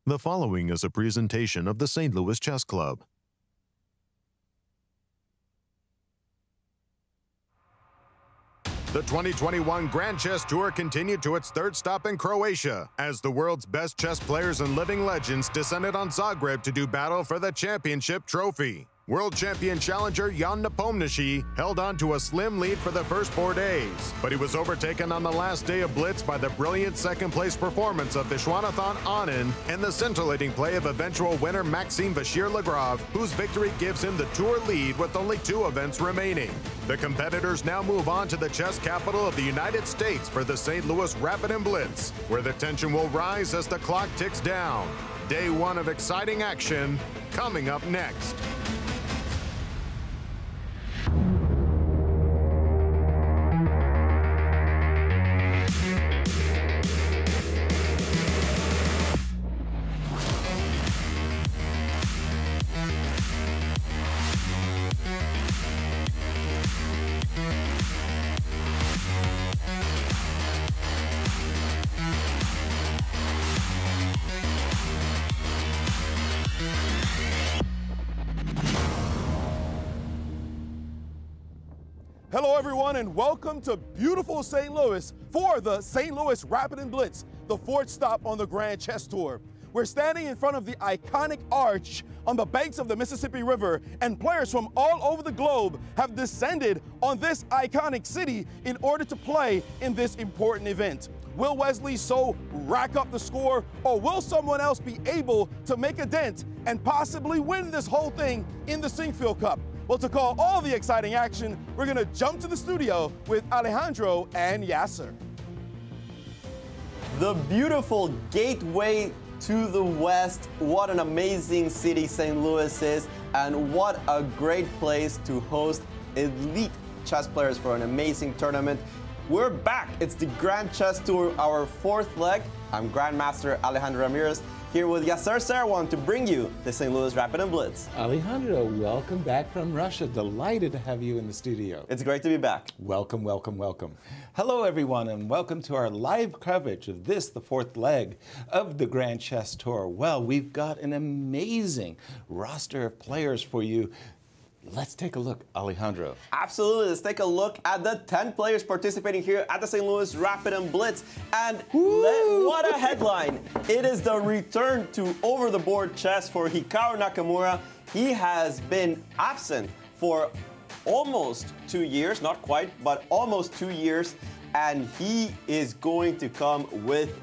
The following is a presentation of the St. Louis Chess Club. The 2021 Grand Chess Tour continued to its third stop in Croatia as the world's best chess players and living legends descended on Zagreb to do battle for the championship trophy. World champion challenger Jan Nepomniachtchi held on to a slim lead for the first 4 days, but he was overtaken on the last day of Blitz by the brilliant second-place performance of Viswanathan Anand and the scintillating play of eventual winner Maxime Vachier-Lagrave, whose victory gives him the tour lead with only 2 events remaining. The competitors now move on to the chess capital of the United States for the St. Louis Rapid Blitz, where the tension will rise as the clock ticks down. Day 1 of exciting action coming up next. Hello everyone and welcome to beautiful St. Louis for the St. Louis Rapid Blitz, the 4th stop on the Grand Chess Tour. We're standing in front of the iconic arch on the banks of the Mississippi River, and players from all over the globe have descended on this iconic city in order to play in this important event. Will Wesley So rack up the score, or will someone else be able to make a dent and possibly win this whole thing in the Sinkfield Cup? Well, to call all the exciting action, we're going to jump to the studio with Alejandro and Yasser. The beautiful gateway to the West. What an amazing city St. Louis is, and what a great place to host elite chess players for an amazing tournament. We're back. It's the Grand Chess Tour, our 4th leg. I'm Grandmaster Alejandro Ramirez, here with Yasser Seirawan to bring you the St. Louis Rapid Blitz. Alejandro, welcome back from Russia. Delighted to have you in the studio. It's great to be back. Welcome, welcome, welcome. Hello, everyone, and welcome to our live coverage of this, the 4th leg of the Grand Chess Tour. Well, we've got an amazing roster of players for you. Let's take a look, Alejandro. Absolutely. Let's take a look at the 10 players participating here at the St. Louis Rapid Blitz. And what a headline. It is the return to over-the-board chess for Hikaru Nakamura. He has been absent for almost 2 years, not quite, but almost 2 years. And he is going to come with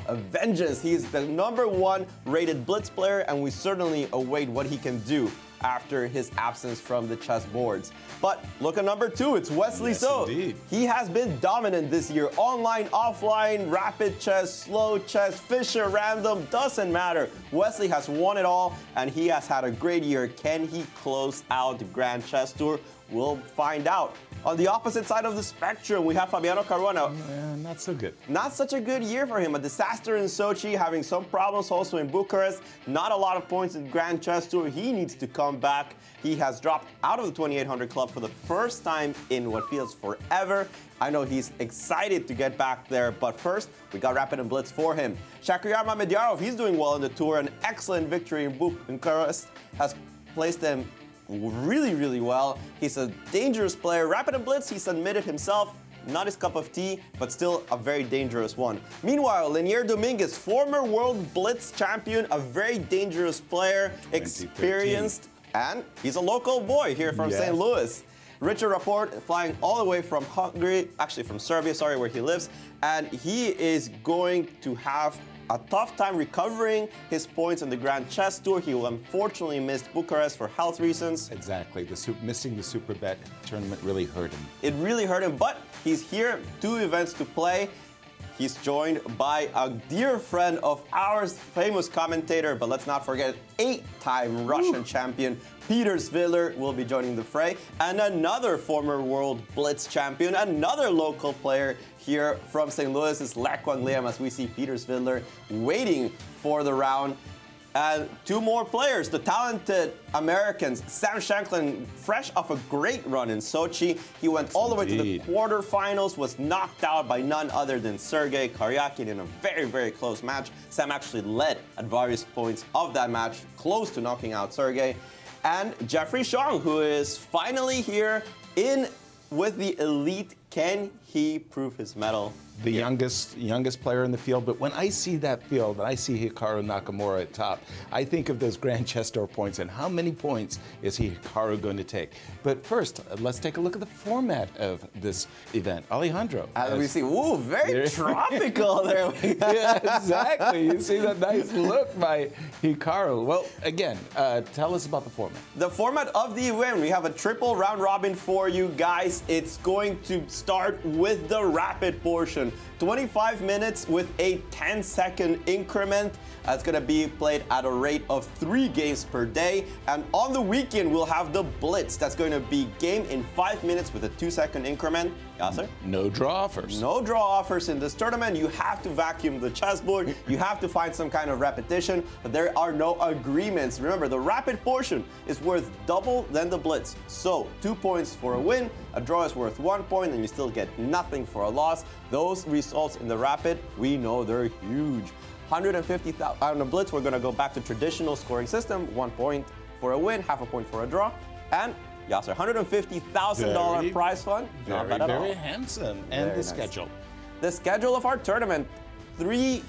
a vengeance. He is the #1 rated Blitz player, and we certainly await what he can do after his absence from the chess boards. But look at #2, it's Wesley So. Indeed. He has been dominant this year. Online, offline, rapid chess, slow chess, Fischer, random, doesn't matter. Wesley has won it all, and he has had a great year. Can he close out the Grand Chess Tour? We'll find out. On the opposite side of the spectrum, we have Fabiano Caruana. Not so good. Not such a good year for him. A disaster in Sochi, having some problems also in Bucharest. Not a lot of points in Grand Chess Tour. He needs to come back. He has dropped out of the 2800 club for the first time in what feels forever. I know he's excited to get back there, but first, we got Rapid Blitz for him. Shakhriyar Mamedyarov, he's doing well in the tour. An excellent victory in Bucharest has placed him really, really well. He's a dangerous player. Rapid Blitz, he's admitted himself, not his cup of tea, but still a very dangerous one. Meanwhile, Lenier Dominguez, former World Blitz champion, a very dangerous player, experienced, and he's a local boy here from St. Louis. Richard Rapport flying all the way from Hungary, actually from Serbia, sorry, where he lives, and he is going to have a tough time recovering his points in the Grand Chess Tour. He will unfortunately miss Bucharest for health reasons. Exactly. Missing the Super Bet tournament really hurt him. It really hurt him, but he's here, 2 events to play. He's joined by a dear friend of ours, famous commentator, but let's not forget, 8-time Russian champion, Peter Svidler will be joining the fray, and another former World Blitz champion, another local player here from St. Louis is Lek Wang Liam, as we see Peter Svidler waiting for the round. And two more players, the talented Americans, Sam Shanklin, fresh off a great run in Sochi. He went all the way to the quarterfinals, was knocked out by none other than Sergei Karyakin in a very, very close match. Sam actually led at various points of that match, close to knocking out Sergei. And Jeffrey Shong, who is finally here with the elite. Can he prove his mettle? The youngest player in the field, but when I see that field and I see Hikaru Nakamura at top, I think of those Grand Chess Tour points and how many points is Hikaru going to take. But first, let's take a look at the format of this event. Alejandro. As we see, ooh, very tropical there. Yeah, exactly. You see that nice look by Hikaru. Well, again, tell us about the format. The format of the event, we have a triple round robin for you guys. It's going to start with the rapid portion. 25 minutes with a 10-second increment. It's going to be played at a rate of 3 games per day. And on the weekend, we'll have the Blitz. That's going to be game in 5 minutes with a 2-second increment. Yasser? No draw offers. No draw offers in this tournament. You have to vacuum the chessboard. You have to find some kind of repetition, but there are no agreements. Remember, the rapid portion is worth double than the Blitz. So 2 points for a win, a draw is worth 1 point, and you still get nothing for a loss. Those results in the rapid, we know they're huge. 150,000 on the Blitz. We're going to go back to traditional scoring system. 1 point for a win, half a point for a draw, and Yasser, $150,000 prize fund. Not bad at all. Very handsome. And the schedule. The schedule of our tournament: 3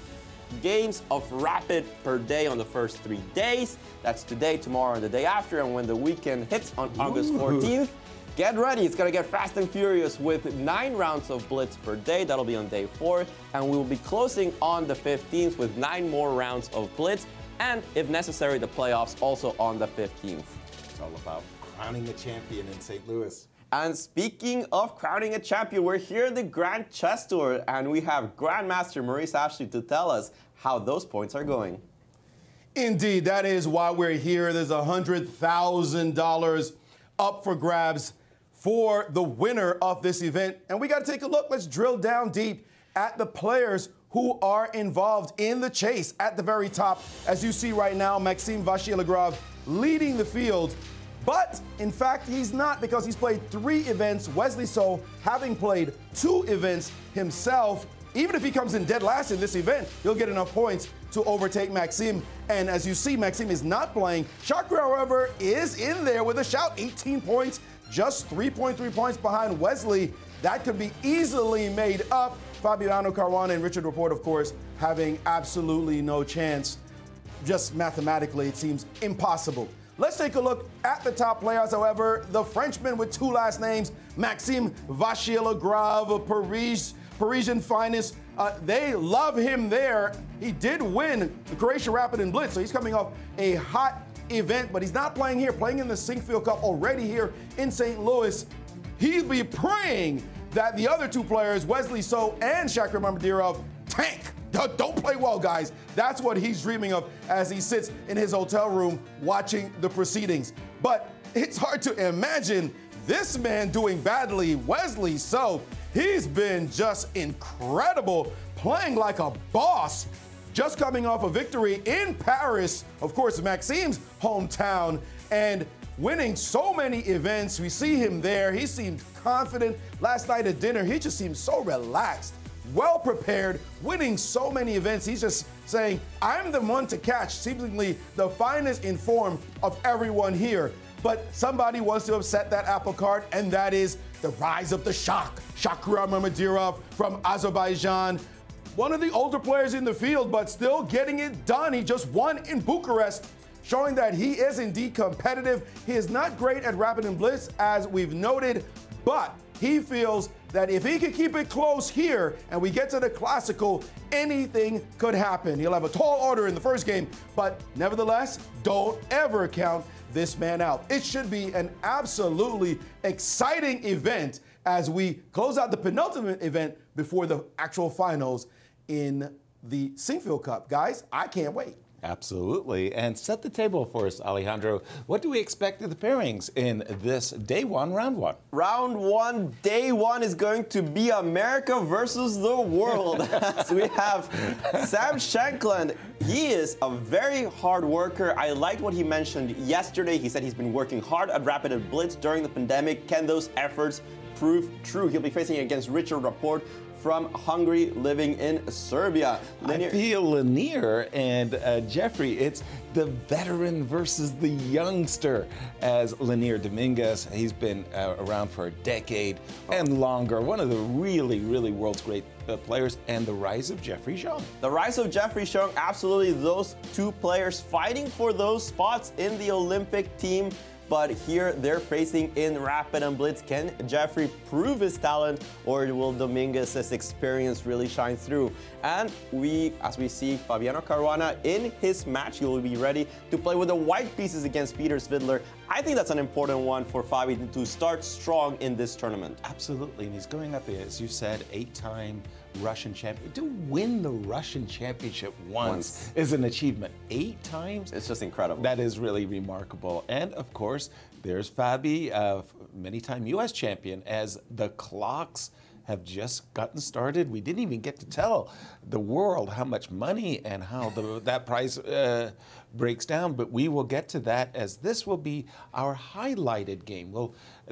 games of rapid per day on the first 3 days. That's today, tomorrow, and the day after. And when the weekend hits on August 14th, get ready. It's going to get fast and furious with 9 rounds of Blitz per day. That'll be on day 4. And we will be closing on the 15th with 9 more rounds of Blitz. And if necessary, the playoffs also on the 15th. It's all about crowning a champion in St. Louis. And speaking of crowning a champion, we're here at the Grand Chess Tour, and we have Grandmaster Maurice Ashley to tell us how those points are going. Indeed, that is why we're here. There's $100,000 up for grabs for the winner of this event. And we got to take a look. Let's drill down deep at the players who are involved in the chase at the very top. As you see right now, Maxime Vachier-Lagrave leading the field. But, in fact, he's not, because he's played 3 events. Wesley So, having played 2 events himself, even if he comes in dead last in this event, he'll get enough points to overtake Maxime. And as you see, Maxime is not playing. Chakra, however, is in there with a shout. 18 points, just 3.3 points behind Wesley. That could be easily made up. Fabiano Caruana and Richard Report, of course, having absolutely no chance. Just mathematically, it seems impossible. Let's take a look at the top players, however. The Frenchman with 2 last names, Maxime Vachier-Lagrave, Parisian finest. They love him there. He did win the Croatia Rapid and Blitz, so he's coming off a hot event, but he's not playing here, playing in the Sinkfield Cup already here in St. Louis. He'd be praying that the other 2 players, Wesley So and Shakir Mamadyrov, tank. Don't play well, guys. That's what he's dreaming of as he sits in his hotel room watching the proceedings. But it's hard to imagine this man doing badly. Wesley So, he's been just incredible, playing like a boss, just coming off a victory in Paris, of course, Maxime's hometown, and winning so many events. We see him there. He seemed confident. Last night at dinner, he just seemed so relaxed, well prepared, winning so many events. He's just saying, I'm the one to catch, seemingly the finest in form of everyone here. But somebody wants to upset that apple cart, and that is the rise of the Shak, Shakir Mamadyrov from Azerbaijan. One of the older players in the field, but still getting it done. He just won in Bucharest, showing that he is indeed competitive. He is not great at Rapid and Blitz, as we've noted, but he feels that if he can keep it close here and we get to the Classical, anything could happen. He'll have a tall order in the first game, but nevertheless, don't ever count this man out. It should be an absolutely exciting event as we close out the penultimate event before the actual finals in the Sinkfield Cup. Guys, I can't wait. Absolutely. And set the table for us, Alejandro. What do we expect of the pairings in this day one, round one? Round one, day one is going to be America versus the world. So we have Sam Shankland. He is a very hard worker. I liked what he mentioned yesterday. He said he's been working hard at Rapid Blitz during the pandemic. Can those efforts prove true? He'll be facing against Richard Rapport from Hungary, living in Serbia. I feel Lanier and Jeffrey, it's the veteran versus the youngster, as Lanier Dominguez. He's been around for a decade and longer. One of the really, really world's great players, and the rise of Jeffrey Zhang. The rise of Jeffrey Zhang, absolutely, those two players fighting for those spots in the Olympic team. But here they're facing in Rapid and Blitz. Can Jeffrey prove his talent, or will Dominguez's experience really shine through? And as we see Fabiano Caruana in his match, he will be ready to play with the white pieces against Peter Svidler. I think that's an important one for Fabi to start strong in this tournament. Absolutely, and he's going up, as you said, 8-time Russian champion. To win the Russian championship once is an achievement. 8 times? It's just incredible. That is really remarkable. And of course, there's Fabi, many-time U.S. champion, as the clocks have just gotten started. We didn't even get to tell the world how much money and how that prize breaks down, but we will get to that, as this will be our highlighted game.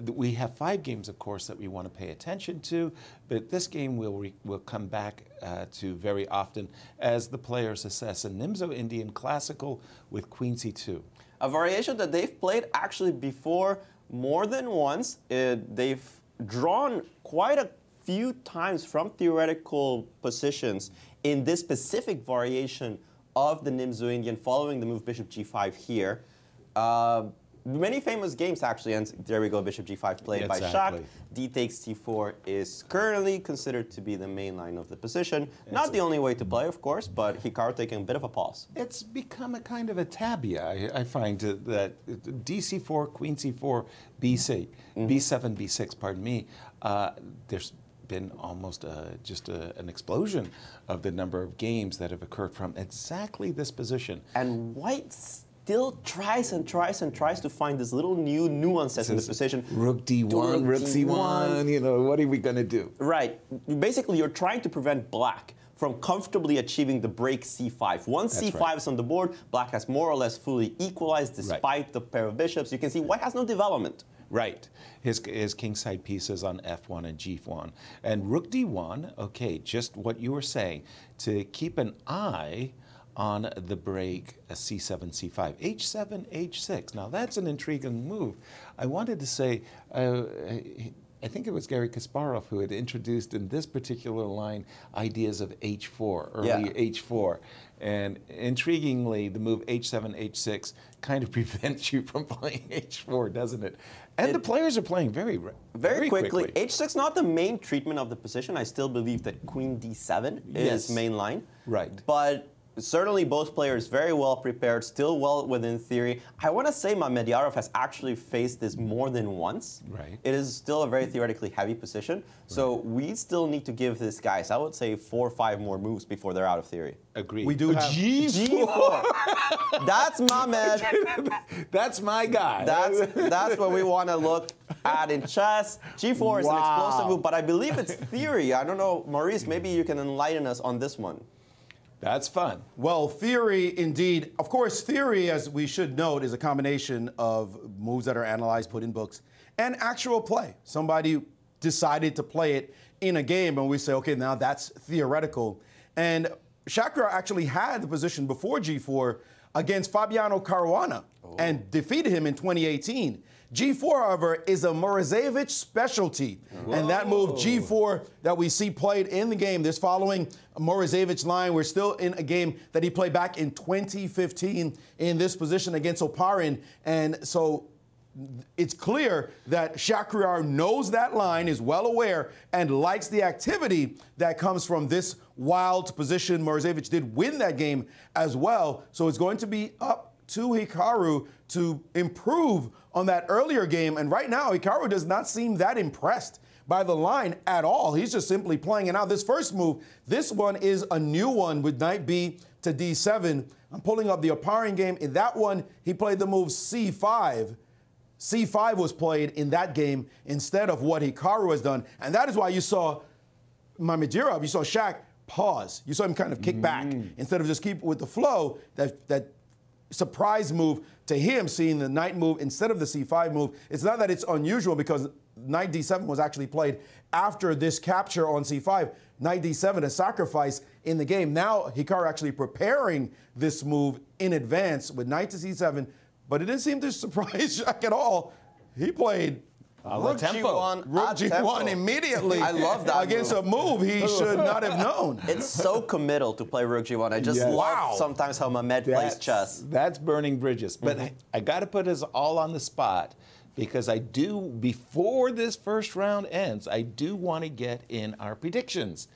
We have 5 games, of course, that we want to pay attention to, but this game we'll come back to very often as the players assess a Nimzo Indian Classical with Queen C2. A variation that they've played actually before more than once. They've drawn quite a few times from theoretical positions in this specific variation of the Nimzo Indian, following the move Bishop G5 here. Many famous games, actually, and there we go, Bishop G5 played by Shak. D takes C4 is currently considered to be the main line of the position. Not the only way to play, of course, but Hikaru taking a bit of a pause. It's become a kind of a tabia, I find, that D4, Queen C4, B6, B7, B6, pardon me. There's been almost just an explosion of the number of games that have occurred from exactly this position. And White still tries and tries and tries to find this little new nuances in the position. Rook D1, Rook C1, you know, what are we going to do? Right. Basically, you're trying to prevent Black from comfortably achieving the break C5. Once C5 is on the board, Black has more or less fully equalized despite the pair of bishops. You can see White has no development. Right. His kingside pieces on F1 and G1. And Rook D1, okay, just what you were saying, to keep an eye on the break C7, C5, H7, H6. Now that's an intriguing move. I wanted to say, I think it was Garry Kasparov who had introduced in this particular line ideas of H4, early H4. And intriguingly, the move H7, H6 kind of prevents you from playing H4, doesn't it? And the players are playing very quickly. H6 not the main treatment of the position. I still believe that Queen D7 is main line. Right. But certainly both players very well prepared, still well within theory. I want to say Mamedyarov has actually faced this more than once. Right. It is still a very theoretically heavy position. So we still need to give these guys, I would say, 4 or 5 more moves before they're out of theory. Agreed. We do have G4. That's Mamed. That's my guy. That's what we want to look at in chess. G4 is an explosive move, but I believe it's theory. I don't know, Maurice, maybe you can enlighten us on this one. That's fun. Well, theory, indeed. Of course, theory, as we should note, is a combination of moves that are analyzed, put in books, and actual play. Somebody decided to play it in a game, and we say, okay, now that's theoretical. And Shakra actually had the position before G4 against Fabiano Caruana and defeated him in 2018. G4, however, is a Morozevich specialty. And that move, G4, that we see played in the game, this following Morozevich line, we're still in a game that he played back in 2015 in this position against Oparin. And so it's clear that Shakriar knows that line, is well aware, and likes the activity that comes from this wild position. Morozevich did win that game as well. So it's going to be up to Hikaru to improve on that earlier game. And right now, Hikaru does not seem that impressed by the line at all. He's just simply playing it out. This first move, this one is a new one with knight B to d7. I'm pulling up the opposing game. In that one, he played the move c5. c5 was played in that game instead of what Hikaru has done. And that is why you saw Mamedyarov, you saw Shaq pause. You saw him kind of kick back instead of just keep with the flow. That surprise move to him, seeing the knight move instead of the c5 move. It's not that it's unusual because knight d7 was actually played after this capture on c5. Knight d7, a sacrifice in the game. Now Hikaru actually preparing this move in advance with knight to c7, but it didn't seem to surprise Shaq at all. He played Rook G1 immediately. I love that against a move he should not have known. It's so committal to play Rook G1. I just love sometimes how Mehmed plays chess. That's burning bridges. But I got to put us all on the spot because I do, before this first round ends, I do want to get in our predictions.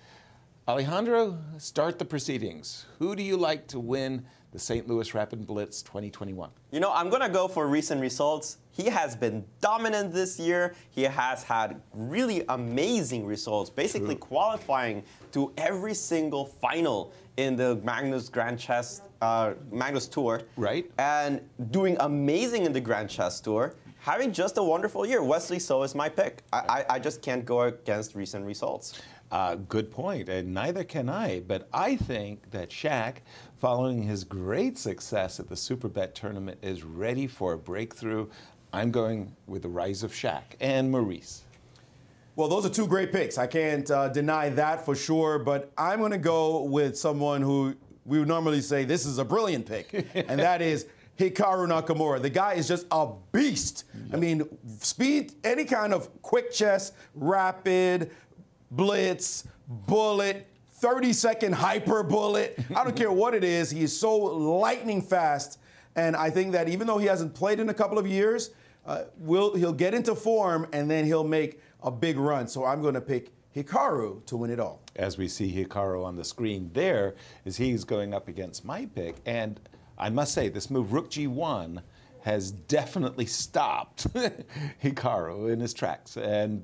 Alejandro, start the proceedings. Who do you like to win the St. Louis Rapid Blitz 2021? You know, I'm going to go for recent results. He has been dominant this year. He has had really amazing results, basically qualifying to every single final in the Magnus Magnus Tour. Right. And doing amazing in the Grand Chess Tour. Having just a wonderful year. Wesley So is my pick. I just can't go against recent results. Good point, and neither can I. But I think that Shaq, following his great success at the Superbet tournament, is ready for a breakthrough. I'm going with the rise of Shaq. And Maurice. Well, those are two great picks. I can't deny that for sure, but I'm going to go with someone who we would normally say this is a brilliant pick, and that is Hikaru Nakamura. The guy is just a beast. Yep. I mean, speed, any kind of quick chess, rapid, blitz, bullet, 30-second hyper bullet. I don't care what it is. He is so lightning fast. And I think that even though he hasn't played in a couple of years, he'll get into form and then he'll make a big run. So I'm going to pick Hikaru to win it all. As we see Hikaru on the screen there, as he's going up against my pick. And I must say, this move, Rook G1, has definitely stopped Hikaru in his tracks. And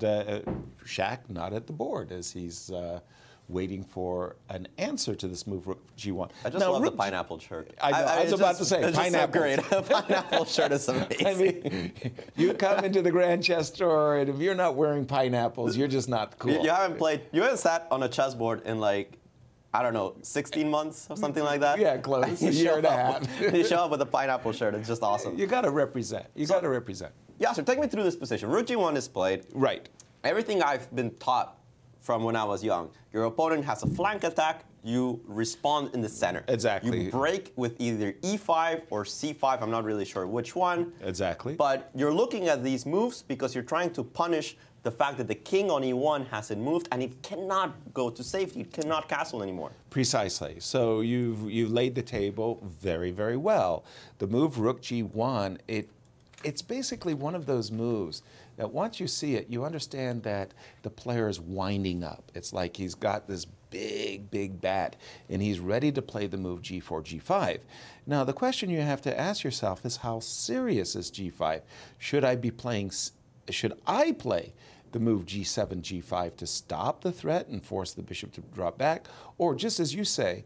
Shaq not at the board as he's waiting for an answer to this move, Rook G1. I just love the pineapple shirt. I was about to say, pineapple. It's so great. Pineapple shirt is amazing. I mean, you come into the Grand Chess Tour, and if you're not wearing pineapples, you're just not cool. You haven't sat on a chessboard in like, I don't know, 16 months or something like that? Yeah, close. A year and a half. You show up with a pineapple shirt. It's just awesome. You got to represent. You got to represent. Yeah, so take me through this position. Rook G1 is played. Right. Everything I've been taught from when I was young. Your opponent has a flank attack. You respond in the center. Exactly. You break with either E5 or C5. I'm not really sure which one. Exactly. But you're looking at these moves because you're trying to punish the fact that the king on E1 hasn't moved and it cannot go to safety. It cannot castle anymore. Precisely. So you've laid the table very, very well. The move Rook G1, it's basically one of those moves that once you see it, you understand that the player is winding up. It's like he's got this big, big bat, and he's ready to play the move G4, G5. Now, the question you have to ask yourself is, how serious is G5? Should I play the move G7, G5 to stop the threat and force the bishop to drop back? Or just as you say,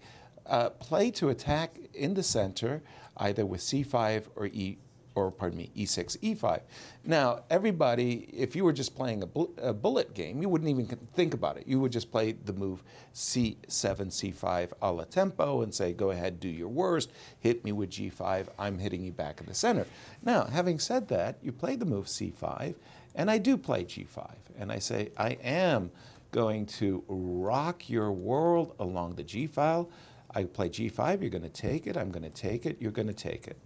play to attack in the center, either with C5 or E6, E5. Now, everybody, if you were just playing a bullet game, you wouldn't even think about it. You would just play the move C7, C5 a la tempo and say, go ahead, do your worst, hit me with G5, I'm hitting you back in the center. Now, having said that, you play the move C5, and I do play G5, and I say, I am going to rock your world along the G file. I play G5, you're going to take it, I'm going to take it, you're going to take it.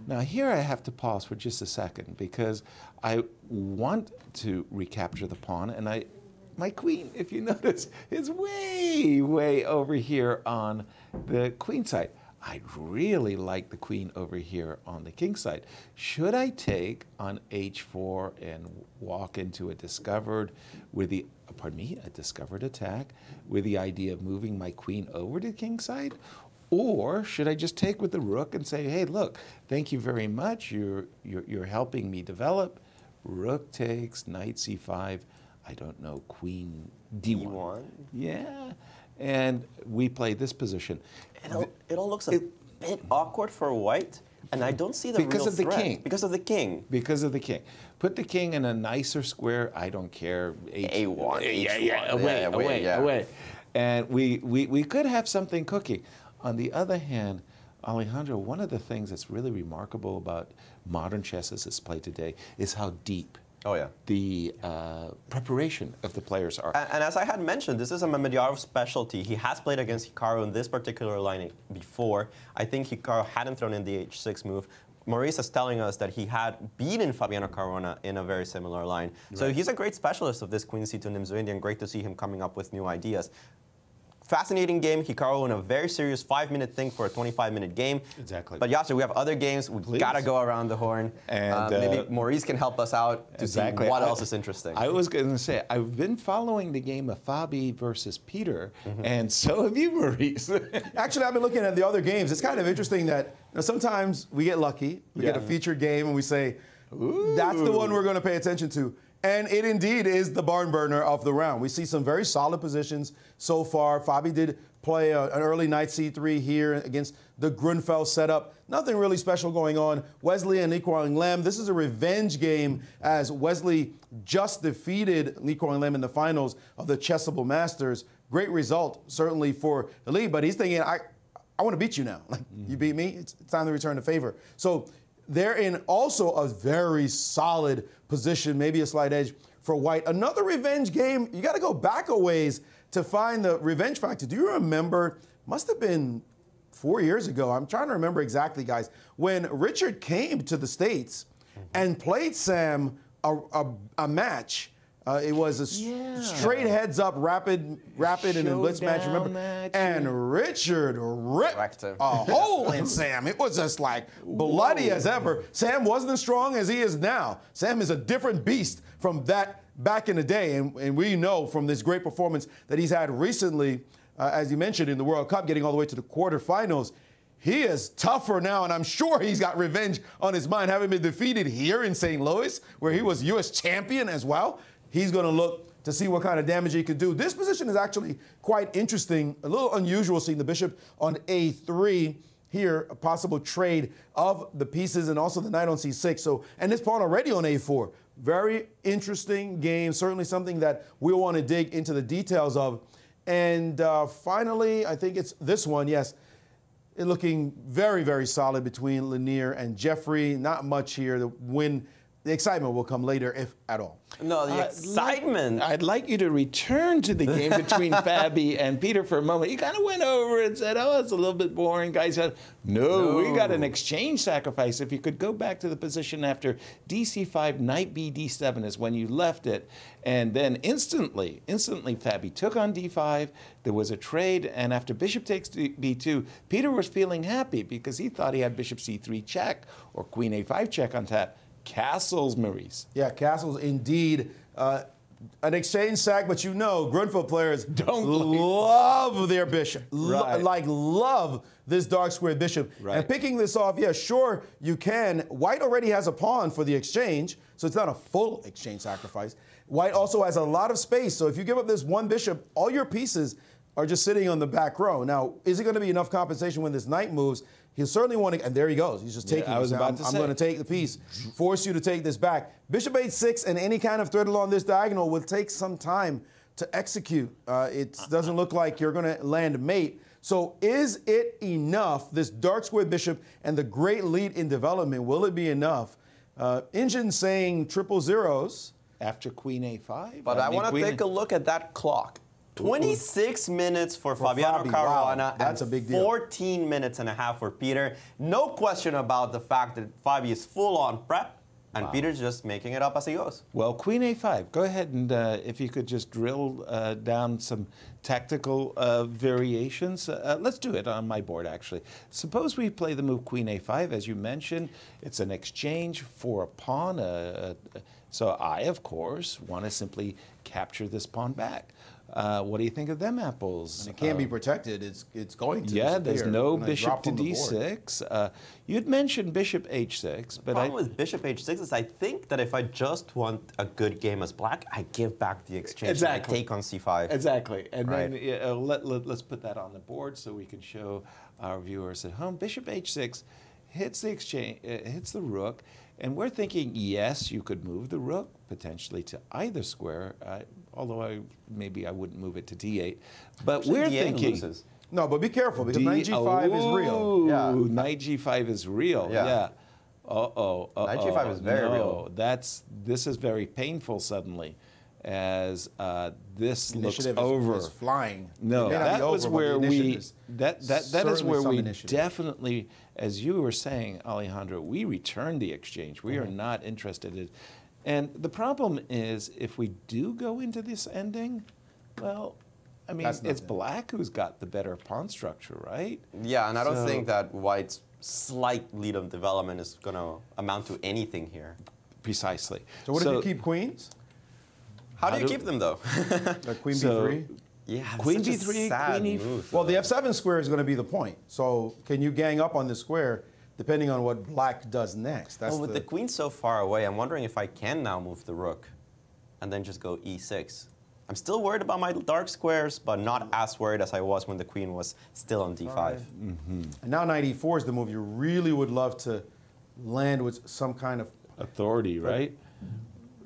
Now here I have to pause for just a second because I want to recapture the pawn, and my queen, if you notice, is way, way over here on the queen side. I'd really like the queen over here on the king side. Should I take on H4 and walk into a discovered attack with the idea of moving my queen over to the king side? Or should I just take with the rook and say, hey, look, thank you very much. You're helping me develop. Rook takes, knight C5. I don't know, queen D1. D1? Yeah. and we play this position. It all looks a bit awkward for white, and I don't see the because real of the threat. king. Because of the king. Because of the king. Put the king in a nicer square. I don't care. A1. Away. And we could have something cooking. On the other hand, Alejandro, one of the things that's really remarkable about modern chess as it's played today is how deep the preparation of the players are. And as I had mentioned, this is a Mamedyarov specialty. He has played against Hikaru in this particular line before. I think Hikaru hadn't thrown in the h6 move. Maurice is telling us that he had beaten Fabiano Caruana in a very similar line. Right. So he's a great specialist of this Queen C2 Nimzo Indian. Great to see him coming up with new ideas. Fascinating game. Hikaru in a very serious 5-minute thing for a 25-minute game. Exactly. But Yasser, we have other games. We've got to go around the horn. And maybe Maurice can help us out to see what else is interesting. I was going to say, I've been following the game of Fabi versus Peter, and so have you, Maurice. Actually, I've been looking at the other games. It's kind of interesting that sometimes we get lucky. We get a featured game, and we say, that's the one we're going to pay attention to. And it indeed is the barn burner of the round. We see some very solid positions so far. Fabi did play an early knight c3 here against the Grunfeld setup. Nothing really special going on. Wesley and Lee Kuan Lam. This is a revenge game as Wesley just defeated Lee Kuan Lam in the finals of the Chessable Masters. Great result, certainly for Lee, but he's thinking, I want to beat you now. Like, you beat me, it's time to return the favor. So they're in also a very solid position, maybe a slight edge for white. Another revenge game, you got to go back a ways to find the revenge factor. Do you remember, must have been 4 years ago, I'm trying to remember exactly, guys, when Richard came to the States and played Sam a match. It was a straight heads-up rapid and a blitz match, remember? And Richard ripped a hole in Sam. It was just like bloody as ever. Sam wasn't as strong as he is now. Sam is a different beast from that back in the day, and we know from this great performance that he's had recently, as you mentioned, in the World Cup, getting all the way to the quarterfinals. He is tougher now, and I'm sure he's got revenge on his mind, having been defeated here in St. Louis, where he was U.S. champion as well. He's going to look to see what kind of damage he could do. This position is actually quite interesting, a little unusual, seeing the bishop on a3 here, a possible trade of the pieces, and also the knight on c6. So, and this pawn already on a4. Very interesting game, certainly something that we'll want to dig into the details of. And finally, I think it's this one, yes. It looking very, very solid between Lanier and Jeffrey. Not much here. The excitement will come later, if at all. No, the excitement. I'd like you to return to the game between Fabi and Peter for a moment. You kind of went over and said, oh, it's a little bit boring. Guys said, no, we got an exchange sacrifice. If you could go back to the position after dc5, knight b d7 is when you left it. And then instantly, Fabi took on d5. There was a trade. And after bishop takes b2, Peter was feeling happy because he thought he had bishop c3 check or queen a5 check on tap. Castles, Maurice. Yeah, castles indeed. An exchange sack, but you know, Grunfeld players love their bishop. Love this dark squared bishop. Right. And picking this off, yeah, sure, you can. White already has a pawn for the exchange, so it's not a full exchange sacrifice. White also has a lot of space, so if you give up this one bishop, all your pieces are just sitting on the back row. Now, is it going to be enough compensation when this knight moves? He'll certainly want to, and there he goes. He's just taking it. I'm going to take the piece, force you to take this back. Bishop h6 and any kind of threat along this diagonal will take some time to execute. It doesn't look like you're going to land mate. So is it enough, this dark square bishop and the great lead in development, will it be enough? Engine saying triple zeros. After queen a5? But I want to take a look at that clock. 26 minutes for Fabiano Caruana, wow, that's a big deal. 14 minutes and a half for Peter. No question about the fact that Fabi is full on prep, and Peter's just making it up as he goes. Well, queen a5. Go ahead and if you could just drill down some tactical variations. Let's do it on my board, actually. Suppose we play the move queen a5, as you mentioned. It's an exchange for a pawn. So I, of course, want to simply capture this pawn back. What do you think of them apples? And it can't be protected. It's going to. Yeah, there's disappear. no It's gonna bishop drop to from the board. d6. You'd mentioned bishop h6, but The problem with bishop h6 is I think that if I just want a good game as black, I give back the exchange. Exactly. And I take on c5. Exactly. And Right. then let's put that on the board so we can show our viewers at home. Bishop h6 hits the exchange, hits the rook, and we're thinking, yes, you could move the rook potentially to either square, although maybe I wouldn't move it to d8. But Actually, we're d8 thinking. loses. No, but be careful because knight g5 is real. Yeah. Knight g5 is real. Yeah. Yeah. Knight g5 is very real. This is very painful suddenly, as this looks Initiative over. is flying. No, It may not that be was over, but the where we initiative is that is certainly where some we initiative. definitely, as you were saying, Alejandro, we returned the exchange. We are not interested in. And the problem is, if we do go into this ending, well, I mean, That's it's nothing. black who's got the better pawn structure, right? Yeah, and I don't So- think that white's slight lead of development is going to amount to anything here. Precisely. So what if you keep queens? How do you do- keep them, though? Queen So- b3? Yeah, Queen such a b3, sad queen move. Well, the f7 square is going to be the point. So can you gang up on this square depending on what black does next? That's Well, with the queen so far away, I'm wondering if I can now move the rook and then just go e6. I'm still worried about my dark squares, but not as worried as I was when the queen was still on d5. And now knight e4 is the move you really would love to land with some kind of. authority, right?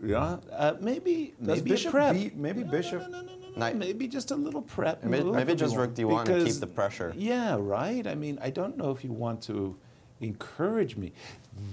Yeah, maybe Does a bishop prep. beat? Maybe bishop. No. Knight- Maybe just a little prep. Maybe move. just rook d1 and Because- keep the pressure. Yeah, right. I mean, I don't know if you want to encourage me.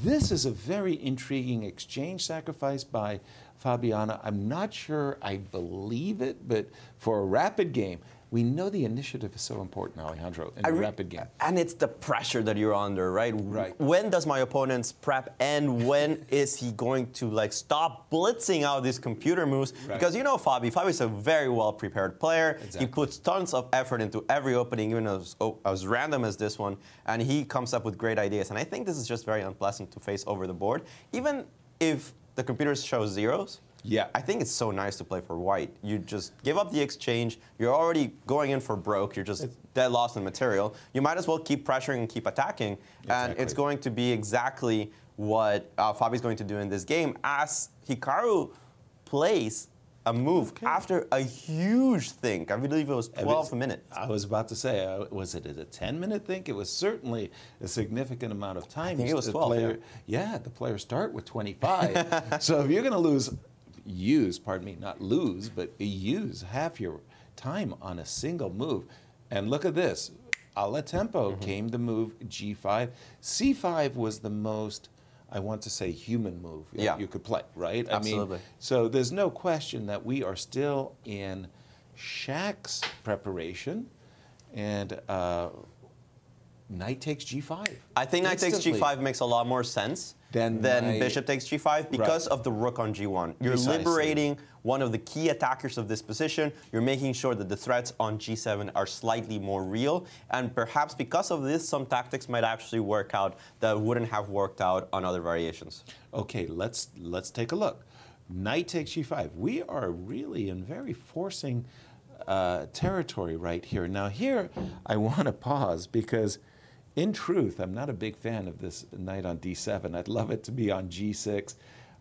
This is a very intriguing exchange sacrifice by Fabiana. I'm not sure I believe it, but for a rapid game, we know the initiative is so important, Alejandro, in a rapid game. And it's the pressure that you're under, right? Right. When does my opponent's prep end? When is he going to stop blitzing out these computer moves? Right. Because you know Fabi's a very well prepared player. Exactly. He puts tons of effort into every opening, even as random as this one, and he comes up with great ideas. And I think this is just very unpleasant to face over the board. Even if the computers show zeros, Yeah. I think it's so nice to play for white. You just give up the exchange. You're already going in for broke. You're just dead lost in material. You might as well keep pressuring and keep attacking. And it's going to be exactly what Fabi's going to do in this game as Hikaru plays a move after a huge think. I believe it was 12 minutes. I was about to say, was it a 10-minute think? It was certainly a significant amount of time. I think it was The 12, player, yeah, the players start with 25. So if you're going to use half your time on a single move. And look at this. A la tempo came the move g5. c5 was the most, I want to say, human move you could play, right? Absolutely. I mean, so there's no question that we are still in Shaq's preparation, and knight takes g5. I think knight takes Instantly. g5 makes a lot more sense Than bishop takes g5 because of the rook on g1. You're Precisely. liberating one of the key attackers of this position. You're making sure that the threats on g7 are slightly more real. And perhaps because of this, some tactics might actually work out that wouldn't have worked out on other variations. Okay, let's take a look. Knight takes g5. We are really in very forcing territory right here. Now here, I want to pause because in truth, I'm not a big fan of this knight on d7. I'd love it to be on g6.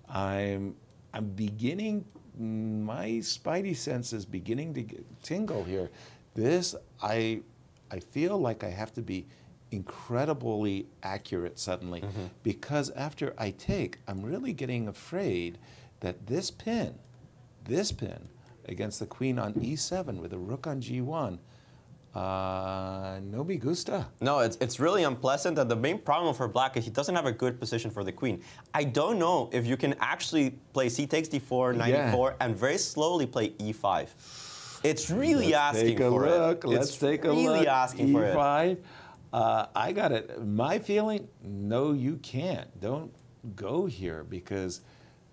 I'm beginning, my spidey sense is beginning to tingle here. This, I feel like I have to be incredibly accurate suddenly because after I take, I'm really getting afraid that this pin against the queen on e7 with a rook on g1, no me gusta. No, it's really unpleasant, and the main problem for black is he doesn't have a good position for the queen. I don't know if you can actually play c takes d4, knight e4, and very slowly play e5. It's really asking for it. Let's take a look. It's really asking for it. E5. I got it. My feeling, no, you can't. Don't go here because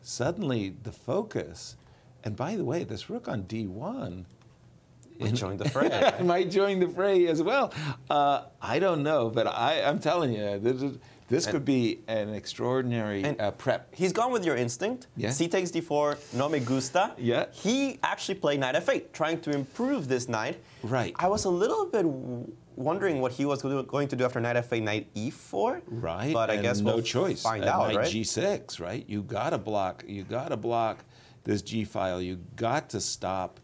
suddenly the focus, and by the way, this rook on d1, Might join the fray. might join the fray as well. I don't know, but I'm telling you, This could be an extraordinary prep. He's gone with your instinct. Yeah. C takes d4, no me gusta. Yeah. He actually played knight f8, trying to improve this knight. Right. I was a little bit wondering what he was going to do after knight f8, knight e4. Right. But I guess no we'll choice. find out, knight right? g6, right? You gotta block. You gotta block this g file. You got to stop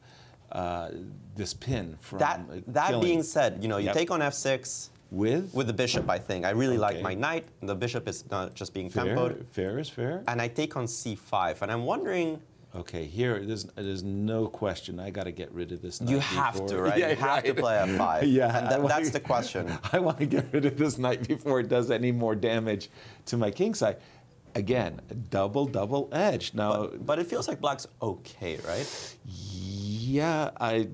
this pin from that killing. being said, you know, you take on f6. With the bishop, I think. I really like my knight. The bishop is not just being tempoed. Fair is fair. And I take on c5. And I'm wondering... Okay, here, there's no question. I got to get rid of this knight You before. have to, right? Yeah, you have to play f5. Yeah. And that's the question. I want to get rid of this knight before it does any more damage to my king side. Again, double edge. Now, but it feels like black's okay, right? Yeah, I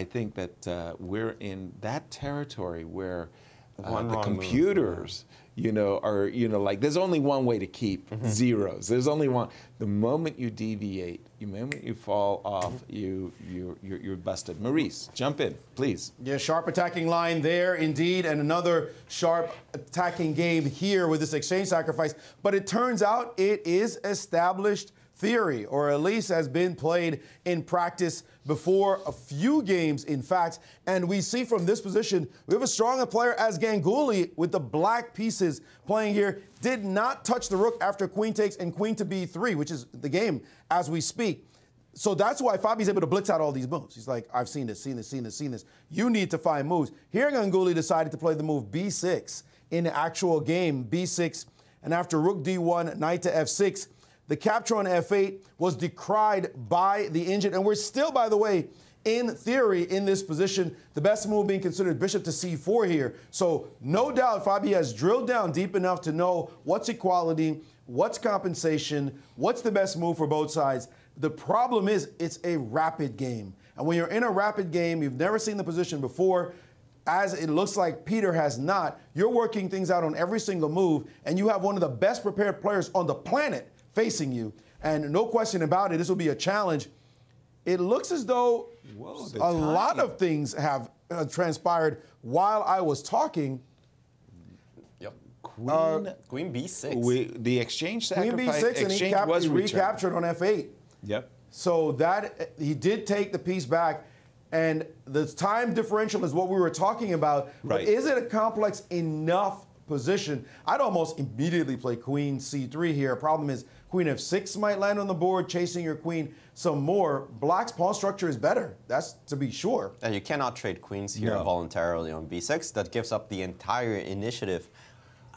think that we're in that territory where the computers, are, like, there's only one way to keep zeros. There's only one. The moment you deviate, the moment you fall off, you're busted. Maurice, jump in, please. Yeah, sharp attacking line there, indeed, and another sharp attacking game here with this exchange sacrifice. But it turns out it is established theory, or at least has been played in practice before, a few games, in fact. And we see from this position, we have a stronger player as Ganguly with the black pieces playing here. Did not touch the rook after queen takes and queen to b3, which is the game as we speak. So that's why Fabi's able to blitz out all these moves. He's like, I've seen this. You need to find moves. Here, Ganguly decided to play the move b6 in the actual game, b6. And after rook d1, knight to f6, the capture on f8 was decried by the engine. And we're still, by the way, in theory, in this position, the best move being considered bishop to c4 here. So no doubt Fabi has drilled down deep enough to know what's equality, what's compensation, what's the best move for both sides. The problem is it's a rapid game. And when you're in a rapid game, you've never seen the position before, as it looks like Peter has not, you're working things out on every single move, and you have one of the best prepared players on the planet facing you. And no question about it, this will be a challenge. It looks as though a lot of things have transpired while I was talking. Yep. Queen b6. The exchange sacrifice. Queen b6, and he recaptured on f8. Yep. So that he did take the piece back, and the time differential is what we were talking about. Right. But is it a complex enough position? I'd almost immediately play queen c3 here. Problem is queen f6 might land on the board, chasing your queen some more. Black's pawn structure is better, that's to be sure. And you cannot trade queens here voluntarily on b6. That gives up the entire initiative.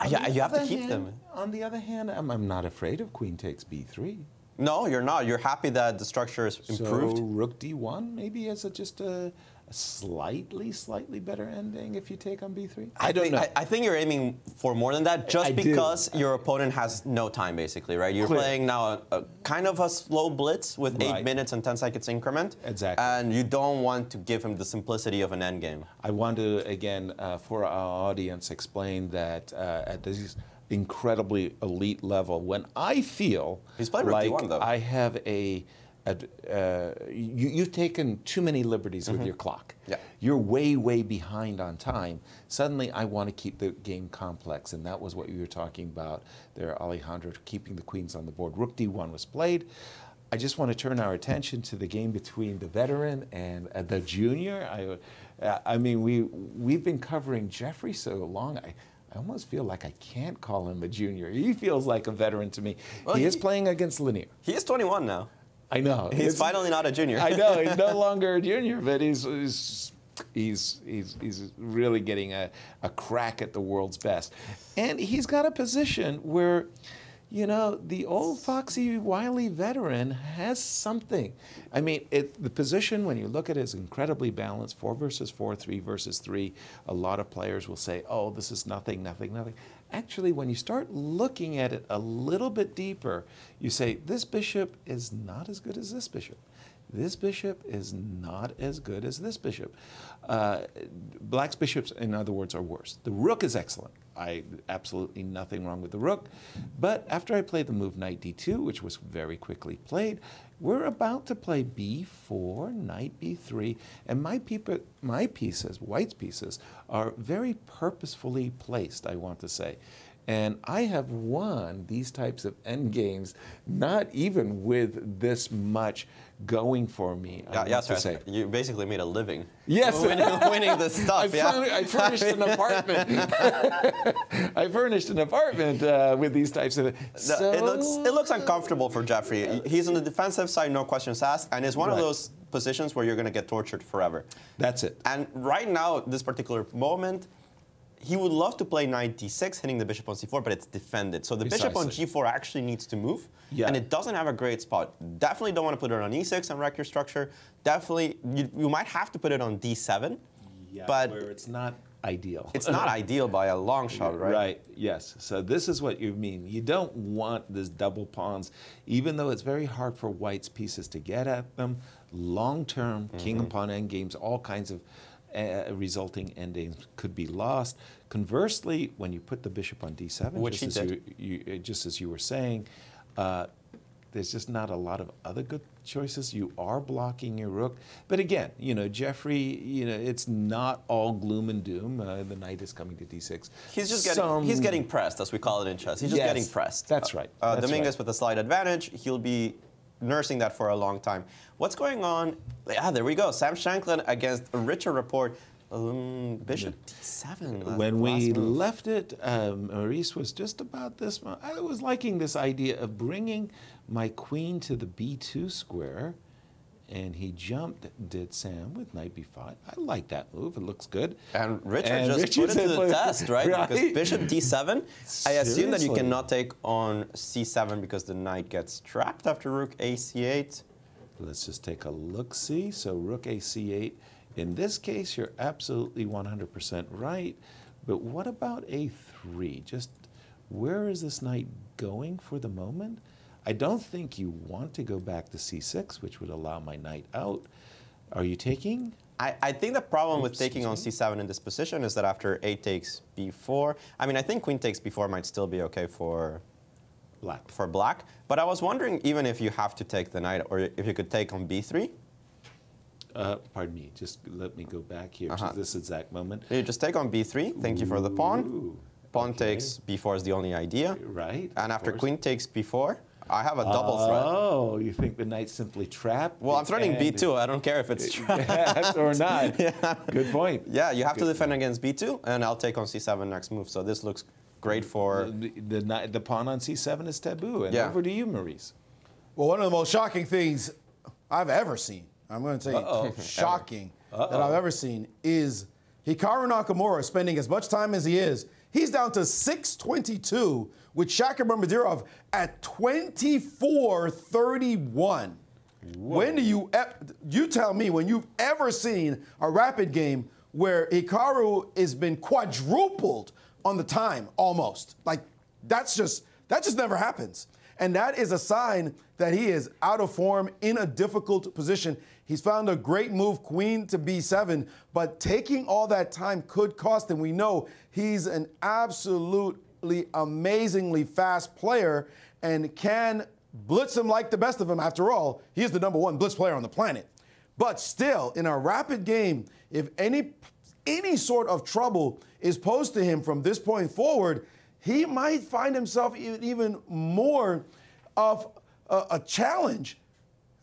Yeah, you have to keep them. On the other hand, I'm not afraid of queen takes b3. No, you're not. You're happy that the structure is improved. So rook d1 maybe as just a slightly better ending if you take on b3? I don't know. I think you're aiming for more than that, just because your opponent has no time, basically, right? You're playing now a kind of a slow blitz with 8 minutes and 10 seconds increment. Exactly. And you don't want to give him the simplicity of an endgame. I want to, again, for our audience, explain that at this incredibly elite level, when I feel like I have you've taken too many liberties with your clock. Yeah. You're way behind on time. Suddenly, I want to keep the game complex, and that was what you were talking about there, Alejandro, keeping the queens on the board. Rook d1 was played. I just want to turn our attention to the game between the veteran and the junior. I mean, we've been covering Jeffrey so long. I almost feel like I can't call him a junior. He feels like a veteran to me. Well, he is playing against Linear. He is 21 now. I know. He's finally not a junior. I know. He's no longer a junior, but he's really getting a crack at the world's best. And he's got a position where, the old foxy, wily veteran has something. I mean, the position, when you look at it, is incredibly balanced, 4 versus 4, 3 versus 3. A lot of players will say, oh, this is nothing. Actually, when you start looking at it a little bit deeper, you say, this bishop is not as good as this bishop. This bishop is not as good as this bishop. Black's bishops, in other words, are worse. The rook is excellent. absolutely nothing wrong with the rook. But after I played the move knight d2, which was very quickly played, we're about to play b4, knight b3, and my pieces, White's pieces, are very purposefully placed, I want to say. And I have won these types of endgames, not even with this much going for me. Yes, you basically made a living. Yes, winning this stuff. I furnished an apartment. I furnished an apartment with these types of. So it looks uncomfortable for Jeffrey. He's on the defensive side, no questions asked, and it's one of those positions where you're going to get tortured forever. That's it. And right now, this particular moment, he would love to play knight d6, hitting the bishop on c4, but it's defended. So the bishop on g4 actually needs to move, and it doesn't have a great spot. Definitely don't want to put it on e6 and wreck your structure. Definitely, you might have to put it on d7, but where it's not ideal. It's not ideal by a long shot, right? Right, yes. So this is what you mean. You don't want this double pawns, even though it's very hard for White's pieces to get at them. Long-term, king and pawn endgames, all kinds of resulting endings could be lost. Conversely, when you put the bishop on d7, which just as you were saying, there's just not a lot of other good choices. You are blocking your rook. But again, Jeffrey, it's not all gloom and doom. The knight is coming to d6. He's just he's getting pressed, as we call it in chess. He's just getting pressed. That's right. Dominguez with a slight advantage. He'll be nursing that for a long time. What's going on? Yeah, there we go. Sam Shanklin against a richer report. Bishop d7. When we left it, Maurice was just about this. I was liking this idea of bringing my queen to the b2 square, and he jumped, did Sam, with knight b5. I like that move. It looks good. And Richard just put it to the test, right? Because bishop d7, I assume that you cannot take on c7 because the knight gets trapped after rook a c8. Let's just take a look-see. So rook a c8. In this case, you're absolutely 100% right. But what about a3? Just where is this knight going for the moment? I don't think you want to go back to c6, which would allow my knight out. Are you taking? I think the problem with taking on c7 in this position is that after a takes b4, I mean, I think queen takes b4 might still be okay for black. But I was wondering even if you have to take the knight or if you could take on b3. Pardon me, just let me go back here to this exact moment. You just take on b3, thank you for the pawn. Pawn takes b4 is the only idea. Right. And after queen takes b4, I have a double threat. Oh, you think the knight's simply trapped? Well, I'm threatening b2. I don't care if it's trapped. or not. Good point. Yeah, you have to defend against b2, and I'll take on c7 next move. So this looks great for... The pawn on c7 is taboo. And over to you, Maurice. Well, one of the most shocking things I've ever seen, I'm going to say shocking, that I've ever seen, is Hikaru Nakamura spending as much time as he is. He's down to 622 with Shakir Mamadurov at 24-31. When do you tell me when you've ever seen a rapid game where Hikaru has been quadrupled on the time almost? Like that just never happens. And that is a sign that he is out of form, in a difficult position. He's found a great move, queen to b7, but taking all that time could cost him. We know he's an absolutely amazingly fast player and can blitz him like the best of them. After all, he is the #1 blitz player on the planet. But still, in a rapid game, if any sort of trouble is posed to him from this point forward, he might find himself even more of a challenge.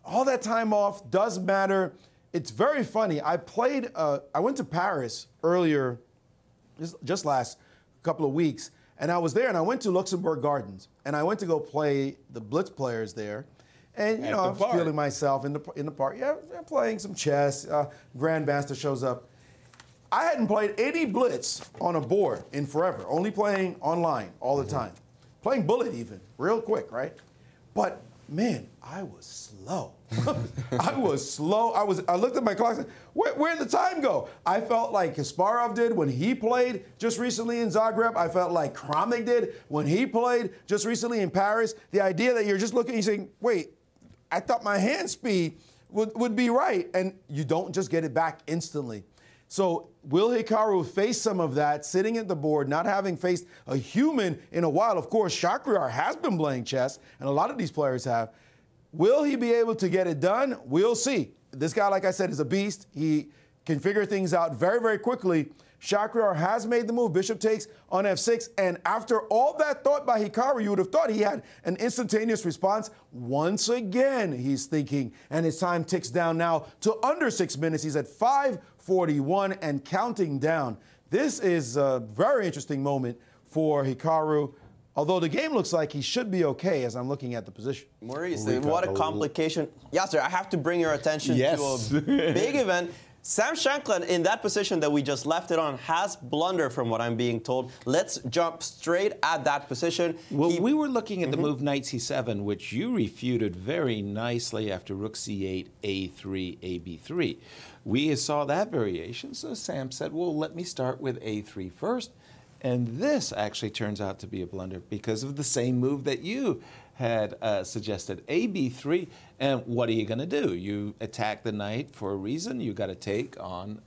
All that time off does matter. It's very funny. I went to Paris earlier, just last couple of weeks, and I was there, and I went to Luxembourg Gardens, and I went to go play the Blitz players there. And, I was feeling myself in the park. Yeah, playing some chess. Grandmaster shows up. I hadn't played any Blitz on a board in forever, only playing online all the time. Playing Bullet even, real quick, right? But, man, I was slow. I was slow. I looked at my clock and said, where'd the time go? I felt like Kasparov did when he played just recently in Zagreb. I felt like Kramnik did when he played just recently in Paris. The idea that you're just looking and saying, wait, I thought my hand speed would be right, and you don't just get it back instantly. So will Hikaru face some of that, sitting at the board, not having faced a human in a while? Of course, Shakriar has been playing chess, and a lot of these players have. Will he be able to get it done? We'll see. This guy, like I said, is a beast. He can figure things out very, very quickly. Shakriar has made the move. Bishop takes on f6. And after all that thought by Hikaru, you would have thought he had an instantaneous response. Once again, he's thinking, and his time ticks down now to under 6 minutes. He's at 5:41 and counting down. This is a very interesting moment for Hikaru, although the game looks like he should be okay as I'm looking at the position. Maurice, what a complication. Yasser, I have to bring your attention to a big event. Sam Shankland, in that position that we just left it on, has blundered from what I'm being told. Let's jump straight at that position. Well, we were looking at the move knight c7, which you refuted very nicely after rook c8, a3, ab3. We saw that variation, so Sam said, well, let me start with a3 first. And this actually turns out to be a blunder because of the same move that you had suggested, ab3. And what are you going to do? You attack the knight for a reason. You got to take on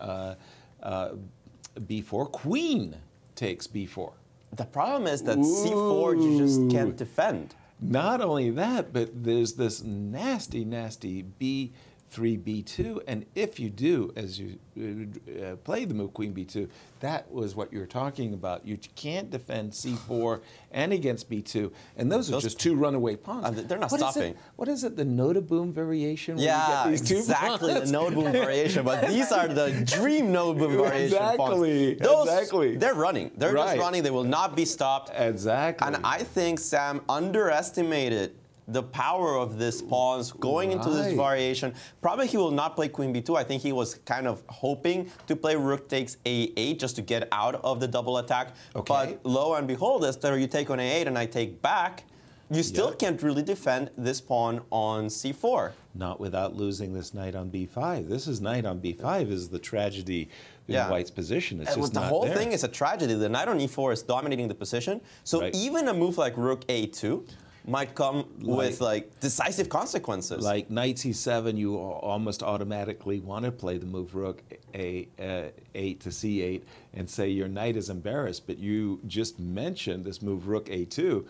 b4. Queen takes b4. The problem is that c4 you just can't defend. Not only that, but there's this nasty, nasty b3, b2, and if you do, as you play the move queen b2, that was what you're talking about. You can't defend c4 and against b2, and those are just two runaway pawns. They're not stopping. What is it, the Noda-boom variation? Yeah, exactly, the Noda-boom variation, but these are the dream Noda-boom variation pawns. Exactly. They're running. They're just running. They will not be stopped. Exactly. And I think Sam underestimated the power of this pawns going into this variation. Probably he will not play queen b2. I think he was kind of hoping to play rook takes a8 just to get out of the double attack. But lo and behold, as you take on a8 and I take back, you still can't really defend this pawn on c4. Not without losing this knight on b5. This is knight on b5 is the tragedy in White's position. It's just the whole thing is a tragedy. The knight on e4 is dominating the position. So even a move like rook a2 might come with like decisive consequences. Like knight c7, you almost automatically want to play the move rook a8 to c8 and say your knight is embarrassed, but you just mentioned this move rook a2,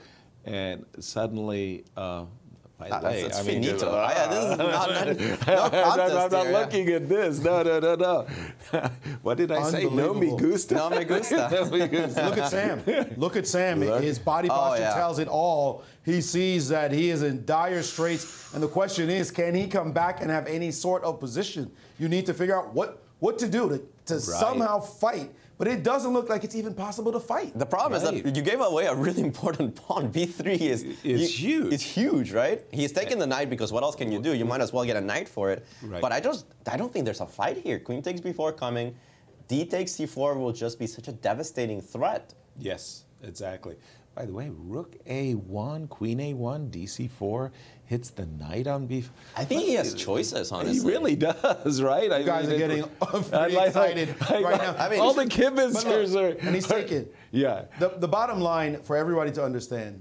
and suddenly. By the way, that's I mean, finito. This is not I'm not looking at this. No. What did I say? No me gusta. No me gusta. Look at Sam. Look at Sam. His body posture tells it all. He sees that he is in dire straits, and the question is, can he come back and have any sort of position? You need to figure out what to do to somehow fight. But it doesn't look like it's even possible to fight. The problem is that you gave away a really important pawn. B3 is huge. It's huge, right? He's taking the knight because what else can you do? You might as well get a knight for it. But I don't think there's a fight here. Queen takes b4 coming. D takes c4 will just be such a devastating threat. Yes, exactly. By the way, rook a1, queen a1, dc4 hits the knight on b5. I think he has choices, honestly. He really does, right? You guys are getting pretty excited right now. I mean, all the kibitzers are... And he's taking. Yeah. The bottom line for everybody to understand,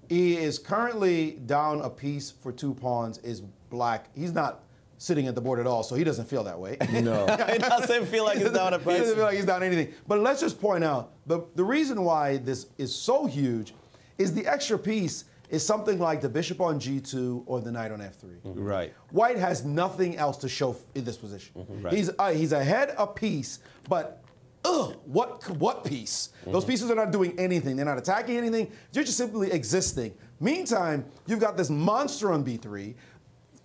he is currently down a piece for 2 pawns, is black. He's not sitting at the board at all, so he doesn't feel that way. No. He doesn't feel like he's down a piece. He doesn't feel like he's down anything. But let's just point out, the reason why this is so huge is the extra piece is something like the bishop on g2 or the knight on f3. Right. White has nothing else to show in this position. He's ahead a piece, but what piece? Those pieces are not doing anything. They're not attacking anything. They're just simply existing. Meantime, you've got this monster on b3.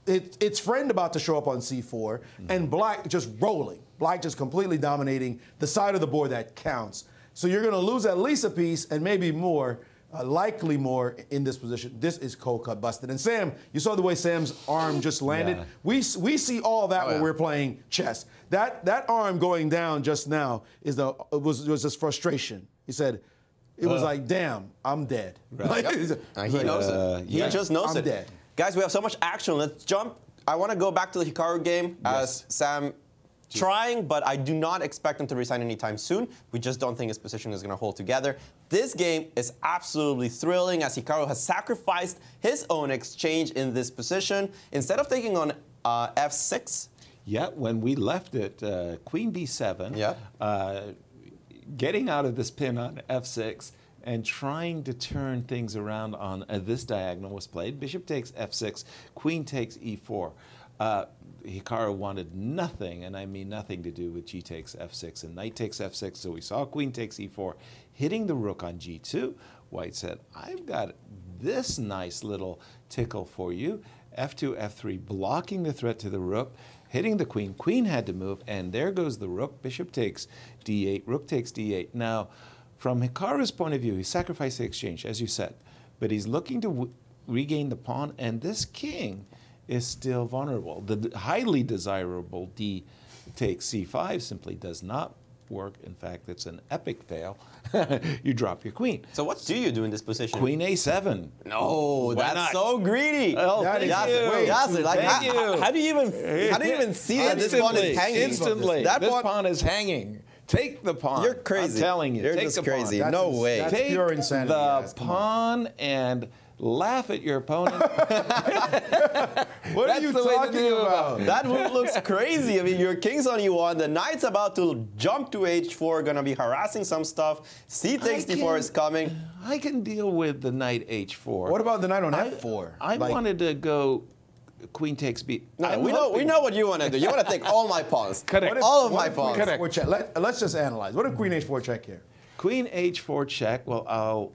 Its friend about to show up on c4, and black just rolling. Black just completely dominating the side of the board that counts. So you're going to lose at least a piece and maybe more, likely more in this position. This is cold cut busted. And Sam, you saw the way Sam's arm just landed. We see all that when we're playing chess. That arm going down just now was just frustration. He said, it was like, damn, I'm dead. Right. He knows it. He just knows I'm it. Dead. Guys, we have so much action. Let's jump. I want to go back to the Hikaru game as Sam trying, but I do not expect him to resign anytime soon. We just don't think his position is going to hold together. This game is absolutely thrilling as Hikaru has sacrificed his own exchange in this position. Instead of taking on f6, Yeah, when we left it, queen b7, getting out of this pin on f6 and trying to turn things around on this diagonal was played. Bishop takes f6, queen takes e4. Hikaru wanted nothing, and I mean nothing, to do with g takes f6 and knight takes f6, so we saw queen takes e4, hitting the rook on g2. White said, I've got this nice little tickle for you. f2, f3, blocking the threat to the rook, hitting the queen. Queen had to move, and there goes the rook. Bishop takes d8, rook takes d8. Now, from Hikaru's point of view, he sacrificed the exchange, as you said, but he's looking to regain the pawn, and this king is still vulnerable. The highly desirable d takes c5 simply does not work. In fact, it's an epic fail. You drop your queen. So what do you do in this position? Queen a7. No, that's so greedy. Oh, That is Yasser, like, Thank you. how do you even see that this pawn is hanging? Instantly. This pawn is hanging. Take the pawn. You're crazy. I'm telling you. You're take just the crazy. Pawn. No way. That's Take pure insanity, the guys. Come on. pawn and laugh at your opponent. What are you talking about? That move looks crazy. I mean, your king's on e1, the knight's about to jump to h4, gonna be harassing some stuff. C takes d4 is coming. I can deal with the knight h4. What about the knight on f4? I wanted to go queen takes b. No, we know what you want to do. You want to take all my pawns. Correct. All of my pawns. Queen h4 check. Let's just analyze. What if queen h4 check here? Queen h4 check. Well, I'll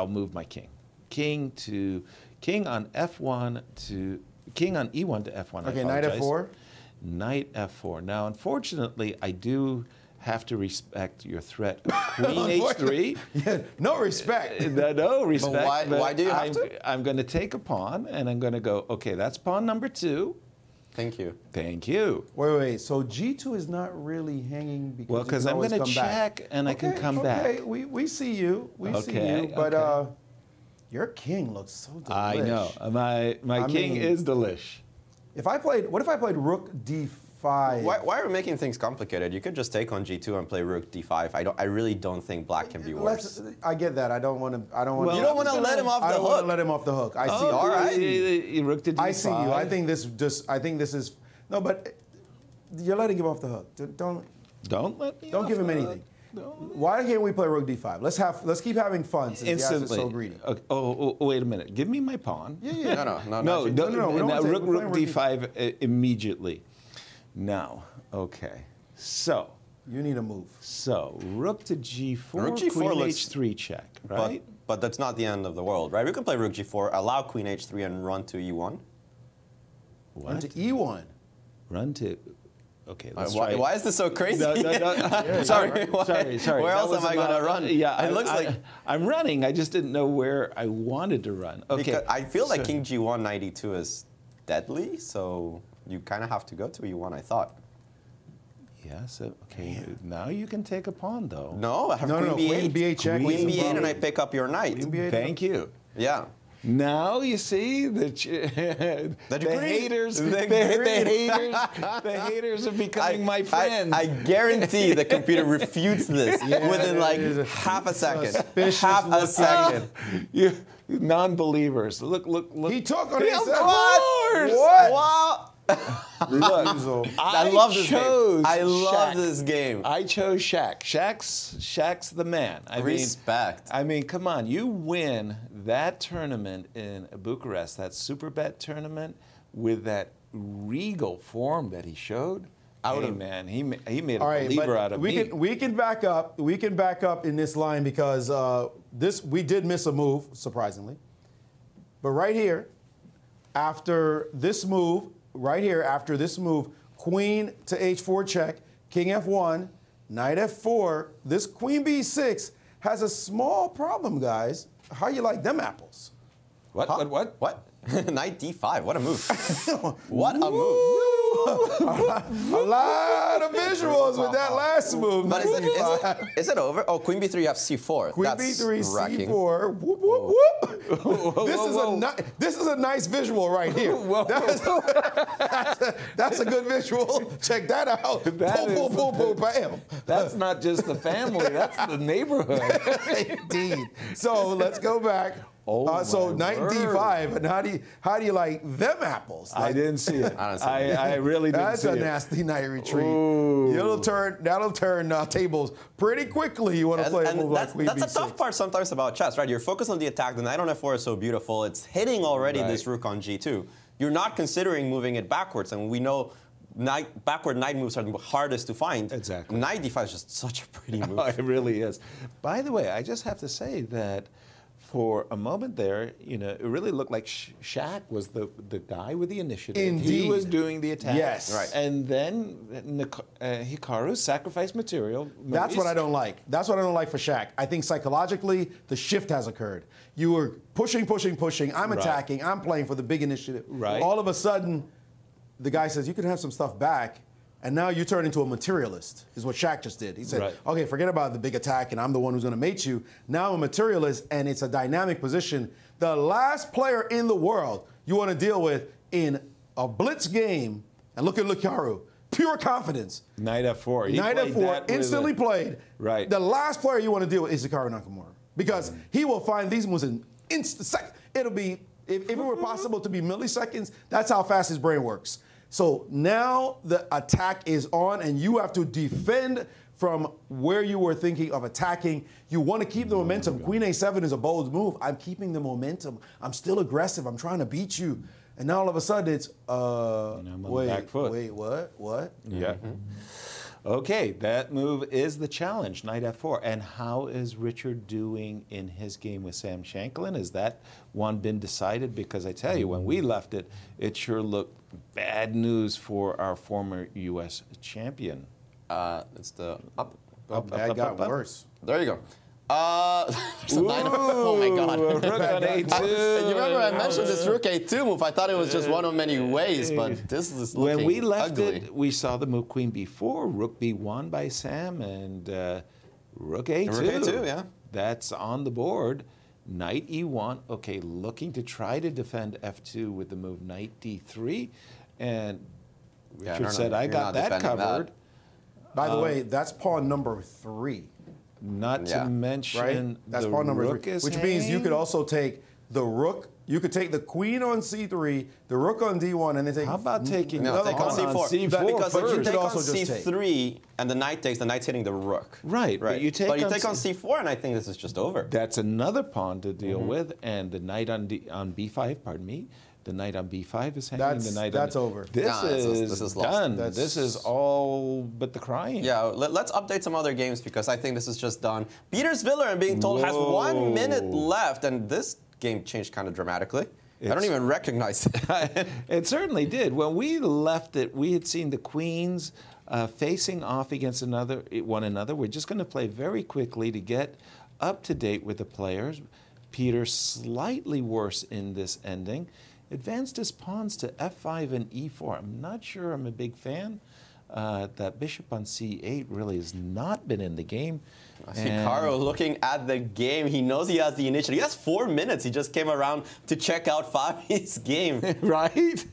move my king. King on f1 to king on e1 to f1. Okay, knight f4. Knight f4. Now, unfortunately, I do have to respect your threat of queen h3. Yeah, no respect. No respect. But why do you have to? I'm going to take a pawn, and I'm going to go, okay, that's pawn number 2. Thank you. Thank you. Wait. So g2 is not really hanging because Well, because I'm going to check, and I can come back. Okay, we see you. We see you. But your king looks so delish. I know. My king is delish. What if I played rook d5? Why are we making things complicated? You could just take on g2 and play rook d5. I really don't think black can be worse. I get that. I don't want to. Well, you don't want to let him off the hook. I don't want to let him off the hook. I see. All right. Rook to d5. I see you. I think this is no, but you're letting him off the hook. Don't let me. Don't give him anything. Why can't we play rook d5? Let's keep having fun since Instantly. Yasser's so greedy. Okay. Oh, wait a minute. Give me my pawn. Yeah. No. We don't Rook take d5 immediately. Now, okay. So. You need a move. So, rook to g4, Rook g4 queen looks, h3 check, right? But that's not the end of the world, right? We can play rook g4, allow queen h3, and run to e1. What? Run to e1. Run to. Okay, let's Why, try. why is this so crazy? No. Sorry. Where else am I going to run? Yeah, it looks like I'm running. I just didn't know where I wanted to run. Okay. Because I feel like king g1, knight e2 is deadly, so you kind of have to go to e1, I thought. Yes. Okay. Now you can take a pawn, though. No, I have No, queen b8. Queen b8 check. Queen b8, and I pick up your knight. Thank you. Yeah. Now you see the haters are becoming my friends. I guarantee the computer refutes this within like half a second. Half a second. You non-believers. Look. He took on Of his course. What? Wow. Look, I love this chose game. I love Shaq. this game. I chose Shaq. Shaq's the man. Respect. I mean, come on. You win that tournament in Bucharest, that super bet tournament, with that regal form that he showed. Man, he made a believer out of me. We can back up. We can back up in this line because we did miss a move, surprisingly. But right here, after this move, queen to h4 check, king f1, knight f4. This queen b6 has a small problem, guys. How you like them apples? What? Knight d5. What a move. What a move. A lot of visuals with that last move. But is it over? Oh, queen b3, you have c4. Queen That's b3, wrecking. c4. Whoop, whoop, whoop. This is a nice visual right here. That's a good visual. Check that out. Boom, bam. That's not just the family. That's the neighborhood. Indeed. So let's go back. Oh, so my knight word. d5, and how do you like them apples? I didn't see it. I really didn't That's see a it. nasty knight retreat. Ooh. That'll turn tables pretty quickly. You want to play a move like queen That's b6. a tough part sometimes about chess, right? You're focused on the attack. The knight on f4 is so beautiful. It's hitting already this rook on g2. You're not considering moving it backwards, and we know backward knight moves are the hardest to find. Exactly. Knight d5 is just such a pretty move. Oh, it really is. By the way, I just have to say that for a moment there, it really looked like Shaq was the guy with the initiative. Indeed. He was doing the attack. Yes. Right. And then Hikaru sacrificed material. That's what I don't like. That's what I don't like for Shaq. I think psychologically, the shift has occurred. You were pushing. I'm attacking. I'm playing for the big initiative. Right. All of a sudden, the guy says, you can have some stuff back. And now you turn into a materialist, is what Shaq just did. He said, okay, forget about the big attack, and I'm the one who's going to mate you. Now I'm a materialist, and it's a dynamic position. The last player in the world you want to deal with in a blitz game, and look at Hikaru, pure confidence. Knight f4. Knight f4, instantly played. Right. The last player you want to deal with is Hikaru Nakamura, because he will find these moves in instant second. It'll be, if it were possible to be milliseconds, that's how fast his brain works. So now the attack is on, and you have to defend from where you were thinking of attacking. You want to keep the momentum. Queen a7 is a bold move. I'm keeping the momentum. I'm still aggressive. I'm trying to beat you. And now all of a sudden it's, wait, what? Yeah. Okay, that move is the challenge, knight f4. And how is Richard doing in his game with Sam Shanklin? Has that one been decided? Because I tell you, when we left it, it sure looked bad news for our former U.S. champion. It's the up. That got worse. There you go. Oh my God. Rook on a2. You remember I mentioned this rook a2 move. I thought it was just one of many ways, but this is looking When we left ugly. it, we saw the move queen b4, rook b1 by Sam, and rook a2. Rook a2, yeah. That's on the board. Knight e1. Okay, looking to try to defend f2 with the move knight d3. And Richard said, I got that covered. By the way, that's pawn number 3. Not to mention right? That's the pawn number rook 3, is which means you hanged. could also take the rook. You could take the queen on c3, the rook on d1, and then take. How about taking No, take on pawn c4. c4 Because if you first? take on also just c3 and the knight takes, the knight's hitting the rook. Right, but you take on c4, and I think this is just over. That's another pawn to deal with, and the knight on b5, pardon me, the knight on b5 is hanging. That's over. This is lost. done. This is all but the crying. Yeah, let's update some other games because I think this is just done. Peters Viller, I'm being told, has 1 minute left, and this game changed kind of dramatically. I don't even recognize it. It certainly did. When we left it, we had seen the queens facing off against one another. We're just going to play very quickly to get up to date with the players. Peter slightly worse in this ending. Advanced his pawns to f5 and e4. I'm not sure I'm a big fan. That bishop on c8 really has not been in the game. Hikaru looking at the game. He knows he has the initiative. He has 4 minutes. He just came around to check out Fabi's game. Right?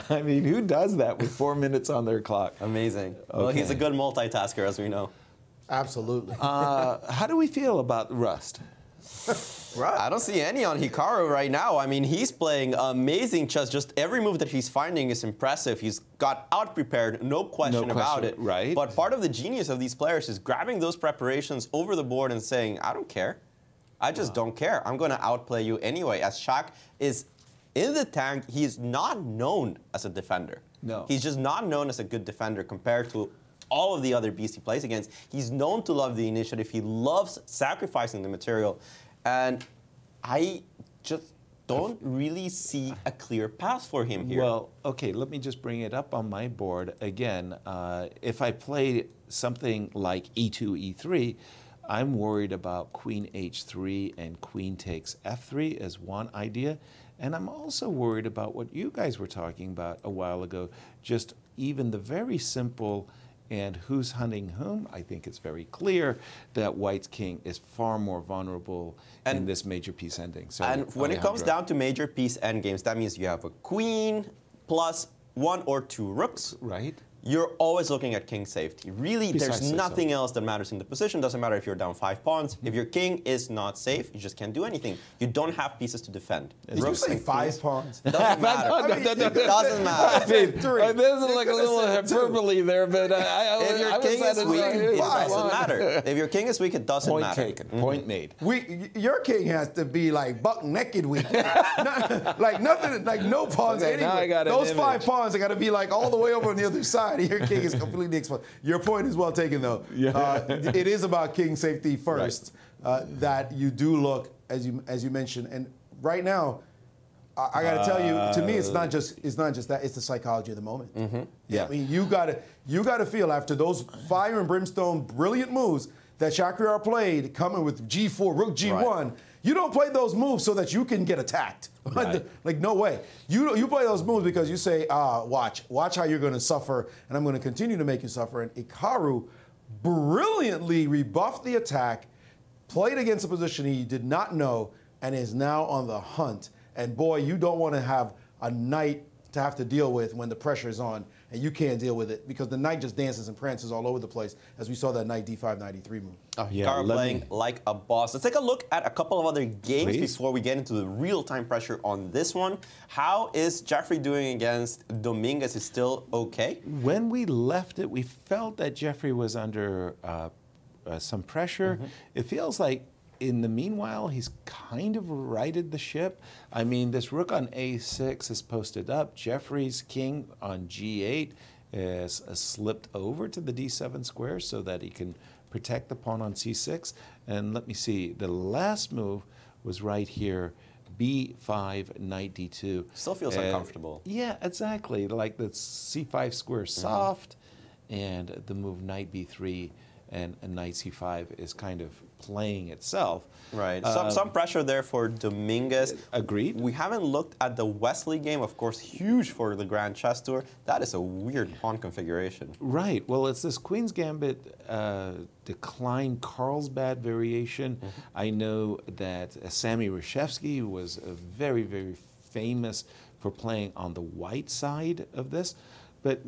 I mean, who does that with 4 minutes on their clock? Amazing. Okay. Well, he's a good multitasker, as we know. Absolutely. How do we feel about Rust? I don't see any on Hikaru right now. I mean, he's playing amazing chess. Just every move that he's finding is impressive. He's got out-prepared, no question about it. Right. But part of the genius of these players is grabbing those preparations over the board and saying, I don't care. I just don't care. I'm going to outplay you anyway. As Shaq is in the tank, he's not known as a defender. No. He's just not known as a good defender compared to all of the other beasts he plays against. He's known to love the initiative. He loves sacrificing the material. And I just don't really see a clear path for him here. Well, okay, let me just bring it up on my board again. If I play something like e2, e3, I'm worried about queen h3 and queen takes f3 as one idea. And I'm also worried about what you guys were talking about a while ago, just even the very simple and who's hunting whom. I think it's very clear that White's king is far more vulnerable in this major piece ending. So, and when it comes down to major piece endgames, that means you have a queen plus 1 or 2 rooks. Right. you're always looking at king safety. Really, there's Precisely nothing so. else that matters in the position. Doesn't matter if you're down 5 pawns. If your king is not safe, you just can't do anything. You don't have pieces to defend. Did you say 5 pawns? Doesn't matter. It doesn't matter. There's like a little hyperbole there, but If your king is weak, it doesn't matter. If your king is weak, it doesn't Point matter. taken. Point made. Your king has to be like buck naked weak. Like nothing, like no pawns Okay, now I anywhere. got an Those 5 image. pawns are got to be like all the way over on the other side. Your king is completely exposed. Your point is well taken, though. Yeah. It is about king safety first. That you do look, as you mentioned, and right now, I got to tell you, to me, it's not just that; it's the psychology of the moment. Yeah. I mean, you got to feel after those fire and brimstone brilliant moves that Shakriar played, coming with G4, Rook G1. Right. You don't play those moves so that you can get attacked. Right. Like, no way. You play those moves because you say, watch how you're going to suffer, and I'm going to continue to make you suffer. And Hikaru brilliantly rebuffed the attack, played against a position he did not know, and is now on the hunt. And boy, you don't want to have a knight to have to deal with when the pressure is on, and you can't deal with it because the knight just dances and prances all over the place, as we saw that knight D5, knight E3 move. Hikaru playing like a boss. Let's take a look at a couple of other games before we get into the real-time pressure on this one. How is Jeffrey doing against Dominguez? Is still okay? When we left it, we felt that Jeffrey was under some pressure. It feels like in the meanwhile, he's kind of righted the ship. I mean, this rook on A6 is posted up. Jeffrey's king on G8 is slipped over to the D7 square so that he can protect the pawn on C6. And let me see, the last move was right here, B5, knight D2. Still feels uncomfortable. Yeah, exactly. Like the C5 square soft, and the move knight B3 and knight C5 is kind of playing itself. Right. Some pressure there for Dominguez. Agreed. We haven't looked at the Wesley game, of course, huge for the Grand Chess Tour. That is a weird pawn configuration. Right. Well, it's this Queen's Gambit decline Carlsbad variation. I know that Sammy Reshevsky was very, very famous for playing on the white side of this, but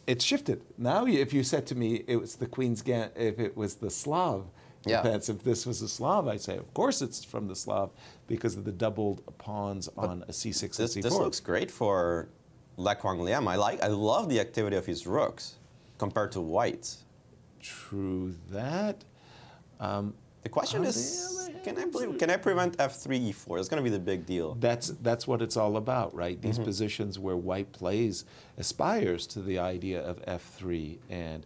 it's shifted. Now, if you said to me it was the Queen's Gambit, if it was the Slav defense, if this was a Slav, I'd say, of course it's from the Slav because of the doubled pawns on a C6 and C4. This looks great for Le Quang Liam. I love the activity of his rooks compared to white's. True that. The question is, can I prevent F3, E4? It's going to be the big deal. That's what it's all about, right? These positions where white plays aspires to the idea of F3 and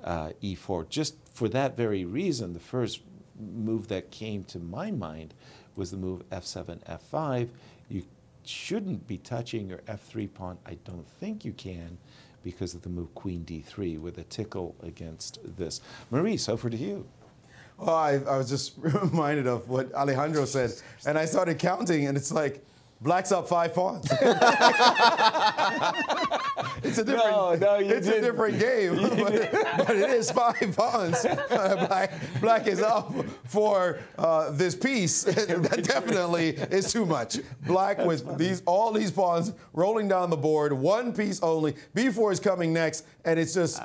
E4. Just for that very reason, the first move that came to my mind was the move F7, F5. You shouldn't be touching your F3 pawn. I don't think you can because of the move Queen D3 with a tickle against this. Maurice, over to you. Well, I was just reminded of what Alejandro said, and I started counting, and it's like, black's up 5 pawns. It's a different, it's a different game, but it is 5 pawns. Black is up for this piece. That definitely is too much. Black with all these pawns rolling down the board, 1 piece only. B4 is coming next, and it's just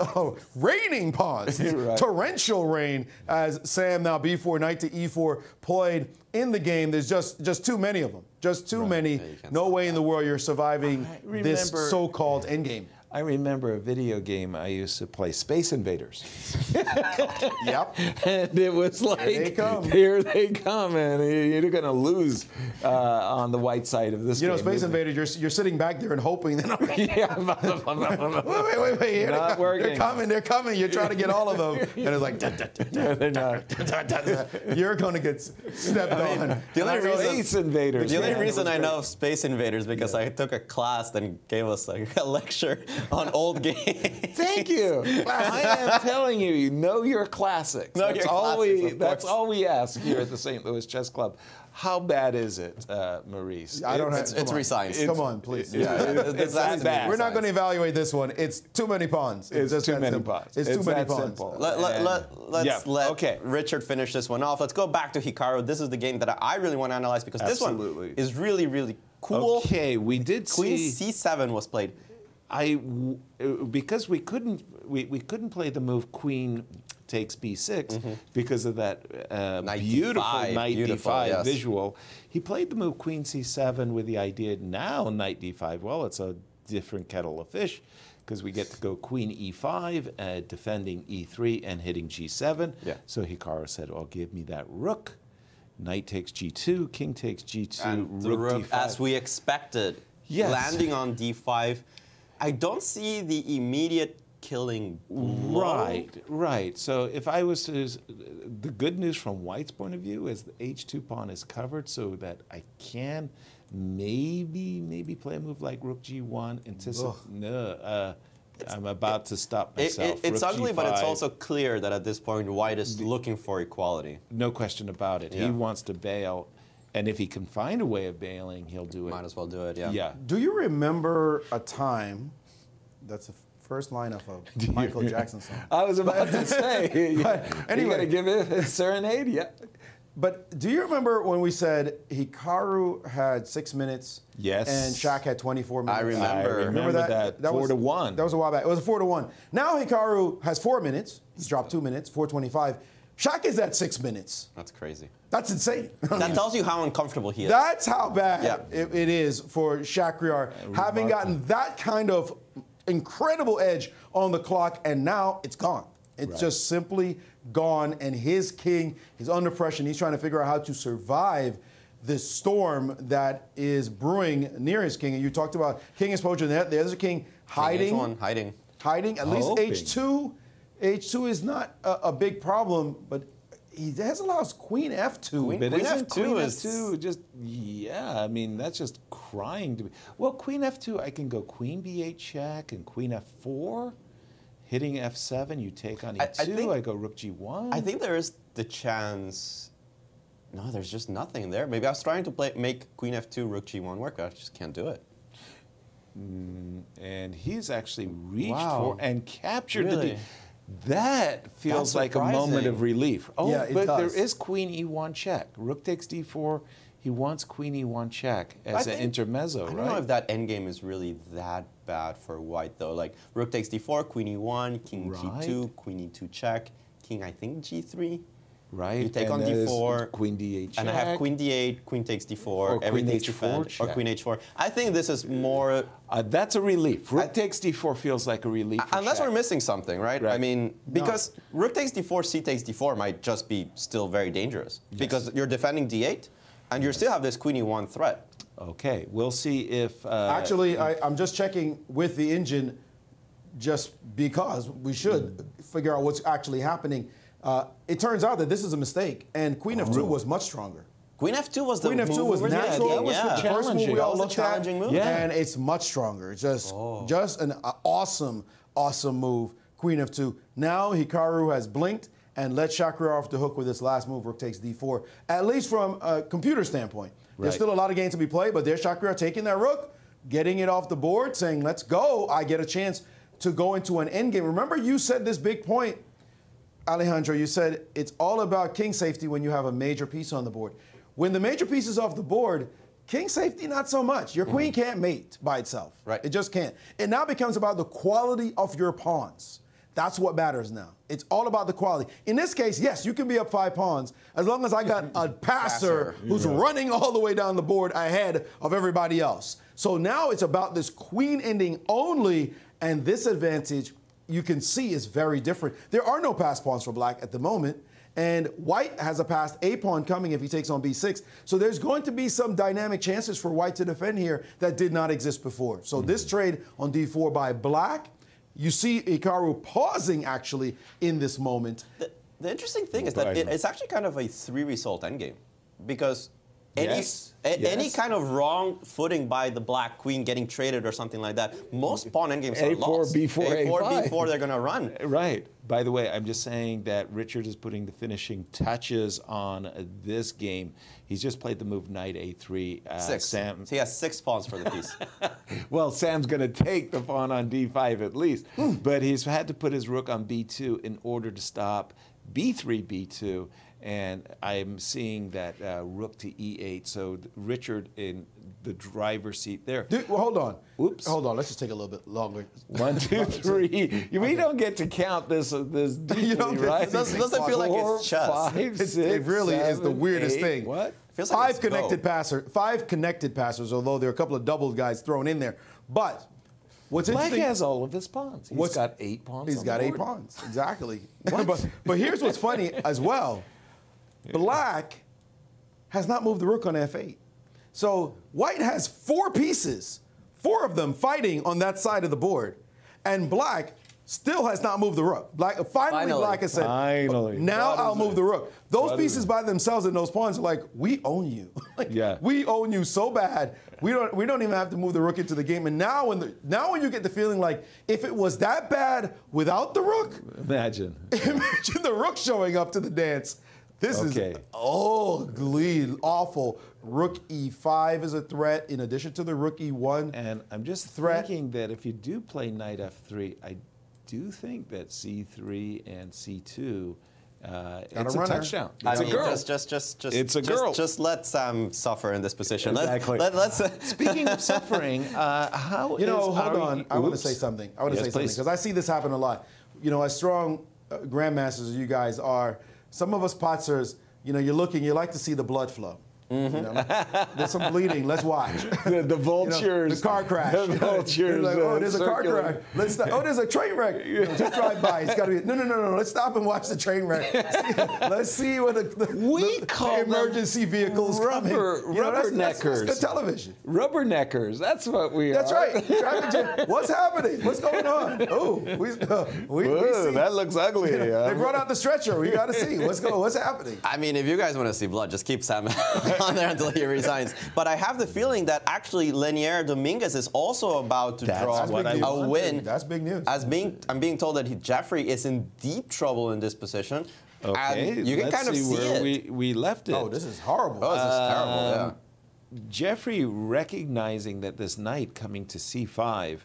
raining pawns. Right. Torrential rain as Sam, now B4, knight to E4, played in the game. There's just too many of them. Just too many. No way in the world you're surviving this so-called endgame. I remember a video game I used to play, Space Invaders. Yep. And it was like, here they come, and you're going to lose on the white side of this game. You know, Space Invaders, you're sitting back there and hoping that wait. Not working. They're coming. You're trying to get all of them. And it's like, They're not. you're going to get stepped on. The only reason I know of Space Invaders because I took a class that gave us like a lecture on old games. Thank you. I am telling you, you know your classics. That's all we ask here at the St. Louis Chess Club. How bad is it, Maurice? It's re-science. Come on, please. It's that bad. We're not going to evaluate this one. It's too many pawns. It's too many pawns. It's too many pawns. Simple. Let's let Richard finish this one off. Let's go back to Hikaru. This is the game that I really want to analyze because this one is really, really cool. Okay, we did Queen see... C7 was played. because we couldn't play the move Queen takes B6 because of that beautiful knight D5 visual. He played the move Queen C7 with the idea now knight D5. Well, it's a different kettle of fish because we get to go Queen E5, defending E3 and hitting G7. Yeah. So Hikaru said, "Well, give me that rook." Knight takes G2, king takes G2, and the rook rook, D5. as we expected, landing on D5. I don't see the immediate killing blow. Right. So if I was to, the good news from White's point of view is the H2 pawn is covered so that I can maybe play a move like Rook G1. I'm about to stop myself. It's Rook ugly, G5. but it's also clear that at this point White is looking for equality. No question about it. Yeah. He wants to bail, and if he can find a way of bailing, he'll do it. Might as well do it, yeah. Yeah. Do you remember a time, that's the first line of a Michael Jackson song. I was about to say, anyway, you gotta give it a serenade, yeah. But do you remember when we said Hikaru had 6 minutes? Yes. And Shaq had 24 minutes? I remember that 4-1. That was a while back. It was a 4-1. Now Hikaru has 4 minutes. He's dropped 2 minutes, 4:25. Shaq is at 6 minutes. That's crazy. That's insane. That tells you how uncomfortable he is. That's how bad it is for Shakhriyar, having gotten that kind of incredible edge on the clock, and now it's gone. It's just simply gone, and his king is under pressure, and he's trying to figure out how to survive this storm that is brewing near his king. And you talked about king exposure. There's a king hiding. King H1, hiding. At least Hoping. H2. H2 is not a big problem, but he has allows Queen F2. But Queen isn't F2 Queen is F2 just, I mean, that's just crying to me. Well, Queen F2, I can go Queen B8 check and Queen F4, hitting F7, you take on E2, I go Rook G1. I think there is the chance. No, there's just nothing there. Maybe I was trying to make Queen F2, Rook G1 work. I just can't do it. And he's actually reached Wow. for and captured Really? the. That feels That's like a moment surprising. of relief. Oh, Yeah, it but does. there is Queen E1 check. Rook takes D4. He wants Queen E1 check as an intermezzo, I right? don't know if that endgame is really that bad for White, though. Like, Rook takes D4, Queen E1, King G2, Queen E2 check, King, I think, G3. Right. You take and on there's D4. Queen D8 check. And I have Queen D8, Queen takes D4, Or Queen everything's H4 defend, check. or Queen H4. I think this is more. That's a relief. Rook takes D4 feels like a relief. for Unless check. we're missing something, right? I mean, because Rook takes D4, C takes D4 might just be still very dangerous. Because you're defending D8, and you still have this Queen E1 threat. Okay, we'll see if. Actually, I'm just checking with the engine just because we should figure out what's actually happening. It turns out that this is a mistake, and Queen F2 was much stronger. Queen F2 was the Queen F2 move was we were natural. thinking, That was yeah. the first move we all That was a looked challenging at, move. Yeah. and it's much stronger. Just an awesome move. Queen F2. Now Hikaru has blinked and let Shakhriyar off the hook with this last move. Rook takes D4. At least from a computer standpoint, there's still a lot of games to be played, but there's Shakhriyar taking that rook, getting it off the board, saying, "Let's go." I get a chance to go into an endgame. Remember, you said this big point, Alejandro. You said it's all about king safety when you have a major piece on the board. When the major piece is off the board, king safety, not so much. Your queen can't mate by itself. Right. It just can't. It now becomes about the quality of your pawns. That's what matters now. It's all about the quality. In this case, yes, you can be up 5 pawns as long as I got a passer who's running all the way down the board ahead of everybody else. So now it's about this queen ending only, and this advantage you can see is very different. There are no passed pawns for black at the moment, and white has a passed A pawn coming if he takes on B6. So there's going to be some dynamic chances for white to defend here that did not exist before. So this trade on D4 by black, you see Hikaru pausing actually in this moment. The interesting thing is that it's actually kind of a 3-result endgame, because any kind of wrong footing by the black queen getting traded or something like that, most pawn endgames are lost. B4, A4, B4, they're going to run. Right. By the way, I'm just saying that Richard is putting the finishing touches on this game. He's just played the move knight A3. 6. Sam. So he has 6 pawns for the piece. Well, Sam's going to take the pawn on D5 at least. But he's had to put his rook on B2 in order to stop b3, b2, and I'm seeing that rook to e8. So Richard in the driver's seat there. Well, hold on. Oops. Hold on. Let's just take a little bit longer. 1, 2, 3. We don't get to count this deeply, You don't get- right? it doesn't feel like it's chess. 5, 6, It really is the 7, weirdest 8. thing. What? Feels like Five connected passers, although there are a couple of double guys thrown in there. But what's Black interesting? has all of his pawns. He's got 8 pawns. He's on got the 8 board. pawns, exactly. but here's what's funny as well. Black has not moved the rook on f8. So white has 4 pieces, 4 of them fighting on that side of the board. And black still has not moved the rook. Finally. Black has said, Finally. now What I'll is move it? the rook. Those What is pieces it? by themselves and those pawns are like, we own you. Yeah. We own you so bad. We don't even have to move the rook into the game. And now when you get the feeling like, if it was that bad without the rook, Imagine. imagine the rook showing up to the dance. This Okay. is ugly, awful. Rook e5 is a threat in addition to the rook e1. And I'm just Threat. thinking that if you do play knight f3, I do think that c3 and c2, it's a runner. touchdown. I It's mean, a girl. Just girl. Just let Sam suffer in this position. Exactly. Let's Speaking of suffering, how You know, is hold Ari- on. I want to Oops. say something. I want to Yes, say something please. because I see this happen a lot. You know, as strong grandmasters as you guys are, some of us potsers, you know, you're looking, you like to see the blood flow. You know, there's some bleeding. Let's watch. The vultures. You know, the car crash. The vultures. You're like, oh, there's a car circulating. crash. Let's stop. Oh, there's a train wreck. You know, just drive by. It's got to be. No. Let's stop and watch the train wreck. Let's see what the call them emergency vehicles coming. That's good television. Rubberneckers. That's what we That's are. right. Traffic jam. What's happening? What's going on? Oh, we Ooh, see. that looks ugly. They brought out the stretcher. We got to see what's happening. I mean, if you guys want to see blood, just keep Sam on there until he resigns. But I have the feeling that actually Linier Dominguez is also about to draw what I a win. That's big news. I'm being told that Jeffrey is in deep trouble in this position. Okay, And you can let's kind of see where it. we left it. Oh, this is horrible. Oh, this is terrible, yeah. Jeffrey, recognizing that this knight coming to c5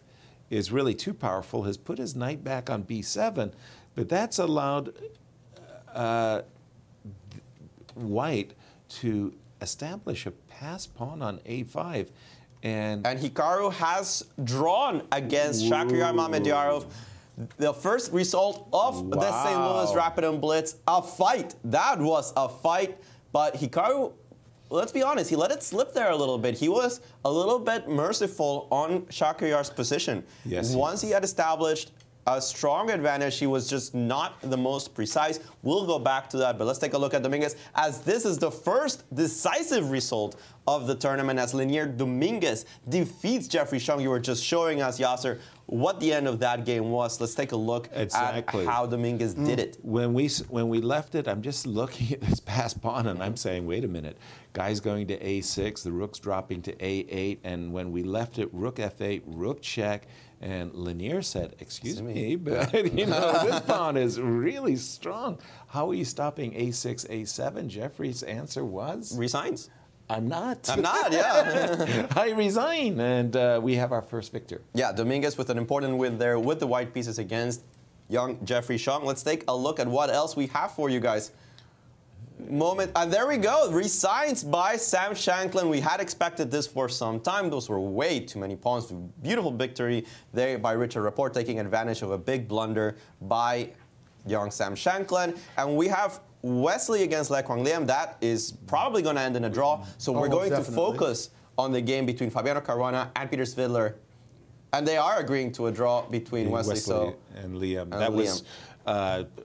is really too powerful, has put his knight back on b7, but that's allowed white to establish a pass pawn on a5. And Hikaru has drawn against Shakhriyar Mamedyarov. The first result of the St. Louis Rapid Blitz, a fight. That was a fight. But Hikaru, let's be honest, he let it slip there a little bit. He was a little bit merciful on Shakhriyar's position. Yes. Once he had established a strong advantage, he was just not the most precise. We'll go back to that, but let's take a look at Dominguez, as this is the first decisive result of the tournament, as Linier Dominguez defeats Jeffrey Shung. You were just showing us, Yasser, what the end of that game was. Let's take a look at how Dominguez did it. When we left it, I'm just looking at this pass pawn, and I'm saying, wait a minute. Guy's going to a6, the rook's dropping to a8, and when we left it, rook f8, rook check, and Linier said, excuse me, but you know, this pawn is really strong. How are you stopping a6, a7? Jeffrey's answer was? Resigns. I'm not. I'm not, yeah. I resign, and we have our first victor. Yeah, Dominguez with an important win there with the white pieces against young Jeffrey Shung. Let's take a look at what else we have for you guys. And there we go, resigns by Sam Shanklin. We had expected this for some time. Those were way too many pawns. Beautiful victory there by Richard Rapport, taking advantage of a big blunder by young Sam Shanklin. And we have Wesley against Le Quang Liam. That is probably going to end in a draw. So we're going to focus on the game between Fabiano Caruana and Peter Svidler. And they are agreeing to a draw between Wesley and Liam. That was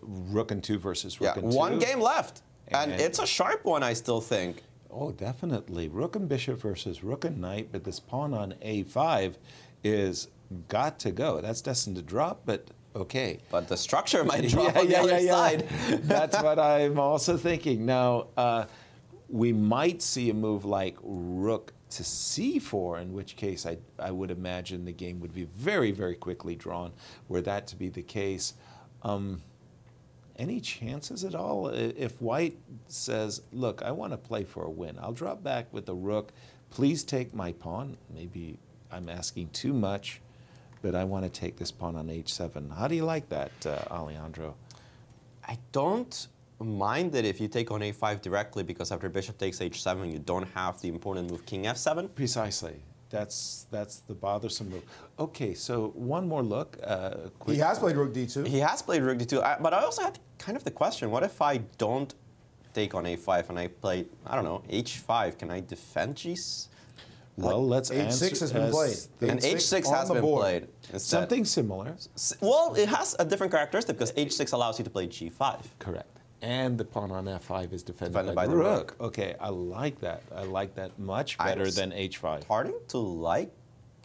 Rook and 2 versus Rook and 2. One game left. And it's a sharp one, I still think. Oh, definitely. Rook and Bishop versus Rook and Knight, but this pawn on a5 is got to go. That's destined to drop, but okay. But the structure might drop on the other side. That's what I'm also thinking. Now, we might see a move like Rook to c4, in which case I would imagine the game would be very, very quickly drawn, were that to be the case. Any chances at all? If White says, look, I want to play for a win, I'll drop back with the rook, please take my pawn. Maybe I'm asking too much, but I want to take this pawn on h7. How do you like that, Alejandro? I don't mind it if you take on a5 directly, because after bishop takes h7, you don't have the important move king f7. Precisely. That's the bothersome move. Okay, so one more look. He has played rook d2. He has played rook d2, but I also had kind of the question, what if I don't take on a5 and I play, I don't know, h5? Can I defend g6? Well, let's answer. h6 has been played. And h6 has been played instead. Something similar. Well, it has a different characteristic because h6 allows you to play g5. Correct. And the pawn on f5 is defended by the the rook. Okay, I like that. I like that much better than h5. Starting to like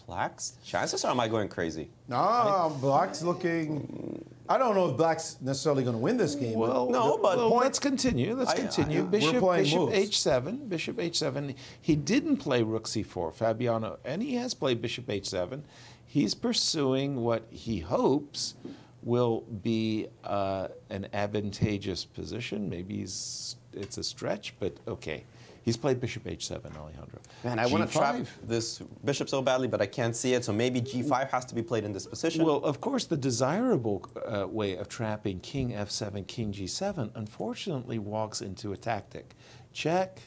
black's chances, or am I going crazy? No, black's looking. I don't know if black's necessarily going to win this game. Well, no, but let's continue. Let's continue. Bishop h7. Bishop h7. He didn't play rook c4, Fabiano, and he has played bishop h7. He's pursuing what he hopes will be an advantageous position. Maybe it's a stretch, but okay. He's played bishop h7, Alejandro. Man, I want to trap this bishop so badly, but I can't see it, so maybe g5 has to be played in this position. Well, of course, the desirable way of trapping king f7, king g7, unfortunately walks into a tactic. Check,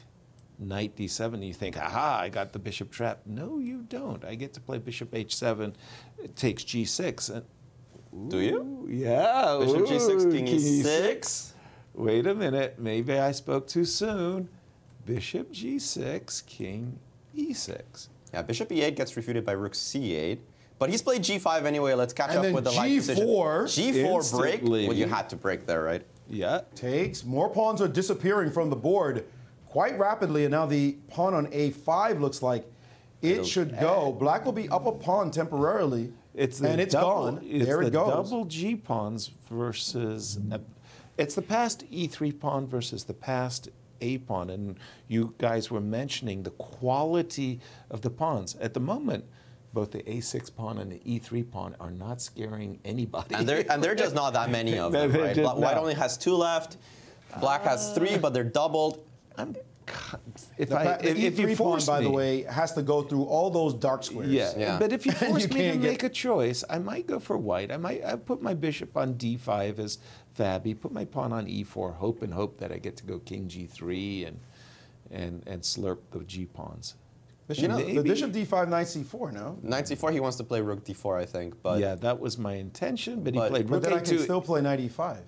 knight d7, you think, aha, I got the bishop trapped. No, you don't. I get to play bishop h7, it takes g6. And, do you? Yeah. Bishop g6, king e6. Wait a minute, maybe I spoke too soon. Bishop g6, king e6. Yeah, bishop e8 gets refuted by rook c8. But he's played g5 anyway. Let's catch up with the light decision. G4 break. Well, you had to break there, right? Yeah. Takes. More pawns are disappearing from the board quite rapidly, and now the pawn on a5 looks like it should go. Black will be up a pawn temporarily, and it's gone. There it goes. Double g pawns versus. It's the passed e3 pawn versus the passed a pawn, and you guys were mentioning the quality of the pawns. At the moment, both the a6 pawn and the e3 pawn are not scaring anybody. And there are just not that many of them, right? White only has 2 left. Black has 3, but they're doubled. If you force me, by the way, has to go through all those dark squares. Yeah. But if you force me to make a choice, I might go for white. I put my bishop on d5 as Fabi, put my pawn on e4, hope that I get to go king g3 and slurp the g pawns. The bishop d5, knight c4, no? Knight c4, he wants to play rook d4, I think. But yeah, that was my intention, but he played rook a2. But then I can still play knight e5.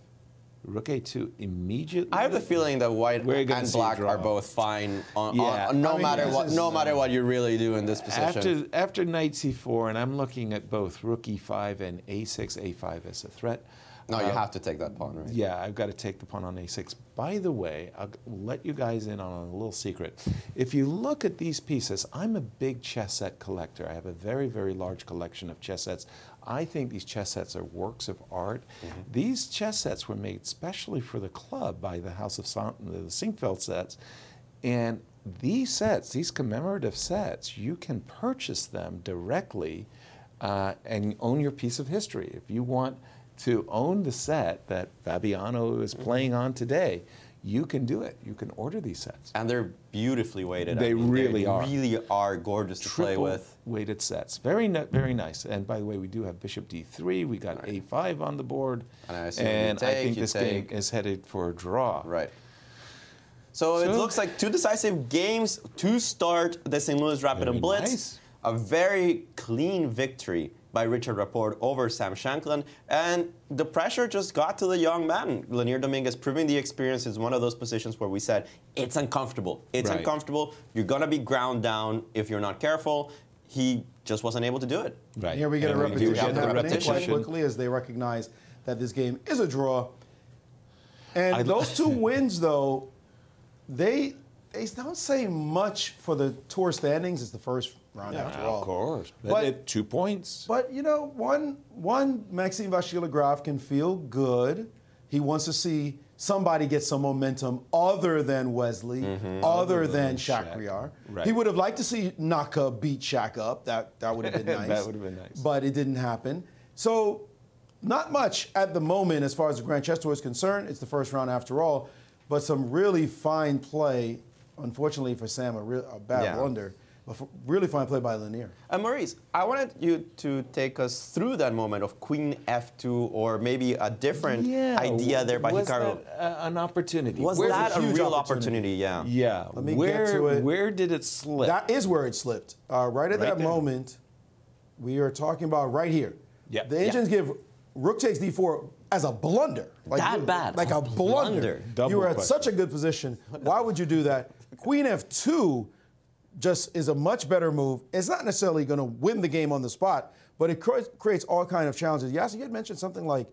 Rook a2 immediately. I have the feeling that white and black are both fine no matter what you really do in this position. After knight c4, and I'm looking at both rook e5 and a6, a5 as a threat. No, you have to take that pawn, right? Yeah, I've got to take the pawn on a6. By the way, I'll let you guys in on a little secret. If you look at these pieces, I'm a big chess set collector. I have a very, very large collection of chess sets. I think these chess sets are works of art. Mm-hmm. These chess sets were made specially for the club by the House of the Sinkfeld sets. And these sets, these commemorative sets, you can purchase them directly and own your piece of history. If you want to own the set that Fabiano is playing on today, you can do it. You can order these sets. And they're beautifully weighted. They really are. They really are gorgeous to play with. Weighted sets. Very nice. And by the way, we do have bishop d3. We got a5 on the board. And I think this game is headed for a draw. Right. So it looks like 2 decisive games to start the St. Louis Rapid Blitz. Nice. A very clean victory by Richard Rapport over Sam Shankland, and the pressure just got to the young man. Lanier Dominguez, proving the experience, is one of those positions where we said, it's uncomfortable. It's uncomfortable. You're going to be ground down if you're not careful. He just wasn't able to do it. Right. Here we get a repetition happening quite quickly as they recognize that this game is a draw. And those 2 wins, though, they don't say much for the tour standings. It's the first round after all. Of course. But 2 points. But, you know, one Maxime Vachier-Lagrave can feel good. He wants to see somebody get some momentum other than Wesley, other than Shakhriyar. Right. He would have liked to see Naka beat Shaq up. That would have been nice. That would have been nice. But it didn't happen. So not much at the moment as far as the Grand Chess Tour is concerned. It's the first round after all. But some really fine play. Unfortunately for Sam, a bad blunder really fine play by Lanier. Maurice, I wanted you to take us through that moment of Queen F2, or maybe a different idea there by Hikaru. Was that an opportunity? Was that a real opportunity? Yeah. Yeah. Let me get to it. Where did it slip? That is where it slipped. Right at that moment, we are talking about right here. Yeah. The Indians give Rook takes D4 as a blunder. Like, that bad? Like a blunder. You were at such a good position. Why would you do that? Queen F2 just is a much better move. It's not necessarily going to win the game on the spot, but it creates all kinds of challenges. Yasser, you had mentioned something like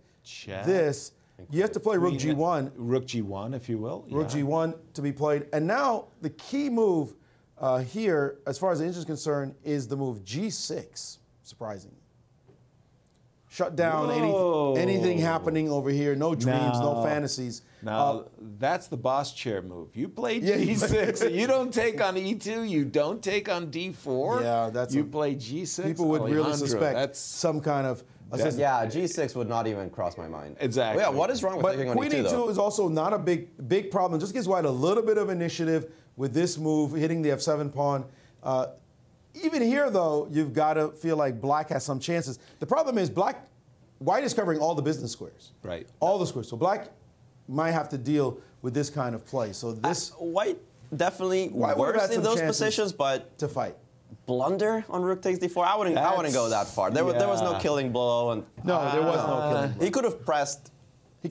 this. You have to play Rook G1. Rook G1, if you will. Rook G1 to be played. And now the key move here, as far as the Indians is concerned, is the move G6, surprisingly. Shut down anything happening over here. No dreams, no fantasies. Now, that's the boss chair move. You play G6. You don't take on E2. You don't take on D4. Yeah, that's you play G6. People would really Alejandro, suspect some kind of assistance. Yeah, G6 would not even cross my mind. Exactly. Yeah, what is wrong with taking on Queen E2, though? E2 is also not a big problem. Just gives White a little bit of initiative with this move, hitting the F7 pawn. Even here, though, you've got to feel like Black has some chances. The problem is White is covering all the business squares. Right. All the squares. So Black might have to deal with this kind of play. So this White definitely works in those positions, but to fight. Blunder on Rook takes D4. I wouldn't go that far. There was no killing blow, and no, there was no killing blow. He could have pressed.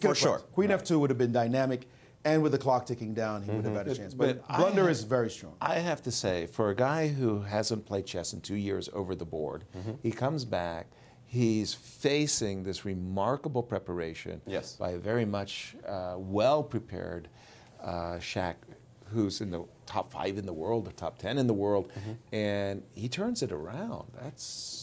For sure. Queen F2 would have been dynamic. And with the clock ticking down, he would have had a chance. But blunder is very strong. I have to say, for a guy who hasn't played chess in 2 years over the board, he comes back, he's facing this remarkable preparation by a very much well-prepared Shaq, who's in the top 5 in the world, or top 10 in the world, and he turns it around. That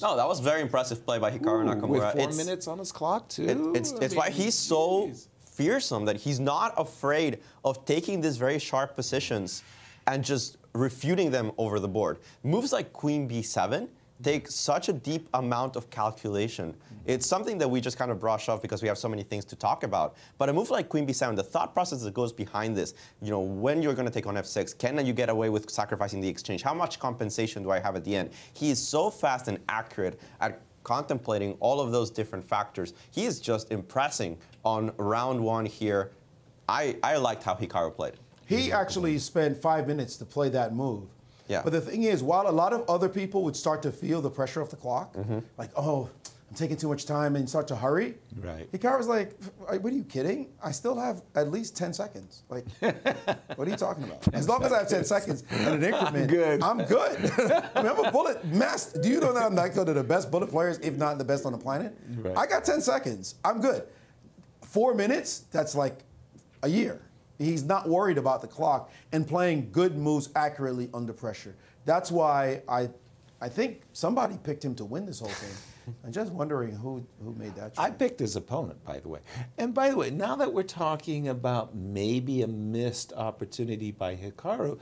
was very impressive play by Hikaru Nakamura. With 4 minutes on his clock, too. It's why he's so fearsome, that he's not afraid of taking these very sharp positions and just refuting them over the board. Moves like Queen B7 take such a deep amount of calculation. It's something that we just kind of brush off because we have so many things to talk about. But a move like Queen B7, the thought process that goes behind this, when you're going to take on F6, can you get away with sacrificing the exchange? How much compensation do I have at the end? He is so fast and accurate at contemplating all of those different factors. He is just impressing on round 1 here. I liked how Hikaru played. He actually spent 5 minutes to play that move. Yeah. But the thing is, while a lot of other people would start to feel the pressure of the clock, like, oh, I'm taking too much time, and start to hurry. Right. Hikaru's like, what are you kidding? I still have at least 10 seconds. Like, what are you talking about? As long as I have 10 seconds in an increment, I'm good. I mean, I'm a bullet master. Do you know that I'm like one of the best bullet players, if not the best on the planet? Right. I got 10 seconds. I'm good. 4 minutes, that's like a year. He's not worried about the clock and playing good moves accurately under pressure. That's why I think somebody picked him to win this whole thing. I'm just wondering who made that choice. I picked his opponent, by the way. And by the way, now that we're talking about maybe a missed opportunity by Hikaru,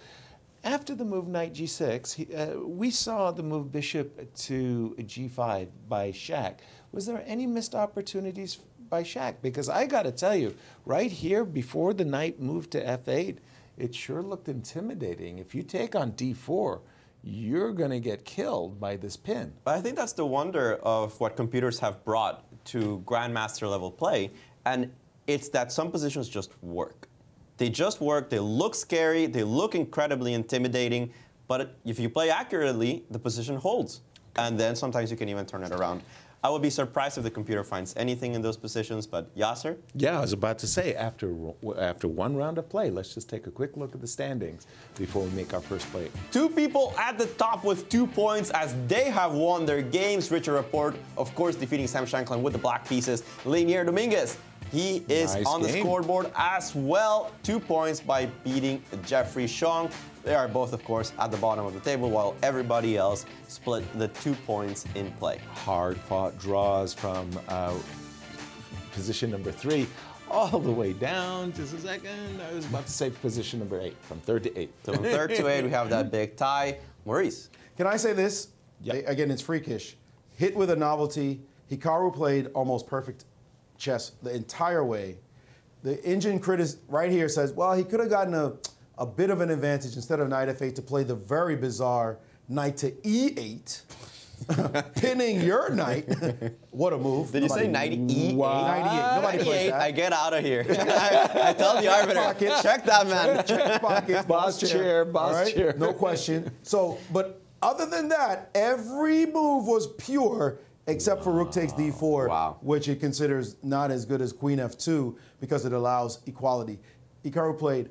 after the move Knight G6, we saw the move Bishop to G5 by Shaq. Was there any missed opportunities by Shaq? Because I got to tell you, right here before the Knight moved to F8, it sure looked intimidating. If you take on D4, you're going to get killed by this pin. But I think that's the wonder of what computers have brought to grandmaster level play, and it's that some positions just work. They just work, they look scary, they look incredibly intimidating, but if you play accurately, the position holds. And then sometimes you can even turn it around. I would be surprised if the computer finds anything in those positions, but Yasser? Yeah, I was about to say, after 1 round of play, let's just take a quick look at the standings before we make our first play. 2 people at the top with 2 points as they have won their games. Richard Rapport, of course, defeating Sam Shankland with the black pieces. Lanier Dominguez, he is on the scoreboard as well. 2 points by beating Jeffrey Shong. They are both, of course, at the bottom of the table, while everybody else split the 2 points in play. Hard-fought draws from position number 3 all the way down. Just a second. I was about to say position number 8, from 3rd to 8th. So from 3rd to 8th, we have that big tie. Maurice. Can I say this? Yep. Again, it's freakish. Hit with a novelty. Hikaru played almost perfect chess the entire way. The engine critic right here says, well, he could have gotten a bit of an advantage instead of Knight F8 to play the very bizarre knight to e8, pinning your knight. What a move. Did you say knight e8? Wow. Knight e8. Nobody plays that. I get out of here. I tell the arbiter, check that man. Check pocket. Boss chair, boss chair. No question. So, but other than that, every move was pure except for rook takes d4, which it considers not as good as queen f2 because it allows equality. Hikaru played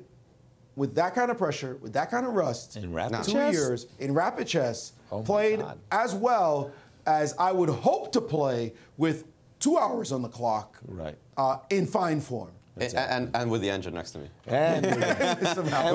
with that kind of pressure, with that kind of rust, in rapid 2 chess? years, in rapid chess, played as well as I would hope to play with 2 hours on the clock, in fine form. And with the engine next to me. And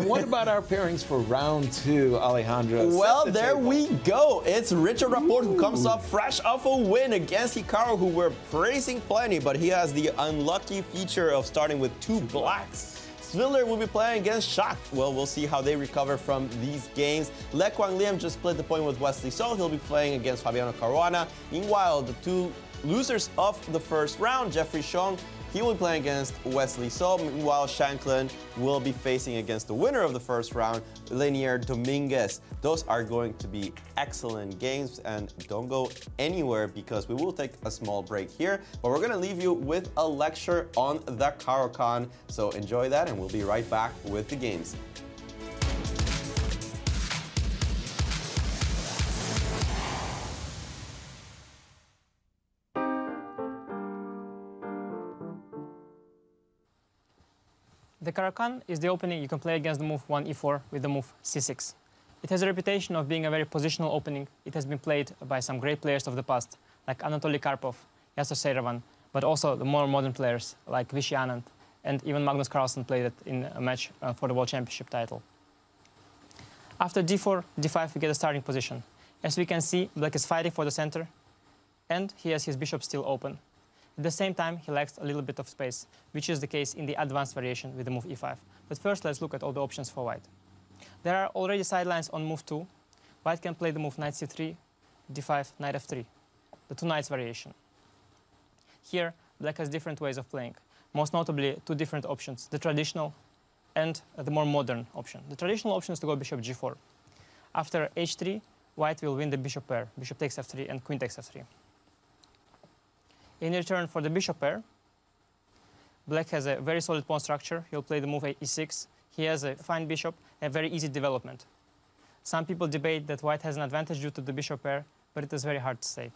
what about our pairings for round 2, Alejandro? Well, there we go. It's Richard Rapport who comes up fresh off a win against Hikaru, who we're praising plenty, but he has the unlucky feature of starting with 2 blacks. Sviller will be playing against Shak. Well, we'll see how they recover from these games. Le Quang Liam just split the point with Wesley So. He'll be playing against Fabiano Caruana. Meanwhile, the 2 losers of the first round, Jeffrey Xiong, he will be playing against Wesley So. Meanwhile, Shanklin will be facing against the winner of the first round, Lenier Dominguez. Those are going to be excellent games, and don't go anywhere because we will take a small break here. But we're going to leave you with a lecture on the Caro-Kann. So enjoy that, and we'll be right back with the games. The Caro-Kann is the opening you can play against the move 1 e4 with the move c6. It has a reputation of being a very positional opening. It has been played by some great players of the past, like Anatoly Karpov, Yasser Seirawan, but also the more modern players like Vishy Anand, and even Magnus Carlsen played it in a match for the World Championship title. After d4, d5, we get a starting position. As we can see, Black is fighting for the center, and he has his bishop still open. At the same time, he lacks a little bit of space, which is the case in the advanced variation with the move e5. But first, let's look at all the options for white. There are already sidelines on move 2. White can play the move knight c3, d5, knight f3, the 2 knights variation. Here, Black has different ways of playing, most notably 2 different options, the traditional and the more modern option. The traditional option is to go bishop g4. After h3, White will win the bishop pair, bishop takes f3 and queen takes f3. In return for the bishop pair, Black has a very solid pawn structure. He'll play the move e6. He has a fine bishop and very easy development. Some people debate that White has an advantage due to the bishop pair, but it is very hard to say.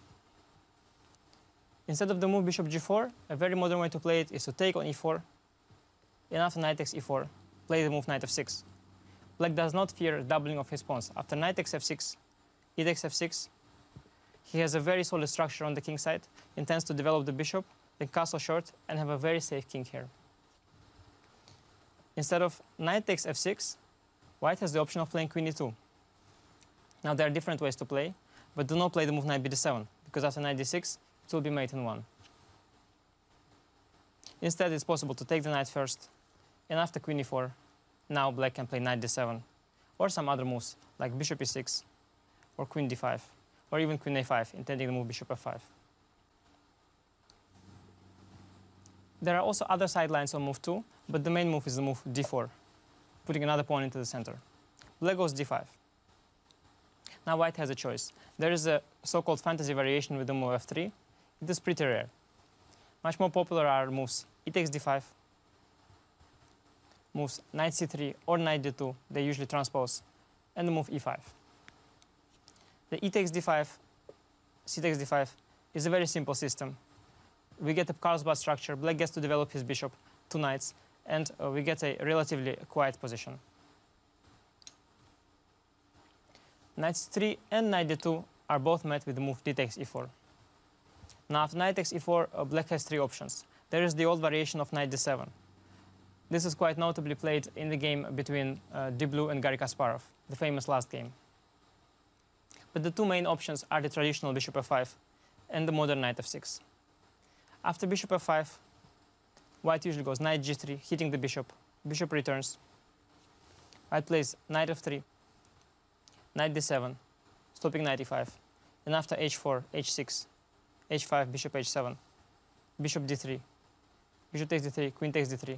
Instead of the move bishop g4, a very modern way to play it is to take on e4, and after knight takes e4, play the move knight f6. Black does not fear doubling of his pawns. After knight takes f6, e takes f6, he has a very solid structure on the king side, intends to develop the bishop, then castle short, and have a very safe king here. Instead of knight takes f6, White has the option of playing queen e2. Now there are different ways to play, but do not play the move knight bd7, because after knight d6, it will be mate in 1. Instead, it's possible to take the knight first, and after queen e4, now Black can play knight d7, or some other moves, like bishop e6, or queen d5, or even queen a5, intending to move bishop f5. There are also other sidelines on move 2, but the main move is the move d4, putting another pawn into the center. Black goes d5. Now White has a choice. There is a so-called fantasy variation with the move f3. It is pretty rare. Much more popular are moves e takes d5, moves knight c3 or knight d2, they usually transpose, and the move e5. The e takes d5, c takes d5 is a very simple system. We get a Carlsbad structure, Black gets to develop his bishop, 2 knights, and we get a relatively quiet position. Knight c3 and knight d2 are both met with the move d takes e4. Now after knight takes e4, Black has 3 options. There is the old variation of knight d7. This is quite notably played in the game between Deep Blue and Garry Kasparov, the famous last game. But the 2 main options are the traditional bishop f5 and the modern knight f6. After bishop f5, White usually goes knight g3, hitting the bishop. Bishop returns. White plays knight f3, knight d7, stopping knight e5. And after h4, h6, h5, bishop h7, bishop d3, bishop takes d3, queen takes d3.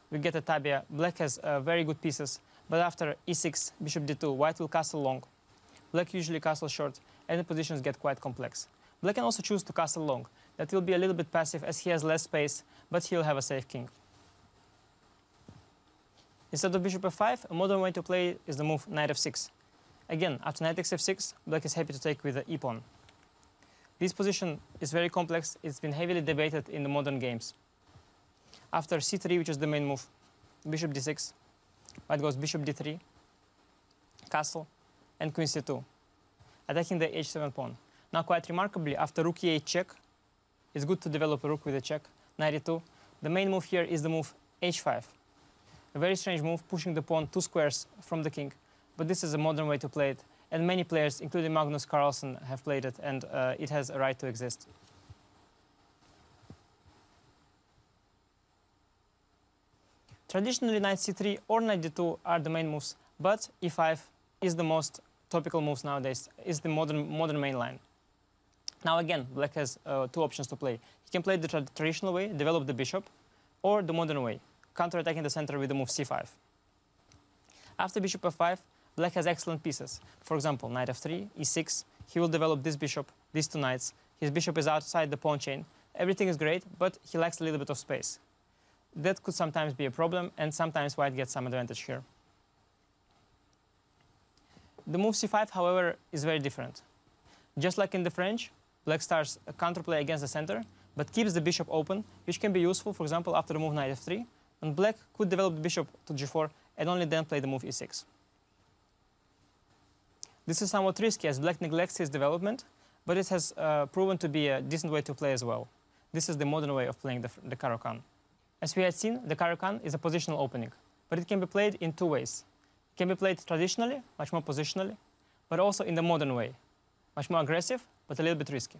We get a tabia. Black has very good pieces, but after e6, bishop d2, White will castle long. Black usually castles short, and the positions get quite complex. Black can also choose to castle long. That will be a little bit passive as he has less space, but he'll have a safe king. Instead of bishop f5, a modern way to play is the move knight f6. Again, after knight takes f6, black is happy to take with the e-pawn. This position is very complex. It's been heavily debated in the modern games. After c3, which is the main move, bishop d6, white goes bishop d3, castle, and queen c2, attacking the h7 pawn. Now, quite remarkably, after rook e8 check, it's good to develop a rook with a check, knight e2. The main move here is the move h5. A very strange move, pushing the pawn 2 squares from the king, but this is a modern way to play it, and many players, including Magnus Carlsen, have played it, and it has a right to exist. Traditionally, knight c3 or knight d2 are the main moves, but e5 is the most topical moves nowadays, is the modern main line. Now again, black has 2 options to play. He can play the traditional way, develop the bishop, or the modern way, counter-attacking the center with the move c5. After bishop f5, black has excellent pieces. For example, knight f3, e6, he will develop this bishop, these 2 knights. His bishop is outside the pawn chain. Everything is great, but he lacks a little bit of space. That could sometimes be a problem, and sometimes white gets some advantage here. The move c5, however, is very different. Just like in the French, black starts a counterplay against the center, but keeps the bishop open, which can be useful, for example, after the move knight f3, and black could develop the bishop to g4 and only then play the move e6. This is somewhat risky as black neglects his development, but it has proven to be a decent way to play as well. This is the modern way of playing the Caro-Kann. As we had seen, the Caro-Kann is a positional opening, but it can be played in 2 ways. It can be played traditionally, much more positionally, but also in the modern way, much more aggressive, but a little bit risky.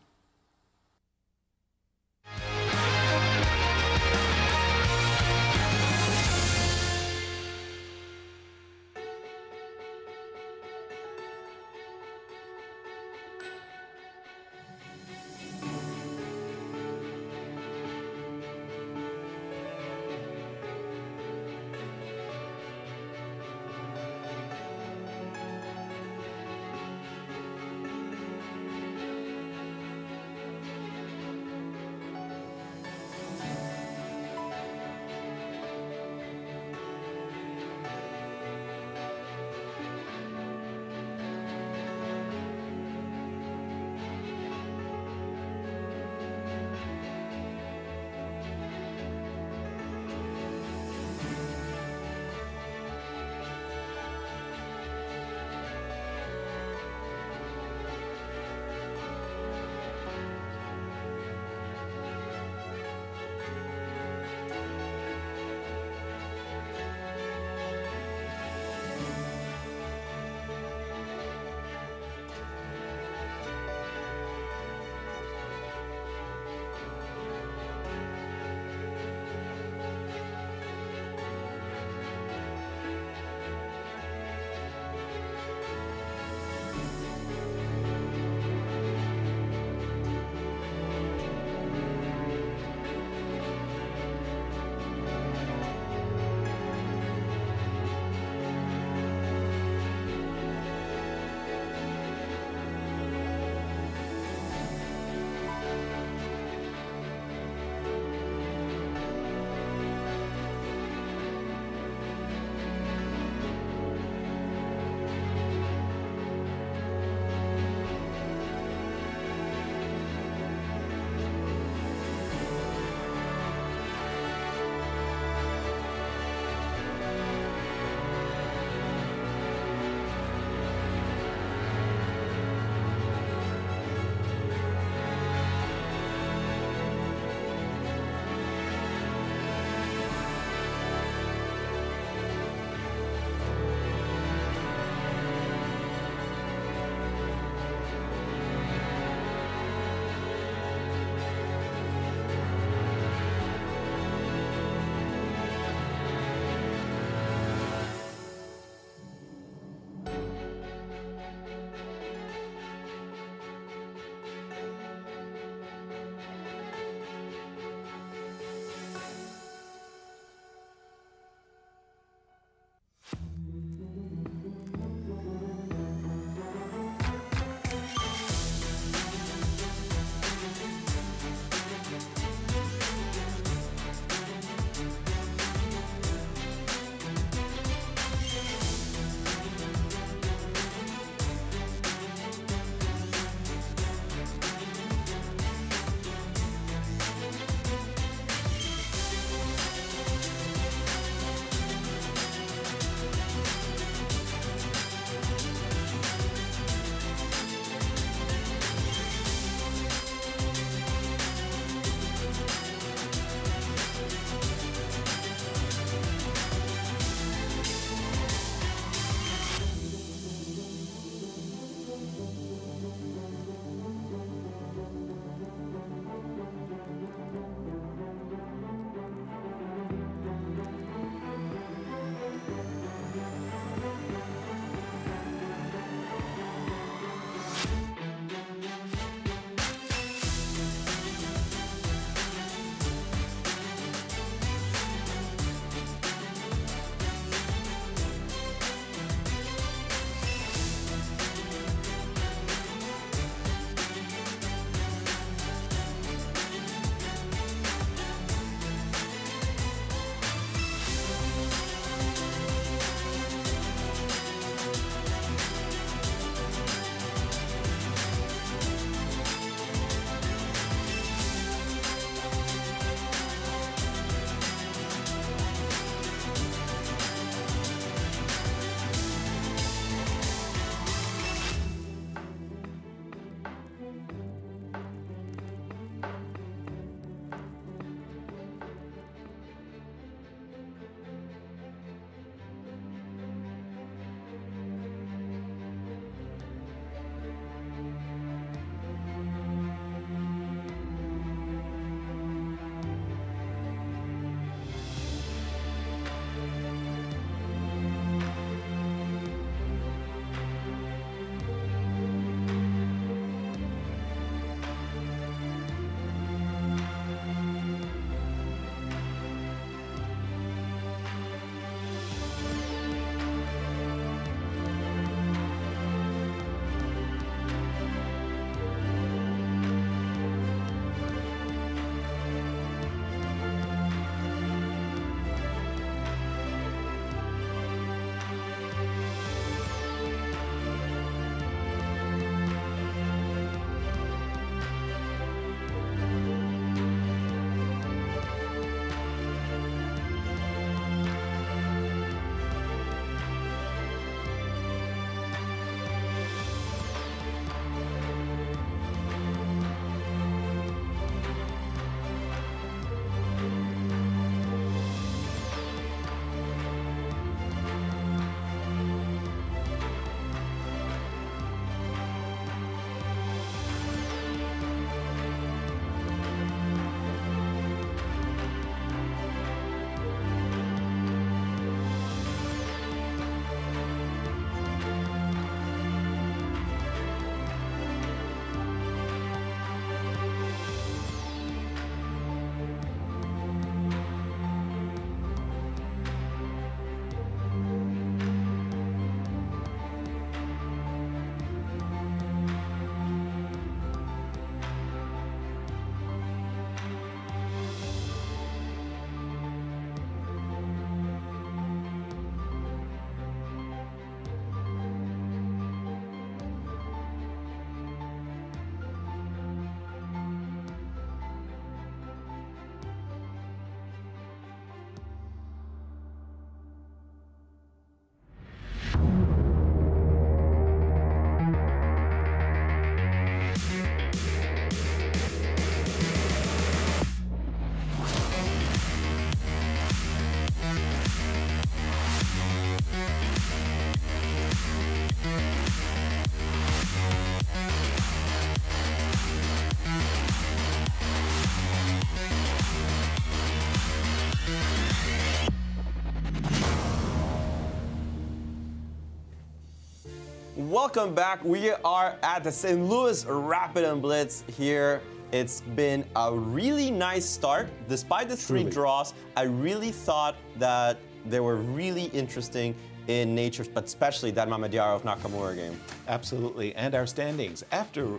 Welcome back. We are at the St. Louis Rapid Blitz here. It's been a really nice start. Despite the three draws, I really thought that they were really interesting in nature, but especially that Mamedyarov Nakamura game. Absolutely. And our standings after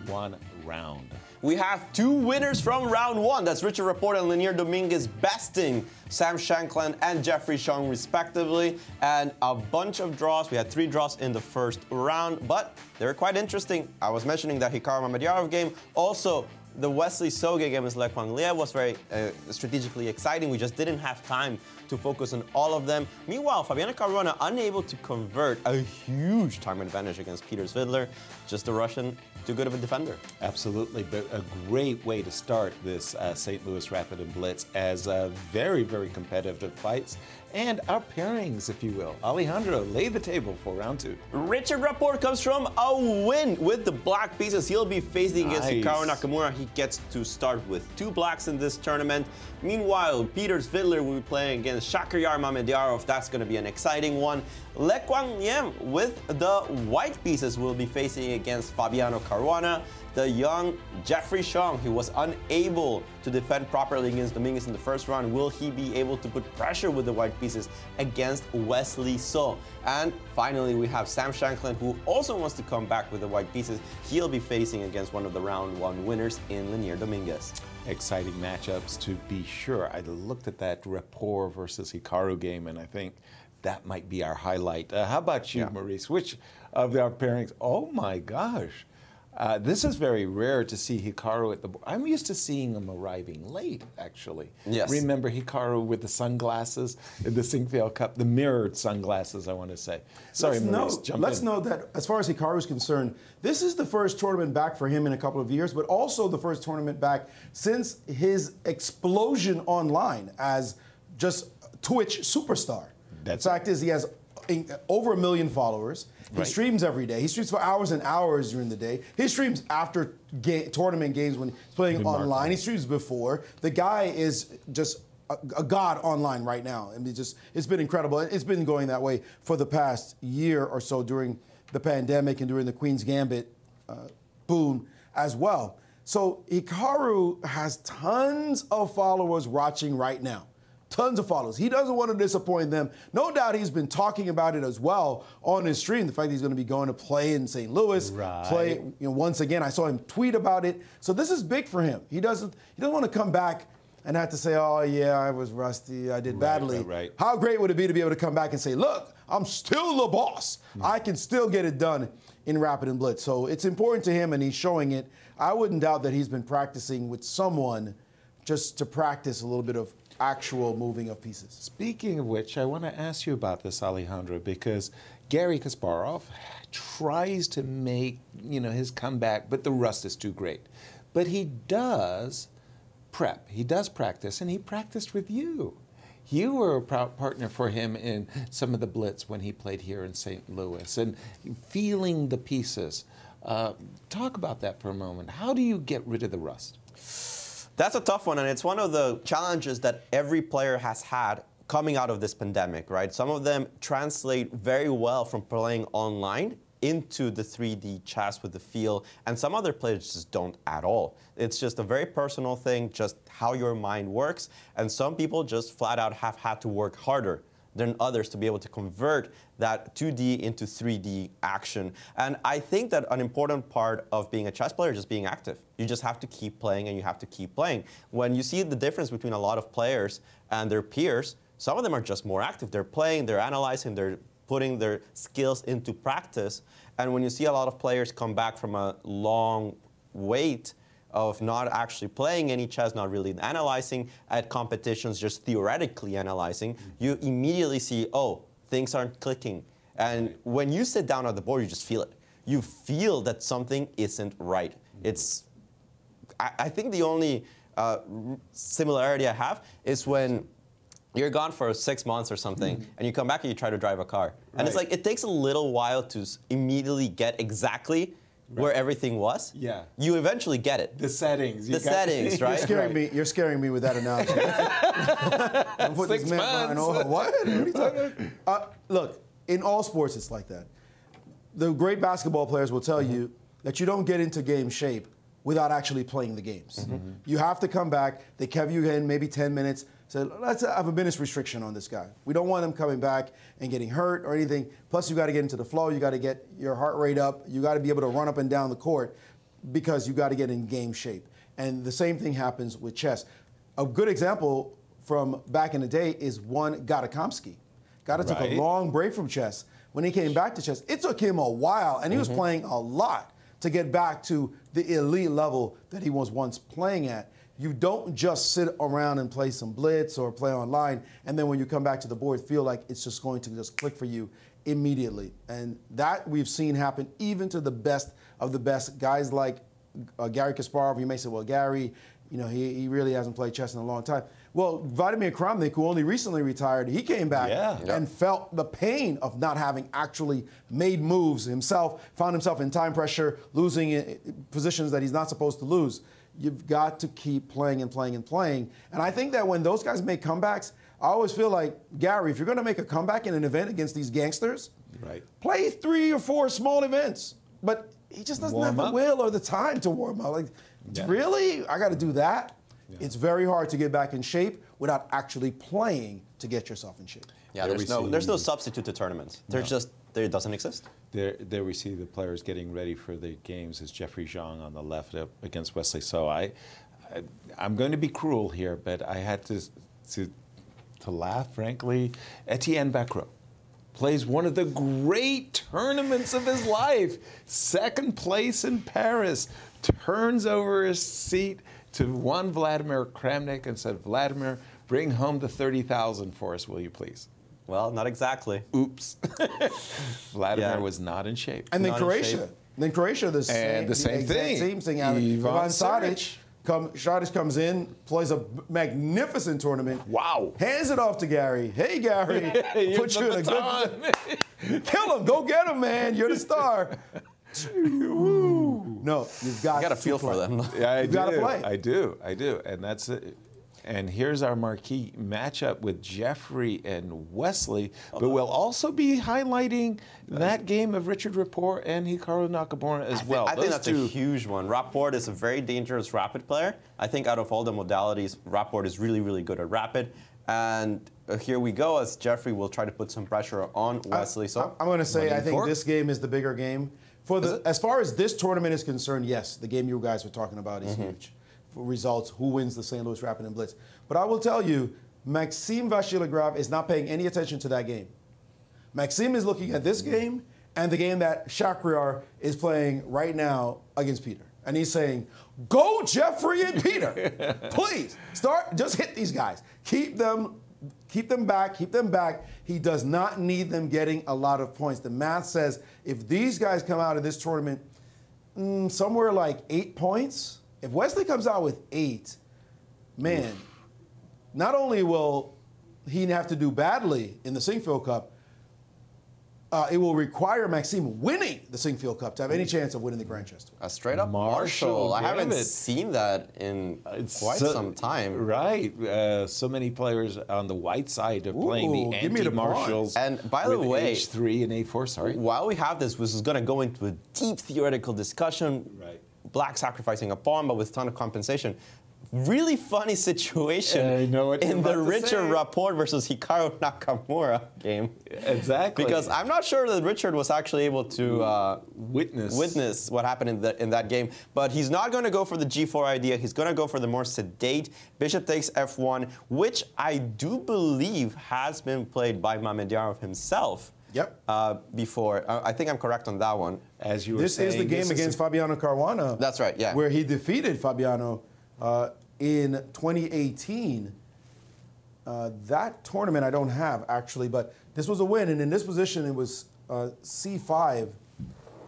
one round. We have two winners from round one. That's Richard Rapport and Lanier Dominguez besting Sam Shankland and Jeffrey Shong respectively. And a bunch of draws. We had 3 draws in the first round, but they were quite interesting. I was mentioning that Hikaru Mamedyarov game. Also, the Wesley Soge game against Le Quang Lie was very strategically exciting. We just didn't have time to focus on all of them. Meanwhile, Fabiano Caruana unable to convert a huge time advantage against Peter Svidler. Just the Russian, too good of a defender. Absolutely, but a great way to start this St. Louis Rapid Blitz as very, very competitive fights. And our pairings, if you will. Alejandro, lay the table for round 2. Richard Rapport comes from a win with the black pieces. He'll be facing against Hikaru Nakamura. He gets to start with 2 blacks in this tournament. Meanwhile, Peter Svidler will be playing against Shakhriyar Mamedyarov. That's going to be an exciting one. Le Quang Lie with the white pieces will be facing against Fabiano Caruana. The young Jeffrey Shong, who was unable to defend properly against Dominguez in the first round, will he be able to put pressure with the white pieces against Wesley So? And finally, we have Sam Shankland, who also wants to come back with the white pieces. He'll be facing against one of the round 1 winners in Lanier Dominguez. Exciting matchups to be sure. I looked at that Rapport versus Hikaru game, and I think that might be our highlight. How about you, Maurice? Which of our pairings? Oh my gosh. This is very rare to see Hikaru at the board. I'm used to seeing him arriving late, actually. Yes. Remember Hikaru with the sunglasses in the Singfield Cup, the mirrored sunglasses, I want to say. Sorry, Maurice, jump in. Let's know that as far as Hikaru is concerned, this is the first tournament back for him in a couple of years, but also the first tournament back since his explosion online as just Twitch superstar. The fact is he has over 1 million followers. He streams every day. He streams for hours and hours during the day. He streams after tournament games when he's playing online. He streams before. The guy is just a god online right now. I mean, it's been incredible. It's been going that way for the past year or so during the pandemic and during the Queen's Gambit boom as well. So Hikaru has tons of followers watching right now. Tons of followers. He doesn't want to disappoint them. No doubt he's been talking about it as well on his stream, the fact that he's going to be going to play in St. Louis, play once again. I saw him tweet about it. So this is big for him. He doesn't want to come back and have to say, oh, yeah, I was rusty, I did badly. How great would it be to be able to come back and say, look, I'm still the boss. I can still get it done in Rapid Blitz. So it's important to him, and he's showing it. I wouldn't doubt that he's been practicing with someone just to practice a little bit of actual moving of pieces. Speaking of which, I want to ask you about this, Alejandro, because Garry Kasparov tries to make, his comeback, but the rust is too great. But he does prep, he does practice, and he practiced with you. You were a partner for him in some of the blitz when he played here in St. Louis, and feeling the pieces. Talk about that for a moment. How do you get rid of the rust? That's a tough one, and it's one of the challenges that every player has had coming out of this pandemic, right? Some of them translate very well from playing online into the 3D chess with the feel, and some other players just don't at all. It's just a very personal thing, just how your mind works, and some people just flat out have had to work harder than others to be able to convert that 2D into 3D action. And I think that an important part of being a chess player is just being active. You just have to keep playing, and you have to keep playing. When you see the difference between a lot of players and their peers, some of them are just more active. They're playing, they're analyzing, they're putting their skills into practice. And when you see a lot of players come back from a long wait of not actually playing any chess, not really analyzing at competitions, just theoretically analyzing, you immediately see, oh, things aren't clicking. And when you sit down at the board, you just feel it. You feel that something isn't right. It's, I think the only similarity I have is when you're gone for 6 months or something, and you come back and you try to drive a car. And it's like, it takes a little while to immediately get exactly where everything was. Yeah. You eventually get it. The settings. The settings, right? You're scaring me with that analogy. 6 months. What? What are you talking about? Look, in all sports, it's like that. the great basketball players will tell you that you don't get into game shape without actually playing the games. You have to come back. They kept you in maybe 10 minutes. So let's have a minutes restriction on this guy. We don't want him coming back and getting hurt or anything. Plus, you got to get into the flow. You got to get your heart rate up. You got to be able to run up and down the court because you got to get in game shape. And the same thing happens with chess. A good example from back in the day is one Gadakomsky. Gada took a long break from chess. When he came back to chess, it took him a while, and he was playing a lot to get back to the elite level that he was once playing at. You don't just sit around and play some blitz or play online, and then when you come back to the board, feel like it's just going to just click for you immediately. And that we've seen happen even to the best of the best. Guys like Garry Kasparov, you may say, well, Gary, you know, he really hasn't played chess in a long time. Well, Vladimir Kramnik, who only recently retired, he came back and felt the pain of not having actually made moves himself, found himself in time pressure, losing positions that he's not supposed to lose. You've got to keep playing and playing and playing. And I think that when those guys make comebacks, I always feel like, Gary, if you're going to make a comeback in an event against these gangsters, play 3 or 4 small events. But he just doesn't have the will or the time to warm up. Like, really? I got to do that? It's very hard to get back in shape without actually playing to get yourself in shape. Yeah, there's no substitute to tournaments. There's just, it doesn't exist. There we see the players getting ready for the games. Is Jeffrey Zhang on the left up against Wesley So. I'm going to be cruel here, but I had to laugh, frankly. Etienne Bacrot plays one of the great tournaments of his life. Second place in Paris. Turns over his seat to one Vladimir Kramnik and said, Vladimir, bring home the 30,000 for us, will you please? Well, not exactly. Oops. Vladimir was not in shape. And then Croatia. The same thing. Ivan Sadic comes in, plays a magnificent tournament. Wow. Hands it off to Gary. Hey, Gary. Put you in a good... Kill him. Go get him, man.'re the star. No, you've got to feel for them. Yeah, you've got to play. I do. And that's it. And here's our marquee matchup with Jeffrey and Wesley, but we'll also be highlighting that game of Richard Rapport and Hikaru Nakamura as well. I think that's a huge one. Rapport is a very dangerous rapid player. I think out of all the modalities, Rapport is really, really good at rapid. And here we go, as Jeffrey will try to put some pressure on Wesley. So I'm going to say I think this game is the bigger game. As far as this tournament is concerned, yes, the game you guys were talking about is huge. For results, who wins the St. Louis Rapid and Blitz. But I will tell you, Maxime Vachier-Lagrave is not paying any attention to that game. Maxime is looking at this game and the game that Shakhriyar is playing right now against Peter. And he's saying, go Jeffrey and Peter. Please, just hit these guys. Keep them back. He does not need them getting a lot of points. The math says if these guys come out of this tournament somewhere like 8 points, if Wesley comes out with 8, man, not only will he have to do badly in the Singfield Cup, it will require Maxime winning the Singfield Cup to have any chance of winning the Grand Chess Tour. A straight up Marshall. I haven't seen that in quite some time. Right. So many players on the white side are playing the anti-Marshalls. And by the way, H3 and A4, sorry. While we have this is going to go into a deep theoretical discussion. Right. Black sacrificing a pawn, but with a ton of compensation. Really funny situation in the Richard Rapport versus Hikaru Nakamura game. Exactly. Because I'm not sure that Richard was actually able to witness what happened in that game. But he's not going to go for the G4 idea. He's going to go for the more sedate Bishop takes F1, which I do believe has been played by Mamedyarov himself. Before. I think I'm correct on that one. As you were saying, this is the game against Fabiano Caruana. That's right, yeah. Where he defeated Fabiano in 2018. That tournament I don't have, actually, but this was a win. And in this position, it was C5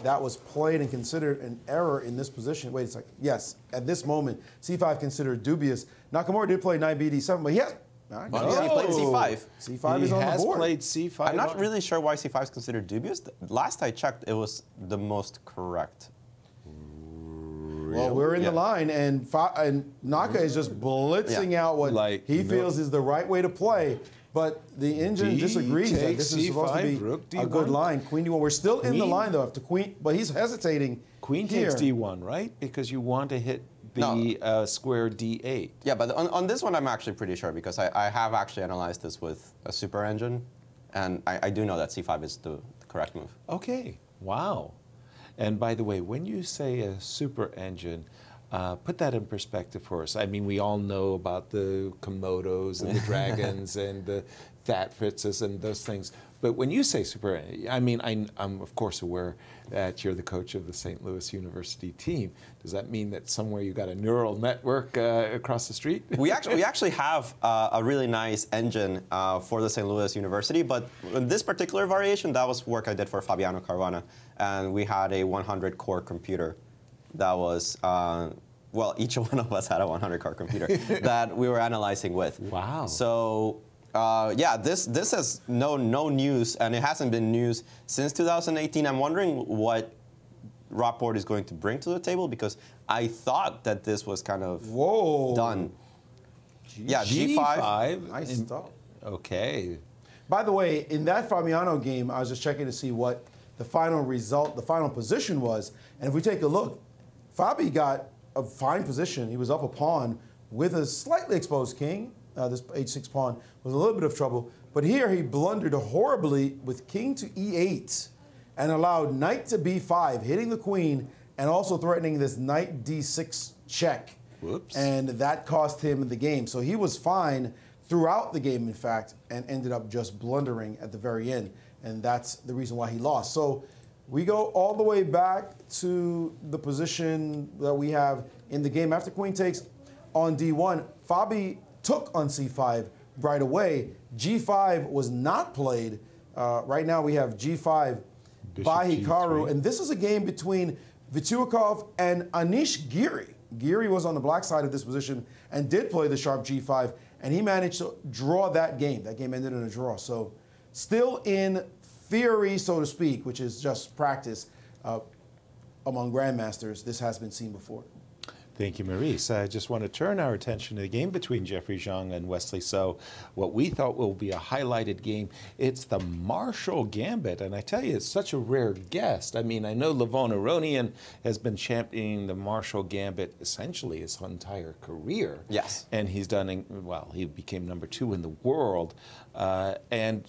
that was played and considered an error in this position. Wait a second. Yes, at this moment, C5 considered dubious. Nakamura did play knight BD7, but he played C5. C5 is on the board. Played C5. I'm not really sure why C5 is considered dubious. Last I checked, it was the most correct. Well, we're in the line, and Naka is just blitzing out what he feels is the right way to play. But the engine disagrees that this is supposed to be a good line. Queen D1. We're still in the line, though, after Queen, but he's hesitating. Queen here. takes D1, right? Because you want to hit the square D8. Yeah, but on this one, I'm actually pretty sure because I have actually analyzed this with a super engine, and I do know that C5 is the correct move. Okay, wow. And by the way, when you say a super engine, put that in perspective for us. I mean, we all know about the Komodos and the Dragons and the Fat Fritzes and those things. But when you say super, I mean, I'm of course aware that you're the coach of the St. Louis University team. Does that mean that somewhere you got a neural network across the street? We actually have a really nice engine for the St. Louis University, but in this particular variation, that was work I did for Fabiano Caruana, and we had a 100-core computer that was, well, each one of us had a 100-core computer that we were analyzing with. Wow. So, yeah, this has no news, and it hasn't been news since 2018. I'm wondering what Rapport is going to bring to the table, because I thought that this was kind of done. Yeah, G5. Nice stuff. Okay. By the way, in that Fabiano game, I was just checking to see what the final result, the final position was. And if we take a look, Fabi got a fine position. He was up a pawn with a slightly exposed king. This h6 pawn was a little bit of trouble. But here he blundered horribly with king to e8 and allowed knight to b5, hitting the queen and also threatening this knight d6 check. Whoops. And that cost him the game. So he was fine throughout the game, in fact, and ended up just blundering at the very end. And that's the reason why he lost. So we go all the way back to the position that we have in the game. After queen takes on d1, Fabi took on c5 right away. g5 was not played. Right now we have g5 by Hikaru. And this is a game between Vituikov and Anish Giri. Giri was on the black side of this position and did play the sharp g5, and he managed to draw that game. That game ended in a draw. So still in theory, so to speak, which is just practice among grandmasters, this has been seen before. Thank you, Maurice. I just want to turn our attention to the game between Jeffrey Zhang and Wesley So. What we thought will be a highlighted game, it's the Marshall Gambit. And I tell you, it's such a rare guest. I mean, I know Levon Aronian has been championing the Marshall Gambit essentially his entire career. Yes. And he's done, well, he became #2 in the world. And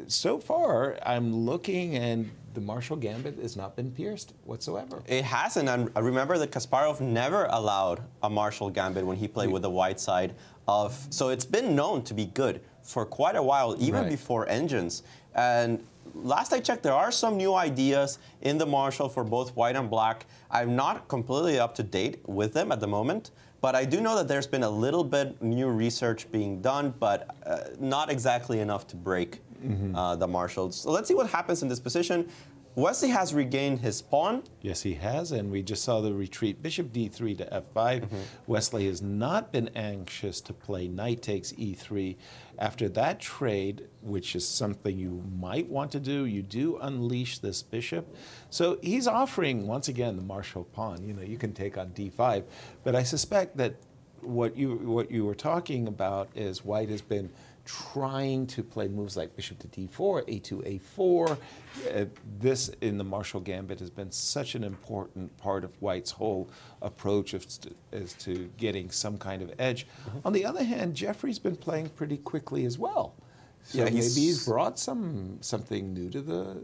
so far, I'm looking, and the Marshall Gambit has not been pierced whatsoever. It hasn't, and I remember that Kasparov never allowed a Marshall Gambit when he played with the white side of. So it's been known to be good for quite a while, even before engines. And last I checked, there are some new ideas in the Marshall for both white and black. I'm not completely up to date with them at the moment, but I do know that there's been a little bit new research being done, but not exactly enough to break the Marshall. So let's see what happens in this position. Wesley has regained his pawn. Yes, he has, and we just saw the retreat. Bishop d3 to f5. Wesley has not been anxious to play knight takes e3. After that trade, which is something you might want to do, you do unleash this bishop. So he's offering, once again, the Marshall pawn. You know, you can take on d5. But I suspect that what you were talking about is white has been trying to play moves like bishop to d4, a2, a4. This in the Marshall Gambit has been such an important part of white's whole approach as to getting some kind of edge. On the other hand, Jeffrey's been playing pretty quickly as well. So yeah, maybe he's brought something new to the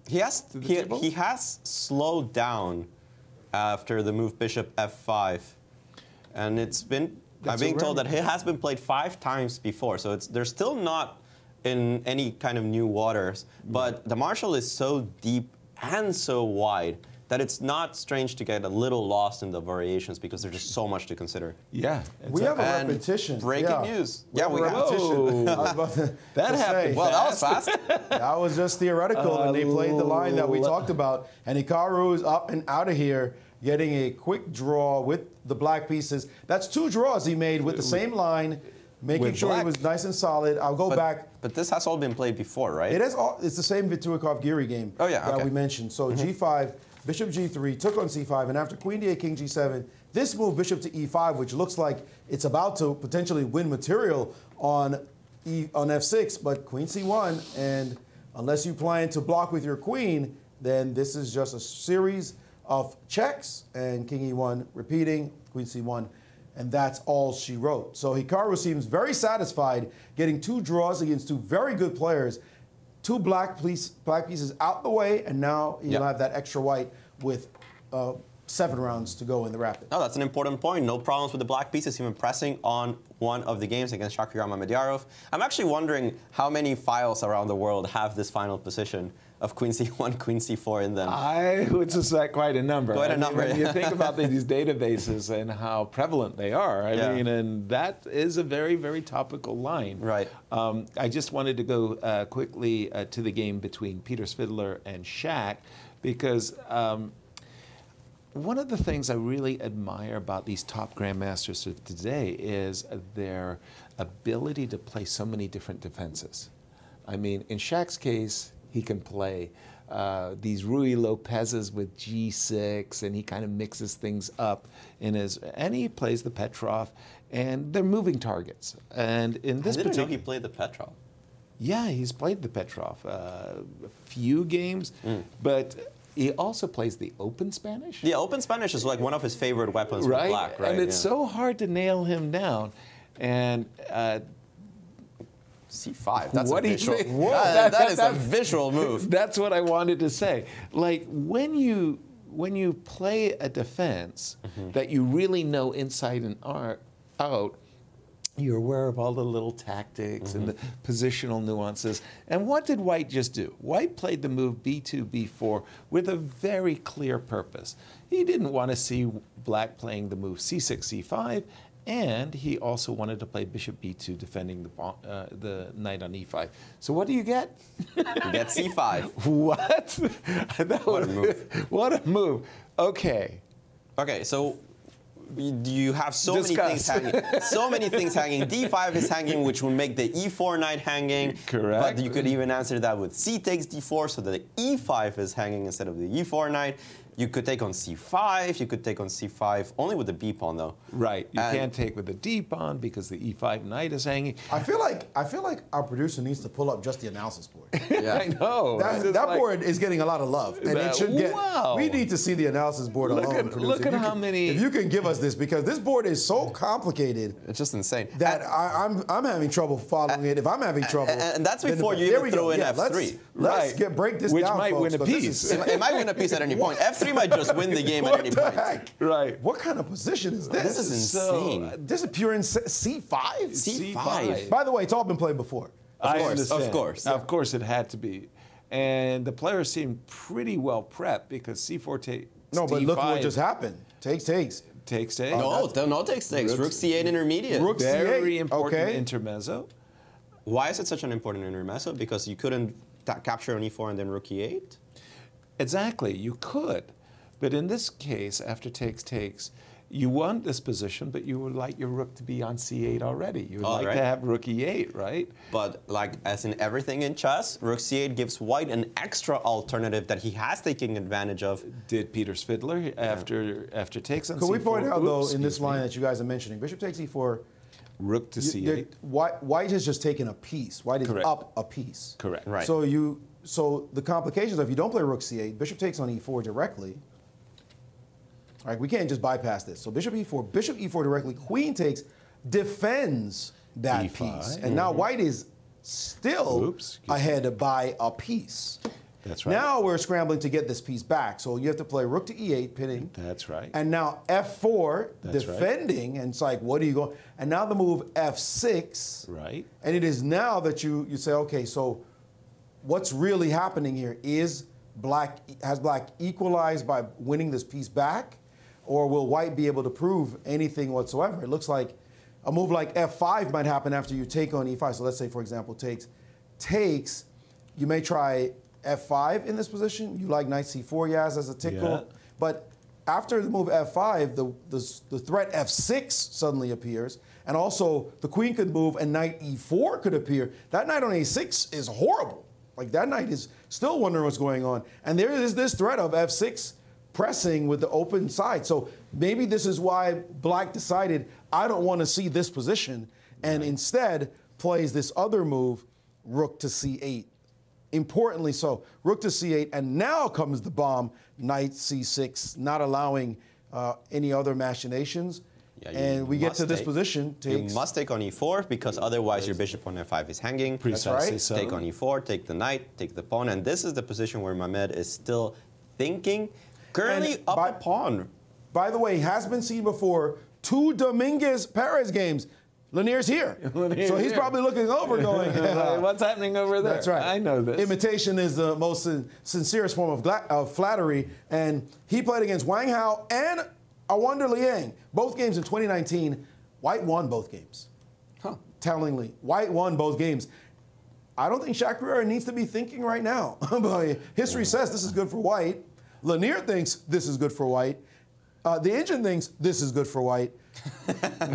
table? He has slowed down after the move bishop f5, and it's been. I'm being told that it has been played 5 times before, so they're still not in any kind of new waters. But the Marshall is so deep and so wide that it's not strange to get a little lost in the variations because there's just so much to consider. Yeah. We have a repetition. Breaking news. Yeah, we have a repetition. I was about that happened. Well, that was fast. That was just theoretical, and they played the line that we talked about. And Hikaru's up and out of here, getting a quick draw with the black pieces. That's 2 draws he made with the same line, making sure he was nice and solid. I'll go back. But this has all been played before, right? It is. It's the same Vituikov-Giri game that we mentioned. So g5, bishop g3, took on c5, and after queen d8, king g7, this move bishop to e5, which looks like it's about to potentially win material on on f6, but queen c1, and unless you plan to block with your queen, then this is just a series of checks, and king e1 repeating, queen c1, and that's all she wrote. So Hikaru seems very satisfied getting 2 draws against 2 very good players, 2 black pieces out the way, and now you'll have that extra white with 7 rounds to go in the rapid. No, that's an important point. No problems with the black pieces, even pressing on one of the games against Shakir Mamedyarov. I'm actually wondering how many files around the world have this final position of queen c1, queen c4 in them. I would suspect quite a number. Quite a number. When you think about these databases and how prevalent they are, I mean, and that is a very, very topical line. Right. I just wanted to go quickly to the game between Peter Svidler and Shaq, because one of the things I really admire about these top grandmasters of today is their ability to play so many different defenses. I mean, in Shaq's case, he can play these Rui Lopez's with G6, and he kind of mixes things up in his, and he plays the Petrov, and they're moving targets. And in this I didn't particular, know he played the Petrov. Yeah, he's played the Petrov a few games, but he also plays the open Spanish. The open Spanish is like one of his favorite weapons with black, right? And it's so hard to nail him down. And c5, that's what a do you visual. think? That is a visual move. That's what I wanted to say. Like, when you play a defense that you really know inside and out, you're aware of all the little tactics and the positional nuances. And what did White just do? White played the move b2, b4 with a very clear purpose. He didn't want to see black playing the move c6, c5, and he also wanted to play bishop b2, defending the knight on e5. So what do you get? You get c5. What? What a move. What a move. Okay. Okay, so you have so many things hanging. So many things hanging. d5 is hanging, which would make the e4 knight hanging. Correct. But you could even answer that with c takes d4, so that the e5 is hanging instead of the e4 knight. You could take on c5. You could take on c5, only with the b pawn though. Right. You can't take with the d pawn because the e5 knight is hanging. I feel like our producer needs to pull up just the analysis board. Yeah. I know. That board is getting a lot of love, and it should get. Wow. We need to see the analysis board alone. Producer. Look at how many. If you can give us this, because this board is so complicated. It's just insane. That I'm having trouble following it. If I'm having trouble, and that's before you even throw in f3. Let's break this Which down, might folks, win a piece. It might win a piece at any point. f3 might just win the game at any point. Heck? Right. What kind of position is this? This is insane. This is pure c5. c5. By the way, it's all been played before. I course, understand. of course. Of course, it had to be. And the players seemed pretty well prepped because c4 takes No, but d5. look what just happened. Takes. Takes. No takes. Rook c8 intermediate. Rook Very c8. important Okay. intermezzo. Why is it such an important intermezzo? Because you couldn't capture on e4 and then rook e8? Exactly, you could. But in this case, after takes, you want this position, but you would like your rook to be on c8 already. You would like to have rook e8, right? But like as in everything in chess, rook c8 gives white an extra alternative that he has taken advantage of. Did Peter Svidler after takes on c4? Could we point out, though, in this line that you guys are mentioning, bishop takes e4, rook to c8. White has just taken a piece. White is Correct. up a piece. Correct. Right. So the complications of if you don't play rook c8, bishop takes on e4 directly. All right, we can't just bypass this. So bishop e4 directly, queen takes, defends that E5. piece. And now white is still ahead by a piece. That's right. Now we're scrambling to get this piece back. So you have to play rook to e8, pinning. That's right. And now f4, That's defending, and it's like, what are you going? And now the move f6. Right. And it is now that you say, okay, so what's really happening here? Has black equalized by winning this piece back? Or will white be able to prove anything whatsoever? It looks like a move like f5 might happen after you take on e5. So let's say, for example, takes, you may try f5 in this position. You like knight c4, Yaz, as a tickle. Yeah. But after the move f5, the threat f6 suddenly appears. And also, the queen could move and knight e4 could appear. That knight on a6 is horrible. Like, that knight is still wondering what's going on. And there is this threat of f6 pressing with the open side. So maybe this is why black decided, I don't want to see this position, and instead plays this other move, rook to c8. Importantly so, rook to c8, and now comes the bomb, knight c6, not allowing any other machinations. Yeah, and we get to this position. You must take on e4 because otherwise your bishop on f5 is hanging. Precisely so. Take on e4, take the knight, take the pawn, and this is the position where Mehmed is still thinking. Currently up a pawn. By the way, has been seen before. 2 Dominguez-Perez games. Lanier's here. So he's probably looking over going, what's happening over there? That's right. I know this. Imitation is the most sincerest form of flattery. And he played against Wang Hao and Awonder Liang. Both games in 2019. White won both games. Tellingly. White won both games. I don't think Shakira needs to be thinking right now. But history says this is good for White. Lanier thinks this is good for White. The engine thinks this is good for White.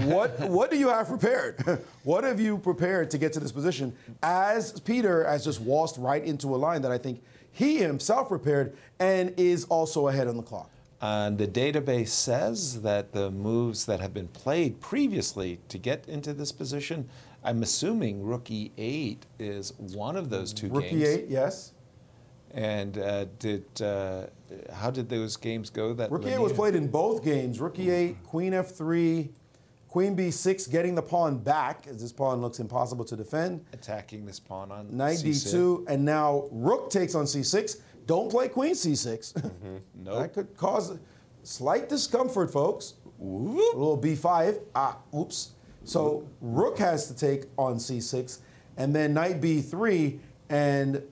What do you have prepared? What have you prepared to get to this position? As Peter has just waltzed right into a line that I think he himself prepared and is also ahead on the clock. The database says that the moves that have been played previously to get into this position, I'm assuming rook e8 is one of those 2 games. Rook e8, yes. And how did those games go? That Rook e8 was played in both games. Rook e8, queen f3, queen b6, getting the pawn back, as this pawn looks impossible to defend. Attacking this pawn on Knight c6. d2, and now rook takes on c6. Don't play queen c6. Nope. That could cause slight discomfort, folks. Whoop. A little b5. Oops. So rook has to take on c6, and then knight b3, and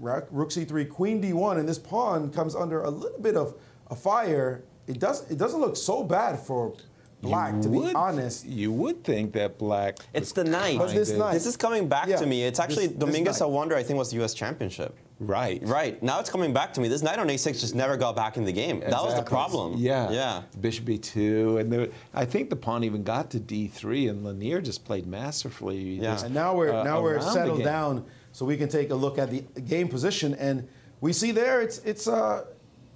rook c3, queen d1, and this pawn comes under a little bit of a fire. It doesn't look so bad for black, to be honest. You would think that black... It's the knight. This is coming back to me. It's actually Dominguez Awonder, I think, was the U.S. championship. Right. Right. Now it's coming back to me. This knight on a6 just never got back in the game. Exactly. That was the problem. Yeah. Yeah. Bishop b2, and I think the pawn even got to d3, and Lanier just played masterfully. Yeah. And now we're settled down, so we can take a look at the game position, and we see there it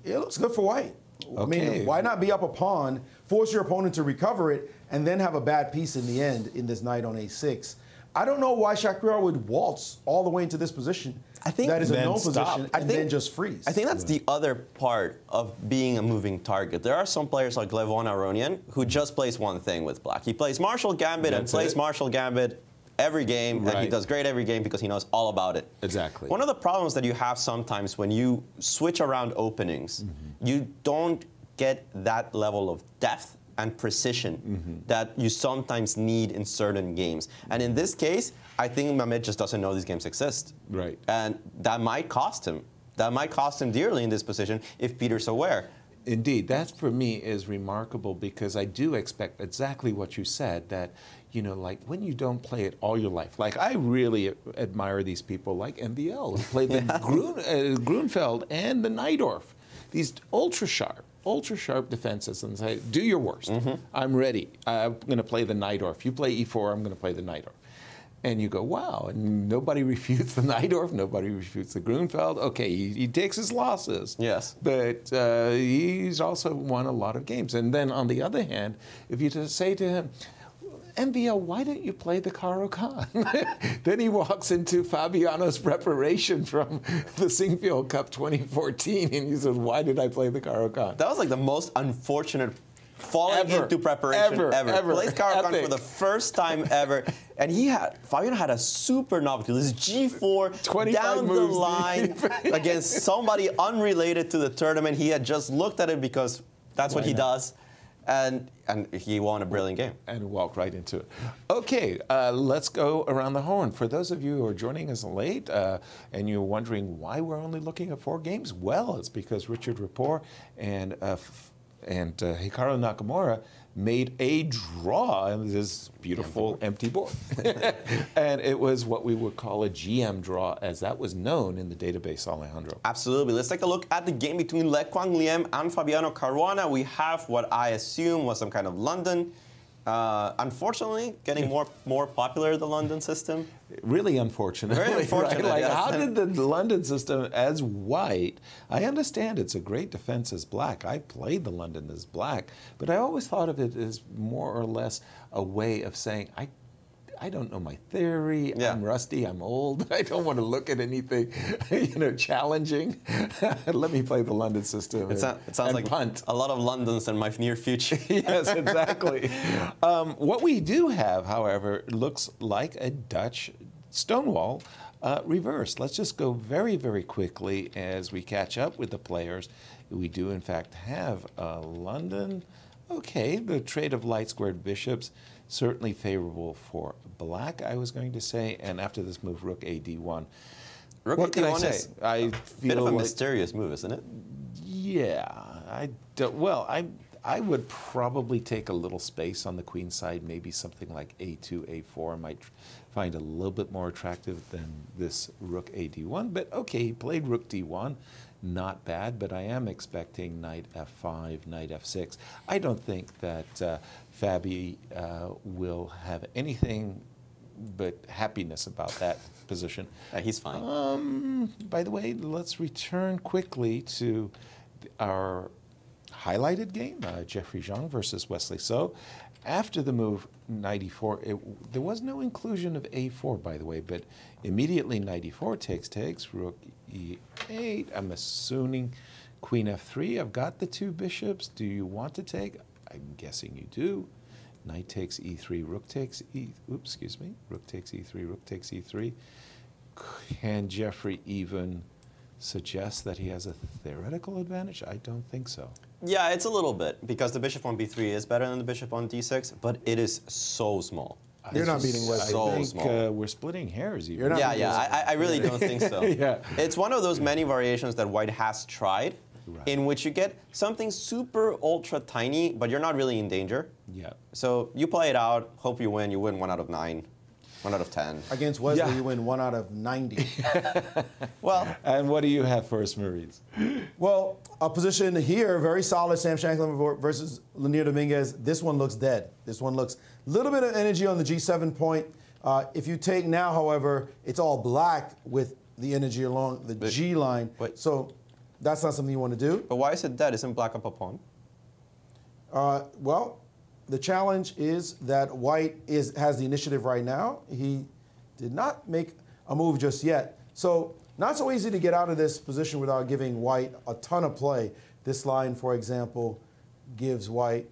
looks good for White. Okay. I mean, why not be up a pawn, force your opponent to recover it, and then have a bad piece in the end in this knight on a6? I don't know why Shakira would waltz all the way into this position. I think that is a known position, and then just freeze. I think that's the other part of being a moving target. There are some players like Levon Aronian who just plays one thing with black. He plays Marshall Gambit and plays Marshall Gambit every game, and he does great every game because he knows all about it. Exactly. One of the problems that you have sometimes when you switch around openings, you don't get that level of depth and precision that you sometimes need in certain games. And in this case, I think Mehmed just doesn't know these games exist. Right. And that might cost him. That might cost him dearly in this position if Peter's aware. Indeed, that for me is remarkable because I do expect exactly what you said, that, you know, like when you don't play it all your life. Like I really admire these people like MBL who play the Grunfeld and the Najdorf. These ultra sharp defenses, and say, do your worst. I'm ready. I'm going to play the Najdorf. You play e4, I'm going to play the Najdorf. And you go, wow, and nobody refutes the Najdorf, nobody refutes the Grunfeld. Okay, he takes his losses. Yes. But he's also won a lot of games. And then on the other hand, if you just say to him, MVL, why don't you play the Caro-Kann? Then he walks into Fabiano's preparation from the Singfield Cup 2014, and he says, why did I play the Caro-Kann? That was like the most unfortunate falling into preparation ever. Plays Caro-Kann for the first time ever. And Fabiano had a super novelty. This is G4 down the line against somebody unrelated to the tournament. He had just looked at it because that's what he does. And he won a brilliant game. And walked right into it. Okay, let's go around the horn. For those of you who are joining us late and you're wondering why we're only looking at 4 games, well, it's because Richard Rapport and Hikaru Nakamura made a draw in this beautiful empty board. And it was what we would call a GM draw, as that was known in the database, Alejandro. Absolutely. Let's take a look at the game between Le Quang Liem and Fabiano Caruana. We have what I assume was some kind of London. Unfortunately, getting more popular, the London system. Really unfortunate. Very unfortunate. Right? Like, yes. how did the London system as white? I understand it's a great defense as black. I played the London as black, but I always thought of it as more or less a way of saying I don't know my theory. Yeah. I'm rusty. I'm old. I don't want to look at anything, challenging. Let me play the London system. It sounds like punt. a lot of Londons in my near future. Yes, exactly. What we do have, however, looks like a Dutch Stonewall reverse. Let's just go very, very quickly as we catch up with the players. We do, in fact, have London. Okay, the trade of light squared bishops, certainly favorable for black, I was going to say. And after this move, rook AD1. Rook What can I AD1 say? is I a feel bit of a like, mysterious move, isn't it? yeah, I don't. Well, I would probably take a little space on the queen side, maybe something like A2, A4. I might find a little bit more attractive than this rook AD1. But okay, he played rook D1. Not bad, but I am expecting knight F5, knight F6. I don't think that Fabi will have anything but happiness about that position. He's fine. By the way, let's return quickly to our highlighted game, Jeffrey Zhang versus Wesley So. After the move, knight e4, there was no inclusion of a4, by the way, but immediately knight e4 takes, rook e8. I'm assuming queen f3. I've got the two bishops. Do you want to take? I'm guessing you do. Knight takes e3, rook takes rook takes e3, rook takes e3. Can Jeffrey even suggest that he has a theoretical advantage? I don't think so. Yeah, it's a little bit, because the bishop on b3 is better than the bishop on d6, but it is so small. You're not beating Wesley. So I think small. we're splitting hairs even. You're not I really don't think so. Yeah. It's one of those many variations that white has tried, in which you get something super ultra tiny, but you're not really in danger. Yeah. So you play it out, hope you win 1 out of 9, 1 out of 10. Against Wesley, Yeah. you win 1 out of 90. Well, And what do you have for us, Maurice? Well, a position here, very solid, Sam Shankland versus Lanier Dominguez. This one looks dead. This one looks a little bit of energy on the G7 point. If you take now, however, it's all black with the energy along the G line. So that's not something you want to do. but why is it dead? Isn't black up a pawn? Well, the challenge is that white has the initiative right now. He did not make a move just yet. So not so easy to get out of this position without giving white a ton of play. This line, for example, gives white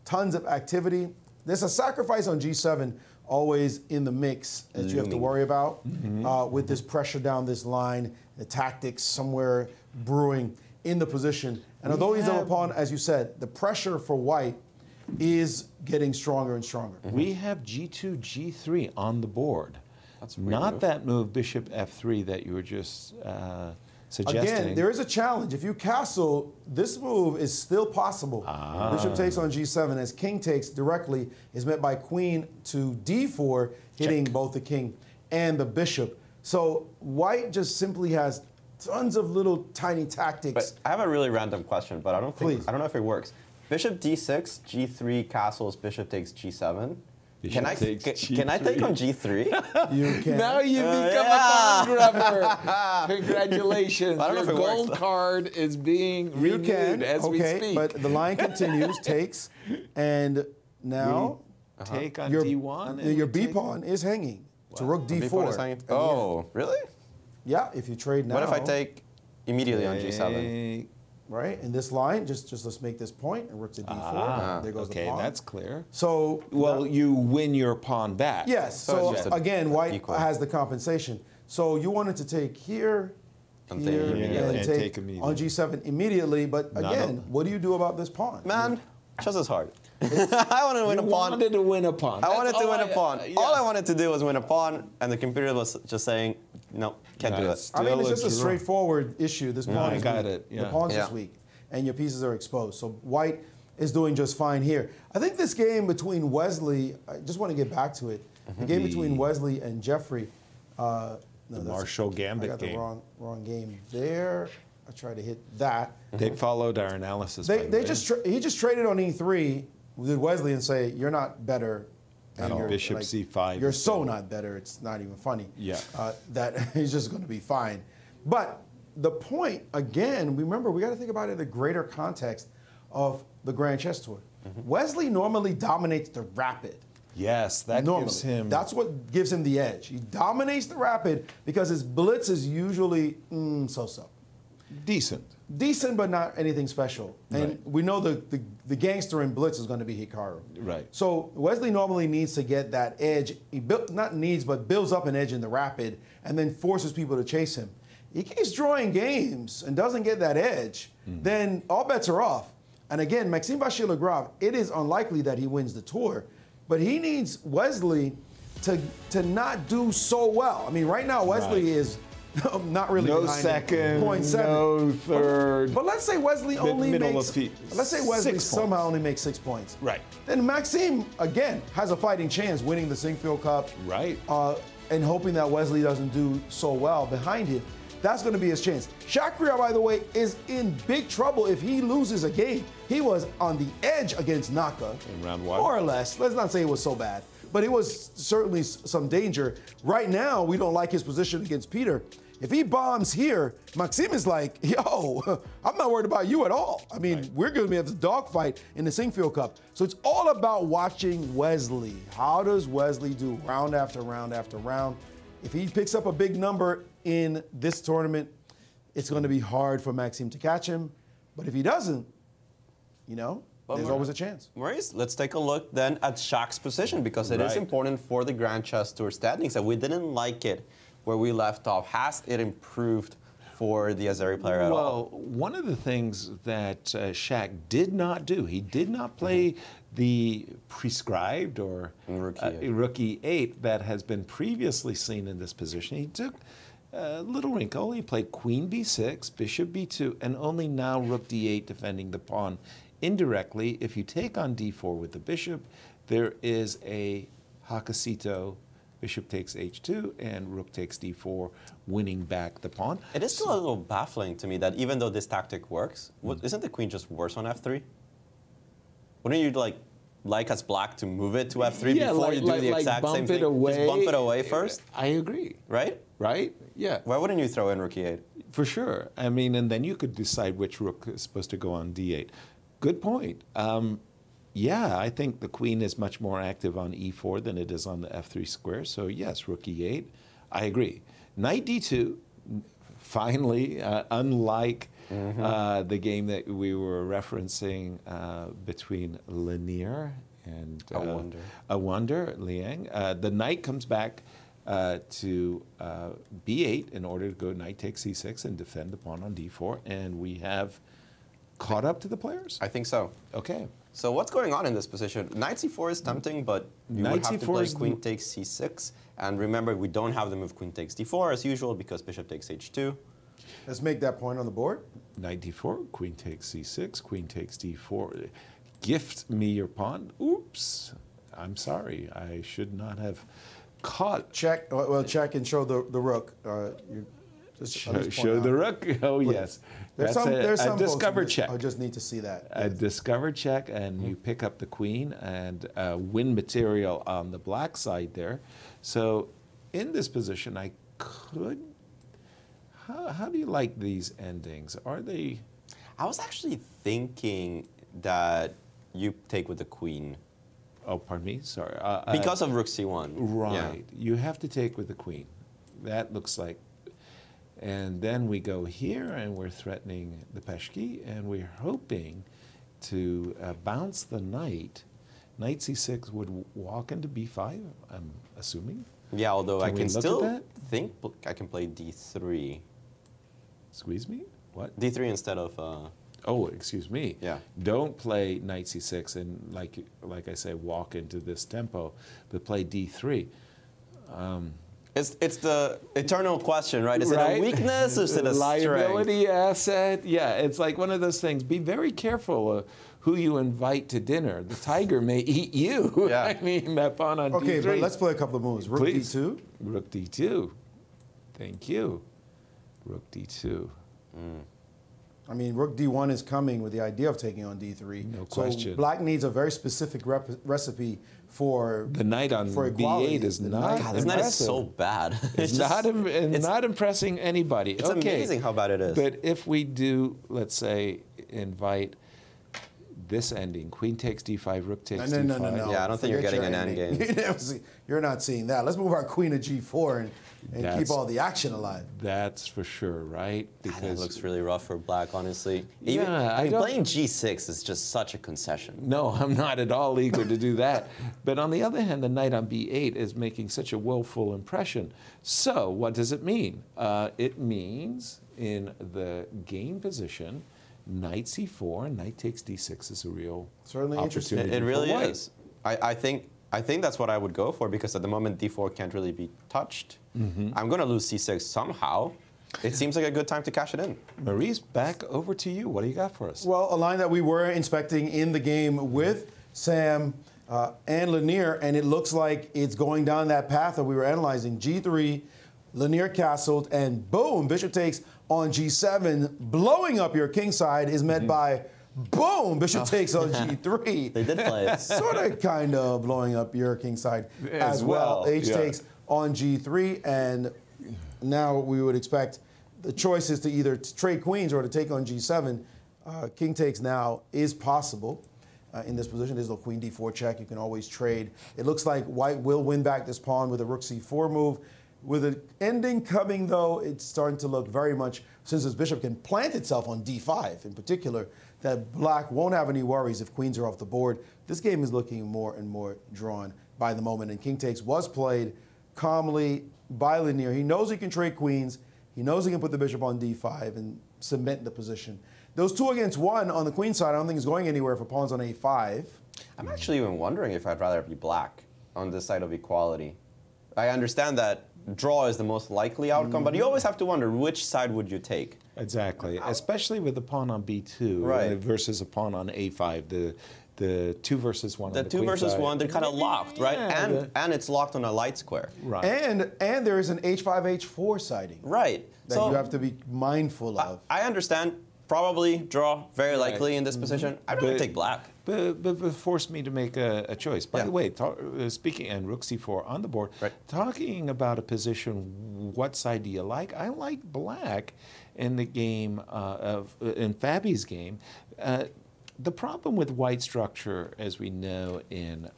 tons of activity. There's a sacrifice on G7 always in the mix that you have to worry about with this pressure down this line, the tactics somewhere brewing in the position. And although he's up a pawn, as you said, the pressure for white is getting stronger and stronger. We have G2, G3 on the board. That's a weird Not move. that move, Bishop F3, that you were just suggesting. Again, there is a challenge. If you castle, this move is still possible. Bishop takes on G7 as king takes directly is met by queen to D4, hitting both the king and the bishop. So white just simply has tons of little tiny tactics. But I have a really random question, but I don't Please. know if it works. Bishop d6, g3 castles, bishop takes g7. Can I take on g3? You can. Now you become a pawn grubber. Congratulations. I don't know Your if it works, gold though. card is being You renewed can, as we okay, speak. but the line continues, takes, and now Take on your, D1. and your we B take- pawn is hanging to rook B pawn is D4. hanging- And Oh, really? yeah, if you trade now. What if I take immediately on g7? Hey, right? In this line, just let's make this point, and rook to D4. There goes okay, the pawn. that's clear. So, Well, you win your pawn back. yes. So So, it's just again, white equal. has the compensation. So you wanted to take here, And here, take immediately. and And take take immediately. on G7 immediately. But No, again, no. what do you do about this pawn? Man, chess is hard. I want to win You a pawn. wanted to win a pawn. I That's wanted to all win a pawn. yeah. All I wanted to do was win a pawn, and the computer was just saying, no, can't do Nice. it. I mean, it's Still just a a draw. straightforward issue. This pawn I is got weak. it, yeah. The pawn's Yeah. just weak, and your pieces are exposed. So white is doing just fine here. I think this game between Wesley, I just want to get back to it. The game between Wesley and Jeffrey. No, that's- Marshall Gambit I got game. the wrong game there. I tried to hit that. They followed our analysis. by the They way. just he just traded on E3 with Wesley and say you're not better. And At all. you're, Bishop C5 You're is so better. not better. It's not even funny. Yeah. That he's just going to be fine. But the point again, remember we got to think about it in the greater context of the Grand Chess Tour. Wesley normally dominates the rapid. Yes, that Normally. gives him. That's what gives him the edge. He dominates the rapid because his blitz is usually so-so. decent. Decent, but not anything special. And we know the gangster in blitz is going to be Hikaru. Right. So Wesley normally needs to get that edge. He not needs, but builds up an edge in the rapid and then forces people to chase him. He keeps drawing games and doesn't get that edge, then all bets are off. And again, Maxime Vachier-Lagrave, it is unlikely that he wins the Tour, but he needs Wesley to not do so well. I mean, right now Wesley is not really no behind second, 0.7. no third. But let's say Wesley only makes. Let's say Wesley 6 somehow points. only makes 6 points. Right. Then Maxime again has a fighting chance winning the Singfield Cup. Right. And hoping that Wesley doesn't do so well behind him. That's going to be his chance. Shakria, by the way, is in big trouble if he loses a game. He was on the edge against Naka. In round 1. More or less. Let's not say it was so bad. But it was certainly some danger. Right now, we don't like his position against Peter. If he bombs here, Maxime is like, yo, I'm not worried about you at all. I mean, we're going to be at the dogfight in the Singfield Cup. So it's all about watching Wesley. How does Wesley do round after round after round? If he picks up a big number in this tournament, it's going to be hard for Maxime to catch him. But if he doesn't, you know, there's always a chance. Maurice, let's take a look then at Shaq's position, because it is important for the Grand Chess Tour standings, and we didn't like it where we left off. Has it improved for the Azeri player at all? Well, one of the things that Shaq did not do, he did not play the prescribed or rookie 8 that has been previously seen in this position. He took a little wrinkle. He played Queen B6, Bishop B2, and only now Rook D8 defending the pawn indirectly. If you take on D4 with the bishop, there is a Hakasito. Bishop takes H2 and Rook takes D4, winning back the pawn. It is still a little baffling to me that even though this tactic works, isn't the queen just worse on F3? Wouldn't you like as black to move it to F3 before you do the exact same thing? Away. Just bump it away first? I agree. Right? Right? Yeah. Why wouldn't you throw in Rook E8? For sure. I mean, and then you could decide which rook is supposed to go on D8. Good point. Yeah, I think the queen is much more active on E4 than it is on the F3 square. So yes, Rook E8, I agree. Knight D2, finally, unlike the game that we were referencing between Lanier and A Wonder, Liang. The knight comes back to B8 in order to go knight takes C6 and defend the pawn on D4. And we have caught up to the players? I think so. Okay. So what's going on in this position? Knight C4 is tempting, but you would have to play Queen takes C6. And remember, we don't have the move Queen takes D4 as usual because Bishop takes H2. Let's make that point on the board. Knight D4, Queen takes C6, Queen takes D4. Gift me your pawn. Oops. I'm sorry. I should not have caught. Check. Well, check and show the rook. Show the rook. Oh, yes. There's That's some a discover folks check. I just need to see that. A discover check, and you pick up the queen and win material on the black side there. So in this position, I could. How do you like these endings? Are they? I was actually thinking that you take with the queen. Oh, pardon me. Sorry. Because of Rook C1. Right. Yeah. You have to take with the queen. That looks like. And then we go here, and we're threatening the Peshki, and we're hoping to bounce the knight. Knight C6 would walk into B5, I'm assuming. Yeah, although I can still think I can play D3. Squeeze me? What? D3 instead of... Oh, excuse me. Yeah. Don't play Knight C6 and, like I say, walk into this tempo, but play D3. It's the eternal question, right? Is it a weakness or is it a liability asset? Yeah, it's like one of those things. Be very careful who you invite to dinner. The tiger may eat you. Yeah. I mean, that pawn on D3. Okay, but let's play a couple of moves. Rook D2. Rook D2. Thank you. Rook D2. I mean, Rook D1 is coming with the idea of taking on D3. No question. So black needs a very specific recipe for the knight on B8 is not. This knight is so bad. It's not impressing anybody. It's amazing how bad it is. But if we do, let's say, invite this ending, queen takes d5, rook takes no, d5. no. Yeah, I don't think you're getting an end game. You're not seeing that. Let's move our queen to g4 and keep all the action alive. That's for sure, right? Because it looks really rough for black, honestly. Even, Yeah, I mean, playing g6 is just such a concession. No, I'm not at all eager to do that. But on the other hand, the knight on b8 is making such a willful impression. So what does it mean? It means in the game position, knight c4, knight takes d6 is a real opportunity. It really is. I think that's what I would go for, because at the moment d4 can't really be touched. I'm going to lose c6 somehow. It seems like a good time to cash it in. Maurice, back over to you. What do you got for us? Well, a line that we were inspecting in the game with Sam and Lanier, and it looks like it's going down that path that we were analyzing. G3, Lanier castled, and boom, bishop takes on G7, blowing up your king side is met by boom, bishop takes on G3. They did play it. Sort of, kind of blowing up your king side as well. H takes on G3, and now we would expect the choices to either trade queens or to take on G7. King takes now is possible in this position. There's a little queen D4 check. You can always trade. It looks like white will win back this pawn with a rook C4 move. With an ending coming, though, it's starting to look very much, since this bishop can plant itself on D5 in particular, that black won't have any worries if queens are off the board. This game is looking more and more drawn by the moment, and king takes was played calmly by Lanier. He knows he can trade queens. He knows he can put the bishop on D5 and cement the position. Those 2 against 1 on the queen side, I don't think is going anywhere if a pawn's on A5. I'm actually even wondering if I'd rather be black on this side of equality. I understand that draw is the most likely outcome, but you always have to wonder which side would you take. Exactly, especially with the pawn on b2 versus a pawn on a5. The 2 versus 1 on the 2 versus side. 1, they're kind of locked, right? And it's locked on a light square. Right. And there is an H5, H4 siding. Right. That you have to be mindful of. I understand. Probably draw, very likely in this position. I'd rather take black. But forced me to make a choice. By the way, speaking, and rook c4 on the board, talking about a position, what side do you like? I like black in the game in Fabi's game. The problem with white structure, as we know in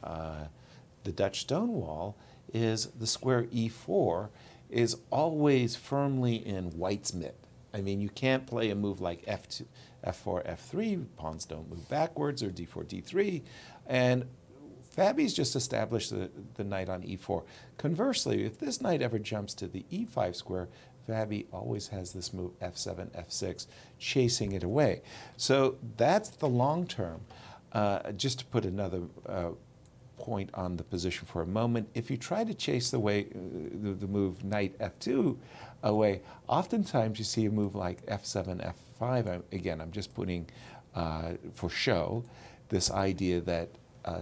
the Dutch Stonewall, is the square e4 is always firmly in white's mitt. I mean, you can't play a move like F2, F4, F3, pawns don't move backwards, or D4, D3, and Fabi's just established the knight on E4. Conversely, if this knight ever jumps to the E5 square, Fabi always has this move F7, F6, chasing it away. So that's the long term. Just to put another point on the position for a moment, if you try to chase the move knight F2 away, oftentimes you see a move like F7, F5. Again, I'm just putting for show this idea that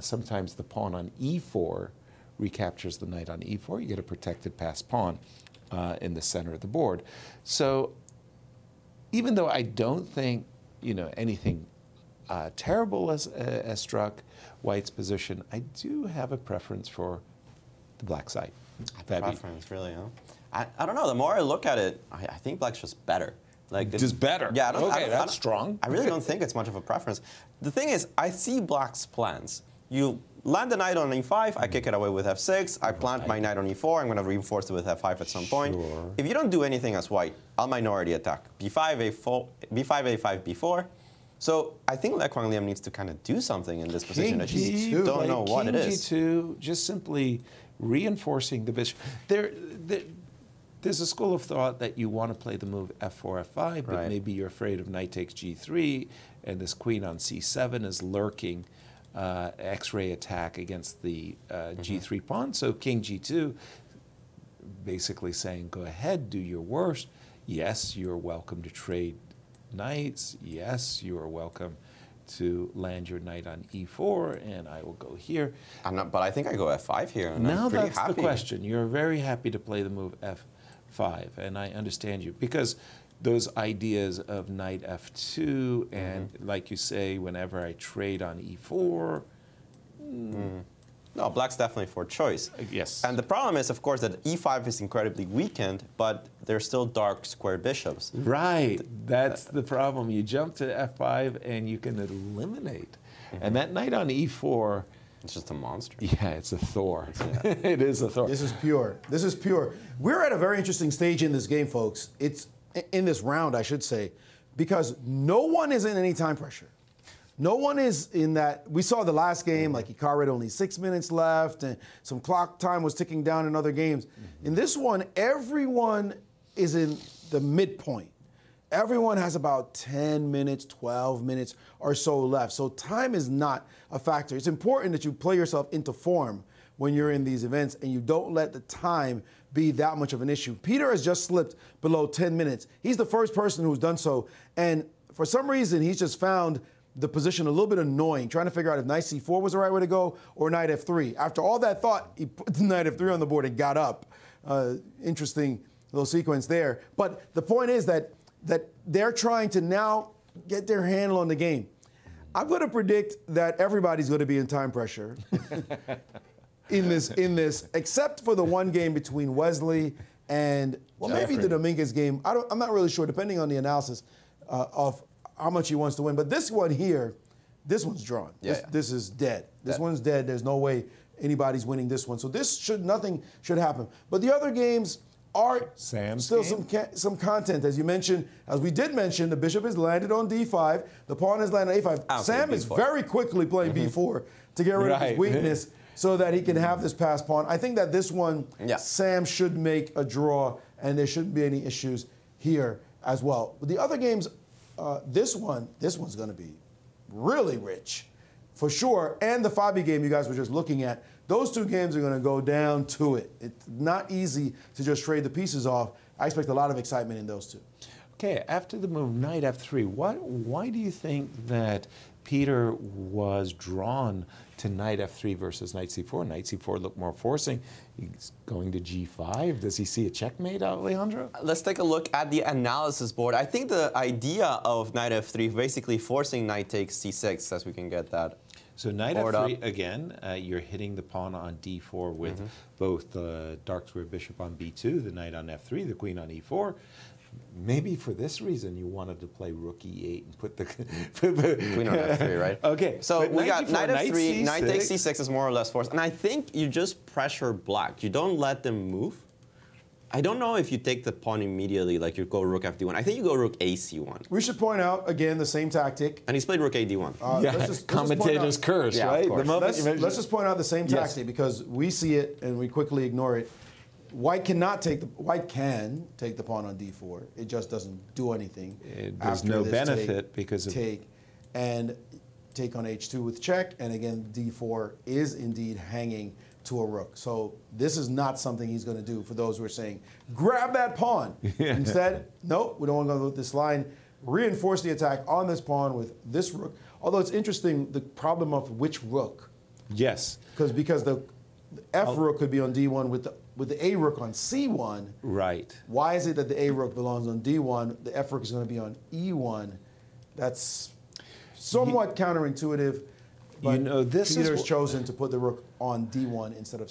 sometimes the pawn on E4 recaptures the knight on E4. You get a protected passed pawn in the center of the board. So even though I don't think anything terrible has struck white's position, I do have a preference for the black side. Preference, really, huh? I don't know. The more I look at it, I think black's just better. Like just better. Yeah. That's strong. I really don't think it's much of a preference. The thing is, I see black's plans. You land the knight on e5, I kick it away with f6, I plant my knight on e4, I'm going to reinforce it with f5 at some point. If you don't do anything as white, I'll minority attack. b5, a4, b5, a5, b4. So I think Le Quang Liam needs to kind of do something in this position. I just don't know what it is. King G2, just simply reinforcing the bishop. There's a school of thought that you want to play the move f4, f5, but maybe you're afraid of knight takes g3, and this queen on c7 is lurking X-ray attack against the g3 pawn. So king g2, basically saying, go ahead, do your worst. Yes, you're welcome to trade knights. Yes, you are welcome to land your knight on e4, and I will go here. But I think I go f5 here. And now I'm pretty that's happy. the question. You're very happy to play the move f5, and I understand you, because those ideas of knight f2 and, like you say, whenever I trade on e4. No, black's definitely for choice. Yes. And the problem is, of course, that e5 is incredibly weakened, but there's still dark square bishops. Right. That's the problem. You jump to f5 and you can eliminate And that knight on e4, it's just a monster. yeah, it's a Thor. Yeah. It is a Thor. This is pure. This is pure. We're at a very interesting stage in this game, folks. It's in this round, I should say, because no one is in any time pressure. No one is in that. We saw the last game, like Hikaru had only 6 minutes left, and some clock time was ticking down in other games. In this one, everyone is in the midpoint. Everyone has about 10 minutes, 12 minutes or so left. So time is not a factor. It's important that you play yourself into form when you're in these events and you don't let the time be that much of an issue. Peter has just slipped below 10 minutes. He's the first person who's done so. And for some reason, he's just found the position a little bit annoying, trying to figure out if knight c4 was the right way to go or knight f3. After all that thought, he put knight f3 on the board and got up. Interesting little sequence there. But the point is that they're trying to now get their handle on the game. I'm going to predict that everybody's going to be in time pressure in this, except for the one game between Wesley and, well, maybe the Dominguez game. I'm not really sure, depending on the analysis of how much he wants to win. But this one here, this one's drawn. This is dead. This one's dead. There's no way anybody's winning this one. So nothing should happen. But the other games are still some content. As you mentioned, as we did mention, the bishop has landed on d5. The pawn has landed on a5. Absolutely. Sam is very quickly playing b4 to get rid of his weakness so that he can have this passed pawn. I think that this one, Sam should make a draw, and there shouldn't be any issues here as well. But the other games, this one's going to be really rich, for sure. And the Fabi game you guys were just looking at, those two games are going to go down to it. It's not easy to just trade the pieces off. I expect a lot of excitement in those two. Okay, after the move knight f3, why do you think that Peter was drawn to knight f3 versus knight c4? Knight c4 looked more forcing. He's going to g5. Does he see a checkmate, Alejandro? Let's take a look at the analysis board. I think the idea of knight f3 basically forcing knight takes c6, as we can get that. So knight f3, again, you're hitting the pawn on d4 with both the dark square bishop on b2, the knight on f3, the queen on e4. Maybe for this reason you wanted to play rook e8 and put the queen on f3, right? Okay. So we got knight f3, c6. knight takes c6 is more or less forced. And I think you just pressure black. You don't let them move. I don't know if you take the pawn immediately, like you go rook fd1. I think you go rook a-c1. We should point out, again, the same tactic. And he's played rook a-d1. Let's commentator's curse, right? Let's just point out the same tactic because we see it and we quickly ignore it. White can take the pawn on d4. It just doesn't do anything. There's no benefit because of take on h2 with check, and again d4 is indeed hanging to a rook. So this is not something he's going to do. For those who are saying, grab that pawn. Instead, nope, we don't want to go with this line. Reinforce the attack on this pawn with this rook. Although it's interesting, the problem of which rook. Yes. Because the F rook could be on d1 with the A rook on c1. Right. Why is it that the A rook belongs on d1? The F rook is going to be on e1. That's somewhat counterintuitive. But Peter's chosen to put the rook on d1 instead of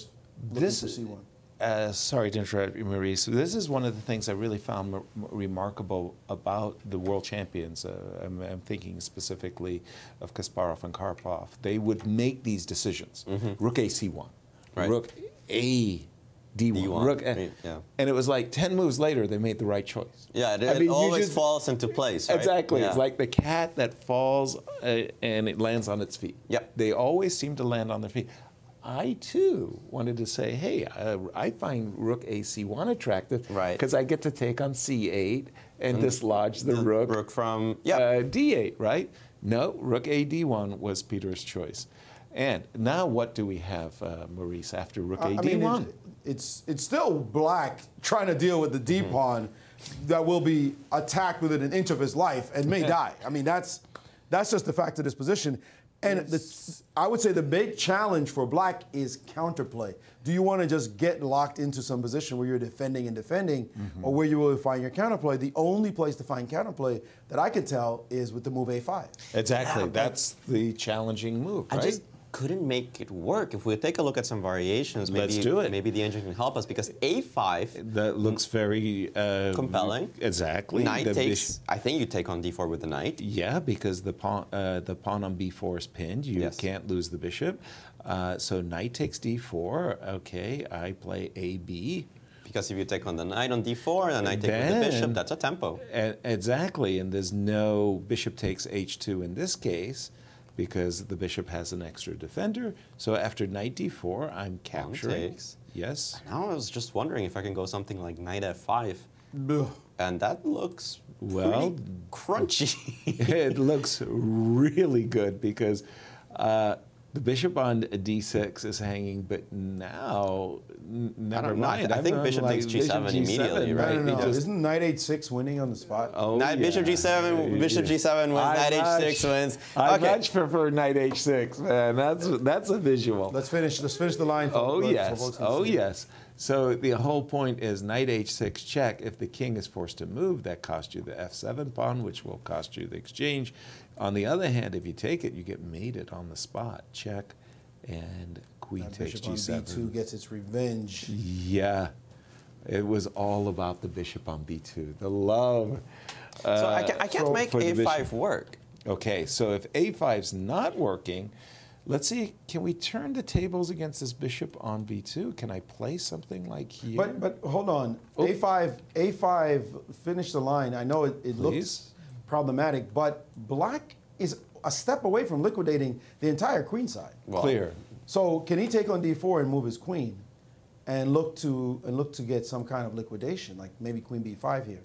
looking for c1. Sorry to interrupt you, Maurice. This is one of the things I really found remarkable about the world champions. I'm thinking specifically of Kasparov and Karpov. They would make these decisions. Rook a c1, rook a d1, rook a, and it was like 10 moves later they made the right choice. Yeah, it always falls into place, right? Exactly. It's like the cat that falls and it lands on its feet. Yep. They always seem to land on their feet. I, too, wanted to say, hey, I find rook a-c1 attractive because I get to take on c8 and dislodge the rook from d8, right? No, rook a-d1 was Peter's choice. And now what do we have, Maurice, after rook a-d1? It's still black trying to deal with the d-pawn that will be attacked within an inch of his life and may die. I mean, that's just the fact of this position. And I would say the big challenge for black is counterplay. Do you want to just get locked into some position where you're defending and defending, or where you will find your counterplay? The only place to find counterplay that I could tell is with the move a5. Exactly. That's the challenging move, right? couldn't make it work. If we take a look at some variations, Let's do it. Maybe the engine can help us, because a5 That looks very compelling. Exactly. Knight takes. I think you take on d4 with the knight. Yeah, because the pawn on b4 is pinned. You can't lose the bishop. So knight takes d4. Okay, I play ab. Because if you take on the knight on d4 and the knight takes with the bishop, that's a tempo. Exactly, and there's no bishop takes h2 in this case, because the bishop has an extra defender. So after knight d4, I'm capturing. Takes. Yes. Now I was just wondering if I can go something like knight f5. And that looks pretty crunchy. It looks really good, because the bishop on d6 is hanging, but now, never mind. I think bishop takes g7 immediately, right? No. Isn't knight h6 winning on the spot? Oh, Bishop g7, bishop g7 wins, knight h6 wins. I much prefer knight h6, man. That's a visual. Let's finish the line. Yes. So the whole point is knight h6 check. If the king is forced to move, that costs you the f7 pawn, which will cost you the exchange. On the other hand, if you take it, you get mated on the spot. Check, and queen takes bishop g7. on b2 gets its revenge. Yeah, it was all about the bishop on b2. The love. So I can't make a5 work. Okay, so if a5's not working, let's see, can we turn the tables against this bishop on b2? Can I play something like here? But hold on, a5 finish the line. I know it looks problematic, but black is a step away from liquidating the entire queen side. Clear. So can he take on d4 and move his queen, and look to get some kind of liquidation, like maybe queen b5 here,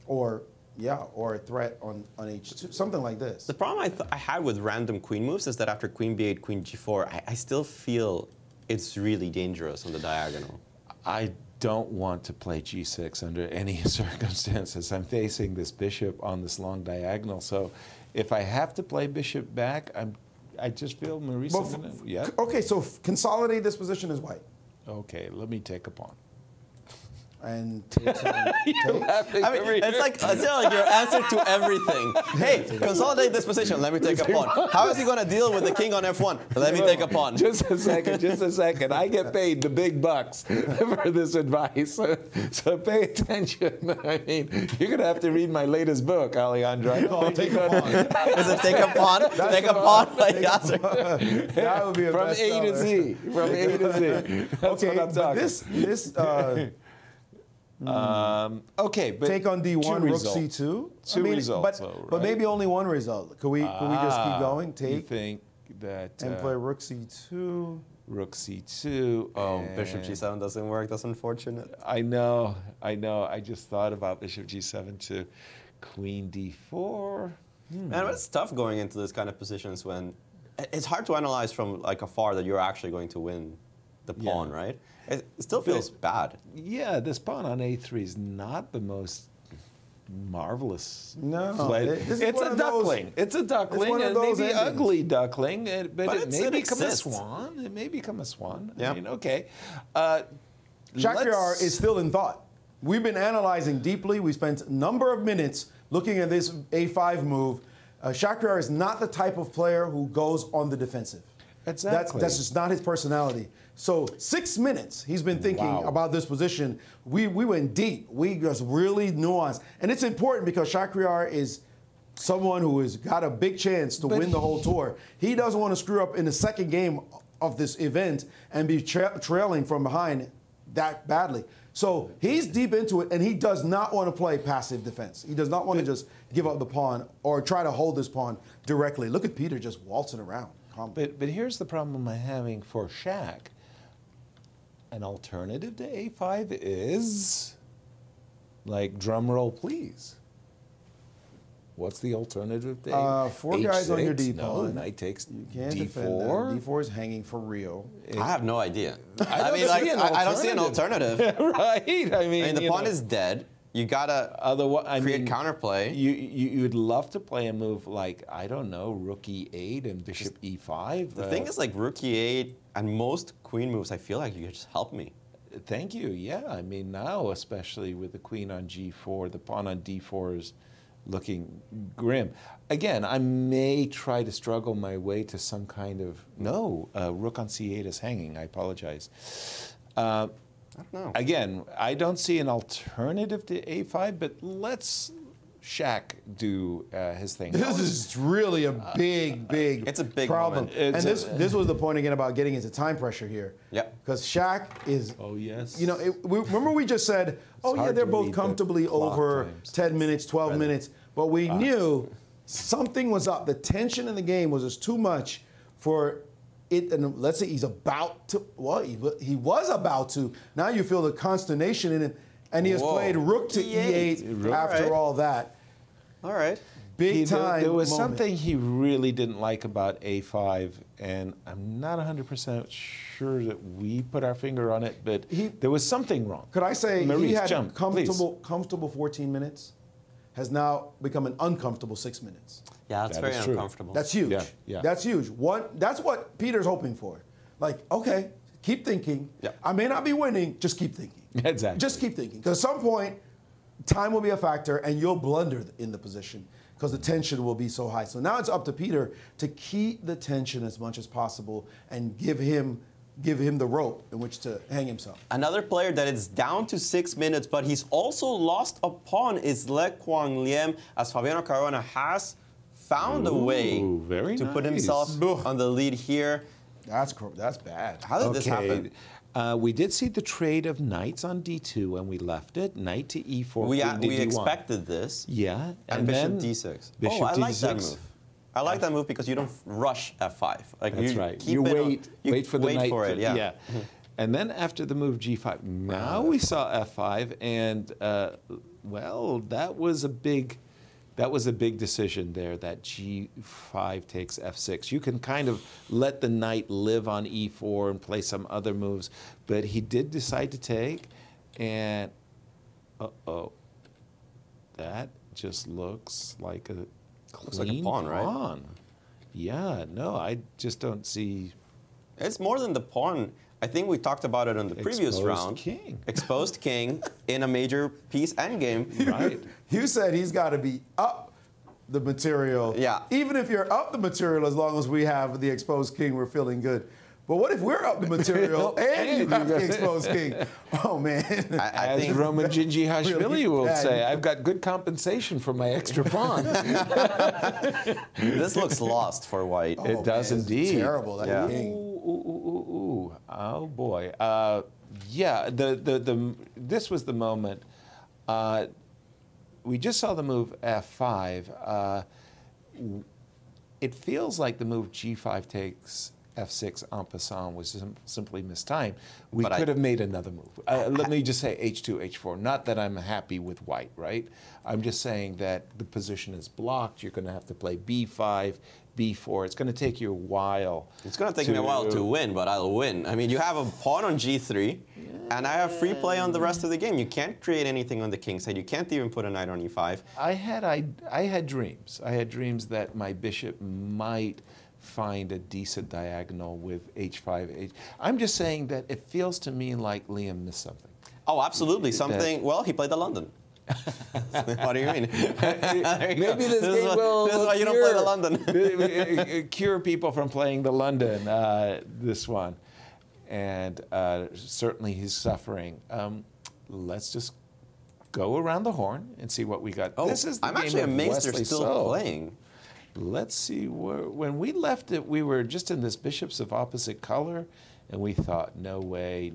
or a threat on h2, something like this. The problem I had with random queen moves is that after queen b8, queen g4, I still feel it's really dangerous on the diagonal. I don't want to play g6 under any circumstances. I'm facing this bishop on this long diagonal, so if I have to play bishop back, I just feel Maurice. Okay, so consolidate this position as white. Okay, let me take a pawn. And it's like your answer to everything. Hey, consolidate this position. Let me take a pawn. How is he going to deal with the king on f1? Let me take a pawn. Just a second. I get paid the big bucks for this advice, so pay attention. I mean, you're going to have to read my latest book, Alejandro. I'll take a pawn. Is it take a pawn? Take a pawn by Yasser. That would be a From A to Z. From A to Z. That's what I'm talking. Okay, but take on d1, rook c2. Two results, but maybe only one result. Could we just keep going? Take. You think that and play rook c2. Rook c2. Oh, bishop g7 doesn't work. That's unfortunate. I know. I just thought about bishop g7 too. Queen d4. Man, it's tough going into this kind of positions when it's hard to analyze from like afar that you're actually going to win the pawn, right? It still feels bad. Yeah, this pawn on a3 is not the most marvelous. No, play. It's a duckling. It's a duckling, and maybe ugly duckling, but it may become a swan. It may become a swan. Yeah. I mean, okay. Shakhriyar is still in thought. We've been analyzing deeply. We spent a number of minutes looking at this a5 move. Shakhriyar is not the type of player who goes on the defensive. Exactly. That's just not his personality. So 6 minutes he's been thinking about this position. We went deep. We just really nuanced. And it's important because Shakhriyar is someone who has got a big chance to win the whole tour. He doesn't want to screw up in the second game of this event and be trailing from behind that badly. So he's deep into it, and he does not want to play passive defense. He does not want to just give up the pawn or try to hold this pawn directly. Look at Peter just waltzing around. But here's the problem I'm having for Shaq. An alternative to a5 is, like, drum roll, please. What's the alternative to a5? 4 guys on your d-pawn. No, knight takes you can't d4. D4 is hanging for real. I have no idea. I don't see an alternative. Right? I mean, the pawn is dead. You gotta create counterplay. You'd love to play a move like, I don't know, rook e8 and bishop e5. The thing is, like rook e8 and most queen moves, I feel like you could just help me. Thank you. Yeah, I mean now, especially with the queen on g4, the pawn on d4 is looking grim. Again, I may try to struggle my way to some kind of, no, rook on c8 is hanging. I apologize. I don't know. Again, I don't see an alternative to a5, but let's Shaq do his thing. This is really a big it's a big problem. moment. And this was the point again about getting into time pressure here. Yep. Because Shaq is, Oh, yes. you know, remember we just said, oh yeah, hard they're to both read the comfortably clock over times. 10 minutes, 12 minutes, but we knew something was up. The tension in the game was just too much for it. And let's say he's about to, well, he was about to. Now you feel the consternation in him, and he has played rook to e8 after all that. All right. Big time. There was moment. something he really didn't like about a5, and I'm not 100% sure that we put our finger on it, but there was something wrong. Could I say Maurice, he had jump, comfortable 14 minutes, has now become an uncomfortable 6 minutes. Yeah, that's That very is true. uncomfortable. That's huge. Yeah, yeah. That's huge. That's what Peter's hoping for. Like, okay, keep thinking. Yeah. I may not be winning, just keep thinking. Exactly. Just keep thinking. Because at some point, time will be a factor, and you'll blunder in the position because the tension will be so high. So now it's up to Peter to keep the tension as much as possible and give him the rope in which to hang himself. Another player that is down to 6 minutes, but he's also lost a pawn is Le Quang Liem, as Fabiano Caruana has found a way very to put nice. himself on the lead here. That's bad. How did this happen? We did see the trade of knights on d2 when we left it. Knight to e4. We queen to d1. expected this. Yeah. And bishop then d6. Bishop I like that d6. move. I like that move because you don't rush f5. Like That's you right. Keep You it wait for the wait knight. for it, yeah. And then after the move g5, now we saw f5, and well, that was a big decision there. That g5 takes f6. You can kind of let the knight live on e4 and play some other moves, but he did decide to take, and that just looks like a Looks like a clean pawn, right? pawn. Yeah, no, I just don't see. It's more than the pawn. I think we talked about it on the previous Exposed round. king. Exposed king in a major piece endgame. Right. You said he's got to be up the material. Yeah. Even if you're up the material, as long as we have the exposed king, we're feeling good. But what if we're up the material and you have the exposed king? Oh, man. I As think Roman Gingiashvili really will bad. say, I've got good compensation for my extra pawn. this looks lost for white. Oh, It does man, it's indeed. terrible, that Yeah. king. Ooh. Oh, boy. Yeah, this was the moment. We just saw the move f5. It feels like the move g5 takes f6 en passant was simply mistimed. We could have made another move. Let me just say h2, h4. Not that I'm happy with white, right? I'm just saying that the position is blocked. You're going to have to play b5, b4. It's going to take you a while. It's going to take me a while to win, but I'll win. I mean, you have a pawn on g3, and I have free play on the rest of the game. You can't create anything on the king side. You can't even put a knight on e5. I had dreams. I had dreams that my bishop might find a decent diagonal with h5. I'm just saying that it feels to me like Liam missed something. Oh, absolutely. Something. Well, he played the London. What do you mean? Maybe this game will This is why you don't play the London. cure people from playing the London, this one. And certainly he's suffering. Let's just go around the horn and see what we got. Oh, This is the I'm game actually of amazed Wesley they're still So. playing. Let's see, when we left it, we were just in this bishops of opposite color, and we thought, no way,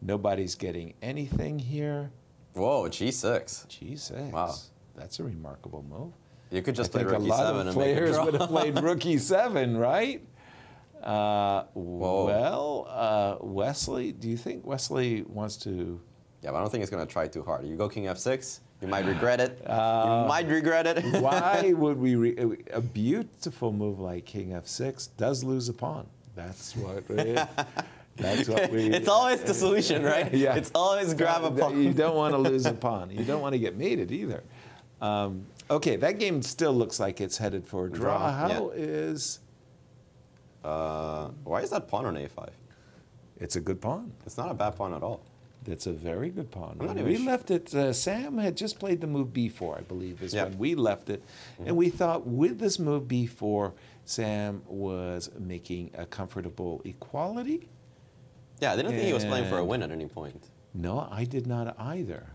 nobody's getting anything here. Whoa, g6. G6. Wow. That's a remarkable move. You could just play I think rook a lot e7 of and make a players draw. would have played rook e7, right? Wesley, do you think Wesley wants to? Yeah, but I don't think he's going to try too hard. You go king f6, you might regret it. You might regret it. Why would we? A beautiful move like king f6 does lose a pawn. That's what we. That's what we. It's always the solution, right? Yeah. It's always grab a pawn. You don't want to lose a pawn. You don't want to get mated either. Okay, that game still looks like it's headed for a draw. Draw, How is? Why is that pawn on a5? It's a good pawn. It's not a bad pawn at all. That's a very good pawn. I'm not When even we left it, Sam had just played the move b4, I believe, is Yeah. when we left it. And we thought with this move b4, Sam was making a comfortable equality. Yeah, I didn't think he was playing for a win at any point. No, I did not either.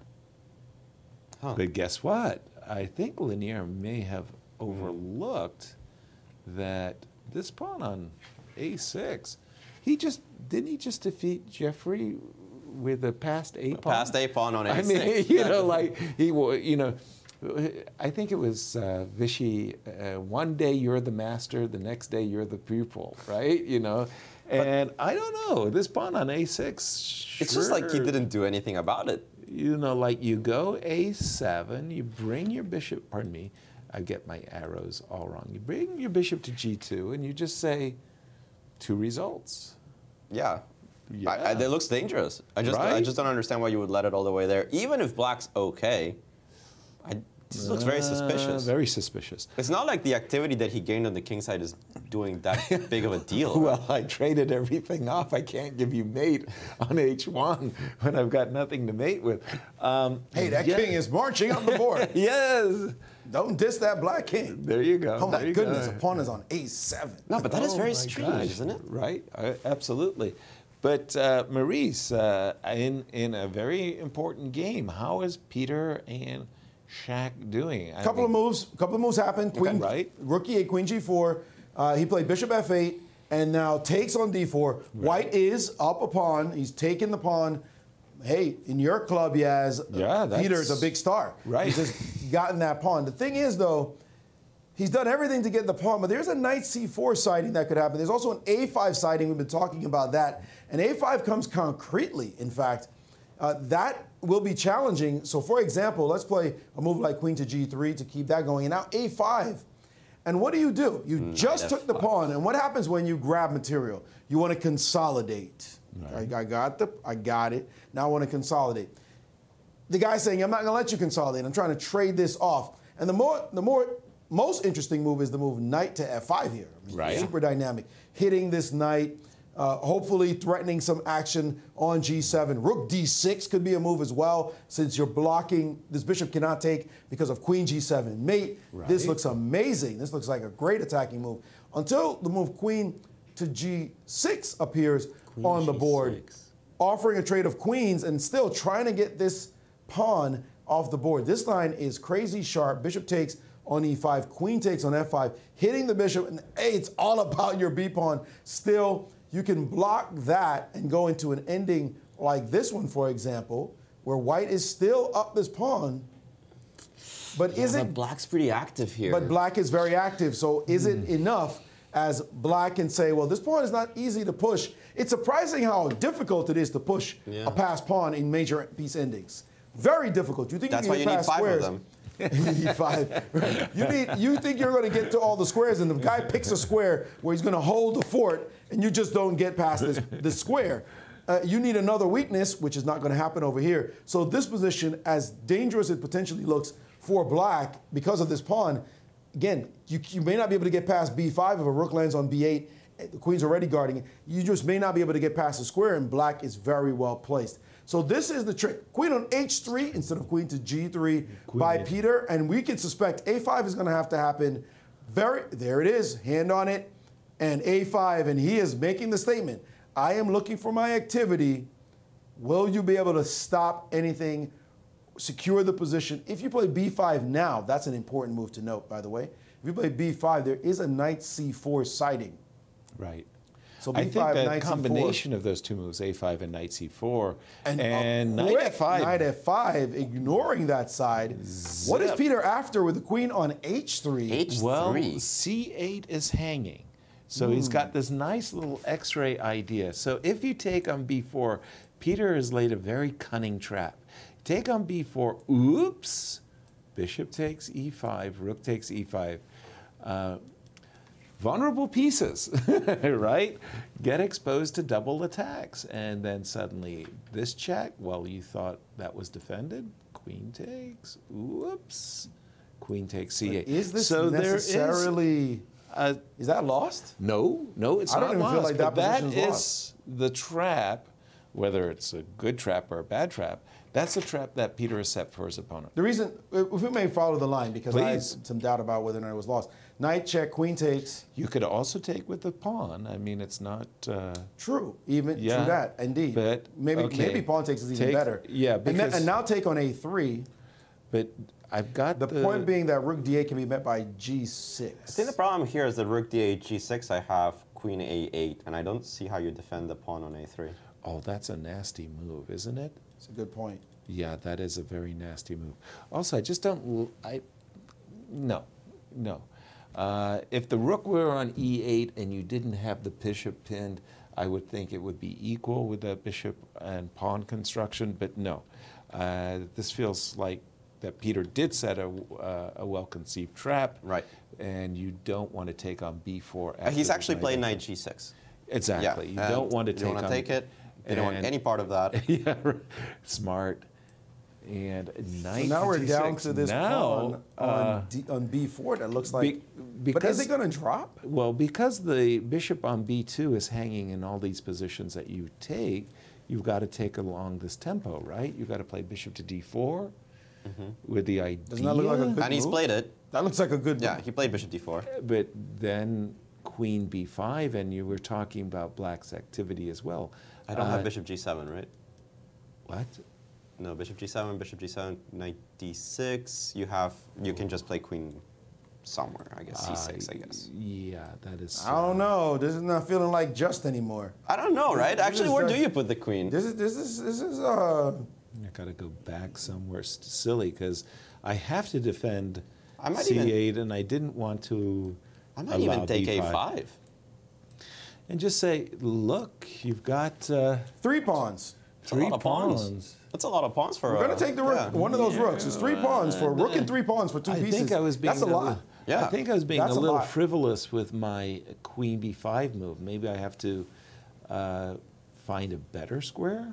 Huh. But guess what? I think Lanier may have overlooked that this pawn on a6, didn't he just defeat Jeffrey with a passed a pawn? Passed a pawn on a6. I mean, you know, like I think it was Vichy. One day you're the master, the next day you're the pupil, right? You know, and I don't know. This pawn on a6. It's just like he didn't do anything about it. You know, like you go a7, you bring your bishop. Pardon me, I get my arrows all wrong. You bring your bishop to g2, and you just say 2 results. Yeah. Yeah. It looks dangerous. I Right? just don't understand why you would let it all the way there. Even if black's okay, this looks very suspicious. Very suspicious. It's not like the activity that he gained on the king side is doing that big of a deal. Well, I traded everything off. I can't give you mate on h1 when I've got nothing to mate with. Hey, that king is marching up the board. Yes. Don't diss that black king. There you go. Oh my There you goodness, go. a pawn is on a7. No, but that is very my strange, gosh. isn't it? Right, absolutely. But Maurice, in a very important game, how is Peter and Shaq doing? A couple of moves happened. Queen, Right. Rook e8, Queen g4. He played Bishop f8 and now takes on d4. White is up a pawn. He's taken the pawn. Hey, in your club, Yaz, Peter's a big star. Right. He's just gotten that pawn. The thing is, though, he's done everything to get the pawn, but there's a knight c4 sighting that could happen. There's also an a5 sighting. We've been talking about that. And a5 comes concretely, in fact. That will be challenging. So, for example, let's play a move like queen to g3 to keep that going. And now a5. And what do? You just took the pawn. And what happens when you grab material? You want to consolidate. Right. I got it. Now I want to consolidate. The guy's saying, I'm not going to let you consolidate. I'm trying to trade this off. And the most interesting move is the move knight to f5 here. I mean, Right. Super dynamic. Hitting this knight, hopefully threatening some action on g7. Rook d6 could be a move as well, since you're blocking. This bishop cannot take because of queen g7 mate. Right. This looks amazing. This looks like a great attacking move. Until the move queen to g6 appears on the board, offering a trade of queens and still trying to get this pawn off the board. This line is crazy sharp. Bishop takes on e5, queen takes on f5, hitting the bishop, and hey, it's all about your b pawn. Still, you can block that and go into an ending like this one, for example, where white is still up this pawn. But is it? Black's pretty active here. But black is very active, so is it enough as black can say, well, this pawn is not easy to push. It's surprising how difficult it is to push a passed pawn in major piece endings. Very difficult. You think That's you why can you get need past 5 squares. of them. You need 5. Right. You think you're going to get to all the squares, and the guy picks a square where he's going to hold the fort, and you just don't get past this square. You need another weakness, which is not going to happen over here. So this position, as dangerous as it potentially looks for black because of this pawn, again, you may not be able to get past b5 if a rook lands on b8. The queen's already guarding it. You just may not be able to get past the square, and black is very well placed. So this is the trick. Queen on h3 instead of queen to g3 by Peter, and we can suspect a5 is going to have to happen. There it is, hand on it, and a5, and he is making the statement. I am looking for my activity. Will you be able to stop anything, secure the position? If you play b5 now, that's an important move to note, by the way. If you play b5, there is a knight c4 sighting. Right. So b5, I think knight the c4. combination of those two moves, a5 and knight c4, and knight f5. Knight f5, ignoring that side. What is Peter after with the queen on h3? H3. Well, c8 is hanging. So he's got this nice little x-ray idea. So if you take on b4, Peter has laid a very cunning trap. Take on b4, oops, bishop takes e5, rook takes e5. Vulnerable pieces, right? Get exposed to double attacks. And then suddenly this check, well, you thought that was defended. Queen takes, oops. Queen takes c8. But is this so necessarily, is that lost? No, it's I don't not even lost, feel like that but position's that is lost. the trap whether it's a good trap or a bad trap, that's a trap that Peter has set for his opponent. The reason, if we may follow the line, because I had Please. some doubt about whether or not it was lost. Knight check, queen takes. You could also take with the pawn. I mean, it's not... True, even Yeah, true that, indeed. but, maybe okay, maybe pawn takes is even take- better. yeah, and, because- and now take on a3. But I've got The point being that rook d8 can be met by g6. I think the problem here is that rook d8, g6, I have queen a8, and I don't see how you defend the pawn on a3. Oh, that's a nasty move, isn't it? It's a good point. Yeah, that is a very nasty move. Also, I just don't... No. If the rook were on e8 and you didn't have the bishop pinned, I would think it would be equal with the bishop and pawn construction, but no. This feels like that Peter did set a well-conceived trap. Right. And you don't want to take on b4. After He's the actually knight playing f4. knight g6. Exactly. Yeah, You don't want to take You don't want on... to take it. You don't want and- any part of that. Yeah, smart. And knight So now we're g6. down to this now, pawn on b4 that looks like... but is it going to drop? Well, because the bishop on b2 is hanging in all these positions that you take, you've got to take along this tempo, right? You've got to play bishop to d4 with the idea. Doesn't that look like a good And he's move? played it. That looks like a good Yeah, move. he played bishop d4. But then queen b5, and you were talking about black's activity as well. I don't have bishop g7, right? What? No, bishop g7, knight d6. You can just play queen somewhere, I guess, c6, I guess. Yeah, that is... I don't know. This is not feeling like just anymore. I don't know, right? This Actually, is where the- do you put the queen? This is I got to go back somewhere silly because I have to defend I might c8, and I didn't want to I might even allow take b5. a5. And just say, look, you've got 3 pawns. That's a three lot of pawns. pawns. That's a lot of pawns for. We're going to take the rook, yeah. one of those rooks. It's 3 pawns for rook and 3 pawns for 2 I pieces. think I was being That's a lot. Yeah. I think I was being That's a a little lot. frivolous with my queen b5 move. Maybe I have to find a better square.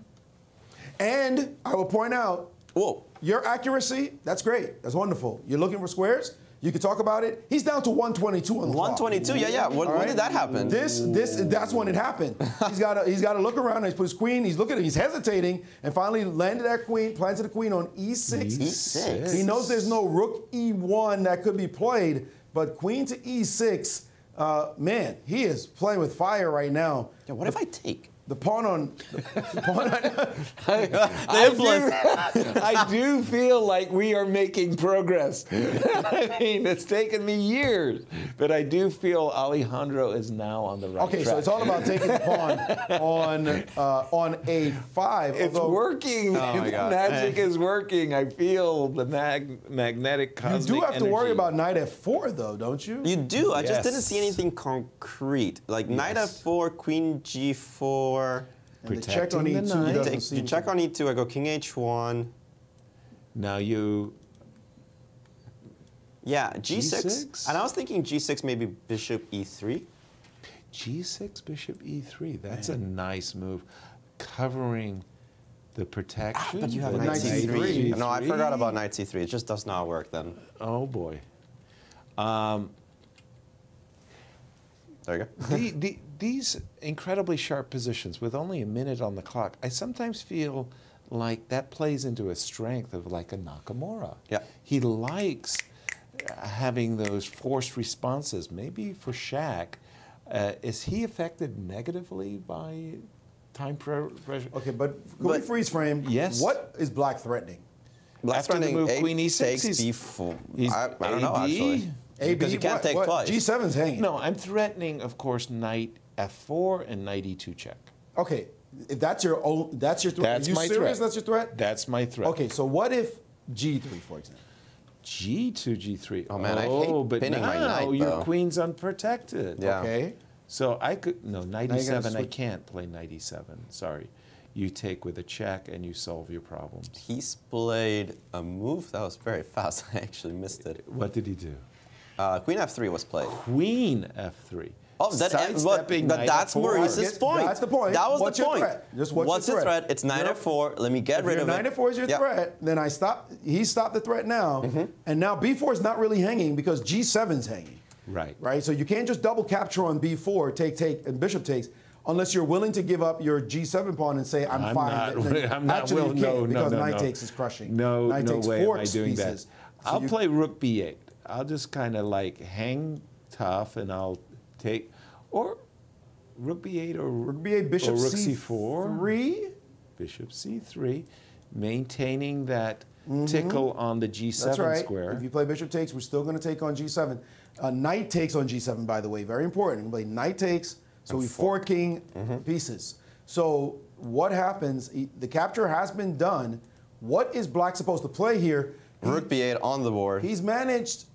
And I will point out, Whoa. your accuracy, that's great. That's wonderful. You're looking for squares. You can talk about it. He's down to 122 on the clock. 122. Yeah. When All right? did that happen? That's when it happened. He's got to look around. He's put his queen. He's hesitating, and finally landed that queen, planted the queen on e6. E6. He knows there's no rook e1 that could be played, but queen to e6. Man, he is playing with fire right now. Yeah, what if I take? The pawn on. I do feel like we are making progress. I mean, it's taken me years, but I do feel Alejandro is now on the right Okay, track. so it's all about taking the pawn on a5. It's although working. Oh my The God. magic is working. I feel the magnetic You cosmic do have to worry energy. about knight f4, though, don't you? You do. I just didn't Yes. see anything concrete. Like knight f4, queen g4. And the check on Protecting the e2 knight. doesn't You seem check to- on e2. I go king h1. Now you... Yeah, g6. G6? And I was thinking g6, maybe bishop e3. G6, bishop e3. That's a nice move. Covering the protection. But you have the knight knight c3. c3. No, I forgot about knight c3. It just does not work then. Oh, boy. There you go. These incredibly sharp positions with only a minute on the clock, I sometimes feel like that plays into a strength of like a Nakamura. Yeah. He likes having those forced responses. Maybe for Shaq, is he affected negatively by time pressure? Okay, but can we freeze frame? Yes. What is black threatening? Black's After the running move a queen e6, takes he's- b4. he's I don't know, AD. actually. AB, Because you can't take what? twice. G7's hanging. No, I'm threatening, of course, knight f4 and knight e2 check. Okay, if that's your own, that's your threat. That's Are you my serious? threat. That's your threat? That's my threat. Okay, so what if G3, for example? G2, G3. Oh, man, I hate but pinning my now knight, your though. queen's unprotected. Yeah. Okay. So I could, no, knight Now you gotta e7, I switch. can't play knight e7. Sorry. You take with a check and you solve your problems. He's played a move that was very fast. I actually missed it. What did he do? Queen f3 was played. Queen f3. Oh, Sidestepping knight that's f4. Maurice's point. That's the point. That was What's the your point. threat? Just what's your your threat? It's knight Yep. f4. Let me get If rid your of knight it. f4 is your Yep. threat, then he stopped the threat now, and now b4 is not really hanging because g7's hanging. Right. Right? So you can't just double capture on b4, take, and bishop takes. unless you're willing to give up your G7 pawn and say, I'm fine. I'm not Actually, willing. you can't, No, because no, knight no. takes is crushing. No, knight no takes way am I forks doing pieces. that. I'll play rook b8. I'll just kind of like hang tough, and I'll take, or rook b8 or Rook b8, bishop or rook c4. c4. Bishop c3, maintaining that tickle on the g7 That's right. square. If you play bishop takes, we're still going to take on g7. Knight takes on g7, by the way, very important. We play knight takes, so we forking pieces. So what happens? The capture has been done. What is Black supposed to play here? Rook b8 on the board. He's managed.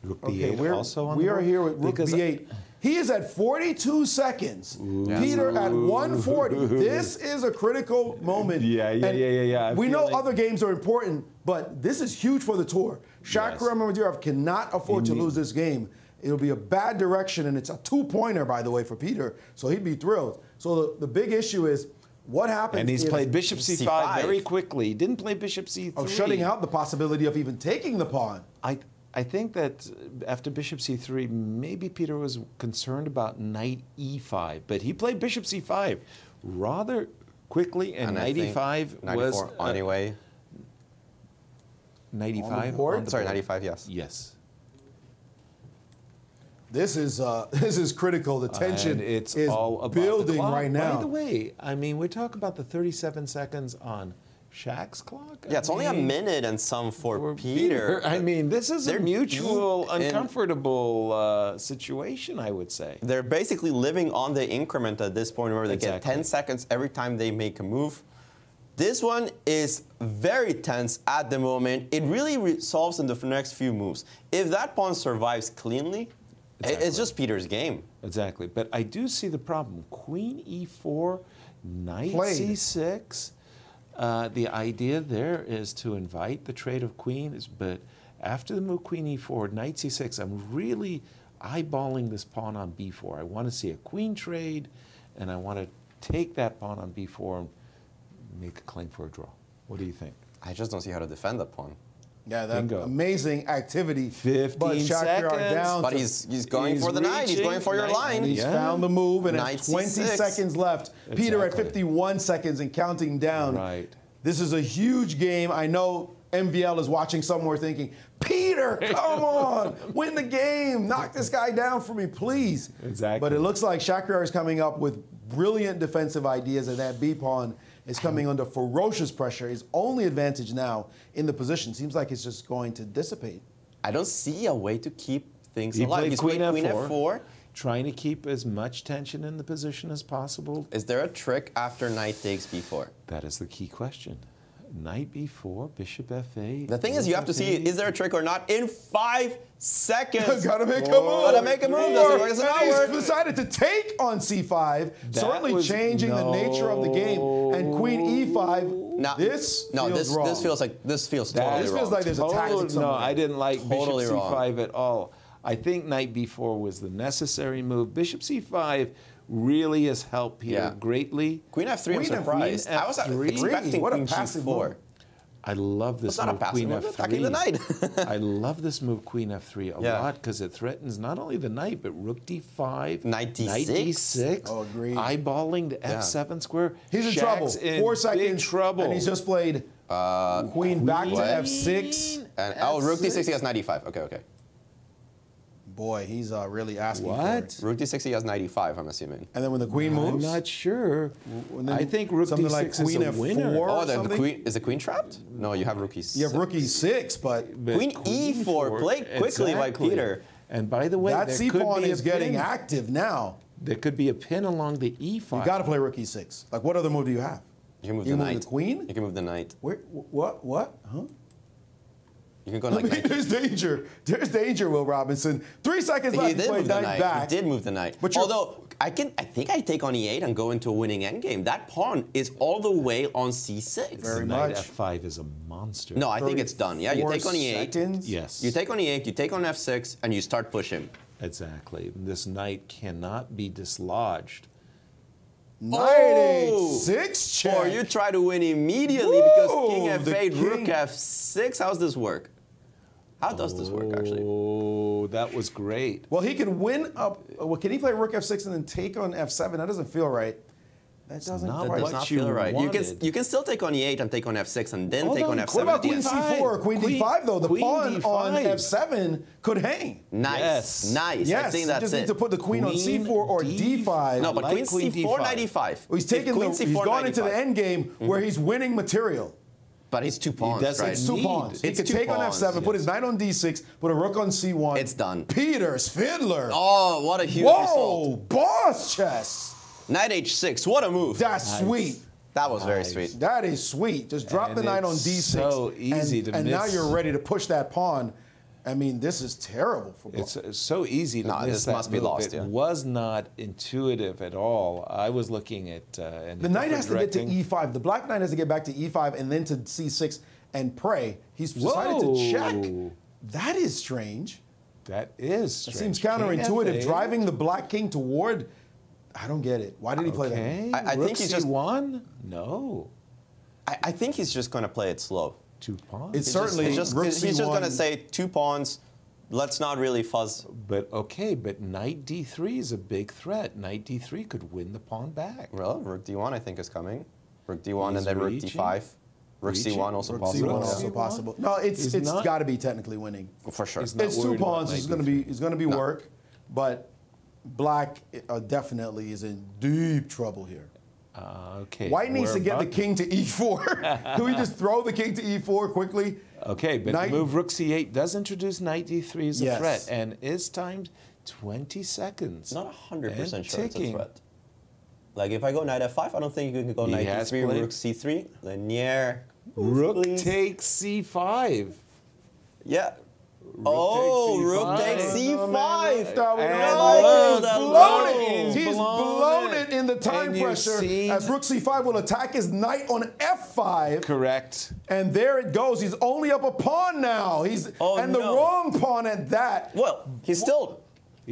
Rook b8 also on the we board? are here with rook Because b8. He is at 42 seconds. Peter at 140. This is a critical moment. Yeah. We know other games are important, but this is huge for the tour. Shakur Mamadurov cannot afford to lose this game. It'll be a bad direction, and it's a two-pointer, by the way, for Peter, so he'd be thrilled. So the big issue is what happens. And he's played bishop c5, c5 very quickly. He didn't play bishop c3. of shutting out the possibility of even taking the pawn. I think that after bishop c3, maybe Peter was concerned about knight e5, but he played bishop c5 rather quickly, and knight e5 was anyway. Knight e5 On the board? Sorry, knight e5, yes. Yes. This is critical. The tension And it's is all about building the clock. right now. By the way, I mean, we're talking about the 37 seconds on Shaq's clock. Yeah, it's only a minute and some for Peter. I mean, this is a They're mutual, deep in- uncomfortable situation, I would say. They're basically living on the increment at this point where they get 10 seconds every time they make a move. This one is very tense at the moment. It really resolves in the next few moves. If that pawn survives cleanly, it's just Peter's game. Exactly. But I do see the problem. Queen e4, knight Played. c6. The idea there is to invite the trade of queens, but after the move queen e4, knight c6, I'm really eyeballing this pawn on b4. I want to see a queen trade, and I want to take that pawn on b4 and make a claim for a draw. What do you think? I just don't see how to defend that pawn. Yeah, that Bingo. amazing activity. 15 but Shakur seconds. down. But to- he's going for the knight. He's going for your Knight- line. He's Yeah. found the move, and Knight at 20 C6. seconds left. Peter at Exactly. 51 seconds and counting down. Right. This is a huge game. I know MVL is watching somewhere thinking, Peter, come on, win the game. Knock this guy down for me, please. Exactly. But it looks like Shakur is coming up with brilliant defensive ideas, and that B pawn is coming under ferocious pressure. His only advantage now in the position seems like it's just going to dissipate. I don't see a way to keep things He alive. played He's queen played queen f4. f4. Trying to keep as much tension in the position as possible. Is there a trick after knight takes b4? That is the key question. Knight b4, bishop f8. The thing is, you have to see, is there a trick or not in 5 seconds? Gotta make a move. Gotta make a move. Doesn't work. Doesn't And he's work. decided to take on c5, certainly was- changing the nature of the game. And queen e5. Now, This feels wrong. This feels totally This wrong. feels like there's a tactic No, somewhere. I didn't like Totally bishop wrong. c5 at all. I think knight b4 was the necessary move. Bishop c5 really has helped Peter Yeah. greatly. Queen f3, I'm Queen surprised. I was F3. expecting What a queen passive g4. move. I love this That's not a move, passive queen move, f3. attacking the knight. I love this move, queen f3, a Yeah. lot because it threatens not only the knight, but rook d5, Knight d6. knight d6, Oh, agreed. eyeballing the f7 square. He's in Shaq's trouble. in 4 big seconds. trouble. And he's just played queen back to f6. And rook d6, he has knight e5. Okay. Boy, he's really asking for What? it. Rook d6, he has knight e5, I'm assuming. And then when the queen I'm moves, not sure. and then I think rook something d6 like queen is a winner. f4 Oh, or the something. queen, is the queen trapped? No, you have rook e6. You have rook e6, but But Queen e4, played quickly by Peter. And by the way, that there c could pawn be a is getting pin. active now. There could be a pin along the e5. You got to play rook e6. Like, what other move do you have? You can move You the move knight. the queen? You can move the knight. Where? What? Huh? You can go I like mean, knight. there's danger. There's danger, Will Robinson. 3 seconds left He to did play move the knight knight. back. He did move the knight. But you're- although I think I take on e8 and go into a winning endgame. That pawn is all the way on c6. Very Knight much. f5 is a monster. No, I think it's done. Yeah, you 34 take on e8. seconds? Yes. You take on e8, you take on f6, and you start pushing. Exactly. This knight cannot be dislodged. Knight Oh! h6 check. Or you try to win immediately because king Whoa, the f8, rook king- f6. How's this work? How does this work, actually? Oh, Oh, that was great. Well, he can win up. Well, can he play rook f6 and then take on f7? That doesn't feel right. That doesn't not quite. Does what not you feel right. wanted. You can still take on e8 and take on f6 and then take on f7. What about queen at the end. c4 or queen d5 though? The Queen pawn D5. on f7 could hang. Nice, Yes. nice. Yes, I think you that's just it. need to put the queen on Queen c4 or d5. No, but like queen queen c4, D5. knight e5. Well, he's taking Queen he's c4, gone knight into the e5. end game where he's winning material. But he's two pawns, doesn't right? It's two Need. pawns. He It's could two take pawns, on f7, put his knight on d6, put a rook on c1. It's done. Peter's Fiddler. Oh, what a huge Whoa, result. boss chess. Knight h6, what a move. That's sweet. That was very sweet. That is sweet. Just drop And the knight on it's d6. so easy to and now miss. you're ready to push that pawn. I mean, this is terrible for black. It's so easy to No, miss this that must be move. lost, It yeah. was not intuitive at all. I was looking at The knight has to get to e5. The black knight has to get back to e5 and then to c6 and pray. He's decided to check. Whoa. That is strange. That is It strange. seems counterintuitive. King F8. Driving the black king toward. I don't get it. Why did he play Okay. that? I Rook think he's just- C1? No. I think he's just going to play it slow. 2 pawns. It's certainly He's just rook going c1. to say 2 pawns, let's not really fuzz. But okay, but knight d3 is a big threat. Knight d3 could win the pawn back. Well, rook d1 I think is coming. Rook d1 He's and then rook reaching. d5. Rook Reaching. c1 also Rook possible. c1 yeah. also C1? possible. No, it's He's not- got to be technically winning. For sure. He's not It's 2 worried about pawns. knight It's going to be work, but black definitely is in deep trouble here. Okay. White needs we're to get the about- king to e4. Can we just throw the king to e4 quickly? Okay, but Knight- the move rook c8 does introduce knight d3 as a Yes. threat, and is timed 20 seconds. Not 100% And sure it's a ticking. threat. Like if I go knight f5, I don't think you can go He knight has d3, played- rook c3, Lanier. Rook please. takes c5. Yeah. Oh, takes rook C5. takes c5. Stop it. And No, look, he's blown blown it. it. He's Blown blown it. it in the time And you pressure see- as rook c5 will attack his knight on f5. Correct. And there it goes. He's only up a pawn now. He's Oh, and the no. wrong pawn at that. Well, he's still.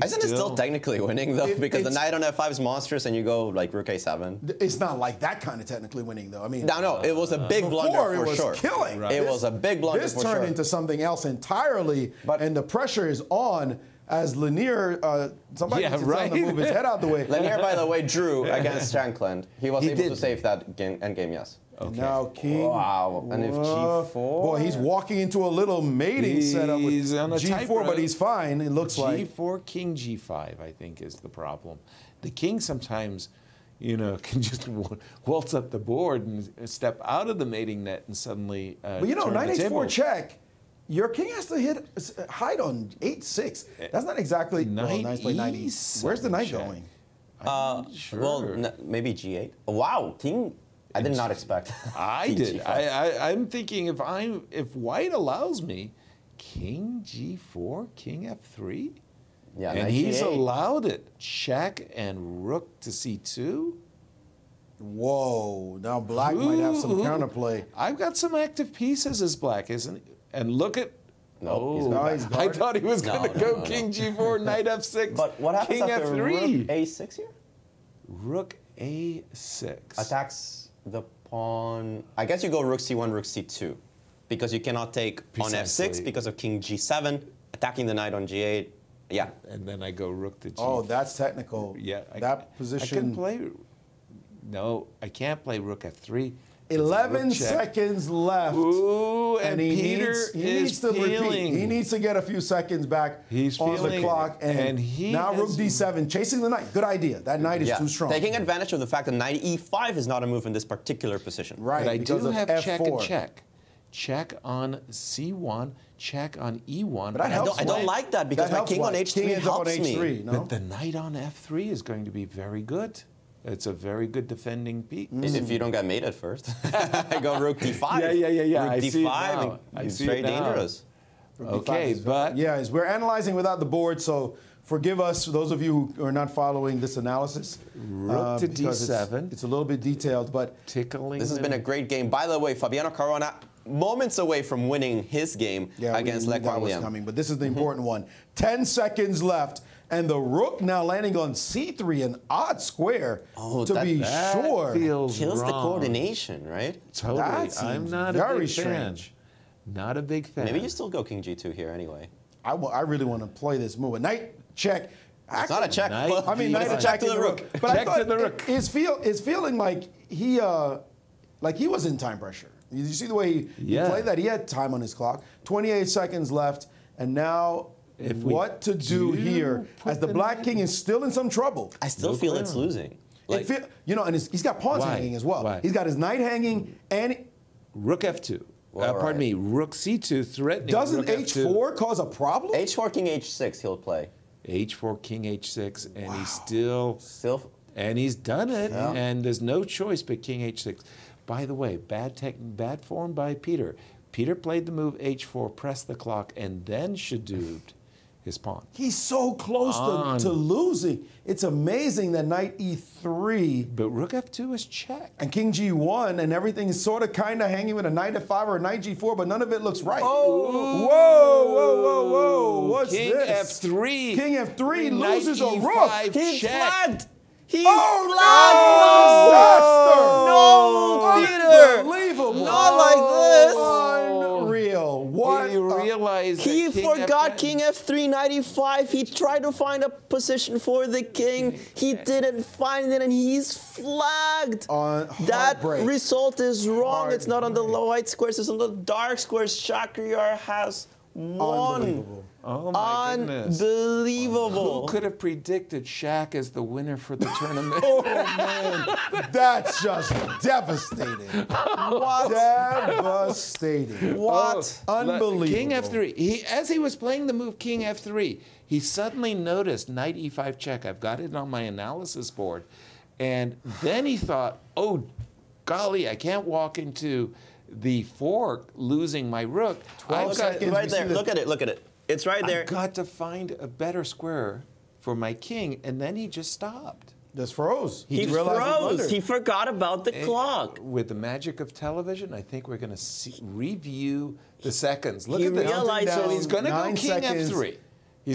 Isn't it still still- technically winning though? Because the it's- knight on f5 is monstrous, and you go like rook a7. It's not like that kind of technically winning though. I mean, No, it was a big blunder before it for was sure. killing. It was a big blunder This for turned sure. into something else entirely, But- and the pressure is on as Lanier. Somebody Yeah, needs to tell him to right. move his head out the way. Lanier, by the way, drew against Shankland. He was He able did. to save that endgame, yes. And now King. Wow. And if G4? Boy, he's walking into a little mating setup with He's on a G4, tightrope. but he's fine. It looks like. G4, King G5, I think, is the problem. The king sometimes, can just waltz up the board and step out of the mating net and suddenly. But turn knight the h4 table. check. Your king has to hide on 8-6. That's not exactly. Knight nice play, knight e. E7 Where's the knight check. going? Sure. Well, maybe G8. Wow, King. I did not expect. I King did. G5. I'm thinking if White allows me, King G4, King F3, Yeah, and knight he's G8. allowed it. Check and Rook to C2. Whoa! Now black might have some Ooh. counterplay. I've got some active pieces as Black, isn't he? And look at. No, he's oh, not. No, he's I guarded. thought he was going to go no. King G4, Knight F6, But what happens King after F3. rook A6 here? Rook A6. Attacks the pawn. I guess you go rook C1, rook C2. Because you cannot take on Precisely. F6 because of King G7, attacking the knight on G8. Yeah. And then I go Rook to G4. Oh, that's technical. Yeah. that I position. can play. No, I can't play Rook F3. 11 Rook check. seconds left. Ooh, and he Peter needs to repeat. feeling. He needs to get a few seconds back He's on the feeling clock. it. And he now rook has- d7, chasing the knight. Good idea. That knight is Yeah. too strong. Taking advantage of the fact that knight E5 is not a move in this particular position. Right, But I because do of have F4. check and check. Check on C1, check on E1. But that helps I don't White. like that because That my helps king on White. H3 King ends up on helps me. H3, no? But the knight on F3 is going to be very good. It's a very good defending piece. If you don't get mated first. I go rook D5. Yeah. Rook I D5. see it now. I It's see it very now. dangerous. Okay, but Yeah, we're analyzing without the board, so forgive us, those of you who are not following this analysis. Rook to because D7. It's a little bit detailed, but tickling. This has been a great game. By the way, Fabiano Caruana, moments away from winning his game against we Le knew that was Cormier. coming, but this is the important one. 10 seconds left, and the rook now landing on c3, an odd square Oh, to be That sure. feels Kills the wrong. coordination, right? Totally. That I'm seems not a very big fan. strange. Not a big fan. Maybe you still go King G2 here anyway. I really want to play this move. A knight check. It's not a check. I mean, knight check attack to the rook. But Check to the rook. It's feeling like he was in time pressure. You see the way he played that? He had time on his clock. 28 seconds left, and now what to do here as the black king is still in some trouble. I still feel it's losing. And he's got pawns hanging as well. Why? He's got his knight hanging and Rook F2. Pardon me, Rook C2 threatening. Doesn't Rook H4 F2. cause a problem? H4, King H6 he'll play. H4, King H6, and he's still, and he's done it, Yeah. and there's no choice but King H6. By the way, bad form by Peter. Peter played the move H4, pressed the clock, and then shadooed his pawn. He's so close to losing. It's amazing that knight E3 But Rook F2 is check. and King G1 and everything is sort of kind of hanging with a knight F5 or a knight G4, but none of it looks right. Oh. Whoa. What's King this? F3. King F3 Knight loses a E5 rook. He check. flagged. He Oh, flagged. No, Peter. Unbelievable. Not like this. Unreal. What? He realized He that King forgot F9 King F3, knight E5. He tried to find a position for the king. He didn't find it, and he's flagged. That Heartbreak. result is wrong. It's not on the white squares. It's on the dark squares. Shakhriyar has won. Unbelievable. Oh my goodness. Unbelievable. Who could have predicted Shaq as the winner for the tournament? Oh, man. That's just devastating. What? Devastating. What? Unbelievable. King F3. As he was playing the move King F3, he suddenly noticed Knight E5 check. I've got it on my analysis board. And then he thought, oh, golly, I can't walk into the fork losing my rook. 12 seconds. Right there. Look at it. Look at it. It's right there. I've got to find a better square for my king. And then he just stopped. Just froze. He realized his froze. blunder. He forgot about the clock. With the magic of television, I think we're going to review the seconds. Look He at this. realizes- So he's going to go 9 King seconds. F3.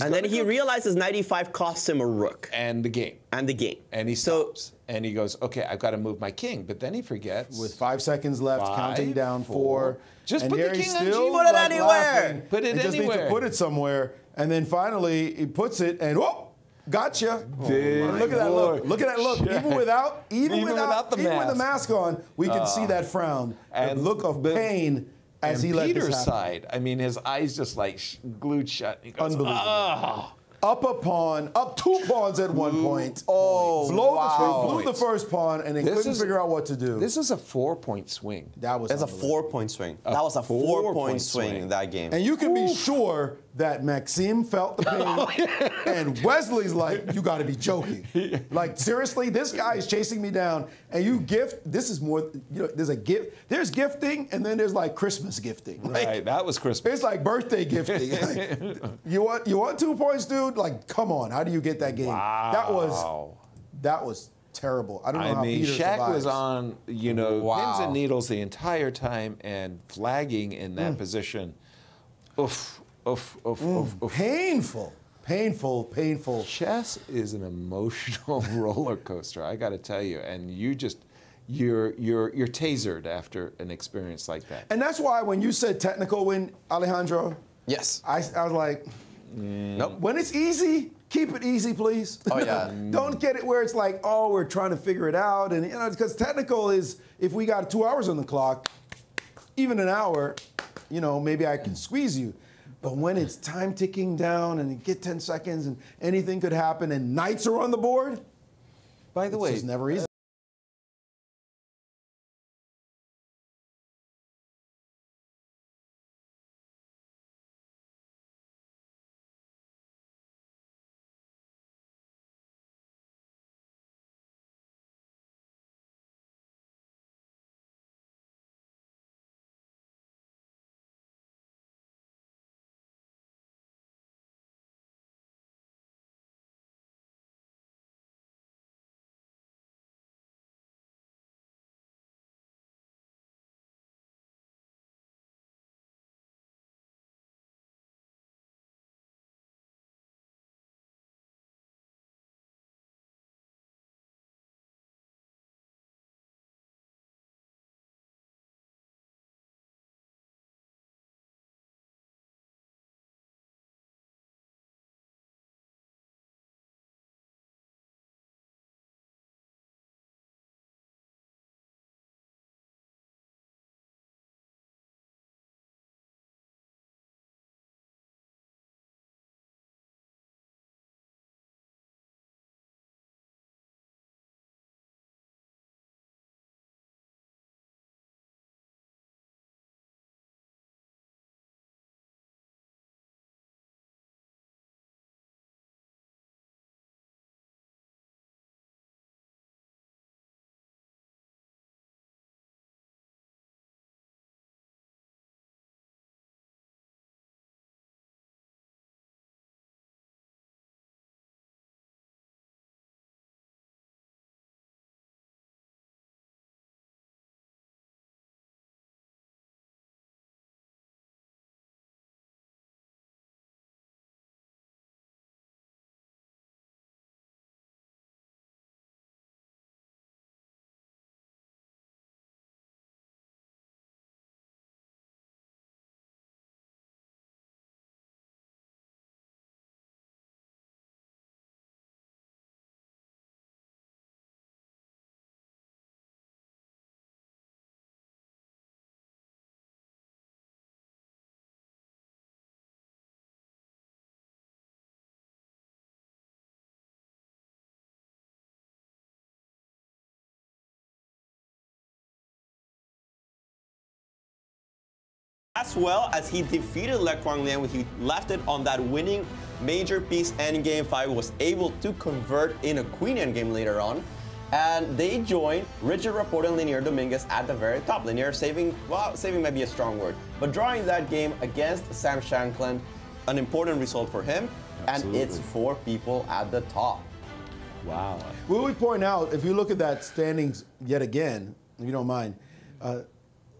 And then he realizes 95 costs him a rook. And the game. And the game. And he stops. And he goes, okay, I've got to move my king. But then he forgets. With 5 seconds left, 5, counting down 4. Just and put the here he's king on still, G. Put it like, anywhere. laughing Put it and just anywhere. needs to put it somewhere. And then finally, he puts it, and whoa, gotcha. And look at that look. Look at that look. Even without the with the mask on, we can see that frown. and the look of pain as and he let this Peter's happen. side, I mean, his eyes just like glued shut. He goes, Unbelievable. "Ah." Up a pawn, up 2 pawns at one point. Oh, Blew the first pawn, and then couldn't figure out what to do. This is a 4-point swing. That was That's a unbelievable. 4-point swing. That was a 4-point swing swing. in that game. And you can be sure that Maxime felt the pain, and Wesley's like, you got to be joking. Like, seriously, this guy is chasing me down, and you gift, this is more, there's a gift, there's gifting, and then there's like Christmas gifting. Like, Right, that was Christmas. it's like birthday gifting. Like, you want 2 points, dude? Like, come on, how do you get that game? Wow. That was terrible. I don't know I how mean, Peter Shaq survives. was on, pins and needles the entire time and flagging in that position. Oof, oof, oof, oof, oof. Painful. Chess is an emotional roller coaster, I got to tell you, and you're tasered after an experience like that. And that's why when you said technical win, Alejandro, Yes. I was like, Nope. when it's easy, keep it easy, please. Oh, yeah. Don't get it where it's like, oh, we're trying to figure it out. And, because technical is, if we got 2 hours on the clock, even an hour, maybe I can squeeze you. But when it's time ticking down and you get 10 seconds and anything could happen and knights are on the board, By the way, it's never easy. As well as he defeated Le Quang Lien when he left it on that winning major piece endgame 5, was able to convert in a queen endgame later on. And they joined Richard Rapport and Linier Dominguez at the very top. Linier saving, well, saving might be a strong word, but drawing that game against Sam Shankland, an important result for him. Absolutely. And it's 4 people at the top. Wow. Will we point out, if you look at that standings yet again, if you don't mind,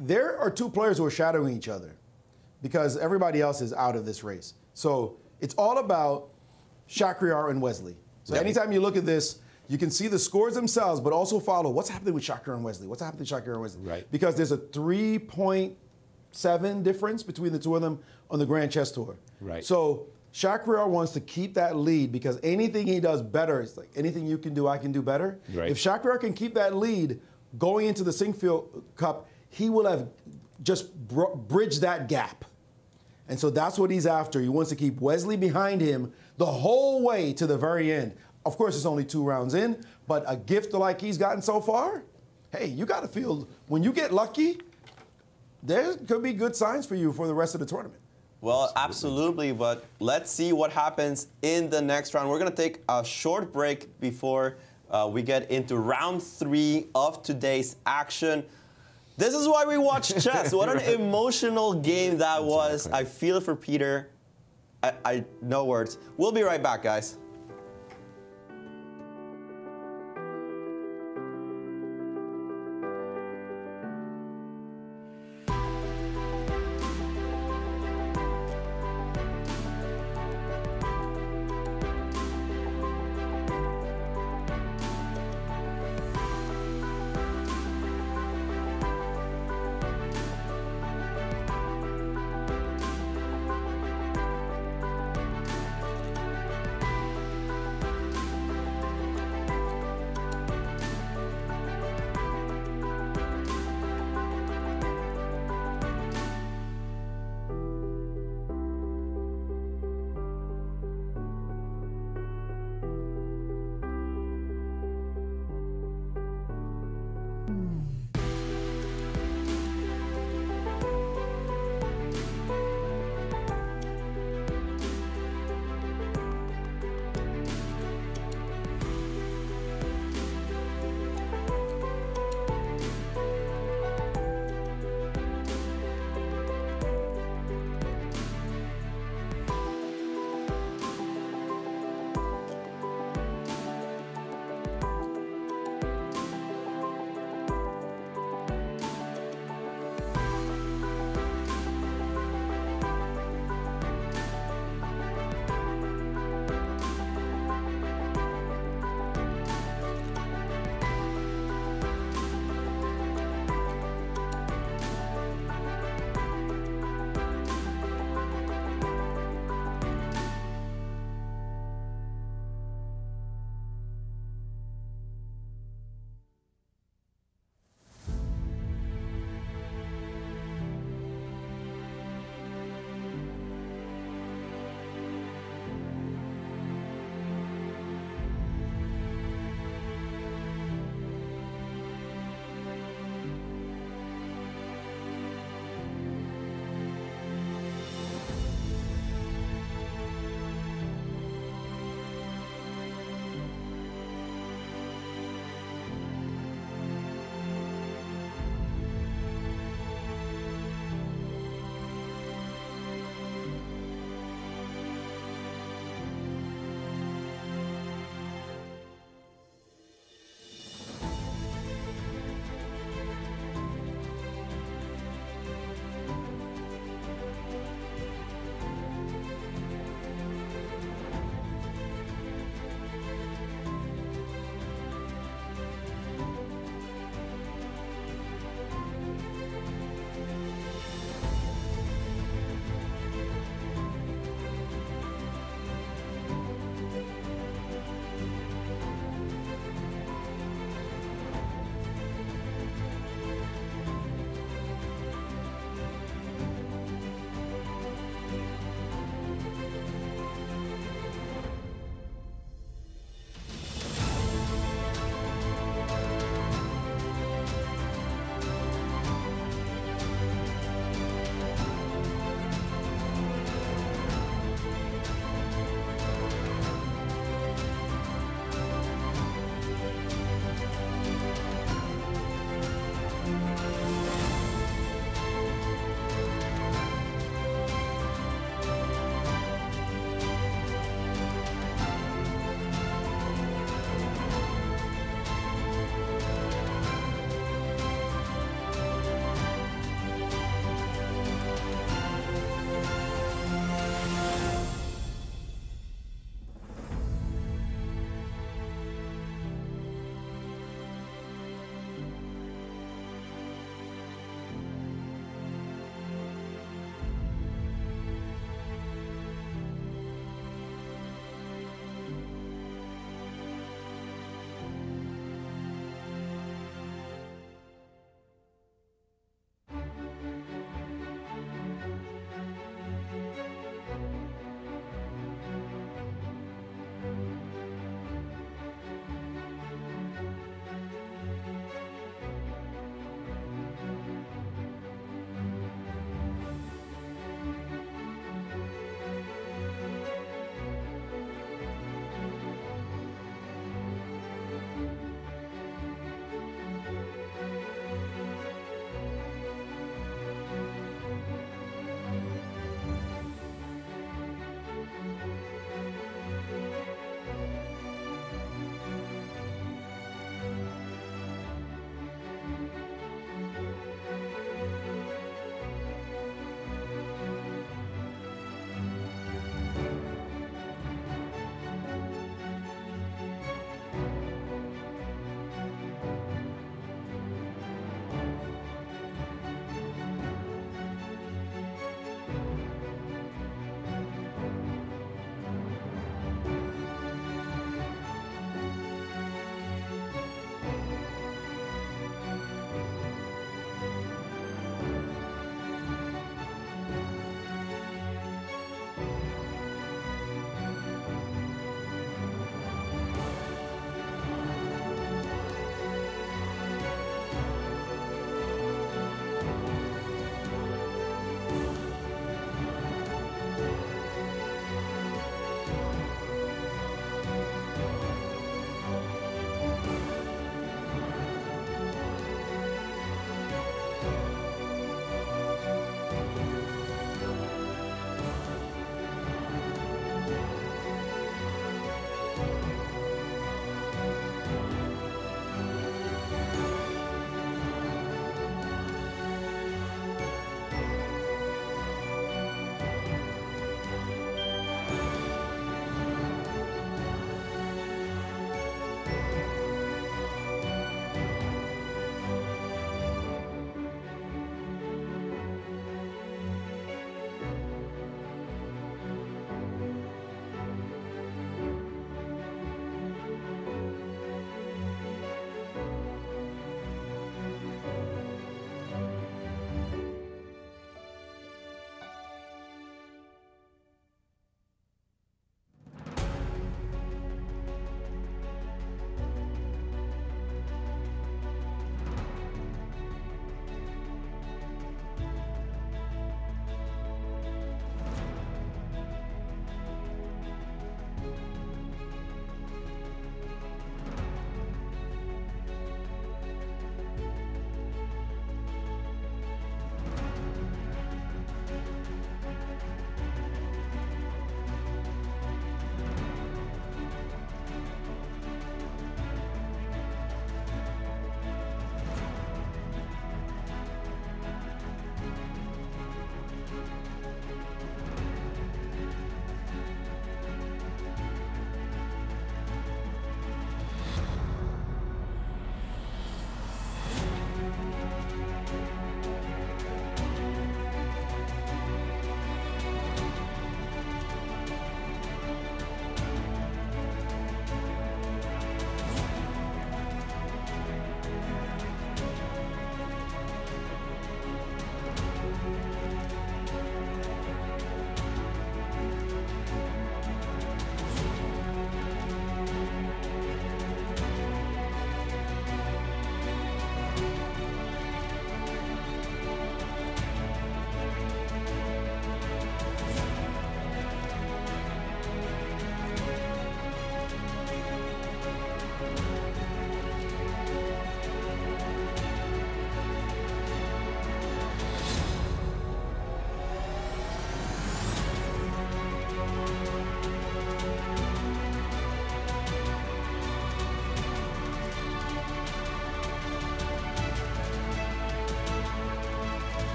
there are 2 players who are shadowing each other because everybody else is out of this race. So it's all about Shakhriyar and Wesley. So anytime you look at this, you can see the scores themselves, but also follow what's happening with Shakhriyar and Wesley. What's happening with Shakhriyar and Wesley? Right. Because there's a 3.7 difference between the 2 of them on the Grand Chess Tour. Right. So Shakhriyar wants to keep that lead because anything he does better, it's like anything you can do, I can do better. Right. If Shakhriyar can keep that lead going into the Sinquefield Cup, he will have just bridged that gap. And so that's what he's after. He wants to keep Wesley behind him the whole way to the very end. Of course, it's only 2 rounds in, but a gift like he's gotten so far, hey, you got to feel, when you get lucky, there could be good signs for you for the rest of the tournament. Well, absolutely, but let's see what happens in the next round. We're going to take a short break before we get into round 3 of today's action. This is why we watch chess. What an emotional game that was. I feel for Peter. No words. We'll be right back, guys.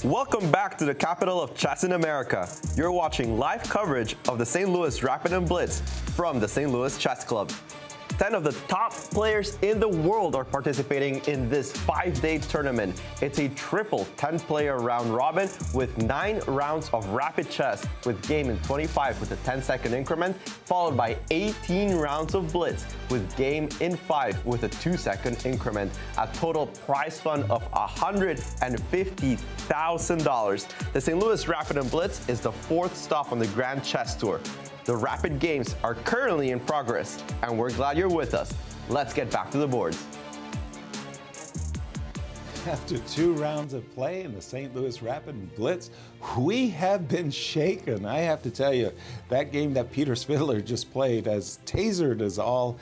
Welcome back to the capital of chess in America. You're watching live coverage of the St. Louis Rapid Blitz from the St. Louis Chess Club. 10 of the top players in the world are participating in this 5-day tournament. It's a triple 10-player round robin with 9 rounds of rapid chess with game in 25 with a 10-second increment, followed by 18 rounds of blitz with game in 5 with a 2-second increment. A total prize fund of $150,000. The St. Louis Rapid Blitz is the 4th stop on the Grand Chess Tour. The Rapid Games are currently in progress, and we're glad you're with us. Let's get back to the boards. After 2 rounds of play in the St. Louis Rapid Blitz, we have been shaken. I have to tell you, that game that Peter Svidler just played has tasered us all.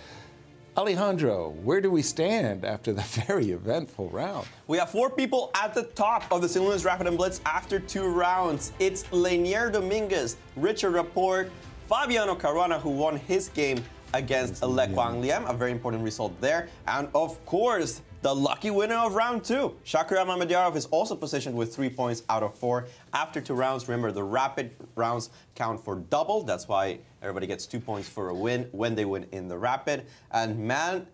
Alejandro, where do we stand after the very eventful round? We have 4 people at the top of the St. Louis Rapid Blitz after 2 rounds. It's Lenier Dominguez, Richard Rapport, Fabiano Caruana, who won his game against Le Quang Liem, a very important result there. And of course, the lucky winner of round 2. Shakur Mamediyarov is also positioned with 3 points out of 4 after 2 rounds. Remember, the rapid rounds count for double. That's why everybody gets 2 points for a win when they win in the rapid. And man,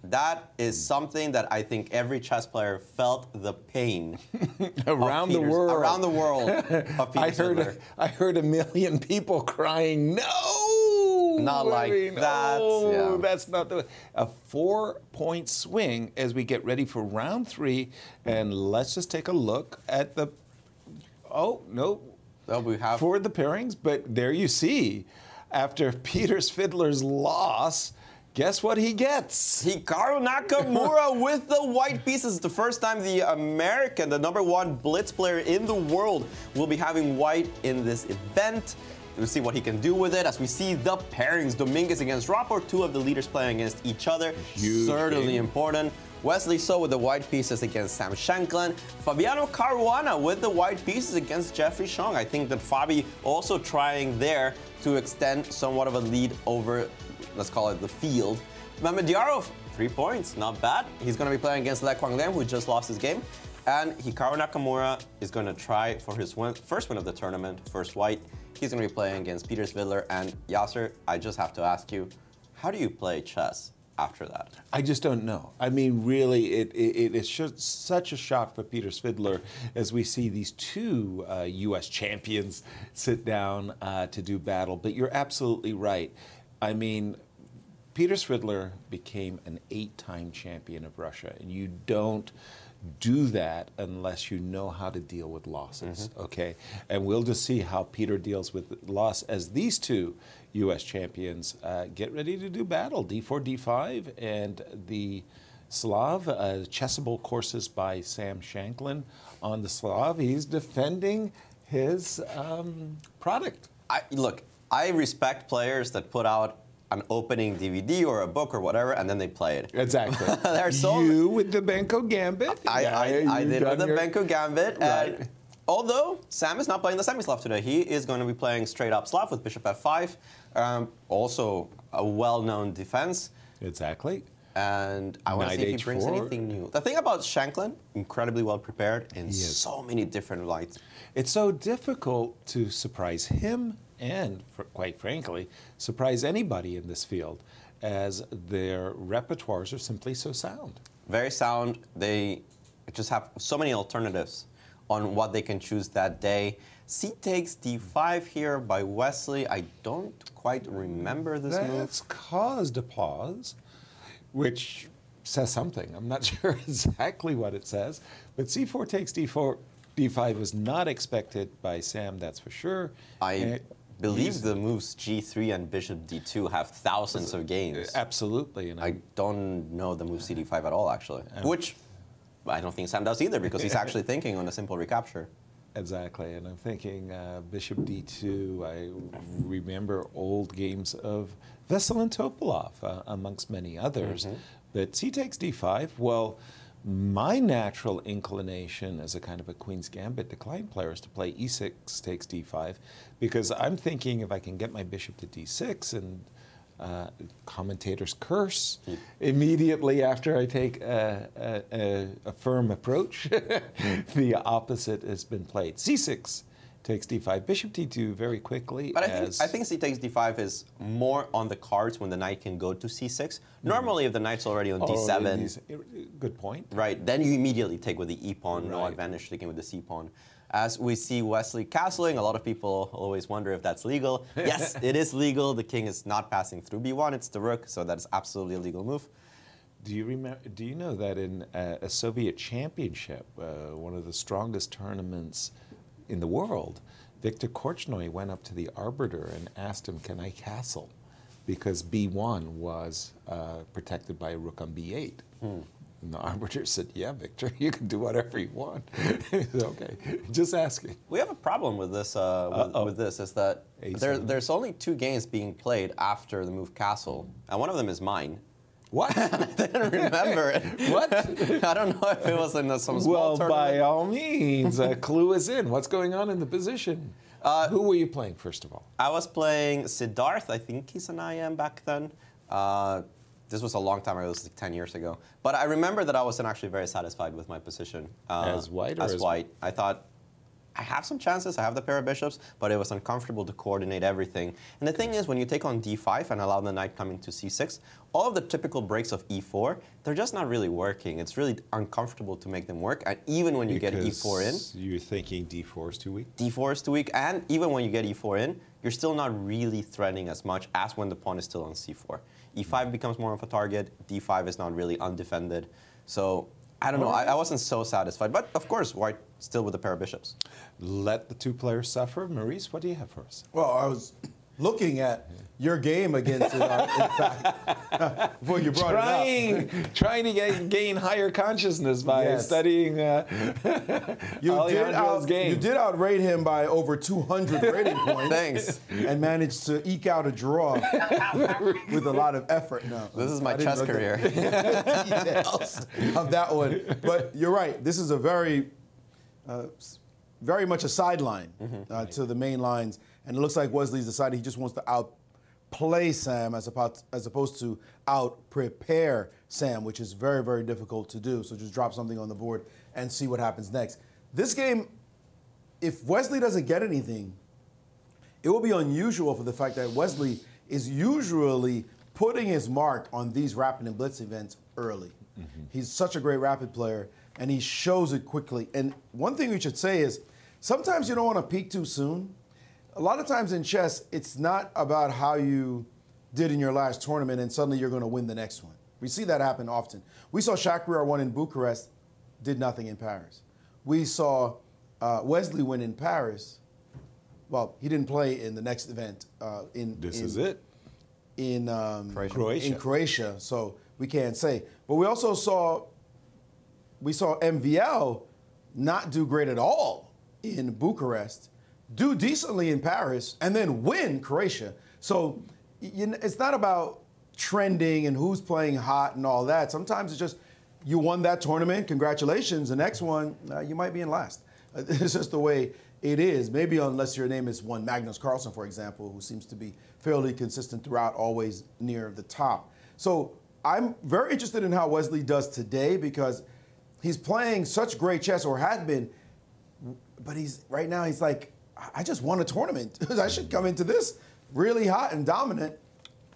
that is something that I think every chess player felt the pain around the world. Around the world of Peter I heard a million people crying, no! Not like that. Oh, yeah. That's not the... A 4-point swing as we get ready for round 3. And let's just take a look at the... Oh, no. Oh, we have... For the pairings, but there you see, after Peter Svidler's loss, guess what he gets? Hikaru Nakamura with the white pieces. The first time the American, the #1 blitz player in the world, will be having white in this event. We'll see what he can do with it as we see the pairings. Dominguez against Rapport, 2 of the leaders playing against each other. Huge Certainly game. Important. Wesley So with the white pieces against Sam Shankland. Fabiano Caruana with the white pieces against Jeffrey Chong. I think that Fabi also trying there to extend somewhat of a lead over, let's call it the field. Mamediyarov, 3 points, not bad. He's going to be playing against Le Quang Liem, who just lost his game. And Hikaru Nakamura is going to try for his first win of the tournament, first white. He's going to be playing against Peter Svidler. And Yasser, I just have to ask you, how do you play chess after that? I just don't know. I mean, really, it is such a shock for Peter Svidler as we see these 2 U.S. champions sit down to do battle. But you're absolutely right. I mean, Peter Svidler became an 8-time champion of Russia, and you don't do that unless you know how to deal with losses, okay? And we'll just see how Peter deals with loss as these 2 U.S. champions get ready to do battle. D4, D5, and the Slav, chessable courses by Sam Shankland on the Slav. He's defending his product. Look, I respect players that put out an opening DVD or a book or whatever, and then they play it. Exactly. There's so you with the Benko Gambit. I did with the Benko Gambit. Right. And although Sam is not playing the semi-Slav today, he is going to be playing straight up Slav with Bishop F5. Also a well-known defense. Exactly. And I want to see if he brings anything new. The thing about Shankland, incredibly well prepared in so many different lights. It's so difficult to surprise him and, quite frankly, surprise anybody in this field, as their repertoires are simply so sound. Very sound. They just have so many alternatives on what they can choose that day. C takes D5 here by Wesley. I don't quite remember this move. That's caused a pause, which says something. I'm not sure exactly what it says, but C4 takes D4. D5 was not expected by Sam, that's for sure. I believe the moves G3 and Bishop D2 have thousands of games. Absolutely. And I don't know the move CD5 at all, actually. Which I don't think Sam does either, because he's actually thinking on a simple recapture. Exactly, and I'm thinking Bishop D2. I remember old games of Vesel and Topolov, amongst many others. But C takes D5, well, my natural inclination as a kind of a Queen's Gambit decline player is to play E6 takes D5, because I'm thinking if I can get my bishop to D6 and commentators curse immediately after I take a firm approach. The opposite has been played. C6 takes d5, bishop d2 very quickly. But I think c takes d5 is more on the cards when the knight can go to c6. Normally, if the knight's already on d7, good point. Right, then you immediately take with the e-pawn, no advantage taking with the c-pawn. As we see Wesley castling, a lot of people always wonder if that's legal. Yes, it is legal. The king is not passing through b1, it's the rook, so that's absolutely a legal move. Do you know that in a Soviet championship, one of the strongest tournaments in the world, Viktor Korchnoi went up to the arbiter and asked him, "Can I castle?" Because b1 was protected by a rook on b8. And the arbiter said, "Yeah, Victor, you can do whatever you want." He said, "Okay, just asking." We have a problem with this. With this is that there's only 2 games being played after the move castle, and one of them is mine. What? I didn't remember it. What? I don't know if it was in some small tournament. By all means, a clue is in. What's going on in the position? Who were you playing, first of all? I was playing Siddharth. I think he's an IM back then. This was a long time ago. It was like 10 years ago. But I remember that I wasn't actually very satisfied with my position. As white? As white. I thought, I have some chances. I have the pair of bishops, but it was uncomfortable to coordinate everything. And the thing is, when you take on d5 and allow the knight coming to c6, all of the typical breaks of e4, they're just not really working. It's really uncomfortable to make them work. And even when you get e4 in, you're thinking d4 is too weak? d4 is too weak. And even when you get e4 in, you're still not really threatening as much as when the pawn is still on c4. e5 becomes more of a target. d5 is not really undefended. So I don't know. I wasn't so satisfied. But of course, white still with a pair of bishops. Let the 2 players suffer. Maurice, what do you have for us? Well, I was looking at your game against it, in fact, before you brought it up. Trying to gain higher consciousness by studying Alejandro's game. You did outrate him by over 200 rating points. Thanks. And managed to eke out a draw with a lot of effort. No, this is my chess career. Details of that one. But you're right. This is a very much a sideline to the main lines. And it looks like Wesley's decided he just wants to outplay Sam as opposed to out-prepare Sam, which is very, very difficult to do. So just drop something on the board and see what happens next. This game, if Wesley doesn't get anything, it will be unusual for the fact that Wesley is usually putting his mark on these Rapid and Blitz events early. He's such a great Rapid player, and he shows it quickly. And one thing we should say is, sometimes you don't want to peak too soon. A lot of times in chess, it's not about how you did in your last tournament and suddenly you're going to win the next one. We see that happen often. We saw Shakhriyar win in Bucharest, did nothing in Paris. We saw Wesley win in Paris. Well, he didn't play in the next event. In Croatia, so we can't say. But we also saw MVL not do great at all in Bucharest, do decently in Paris, and then win Croatia. So it's not about trending and who's playing hot and all that. Sometimes it's just you won that tournament, congratulations. The next one, you might be in last. It's just the way it is. Maybe unless your name is one Magnus Carlsen, for example, who seems to be fairly consistent throughout, always near the top. So I'm very interested in how Wesley does today because he's playing such great chess, or had been, but right now he's like, I just won a tournament. I should come into this really hot and dominant.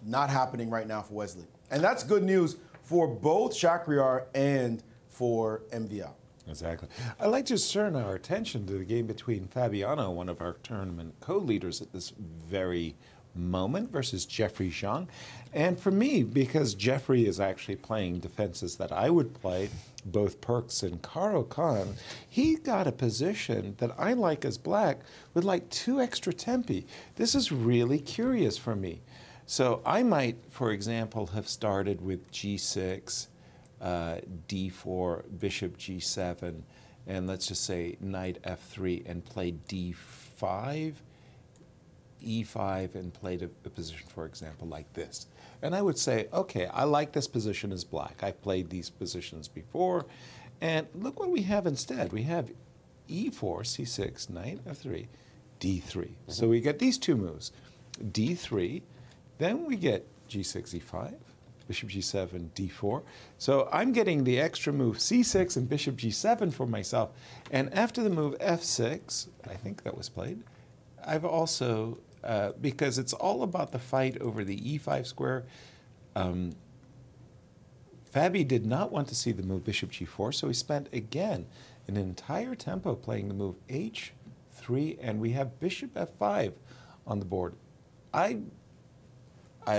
Not happening right now for Wesley. And that's good news for both Shakhriyar and for MVL. Exactly. I'd like to turn our attention to the game between Fabiano, one of our tournament co-leaders at this very moment, versus Jeffrey Zhang. And for me, because Jeffrey is actually playing defenses that I would play, both Perks and Caro-Kann, he got a position that I like as black with like 2 extra tempi. This is really curious for me. So I might, for example, have started with g6, d4, bishop g7, and let's just say knight f3, and played d5, e5, and played a position, for example, like this. And I would say, okay, I like this position as black. I've played these positions before. And look what we have instead. We have e4, c6, knight f3, d3. So we get these 2 moves. d3, then we get G6, E5, Bishop G7, D4. So I'm getting the extra move C6 and Bishop G7 for myself. And after the move F6, I think that was played, I've also, because it's all about the fight over the E5 square, Fabi did not want to see the move Bishop G4, so he spent, again, an entire tempo playing the move H3, and we have Bishop F5 on the board.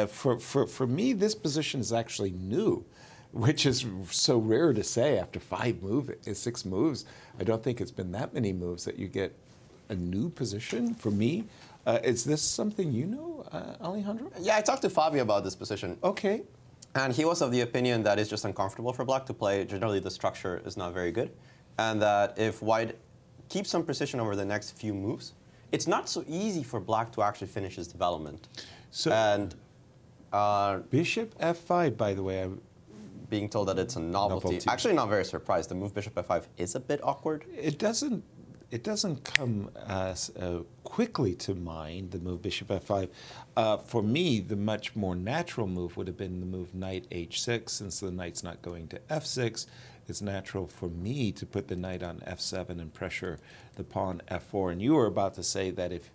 For me, this position is actually new, which is so rare to say after 6 moves. I don't think it's been that many moves that you get a new position. For me, is this something you know, Alejandro? Yeah, I talked to Fabi about this position. Okay. And he was of the opinion that it's just uncomfortable for black to play. Generally, the structure is not very good. And that if white keeps some precision over the next few moves, it's not so easy for black to actually finish his development. So, and Bishop F5, by the way, I'm being told that it's a novelty. Actually, not very surprised. The move Bishop F5 is a bit awkward. It doesn't come as quickly to mind, the move Bishop F5. For me, the much more natural move would have been the move Knight H6. Since the knight's not going to F6, it's natural for me to put the knight on F7 and pressure the pawn F4. And you were about to say that if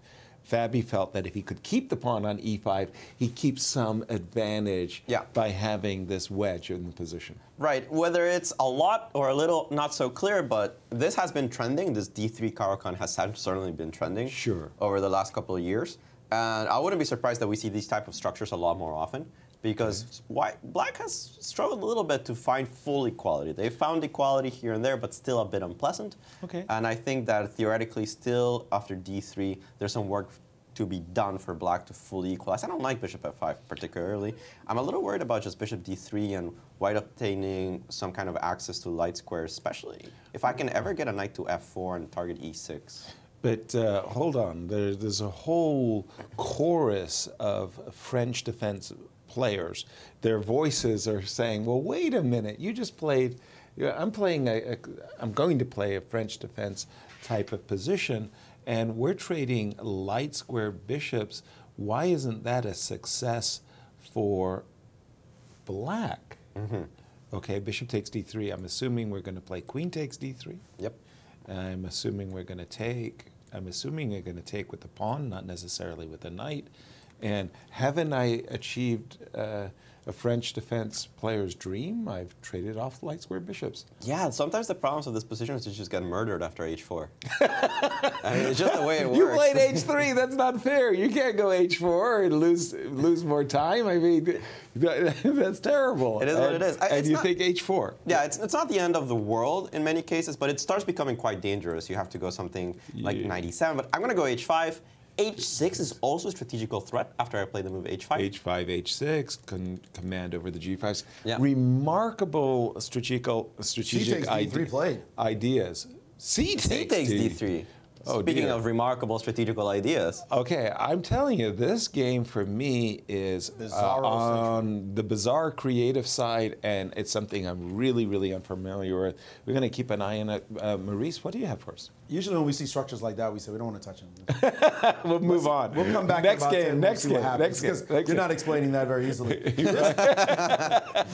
Fabi felt that if he could keep the pawn on E5, he keeps some advantage by having this wedge in the position. Right. Whether it's a lot or a little, not so clear, but this has been trending. This D3 Caro-Kann has certainly been trending over the last couple of years. And I wouldn't be surprised that we see these type of structures a lot more often, because black has struggled a little bit to find full equality. They found equality here and there, but still a bit unpleasant. And I think that theoretically still, after D3, there's some work to be done for black to fully equalize. I don't like Bishop F5 particularly. I'm a little worried about just Bishop D3 and white obtaining some kind of access to light squares, especially if I can ever get a knight to F4 and target E6. But hold on, there's a whole chorus of French defense players. Their voices are saying, well, wait a minute, you just played, I'm going to play a French defense type of position, and we're trading light square bishops. Why isn't that a success for black? Okay, bishop takes D3. I'm assuming we're going to play queen takes D3. Yep. I'm assuming we're going to take, with the pawn, not necessarily with the knight. And haven't I achieved a French defense player's dream? I've traded off light square bishops. Yeah, sometimes the problems of this position is to just get murdered after H4. I mean, it's just the way it works. You played H3, that's not fair. You can't go H4 and lose more time. I mean, that's terrible. It is what it is. And you think H4. Yeah, it's not the end of the world in many cases, but it starts becoming quite dangerous. You have to go something like knight E7, but I'm going to go H5. H6 is also a strategical threat after I play the move H5. H5, H6, command over the G5s. Yeah. Remarkable strategic ideas. C takes D3. Oh, Speaking of remarkable strategical ideas. Okay, I'm telling you, this game for me is on the bizarre creative side, and it's something I'm really, really unfamiliar with. We're going to keep an eye on it. Maurice, what do you have for us? Usually when we see structures like that, we say we don't want to touch them. We'll move on. We'll come back next to game. Next game. You're not explaining that very easily.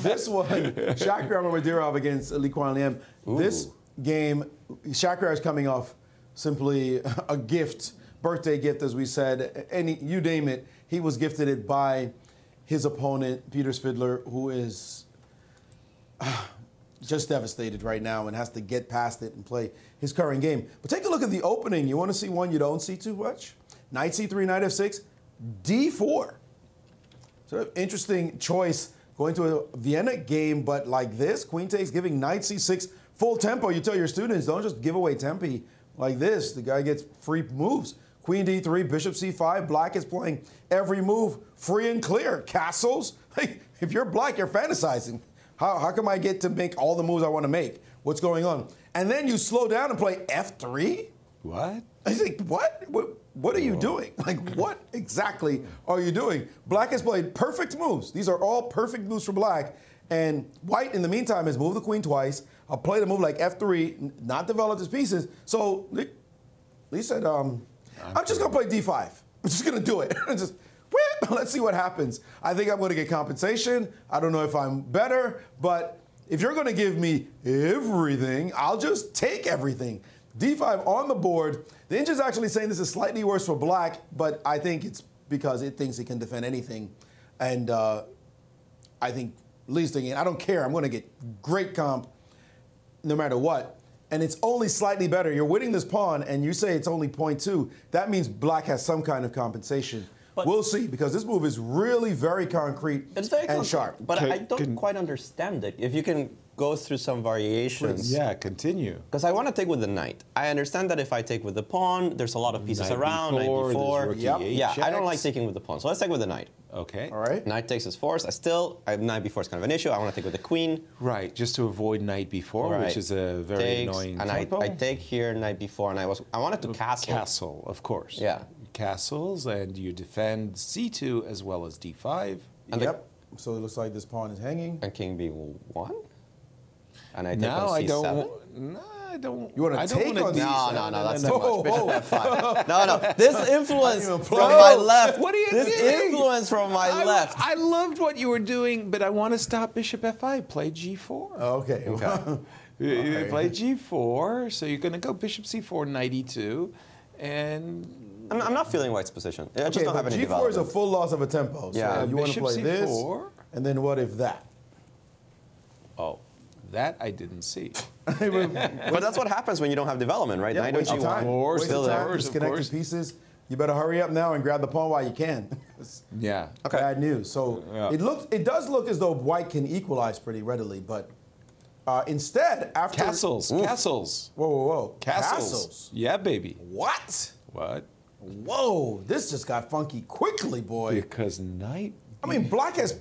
This one, Shakir Mamadurov against Li Kuan Liam. This game, Shakir is coming off simply a gift, birthday gift, as we said. You name it, he was gifted it by his opponent, Peter Svidler, who is just devastated right now and has to get past it and play his current game. But take a look at the opening. You want to see one you don't see too much? Knight C3, Knight F6, D4. So interesting choice going to a Vienna game, but like this, Queen takes, giving Knight C6 full tempo. You tell your students, don't just give away tempi like this. The guy gets free moves. Queen D3, Bishop C5. Black is playing every move free and clear. Castles. Hey, if you're black, you're fantasizing. How come I get to make all the moves I want to make? What's going on? And then you slow down and play F3? What? I think, what? What are you doing? Like, what exactly are you doing? Black has played perfect moves. These are all perfect moves for black. And white, in the meantime, has moved the queen twice. I'll play the move like F3, not developed his pieces. So Lee said, I'm just going to play D5. I'm just going to do it. let's see what happens. I think I'm going to get compensation. I don't know if I'm better, but if you're going to give me everything, I'll just take everything. D5 on the board. The inch is actually saying this is slightly worse for black, but I think it's because it thinks it can defend anything. And I think Lee's thinking, I don't care. I'm going to get great comp no matter what. And it's only slightly better. You're winning this pawn, and you say it's only 0.2. That means black has some kind of compensation. But we'll see, because this move is really very concrete and sharp. But I don't quite understand it. If you can go through some variations. Yeah, continue. Because I want to take with the knight. I understand that if I take with the pawn, there's a lot of pieces around. Knight b4. Yeah, I don't like taking with the pawn. So let's take with the knight. Okay. All right. Knight takes his force. Knight b4 is kind of an issue. I want to take with the queen. Right, just to avoid knight b4, which is a very annoying tempo. I take here knight b4, and I wanted to castle. Castle, of course. Yeah. Castles, and you defend c2 as well as d5. And so it looks like this pawn is hanging. And king b1. And I take now on c7. I don't. No, I don't. You want to take on No, that's too much. Bishop f5. No. This influence from play. my left. What are you This doing? influence from my left. I loved what you were doing, but I want to stop bishop f5. Play g4. Okay. You play g4, so you're going to go bishop c4, knight e2, and I'm not feeling white's position. I just don't have any G4 development. is a full loss of a tempo. Yeah. So you want to Bishop play C4. this, and then what if that? oh, that I didn't see. But that's what happens when you don't have development, right? Yeah, Knight on waste of time. g1. Waste Still of there. time. Disconnecting pieces. You better hurry up now and grab the pawn while you can. Yeah. Okay. Bad news. So it does look as though white can equalize pretty readily, but instead, after Castles. Castles. Whoa. Castles. Yeah, baby. What? What? Whoa, this just got funky quickly, boy. Because knight. I mean, black is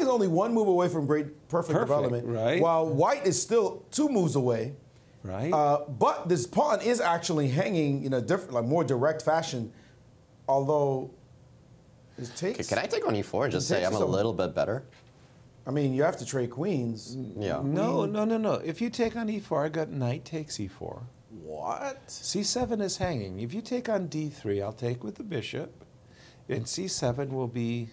only one move away from perfect development, right? While white is still 2 moves away. Right. But this pawn is actually hanging in a different, like more direct fashion, although it takes. Can I take on e4 and just say I'm a little bit better? I mean, you have to trade queens. Yeah. No. If you take on e4, I got knight takes e4. What? c7 is hanging. If you take on d3, I'll take with the bishop, and c7 will be.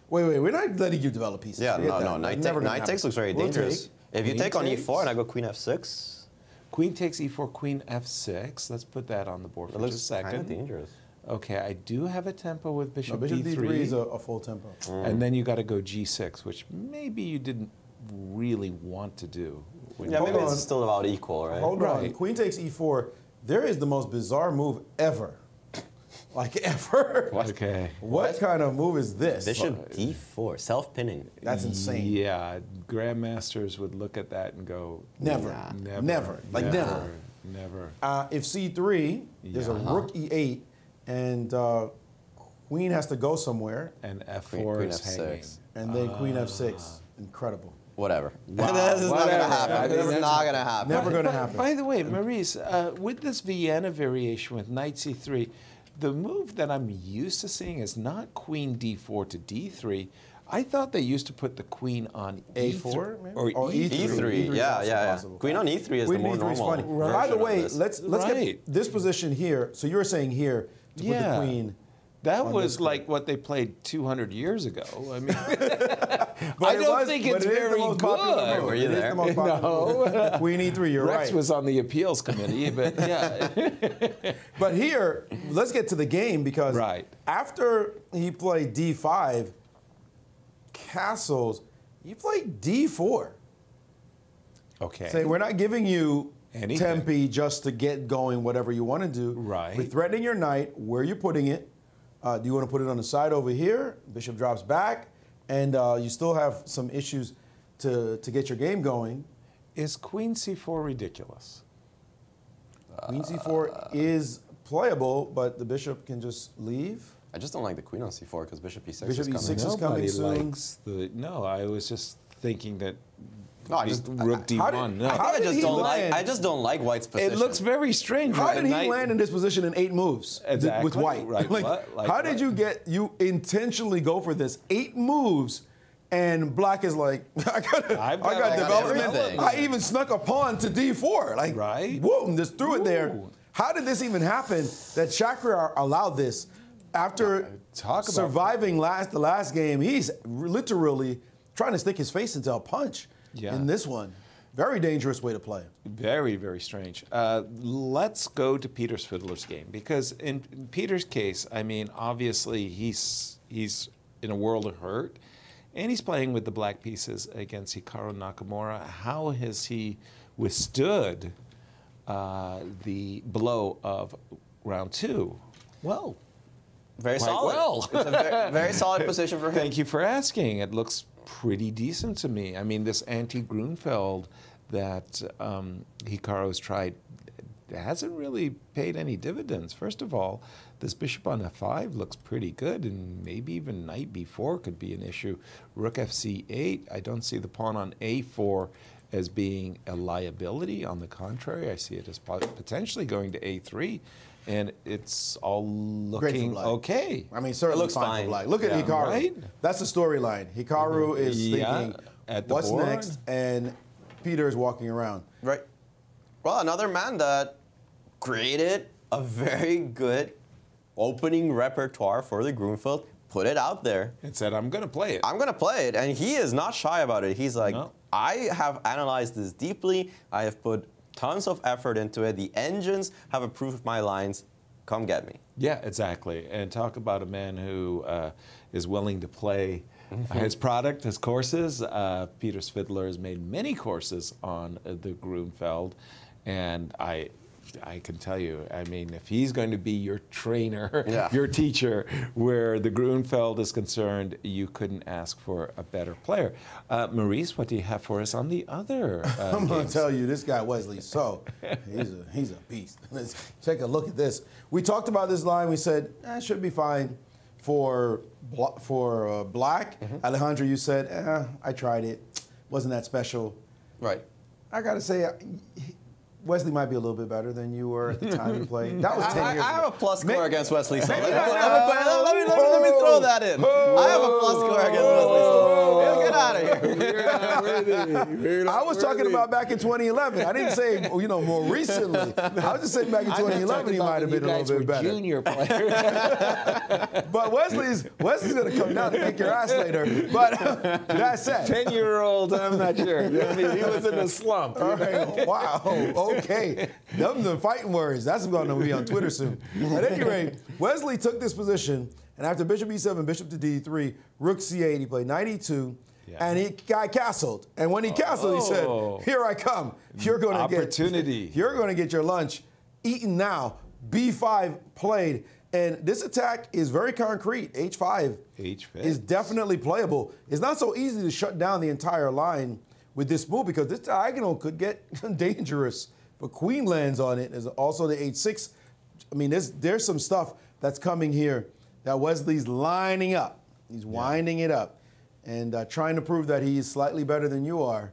Wait, we're not letting you develop pieces. Yeah, Forget no. that. Knight takes looks very dangerous. If you Queen take on takes. e4 and I go queen f6, Queen takes e4, queen f6. Let's put that on the board for it just a looks kind of second. dangerous. Okay, I do have a tempo with bishop, Bishop d3. D3 is a full tempo. And then you got to go g6, which maybe you didn't really want to do. Yeah, maybe it's still about equal, right? Hold on. Right. Queen takes e4. There is the most bizarre move ever. Like ever. Okay. What kind of move is this? Bishop d4, self-pinning. That's insane. Yeah, grandmasters would look at that and go, Never. never. Like never. Never. If c3, there's a rook e8, and queen has to go somewhere, And f4 Queen is f6. hanging. and then queen f6. Incredible. Whatever. Wow. This is not going to Whatever. happen. I mean, This is that's not going to happen. Never going to happen. By the way, Maurice, with this Vienna variation with knight c3, the move that I'm used to seeing is not queen d4 to d3. I thought they used to put the queen on A4, maybe? or Oh, E3. E3, E3 is yeah, also yeah. possible. Queen on E3 is Queen the more e3 is normal funny. version By the of way, this. let's Right. get this position here. So you were saying here to put the queen. That on was this like what they played 200 years ago. I mean, But I it don't was- think but it's it is the very most popular good. move. Were you It is there? the most popular move. Queen e3, you're Rex right. was on the appeals committee, but yeah. But here, let's get to the game because Right. after he played d5, castles, you played d4. Okay. Say, we're not giving you Anything. tempi just to get going, whatever you want to do. Right. We're threatening your knight. Where are you putting it? Do you want to put it on the side over here? Bishop drops back, and you still have some issues to get your game going. Is queen c4 ridiculous? Queen c4 is playable, but the bishop can just leave. I just don't like the queen on c4 because bishop e6 Bishop is coming. E6 is coming Nobody soon. likes the. No, I was just thinking that. No, I just- rook d1. No. how I did just he don't land? like. I just don't like White's position. It looks very strange. How with did a he knight- land in this position in 8 moves Exactly, with white? right, Like, like how what? did you intentionally go for this 8 moves, and black is like, I got development. everything. I even snuck a pawn to d4. Like, Right. whoa, and just threw it there. Ooh. How did this even happen that Shakra allowed this? after Talk about surviving the last game, he's literally trying to stick his face into a punch in this one. Very dangerous way to play. Very, very strange. Let's go to Peter Svidler's game, because in Peter's case, I mean, obviously he's in a world of hurt, and he's playing with the black pieces against Hikaru Nakamura. How has he withstood the blow of round 2? Well, very quite solid. well. It's a very solid position for him. Thank you for asking. It looks pretty decent to me. I mean, this anti-Grunfeld that Hikaru's tried hasn't really paid any dividends. First of all, this bishop on f5 looks pretty good, and maybe even knight b4 could be an issue. Rook fc8, I don't see the pawn on a4 as being a liability. On the contrary, I see it as potentially going to a3, and it's all looking okay. I mean, certainly It looks fine. for black. Look at Hikaru. Right? That's the storyline. Hikaru is thinking, at the what's board. next? And Peter is walking around. Right. Well, another man that created a very good opening repertoire for the Grunfeld, put it out there. And said, I'm going to play it. I'm going to play it. And he is not shy about it. He's like, No. I have analyzed this deeply. I have put tons of effort into it. The engines have approved my lines. Come get me. Yeah, exactly. And talk about a man who is willing to play his product, his courses. Peter Svidler has made many courses on the Grunfeld, and I can tell you, I mean, if he's going to be your trainer, your teacher, where the Grunfeld is concerned, you couldn't ask for a better player. Maurice, what do you have for us on the other I'm going games? to tell you, this guy Wesley, he's a beast. Let's take a look at this. We talked about this line. We said, it should be fine for black. Alejandro, you said, I tried it. Wasn't that special. Right. I got to say, Wesley might be a little bit better than you were at the time you played. That was 10 years ago. I have a plus score against Wesley. So let me Oh. throw that in. I have a plus score against Wesley. So get out of here. I was talking about back in 2011. I didn't say, more recently. I was just saying back in 2011 he might have been a little bit better. Junior players. But Wesley's going to come down and kick your ass later. But that said. 10-year-old, I'm not sure. I mean, he was in a slump. All right. Wow. Okay. Them the fighting words. That's going to be on Twitter soon. At any rate, Wesley took this position, and after bishop e7, bishop to d3, rook c8, he played knight e2, and he got castled. And when he castled, he said, "Here I come. You're going to get your lunch eaten now." b5 played, and this attack is very concrete. h5 is definitely playable. It's not so easy to shut down the entire line with this move, because this diagonal could get dangerous. But queen lands on it. There's also the h6. I mean, there's some stuff that's coming here that Wesley's lining up. He's winding it up and trying to prove that he's slightly better than you are,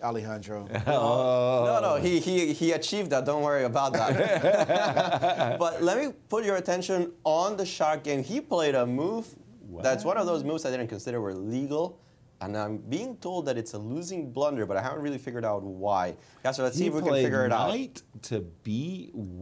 Alejandro. No, he achieved that. Don't worry about that. But let me put your attention on the shot game. He played a move that's one of those moves I didn't consider were legal. And I'm being told that it's a losing blunder, but I haven't really figured out why. Yasser, let's see if we can figure it out. Knight to b1.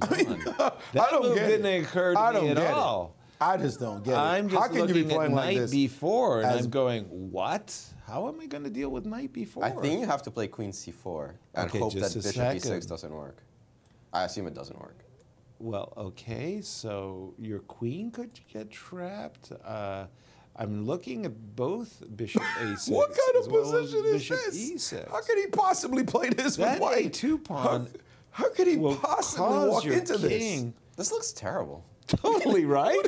I don't move get didn't it. occur to me at all. I just don't get it. I'm just How can you be looking at playing like knight this b4, and I'm going, what? How am I going to deal with knight b4? I think you have to play queen c4 and hope that just a bishop second. e6 doesn't work. I assume it doesn't work. Well, okay, so your queen could get trapped. I'm looking at both bishop a6. What kind of as well as position is bishop this? e6. How could he possibly play this with That white? a2 pawn How could he will possibly cause walk your into king. This looks terrible. Totally right.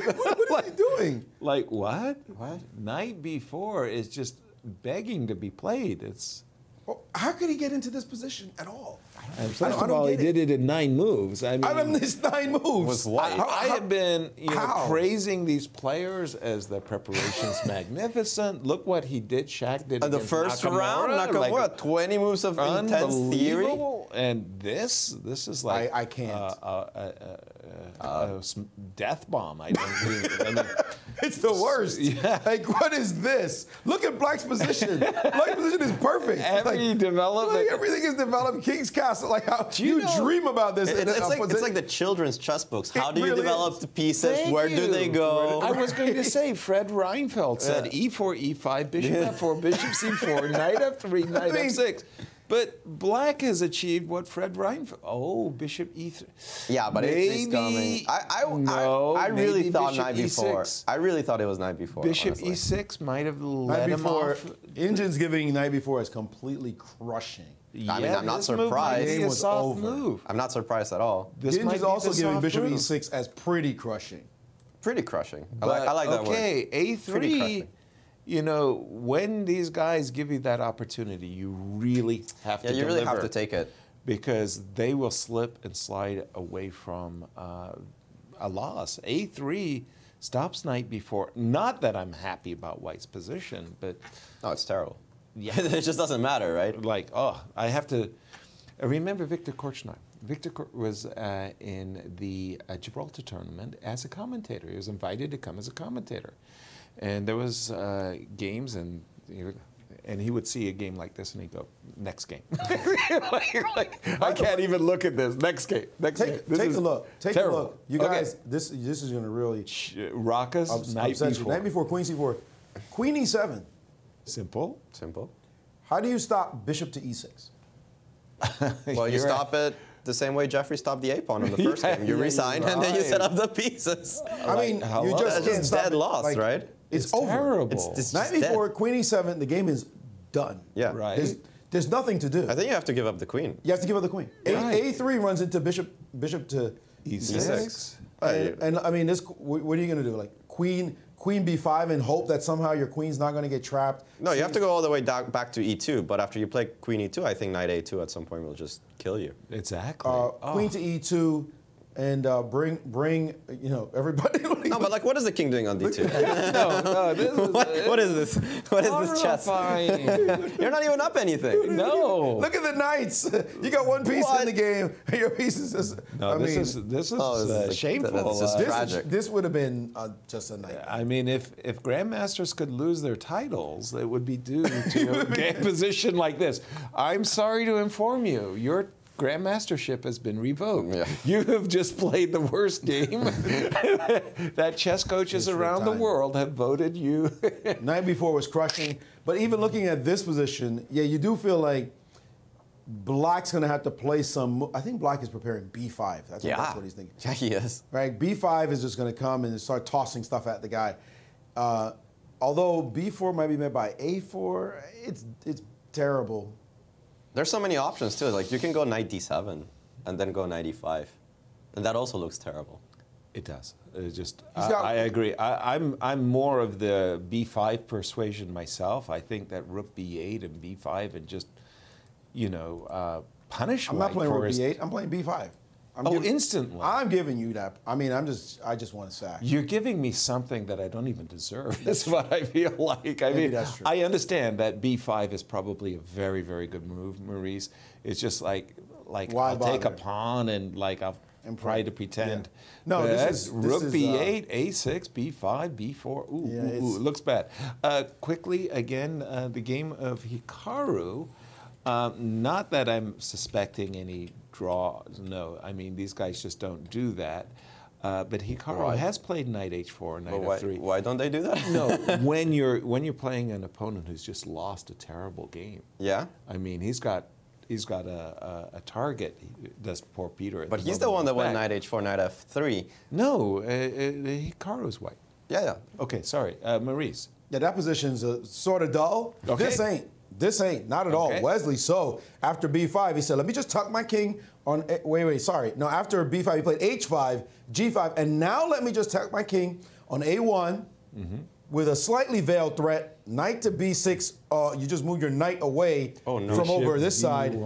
What is he doing? Like what? What? Knight b4 is just begging to be played. It's. How could he get into this position at all? And first of all, he did it in 9 moves. I mean, this 9 moves. With white. I have been how? praising these players as the preparation's magnificent. Look what he did. Shaq did And the against first Nakamura, round, Nakamura, like, 20 moves of intense theory. unbelievable. And this is like I can't. a death bomb. I mean, It's the worst. Yeah. Like, what is this? Look at Black's position. Black's position is perfect. every development. Like, everything is developed. King's castle. chaos. Like how you dream about this. It's like the children's chess books. How do you really develop the pieces? Thank Where do you. they go? I was going to say, Fred Reinfeldt said E4, E5, bishop F4, bishop C4, knight F3, knight F6. But black has achieved what Fred Reinfeldt. Oh, bishop E3. Yeah, but it's coming. I really thought knight before. I really thought it was knight before. Bishop honestly. E6 might have Knight led him before. off. Engine's giving knight before is completely crushing. I mean, I'm not surprised. This Game was soft over. move. I'm not surprised at all. This might Engine's be also the giving soft bishop move. E6 as pretty crushing. Pretty crushing. I But, like that word. okay, Pretty A3, crushing. you know, when these guys give you that opportunity, you really have to Yeah, you deliver. really have to take it. Because they will slip and slide away from a loss. A3 stops knight before. Not that I'm happy about White's position, but No, it's terrible. Yeah. It just doesn't matter, right? like, oh, I have to. I remember Victor Korchnoi. Victor was in the Gibraltar tournament as a commentator. He was invited to come as a commentator. And there was games, and he would see a game like this, and he'd go, next game. I can't even look at this. Next game. Next game. This Take is a look. Take terrible. a look. You guys, this is going to really Rockus, knight upset you. b4. Knight before, queen c4. Queen e7. Simple. Simple. How do you stop bishop to e6? Well, you stop it the same way Jeffrey stopped the a-pawn in the first game. You resign, and then you set up the pieces. I mean, how you long? just That's can't just stop dead it. loss, Like, right? It's over. Terrible. It's Knight just before, dead. queen e7, the game is done. Yeah. Right. There's nothing to do. I think you have to give up the queen. You have to give up the queen. Right. A3 runs into bishop to E6. And I mean, what are you going to do? Like queen b5 and hope that somehow your queen's not going to get trapped? No, you have to go all the way back to e2. But after you play queen e2, I think knight a2 at some point will just kill you. Exactly. Queen to e2 and bring everybody. No, but like, what is the king doing on d2? no, this is what is this? What is this chess? horrifying. You're not even up anything. No. Look at the knights. You got one piece in the game, and your piece is just. No, this is shameful. This is tragic. This would have been just a nightmare. I mean, if grandmasters could lose their titles, it would be due to a game position like this. I'm sorry to inform you, your grandmastership has been revoked. Yeah. You have just played the worst game that chess coaches around the world have voted you. Knight b4 was crushing, but even looking at this position, yeah, you do feel like Black's going to have to play some. I think Black is preparing b5. That's what he's thinking. Yeah, he is. Right, b5 is just going to come and start tossing stuff at the guy. Although b4 might be met by a4, it's terrible. There's so many options too. Like you can go knight d7 and then go knight e5, and that also looks terrible. It does. I agree. I'm more of the b5 persuasion myself. I think that rook b8 and b5 and just punish. I'm not playing for rook his b8. I'm playing b5. Instantly. I'm giving you that. I mean, I just want to sack. You're giving me something that I don't even deserve. That's what I feel like. I mean, that's true. I understand that b5 is probably a very, very good move, Maurice. It's just like Why I'll take a bother? pawn and I'll try to pretend. Yeah. No, But this is rook b8, a6, b5, b4. Ooh, Yeah, it looks bad. Quickly again, the game of Hikaru. Not that I'm suspecting any draws. No, I mean these guys just don't do that. But Hikaru has played knight h4, knight f3. Why don't they do that? No, when you're playing an opponent who's just lost a terrible game. Yeah. I mean he's got a target. Does poor Peter? But he's the one that went knight h4, knight f3. No, Hikaru's white. Yeah. Okay, sorry, Maurice. Yeah, that position's sort of dull. Okay. This ain't, not at all. Okay. Wesley, so after b5, he said, let me just tuck my king on, sorry. No, after b5, he played h5, g5, and now let me just tuck my king on a1 with a slightly veiled threat, knight to b6, you just move your knight away from over this side.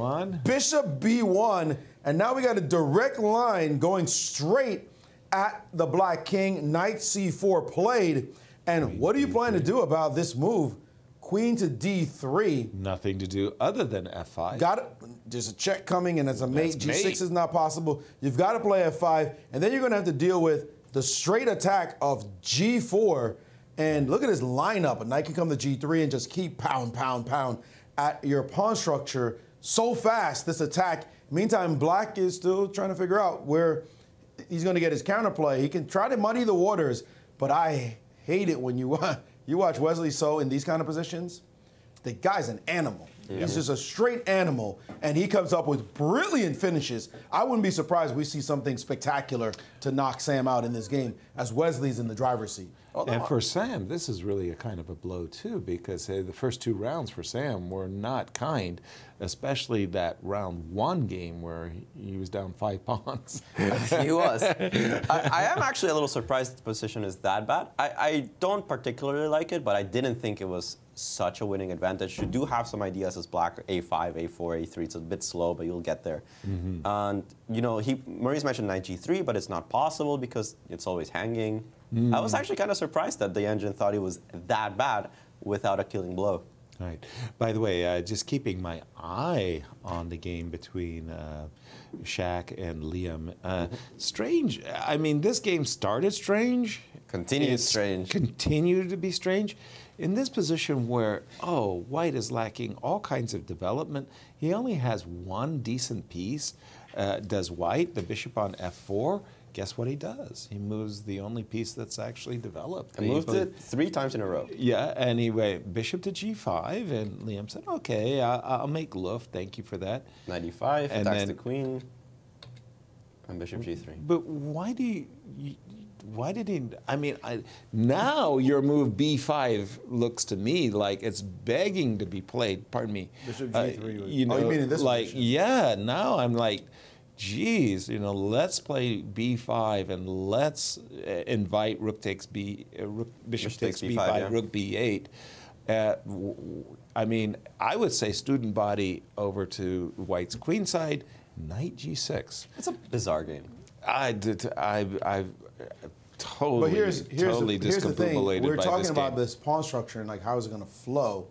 Bishop b1, and now we got a direct line going straight at the black king, knight c4 played, and what do you plan to do about this move? Queen to d3. Nothing to do other than f5. There's a check coming, and as a mate, g6 is not possible. You've got to play f5, and then you're going to have to deal with the straight attack of g4. And look at his lineup. A knight can come to g3 and just keep pound at your pawn structure. so fast, this attack. Meantime, Black is still trying to figure out where he's going to get his counterplay. He can try to muddy the waters, but I hate it when you watch Wesley So in these kind of positions. The guy's an animal. Yeah. He's just a straight animal, and he comes up with brilliant finishes. I wouldn't be surprised if we see something spectacular to knock Sam out in this game as Wesley's in the driver's seat. And for Sam, this is really a kind of a blow, too, because the first 2 rounds for Sam were not kind, especially that round 1 game where he was down 5 pawns. He was. I am actually a little surprised the position is that bad. I don't particularly like it, but I didn't think it was such a winning advantage. You do have some ideas as Black, A5, A4, A3. It's a bit slow, but you'll get there. And, you know, Maurice mentioned knight G3, but it's not possible because it's always hanging. I was actually kind of surprised that the engine thought it was that bad without a killing blow. Right. By the way, just keeping my eye on the game between Shaq and Liam. Strange. I mean, this game started strange. Continued strange. Continued to be strange. In this position where, White is lacking all kinds of development, he only has 1 decent piece. Does White, the bishop on F4, guess what he does? He moves the only piece that's actually developed. He moved it 3 times in a row. Yeah, and he went bishop to G5, and Liam said, okay, I'll make luft, thank you for that. Knight E5, attacks the queen, and bishop G3. But why did he, I mean, now your move B5 looks to me like it's begging to be played, pardon me. Bishop G3. You know, you mean in this position? Yeah, now I'm like, geez, you know, let's play B5 and let's invite rook takes bishop takes B5, yeah. rook B8. I mean, I would say student body over to White's queen side, knight G6. It's a bizarre game. I've totally, But here's the thing. We're talking about game. this pawn structure and like how is it going to flow.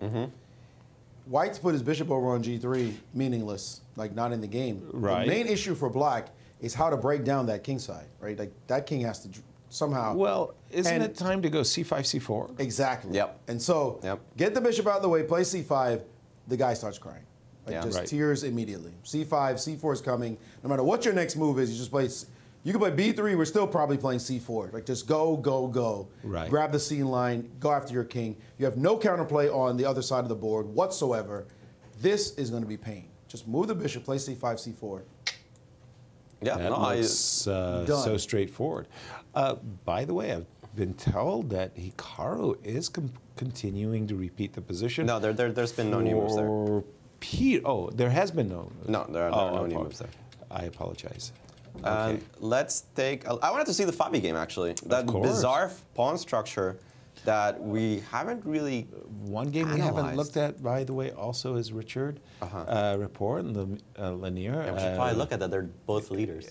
White's put his bishop over on G3, meaningless, like not in the game. Right. The main issue for Black is how to break down that king side, right? Like that king has to somehow. Well, isn't it time to go C5, C4? Exactly. Yep. And so get the bishop out of the way, play C5, the guy starts crying. Like just tears immediately. C5, C4 is coming. No matter what your next move is, you just play. You can play B3, we're still probably playing C4. Like just go, go, go. Right. Grab the scene line, go after your king. You have no counterplay on the other side of the board whatsoever. This is going to be pain. Just move the bishop, play C5, C4. Yeah, that looks so straightforward. By the way, I've been told that Hikaru is continuing to repeat the position. No, there's been no new moves there. There has been no. No, there are no new moves there. I apologize. Okay. Let's take. I wanted to see the Fabi game actually. That bizarre pawn structure that we haven't really. One game we haven't looked at, by the way, also is Richard Rapport and Lanier. Yeah, we should probably look at that. They're both leaders.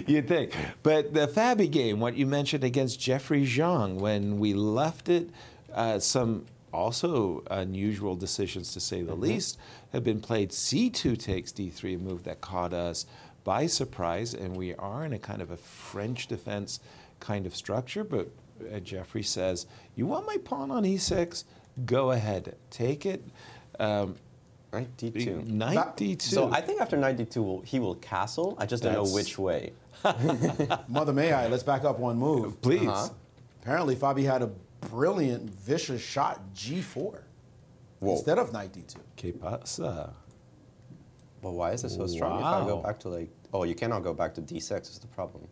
You'd think. But the Fabi game, what you mentioned against Jeffrey Zhang, when we left it, some also unusual decisions, to say the least, have been played. C2 takes D3, a move that caught us by surprise, and we are in a kind of a French defense kind of structure, but Jeffrey says, you want my pawn on E6? Go ahead, take it. Knight D2. Knight D2. So I think after Knight D2, he will castle. I just don't know which way. Mother may I, let's back up one move. Please. Apparently, Fabi had a brilliant, vicious shot, G4, instead of Knight D2. Que pasa? But why is it so strong if I go back to like... Oh, you cannot go back to D6 is the problem.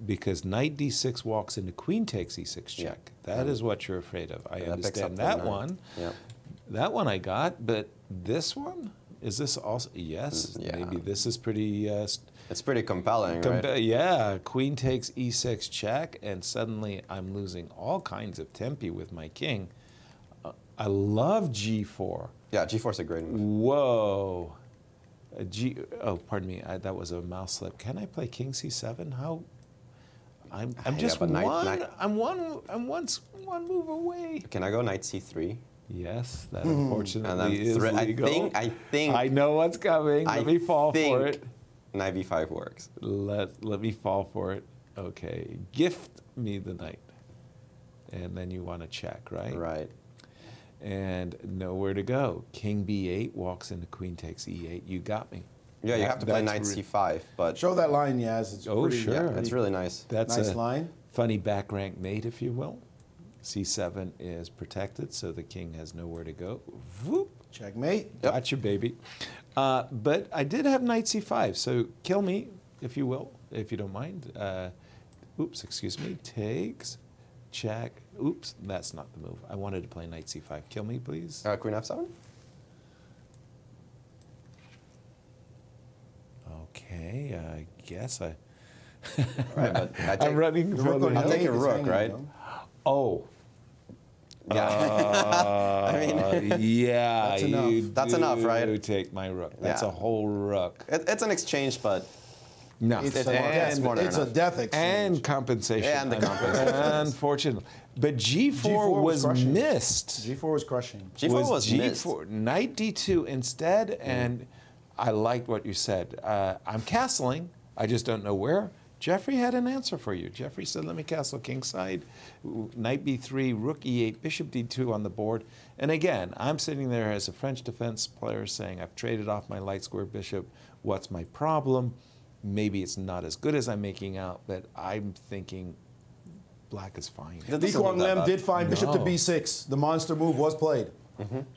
Because Knight D6 walks into Queen takes E6 check. That is what you're afraid of. I understand that one. That one I got, but this one? Is this also? Yes, maybe this is pretty... it's pretty compelling, right? Yeah, Queen takes E6 check, and suddenly I'm losing all kinds of tempi with my king. I love G4. Yeah, G4 is a great move. Whoa. Pardon me, that was a mouse slip. Can I play King C7? How? I'm just one move away. Can I go Knight C3? Yes, that unfortunately is legal. I think. I know what's coming. Let me fall for it. Knight B5 works. Let me fall for it. Okay, gift me the knight, and then you want to check, right? Right. and nowhere to go. King b8 walks into queen takes e8. You got me. Yeah, you have to play knight c5, but Show that line, Yaz. It's pretty, sure. yeah, it's really nice. That's nice a line. funny back rank mate, if you will. c7 is protected, so the king has nowhere to go. Whoop. Checkmate. Gotcha, baby. But I did have knight c5, so kill me, if you will, if you don't mind. Oops, excuse me. Takes, check. Oops, that's not the move. I wanted to play knight c5. Kill me, please. Queen f7? Okay, I guess I... Right, but I take, I'm running. I'll take your rook, right? Oh. Yeah. I mean, yeah. That's enough. That's enough, right? You take my rook. That's Yeah. a whole rook. It's an exchange, but No. It's more than a enough. death exchange. And compensation. And the compensation. Unfortunately. But G4, G4 was crushing. missed. G4 was crushing. G4 was missed. G4. Knight D2 instead, and I liked what you said. I'm castling. I just don't know where. Jeffrey had an answer for you. Jeffrey said, let me castle kingside, knight b3, rook e8, bishop d2 on the board. And again, I'm sitting there as a French defense player saying, I've traded off my light square bishop. What's my problem? Maybe it's not as good as I'm making out, but I'm thinking black is fine. Li Kuang Lim did find bishop to No. b6. The monster move was played.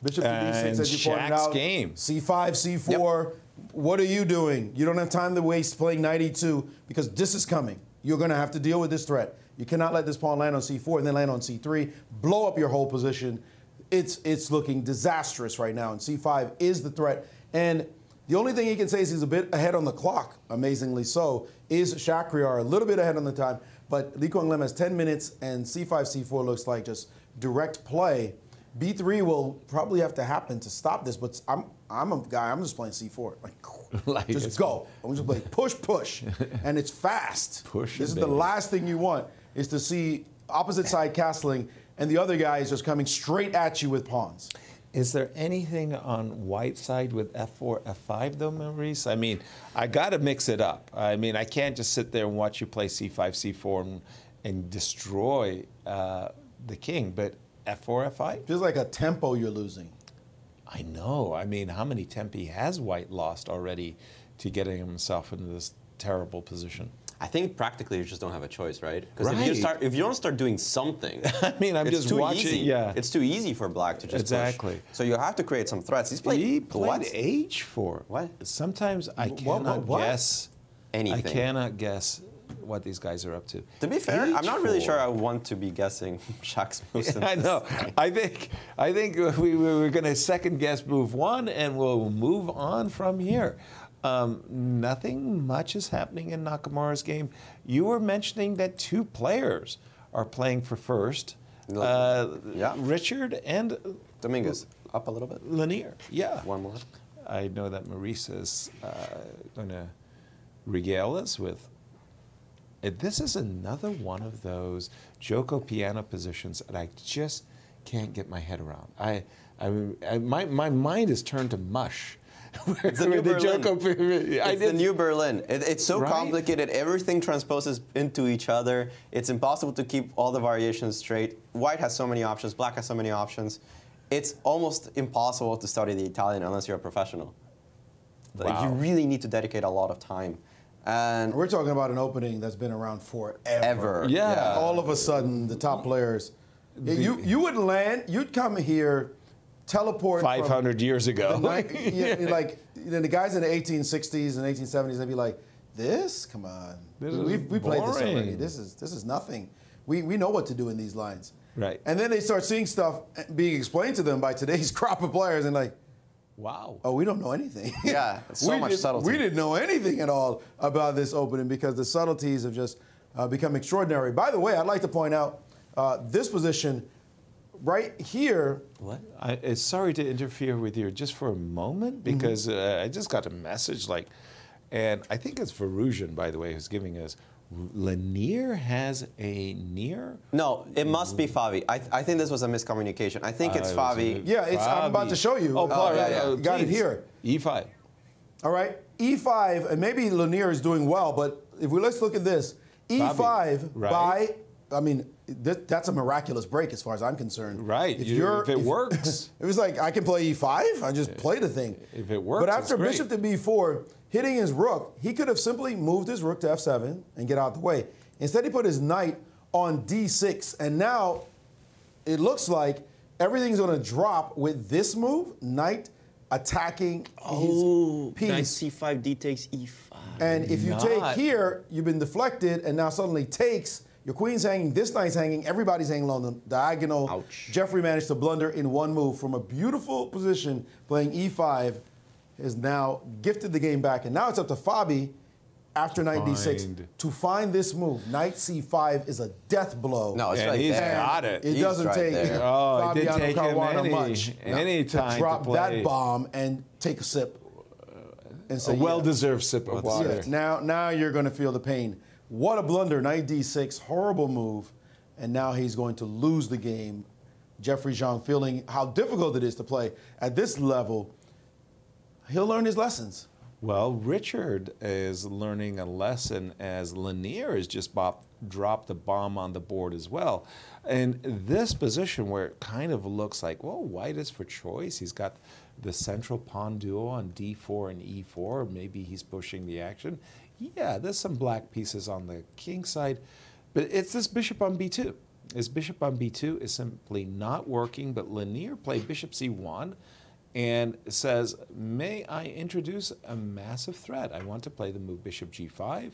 Bishop to b6, And as you pointed Shaq's out. game. c5, c4. What are you doing? You don't have time to waste playing knight e2 because this is coming. You're going to have to deal with this threat. You cannot let this pawn land on c4 and then land on c3, blow up your whole position. It's looking disastrous right now, and c5 is the threat. And the only thing he can say is he's a bit ahead on the clock, amazingly so, is Shakhriyar, a little bit ahead on the time. But Li Kuang Lim has 10 minutes, and c5, c4 looks like just direct play. b3 will probably have to happen to stop this, but I'm a guy, I'm just playing c4. Like just go. I'm just playing push, and it's fast. Push This it, is the baby. last thing you want, is to see opposite side castling, and the other guy is just coming straight at you with pawns. Is there anything on white side with f4, f5 though, Maurice? I mean, I got to mix it up. I mean, I can't just sit there and watch you play c5, c4 and destroy the king, but f4, f5? Feels like a tempo you're losing. I know. I mean, how many tempi has white lost already to getting himself into this terrible position? I think practically you just don't have a choice, right? Because Right. if you don't start doing something, I mean, I'm it's just too watching. easy. Yeah. It's too easy for black to just Exactly. push. So you have to create some threats. He played played h4. What? Sometimes I cannot what? guess. Anything. I cannot guess what these guys are up to. To be fair, I'm not really H4. sure I want to be guessing Shaq's moves. I know. I think we're going to second guess move one, and we'll move on from here. Nothing much is happening in Nakamura's game. You were mentioning that two players are playing for first. Yeah. Richard and Dominguez, up a little bit. Lanier. Yeah. One more. I know that Maurice is going to regale us with. This is another one of those Joko piano positions that I just can't get my head around. My mind is turned to mush. It's the new Berlin. It's the new Berlin. It's so Right? complicated. Everything transposes into each other. It's impossible to keep all the variations straight. White has so many options. Black has so many options. It's almost impossible to study the Italian unless you're a professional. Like, Wow. you really need to dedicate a lot of time. And We're talking about an opening that's been around forever. Yeah. All of a sudden, the top players, you would land, you'd come here, teleport 500 years ago. like the guys in the 1860s and 1870s, they'd be like, "This, come on, This is we played this already. boring." This is nothing. We know what to do in these lines." Right. And then they start seeing stuff being explained to them by today's crop of players, and like, Wow. oh, we don't know anything. Yeah, so much subtlety. We didn't know anything at all about this opening because the subtleties have just become extraordinary. By the way, I'd like to point out this position right here. what? Sorry to interfere with you just for a moment because I just got a message and I think it's Verusian, by the way, who's giving us. Lanier has a near? No, it must be Favi. I think this was a miscommunication. I think it's Favi. Yeah, I'm about to show you. Oh, yeah. You got it here. E5. All right, E5, and maybe Lanier is doing well, but let's look at this. E5 right. by I mean, that's a miraculous break as far as I'm concerned. Right. If it works. It was like, I can play e5. I just play the thing. If it works, but after it's great. bishop to b4, hitting his rook, he could have simply moved his rook to f7 and get out the way. Instead, he put his knight on d6. And now it looks like everything's going to drop with this move, knight attacking his piece. Knight c5, d takes e5. And if you take here, you've been deflected, and now suddenly takes, your queen's hanging, this knight's hanging, everybody's hanging along the diagonal. Ouch. Jeffrey managed to blunder in one move from a beautiful position, playing e5, has now gifted the game back. And now it's up to Fabi, after knight d6, to find this move. Knight c5 is a death blow. No, it's right he's there. got it. It doesn't take Oh, it didn't Fabiano take him Caruana much any time to drop to play. that bomb and take a sip. And say, A well-deserved sip of water. Now you're going to feel the pain. What a blunder, knight d6, horrible move. And now he's going to lose the game. Jeffrey Zhang feeling how difficult it is to play at this level. He'll learn his lessons. Well, Richard is learning a lesson as Lanier has just dropped a bomb on the board as well. And this position where it kind of looks like, well, white is for choice. He's got the central pawn duo on d4 and e4. Maybe he's pushing the action. Yeah, there's some black pieces on the king side, but it's this bishop on b2. His bishop on b2 is simply not working, but Lanier played bishop c1 and says, may I introduce a massive threat? I want to play the move bishop g5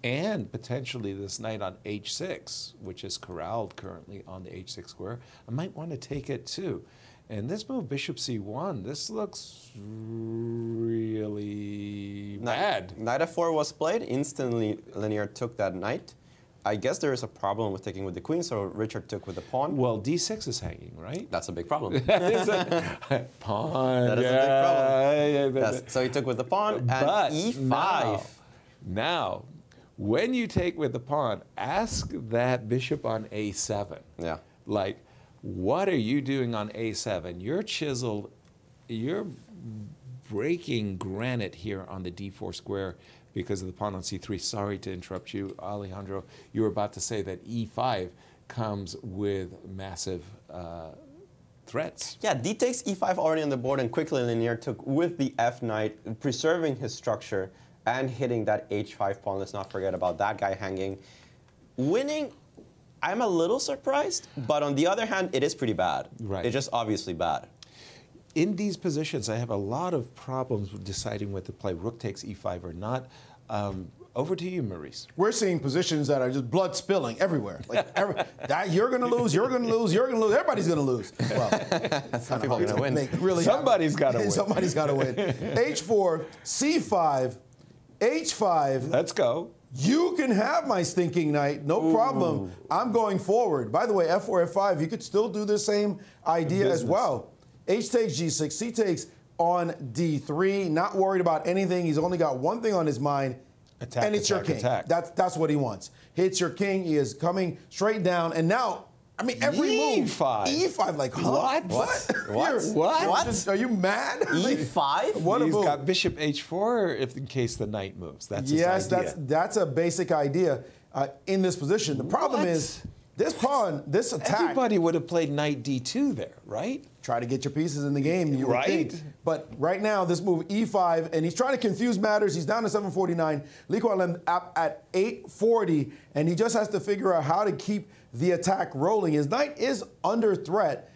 and potentially this knight on h6, which is corralled currently on the h6 square. I might want to take it too. And this move, bishop c1, this looks really bad. Knight f4 was played. Instantly, Lanier took that knight. I guess there is a problem with taking with the queen, so Richard took with the pawn. Well, d6 is hanging, right? That's a big problem. That is a pawn. That is a big problem. Yes. So he took with the pawn and but e5. Now, when you take with the pawn, ask that bishop on a7. Yeah. Like, what are you doing on a7? You're chiseled, you're breaking granite here on the d4 square because of the pawn on c3. Sorry to interrupt you, Alejandro. You were about to say that e5 comes with massive threats. Yeah, d takes e5 already on the board, and quickly Lanier took with the f knight, preserving his structure and hitting that h5 pawn. Let's not forget about that guy hanging. Winning, I'm a little surprised, but on the other hand, it is pretty bad. Right. It's just obviously bad. In these positions, I have a lot of problems with deciding whether to play rook takes e5 or not. Over to you, Maurice. We're seeing positions that are just blood spilling everywhere. Like you're going to lose, you're going to lose, you're going to lose, everybody's going to lose. Well, Some people are going to win. Really Somebody's got to win. Somebody's got to win. h4, c5, h5. Let's go. You can have my stinking knight, no problem. I'm going forward. By the way, f4, f5, you could still do the same idea as well. H takes g6, c takes on d3, not worried about anything. He's only got one thing on his mind, attack, and it's attack, your king. attack. That's what he wants. Hits your king, he is coming straight down, and now, I mean, every move. E5, like, huh? What? What? Are you mad? E5? What a He's move. got bishop h4 if in case the knight moves. That's his idea. that's a basic idea in this position. The problem is, this pawn, this attack. Everybody would have played knight d2 there, right? Try to get your pieces in the game, you would think. But right now, this move, e5, and he's trying to confuse matters. He's down to 749. Li Kuan up at 840, and he just has to figure out how to keep the attack rolling. His knight is under threat.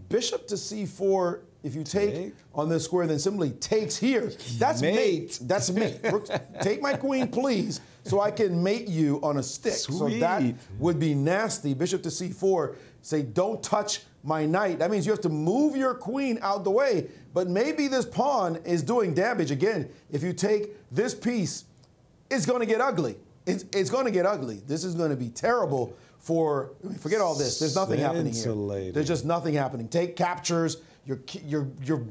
Bishop to c4, if you take on this square, then simply takes here. That's mate. That's mate. Take my queen, please, so I can mate you on a stick. Sweet. So that would be nasty. Bishop to c4, say, don't touch my knight. That means you have to move your queen out the way. But maybe this pawn is doing damage. Again, if you take this piece, it's going to get ugly. It's going to get ugly. This is going to be terrible for, forget all this. There's nothing happening here. There's just nothing happening. Take captures. You're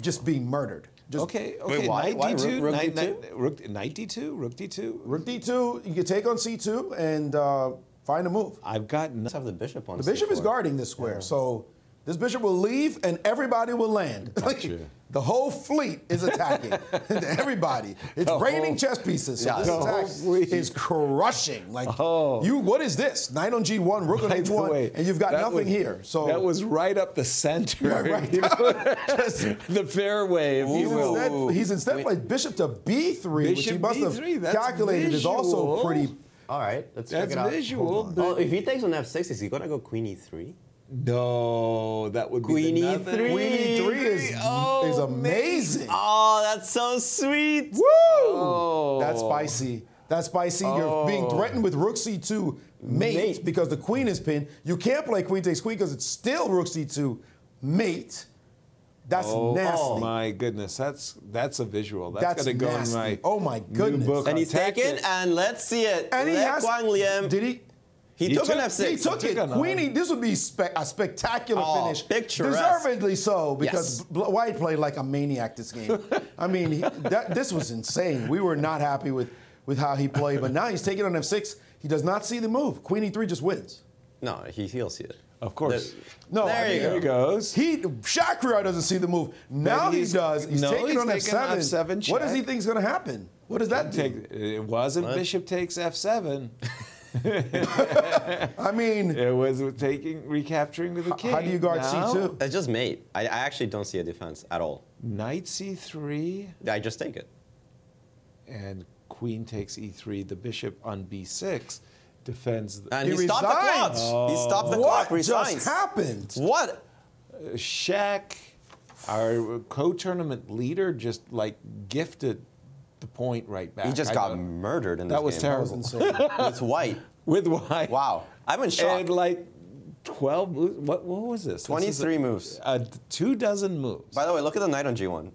just being murdered. Just, okay. Wait, why? Knight d2, Rook knight d2? Knight d2, rook d2. Rook d2, you can take on c2 and find a move. I've got... Let's have the bishop on The bishop c4. is guarding this square, so This bishop will leave, and everybody will land. Gotcha. The whole fleet is attacking. Everybody. It's raining chess pieces. So this attack is crushing. Like, what is this? Knight on G1, rook on H1, and you've got nothing here. So that was right up the center. Right. The fairway, if you will. He's instead played bishop to B3, which he must have calculated is also pretty. All right, let's check it out. That's visual. Oh, if he takes on F6, is he going to go Queen E3? No, that would Queen be E3. Queen E3 is amazing. Oh, that's so sweet. Woo! Oh. That's spicy. That's spicy. You're being threatened with rook C2 mate because the queen is pinned. You can't play queen takes queen because it's still rook C2 mate. That's nasty. Oh my goodness, that's a visual. That's going to go in my goodness. new book. And he's taken, and let's see it. And he has. Did he? He took an F6. He took it. Queenie, this would be a spectacular finish. Picturesque. Deservedly so, because White played like a maniac this game. I mean, this was insane. We were not happy with how he played, but now he's taking on F6. He does not see the move. Queen E3 just wins. No, he'll see it. Of course. There he goes. Shakhriyar doesn't see the move. Now he does. He's taking on F7. What does he think is going to happen? What does that do? It wasn't bishop takes F7. I mean, it was recapturing to the king. How do you guard C2? It's just mate. I actually don't see a defense at all. Knight C3. I just take it. And queen takes E3. The bishop on B6 defends. And he stopped the clock. He stopped the clock. What just happened? What? Shaq, our co-tournament leader, just like gifted the point right back. He just got murdered in this game. That was terrible. With white. With white. Wow. I'm in shock. And like 12 moves. What was this? 23 moves. 24 moves. By the way, look at the knight on G1.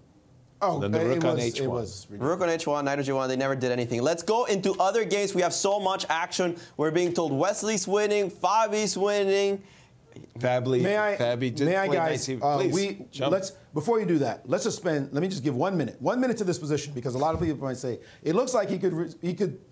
Oh, then the rook on H1. Rook on H1, knight on G1, they never did anything. Let's go into other games. We have so much action. We're being told Wesley's winning, Fabi's winning. Fabby, guys, before you do that, let me just give 1 minute. 1 minute to this position, because a lot of people might say, it looks like he could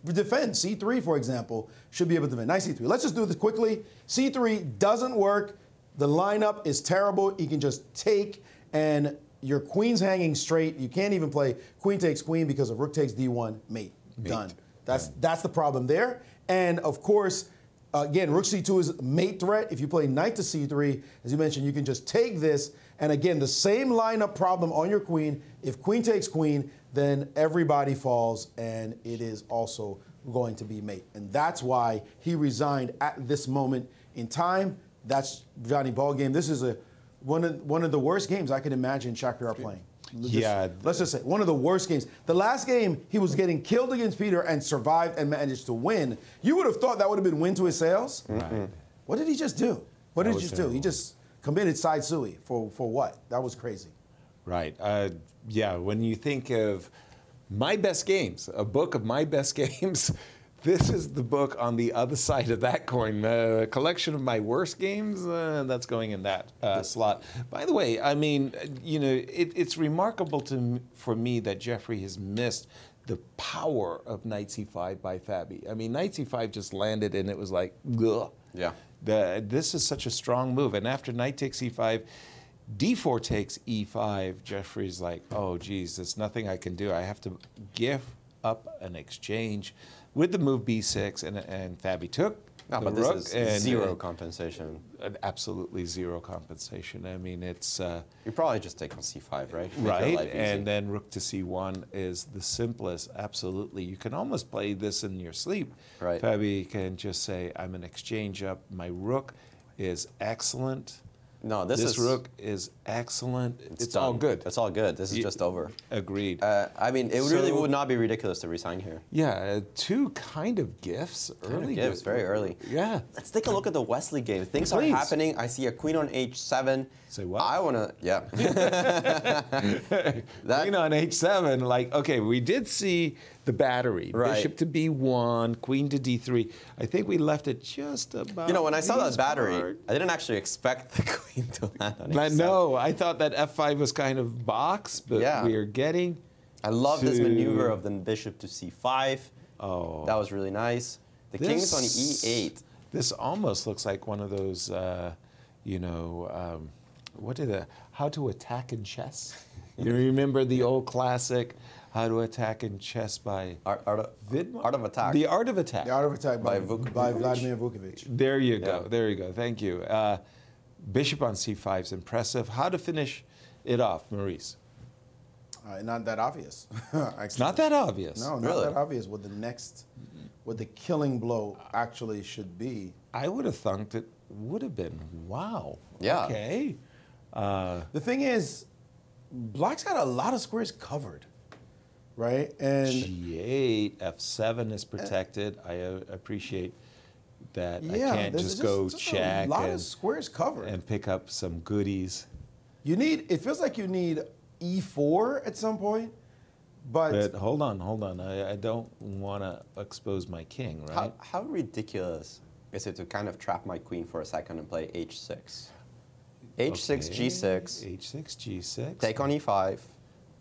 defend. C3, for example, should be able to defend. Nice C3. Let's just do this quickly. C3 doesn't work. The lineup is terrible. He can just take, and your queen's hanging straight. You can't even play queen takes queen because of rook takes D1, mate. Done. That's the problem there. And of course, again, rook C2 is mate threat. If you play knight to C3, as you mentioned, you can just take this. And again, the same lineup problem on your queen. If queen takes queen, then everybody falls, and it is also going to be mate. And that's why he resigned at this moment in time. That's Johnny Ballgame. This is one of the worst games I can imagine Shakhriyar playing. Let's just say, one of the worst games. The last game, he was getting killed against Peter and survived and managed to win. You would have thought that would have been win to his sails. Right. What did he just do? What did he just do? He just committed side sui for what? That was crazy. Right. When you think of my best games, a book of my best games, this is the book on the other side of that coin. A collection of my worst games, that's going in that slot. By the way, I mean, it's remarkable for me that Jeffrey has missed the power of knight c5 by Fabi. I mean, knight c5 just landed, and it was like, ugh. Yeah. This is such a strong move. And after knight takes e5, d4 takes e5, Jeffrey's like, oh, geez, there's nothing I can do. I have to give up an exchange with the move b6, and Fabi took the but rook. This is zero compensation. Absolutely zero compensation. I mean, it's... you probably just take on c5, right? Right, and then rook to c1 is the simplest. Absolutely. You can almost play this in your sleep. Right. Fabi can just say, I'm an exchange up. My rook is excellent. No, this rook is excellent. It's all good. It's all good. This is just over. Agreed. I mean, it really would not be ridiculous to resign here. Yeah, two kind of gifts. Early gifts, very early. Yeah. Let's take a look at the Wesley game. Things are happening. I see a queen on h7. Say what? I want to, yeah. Queen on h7, like, okay, we did see the battery. Right. Bishop to b1, queen to d3. I think we left it just about. You know, when I saw that battery, I didn't actually expect the queen to land on h7. No, I thought that f5 was kind of box, but we are getting. I love this maneuver of the bishop to c5. Oh. That was really nice. The king's on e8. This almost looks like one of those, how to attack in chess? You remember the old classic, How to Attack in Chess by Art of Attack. The Art of Attack. The Art of Attack by Vukovic. Vladimir Vukovic. There you go. There you go. Thank you. Bishop on c5 is impressive. How to finish it off, Maurice? Not that obvious. It's not that obvious. No, not that obvious. What the killing blow actually should be. I would have thought it would have been. Wow. Yeah. Okay. The thing is, Black's got a lot of squares covered, right? And G8, F7 is protected. I appreciate that. yeah, I can't just go check a lot of squares covered and pick up some goodies. It feels like you need E4 at some point, but hold on. I don't want to expose my king, right? How ridiculous is it to kind of trap my queen for a second and play H6? H6, Okay. G6. H6, G6. Take on E5.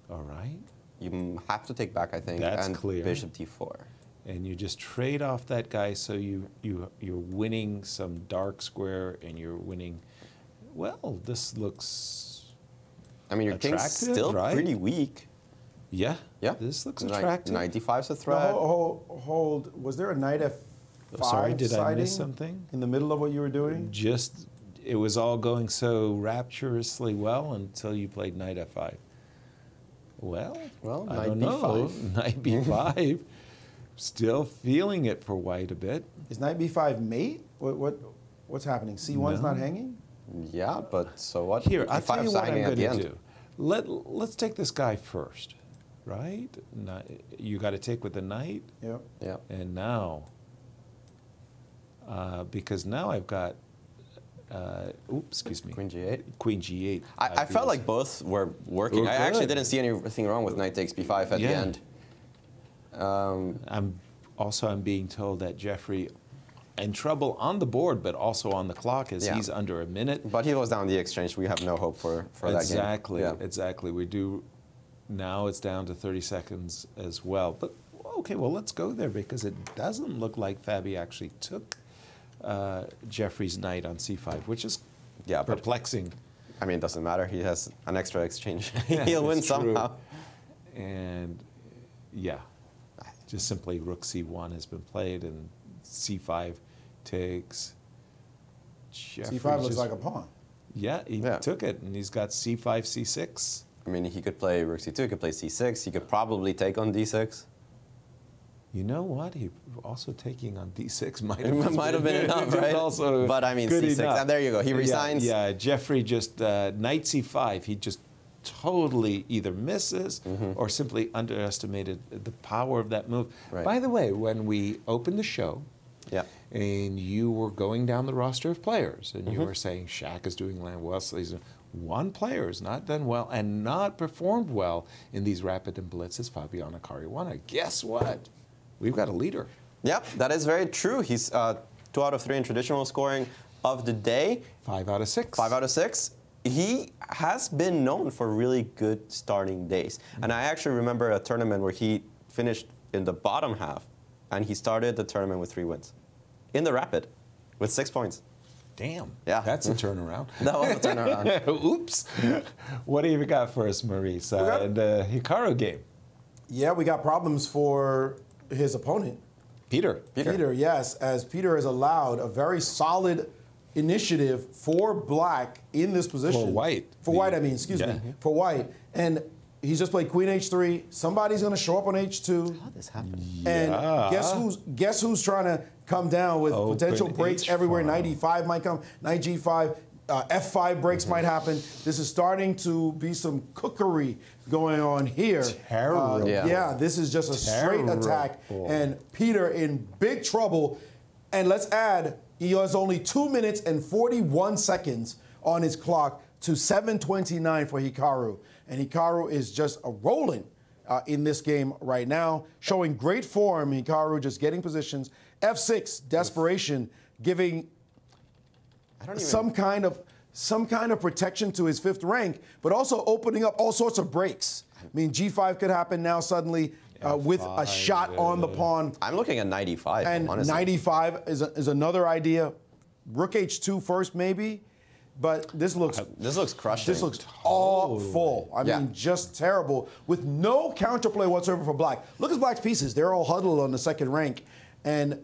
All right. You have to take back, I think. That's and clear. Bishop D4. And you just trade off that guy, so you're winning some dark square, and you're winning. Well, this looks. I mean, your king's attractive, still right? pretty weak. Yeah. Yeah. This looks attractive. Knight D5's a no, threat. hold. Was there a knight F5 Sorry, did I miss siding something? in the middle of what you were doing? Just, it was all going so rapturously well until you played knight F5. Well, I knight don't know. B5. Knight B5. Still feeling it for white a bit. Is knight B5 mate? What's happening? C1's not hanging? Yeah, but so what? Here, I'll tell you E5's what I'm hanging at going the to end. do. Let's take this guy first, right? You got to take with the knight, Yep. Yeah. and now, because now I've got, excuse me, Queen G8. Queen G8. I felt like both were working. Were I actually good. didn't see anything wrong with knight takes B5 at the Yeah. end. I'm being told that Jeffrey in trouble on the board, but also on the clock, as Yeah. he's under a minute. But he was down the exchange. We have no hope for that game. Exactly, Yeah. exactly. We do. Now it's down to 30 seconds as well. But okay, well, let's go there because it doesn't look like Fabi actually took Jeffrey's knight on c5, which is Yeah, but perplexing. I mean, it doesn't matter. He has an extra exchange. Yeah, He'll win it's true. somehow. And yeah, just simply rook c1 has been played, and c5 takes. Jeffrey C5 looks just- like a pawn. Yeah, he Yeah. took it, and he's got c5, c6. I mean, he could play rook c2. He could play c6. He could probably take on d6. You know what? He also taking on d6 might It might have been enough, right? Also But I mean, good c6. enough. And there you go. He resigns. Yeah, Jeffrey just knight c5. He just totally either misses or simply underestimated the power of that move. Right. By the way, when we opened the show, Yeah. and you were going down the roster of players, and you were saying Shaq is doing well. So he's one player has not done well and not performed well in these rapid and blitzes, Fabiano Caruana. Guess what? We've got a leader. Yep, that is very true. He's 2 out of 3 in traditional scoring of the day. 5 out of 6. 5 out of 6. He has been known for really good starting days. And I actually remember a tournament where he finished in the bottom half, and he started the tournament with 3 wins. In the rapid, with 6 points. Damn. Yeah. That's a turnaround. That was a turnaround. Oops. What do you got for us, Maurice, in the Hikaru game? Yeah, we got problems for his opponent. Peter. Peter, yes, as Peter has allowed a very solid initiative for black in this position. For white. For white, I mean, excuse me. For white. And he's just played queen h3. Somebody's going to show up on h2. How this happened? And guess who's trying to come down with Open potential breaks H5. everywhere? Knight e5 might come, knight g5, f5 breaks might happen. This is starting to be some cookery going on here. Terrible. Yeah, this is just a straight attack, and Peter in big trouble. And let's add, he has only 2 minutes and 41 seconds on his clock to 7:29 for Hikaru. And Hikaru is just rolling in this game right now, showing great form. Hikaru just getting positions. F6, desperation, giving some kind of protection to his 5th rank, but also opening up all sorts of breaks. I mean, G5 could happen now suddenly with a shot on the pawn. I'm looking at knight e5, And honestly. knight e5 is another idea. Rook h2 first, maybe. But this looks crushing. This looks awful. I mean, just terrible with no counterplay whatsoever for Black. Look at Black's pieces. They're all huddled on the second rank. And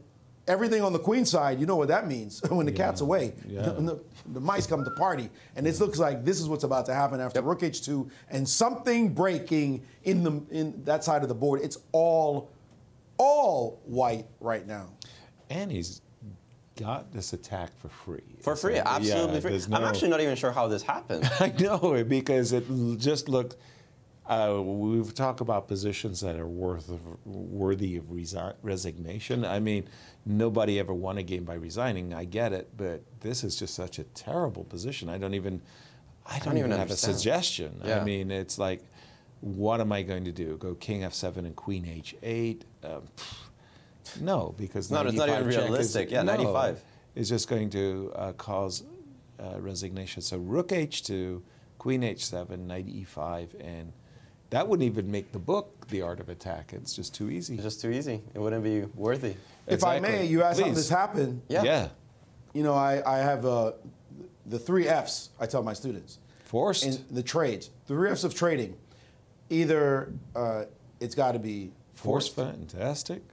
everything on the queen side, you know what that means. When the cat's away, the mice come to party. And it looks like this is what's about to happen after Rook H2 and something breaking in that side of the board. It's all white right now. And he's got this attack for free. For free, absolutely free. I'm actually not even sure how this happened. I know, because it just looked. We've talked about positions that are worthy of resignation. I mean, nobody ever won a game by resigning. I get it, but this is just such a terrible position. I don't even have a suggestion. Yeah. I mean, it's like, what am I going to do? Go King F7 and Queen H8? No, because it's not even realistic. Yeah, 95 is just going to cause resignation. So Rook H2, Queen H7, Knight E5, and that wouldn't even make the book The Art of Attack. It's just too easy. It's just too easy. It wouldn't be worthy. If I may, you asked how this happened. Yeah. You know, I have the 3 Fs I tell my students. Forced? In the trades. The 3 Fs of trading. Either it's got to be forced, fantastic,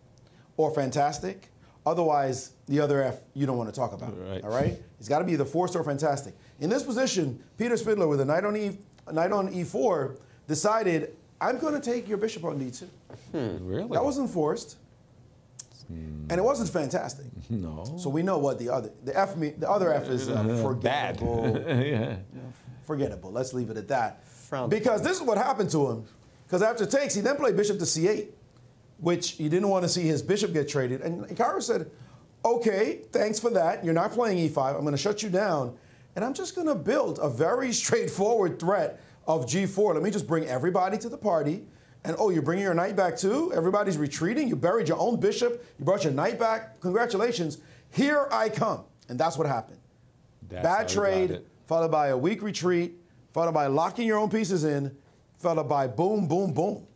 or fantastic. Otherwise, the other F you don't want to talk about. Right. All right? It's got to be either forced or fantastic. In this position, Peter Spidler with a knight on E4 decided, I'm going to take your bishop on D2. Really? That wasn't forced. And it wasn't fantastic. No. So we know what the other F is forgettable. Bad. Forgettable. Let's leave it at that. Because this is what happened to him. Because after takes, he then played bishop to C8, which he didn't want to see his bishop get traded. And Hikaru said, okay, thanks for that. You're not playing E5. I'm going to shut you down. And I'm just going to build a very straightforward threat of G4. Let me just bring everybody to the party. And oh, you're bringing your knight back too? Everybody's retreating. You buried your own bishop. You brought your knight back. Congratulations. Here I come. And that's what happened. Bad trade, followed by a weak retreat, followed by locking your own pieces in, followed by boom, boom, boom.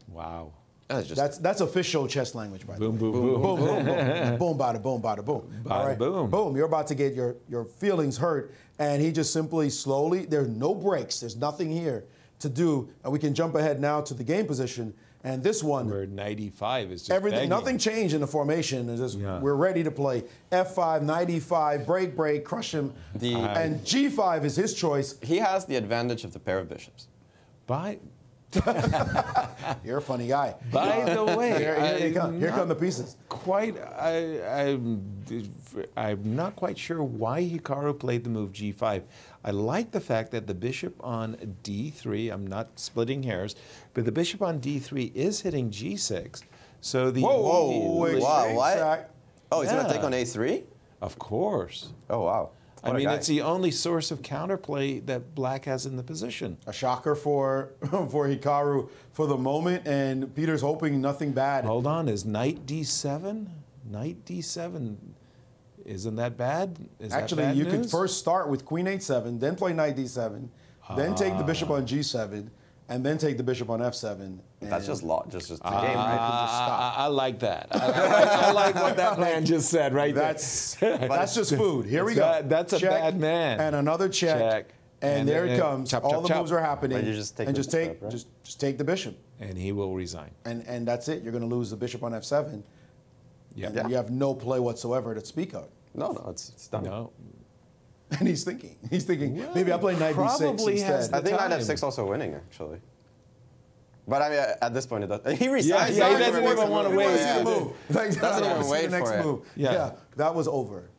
Wow. That's official chess language, by the way. Boom, boom, boom. Boom, boom, boom. Boom, bada, boom, bada, boom. Bada, right? boom. Boom, you're about to get your feelings hurt. And he just simply slowly, there's no breaks. There's nothing here to do. And we can jump ahead now to the game position. And this one. Where knight E5 is just everything. begging. Nothing changed in the formation. It's just, we're ready to play F5, knight E5, break, crush him. And G5 is his choice. He has the advantage of the pair of bishops. You're a funny guy. By the way, here come the pieces. I'm not quite sure why Hikaru played the move G5. I like the fact that the bishop on D3, I'm not splitting hairs, but the bishop on D3 is hitting G6. So the what? Oh, he's going to take on A3? Of course. Oh, wow. I mean, it's the only source of counterplay that Black has in the position. A shocker for Hikaru for the moment, and Peter's hoping nothing bad. Hold on, is knight D7? Knight D7, isn't that bad? Actually, you could first start with Queen H7, then play knight D7, then take the bishop on G7, and then take the bishop on F7. That's just the game, right? I like that. I like what that man just said right there. That's just food. Here we go. That's a bad man. And another check. And there it comes. All the moves are happening. And you just take just take the bishop. And he will resign. And that's it. You're going to lose the bishop on F7. Yeah. You have no play whatsoever to speak of. No, it's done. No. And he's thinking, maybe I'll play knight D6 instead. I think knight F6 also winning, actually. But I mean, at this point, he resigns. Yeah, he doesn't even want to wait. Doesn't even wait for it. Yeah, that was over.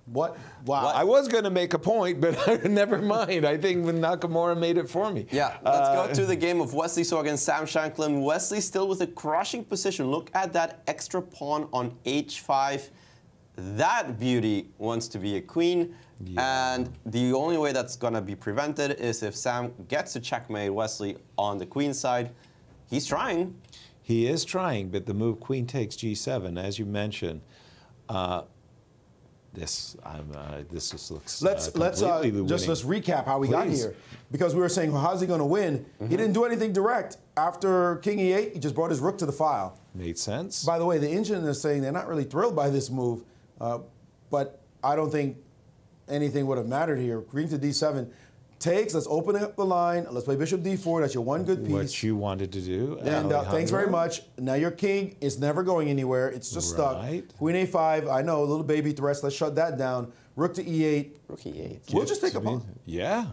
What? Wow. I was going to make a point, but never mind. I think Nakamura made it for me. Yeah, let's go to the game of Wesley So against Sam Shanklin. Wesley still with a crushing position. Look at that extra pawn on H5. That beauty wants to be a queen. Yeah. And the only way that's going to be prevented is if Sam gets to checkmate Wesley on the queen side. He's trying. He is trying, but the move queen takes G7, as you mentioned. This just looks let's recap how we got here, because we were saying, well, how's he going to win? He didn't do anything direct. After King E8, he just brought his rook to the file. Made sense. By the way, the engine is saying they're not really thrilled by this move, but I don't think anything would have mattered here. Queen to D7 takes. Let's open up the line. Let's play bishop D4. That's your one good piece. What you wanted to do. And thanks very much. Now your king is never going anywhere. It's just stuck. Queen A5. I know, little baby threats. Let's shut that down. Rook to E8. Rook E8. We'll just take a pawn. Yeah.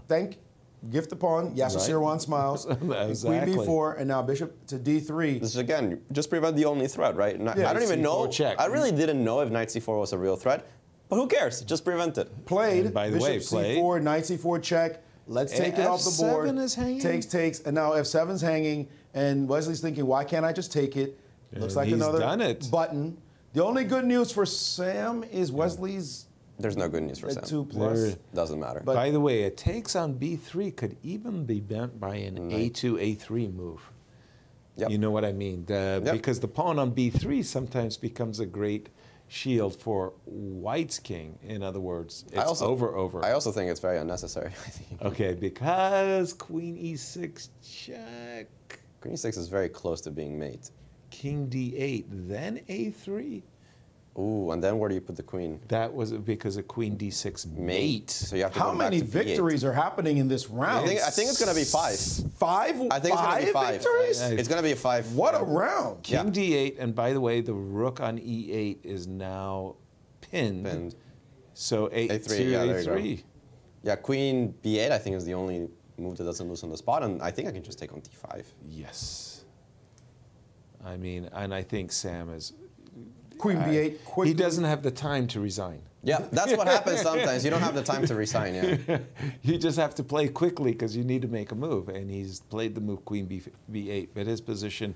Gift the pawn. Yasser Seirawan smiles. Exactly. Queen B4, and now bishop to D3. This is, again, just prevent the only threat, right? I don't even know. Check. I really didn't know if knight C4 was a real threat, but who cares? Just prevent it. Played. And by the way, C4, knight C4 check. Let's take it off the board. F7 is hanging. Takes, and now F7's hanging, and Wesley's thinking, why can't I just take it? Looks like another button. The only good news for Sam is Wesley's. There's no good news for Sam. 2+. Doesn't matter. But by the way, a takes on B3 could even be bent by an A2, A3 move. Yep. You know what I mean? Because the pawn on B3 sometimes becomes a great shield for White's king. In other words, it's over. I also think it's very unnecessary. I think. Okay, because Queen E6 check. Queen E6 is very close to being mate. King D8, then A3. Ooh, and then where do you put the queen? That was because of Queen D6 mate. So you have to How many victories are happening in this round? I think it's going to be 5. 5? I think it's going to be 5 victories? It's going to be a 5. What a round. King D8, and by the way, the rook on E8 is now pinned. So A3, yeah, A3. Yeah, Queen B8, I think, is the only move that doesn't lose on the spot, and I think I can just take on D5. Yes. I mean, and I think Sam is... Queen B8, quickly. He doesn't have the time to resign. Yeah, that's what happens sometimes. You don't have the time to resign, yeah. You just have to play quickly because you need to make a move, and he's played the move Queen B8, but his position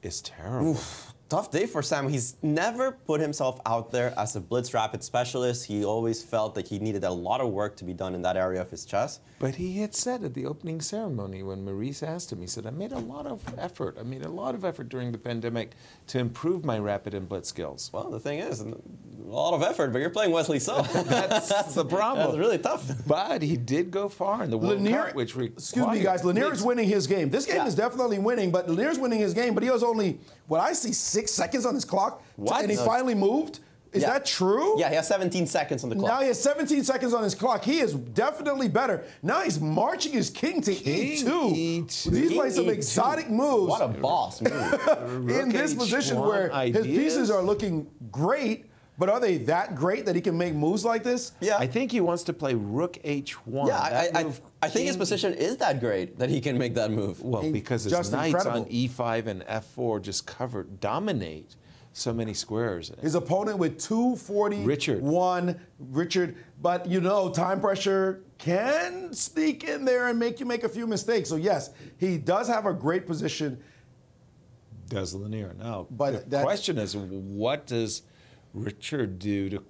is terrible. Oof. Tough day for Sam. He's never put himself out there as a Blitz Rapid specialist. He always felt that he needed a lot of work to be done in that area of his chess. But he had said at the opening ceremony when Maurice asked him, he said, I made a lot of effort. I made a lot of effort during the pandemic to improve my Rapid and Blitz skills. Well, the thing is, a lot of effort, but you're playing Wesley So. That's the problem. That's really tough. But he did go far in the World Cup, which excuse me, guys. Lanier is winning his game. This game is definitely winning, but Lanier's winning his game, but he has only, what I see, 6 seconds on his clock. What? And he finally moved? Is that true? Yeah, he has 17 seconds on the clock. Now he has 17 seconds on his clock. He is definitely better. Now he's marching his king to E2. E2. He's playing some exotic moves. What a boss move. In this position where his pieces are looking great, but are they that great that he can make moves like this? Yeah. I think he wants to play Rook H1. Yeah, I think his position is that great that he can make that move. Well, because his just knights incredible. on E5 and F4 just dominate so many squares. His opponent with 240. Richard. But you know, time pressure can sneak in there and make you make a few mistakes. So yes, he does have a great position. Does Lanier. Now, but the question is, what does Richard do to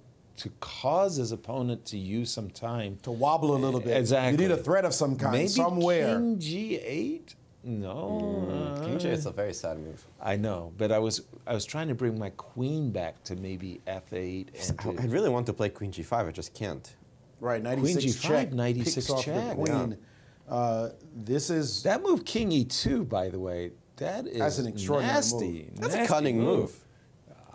cause his opponent to use some time? To wobble a little bit. Exactly. You need a threat of some kind, Maybe somewhere. King G8? No. King G8 is a very sad move. I know, but I was trying to bring my queen back to maybe F8. And I really want to play Queen G5, I just can't. Right, 96 Queen G5, check. 96 picks off check. the queen. Yeah. This is... That move, King E2, by the way, that's an extraordinary nasty. move. That's a cunning move.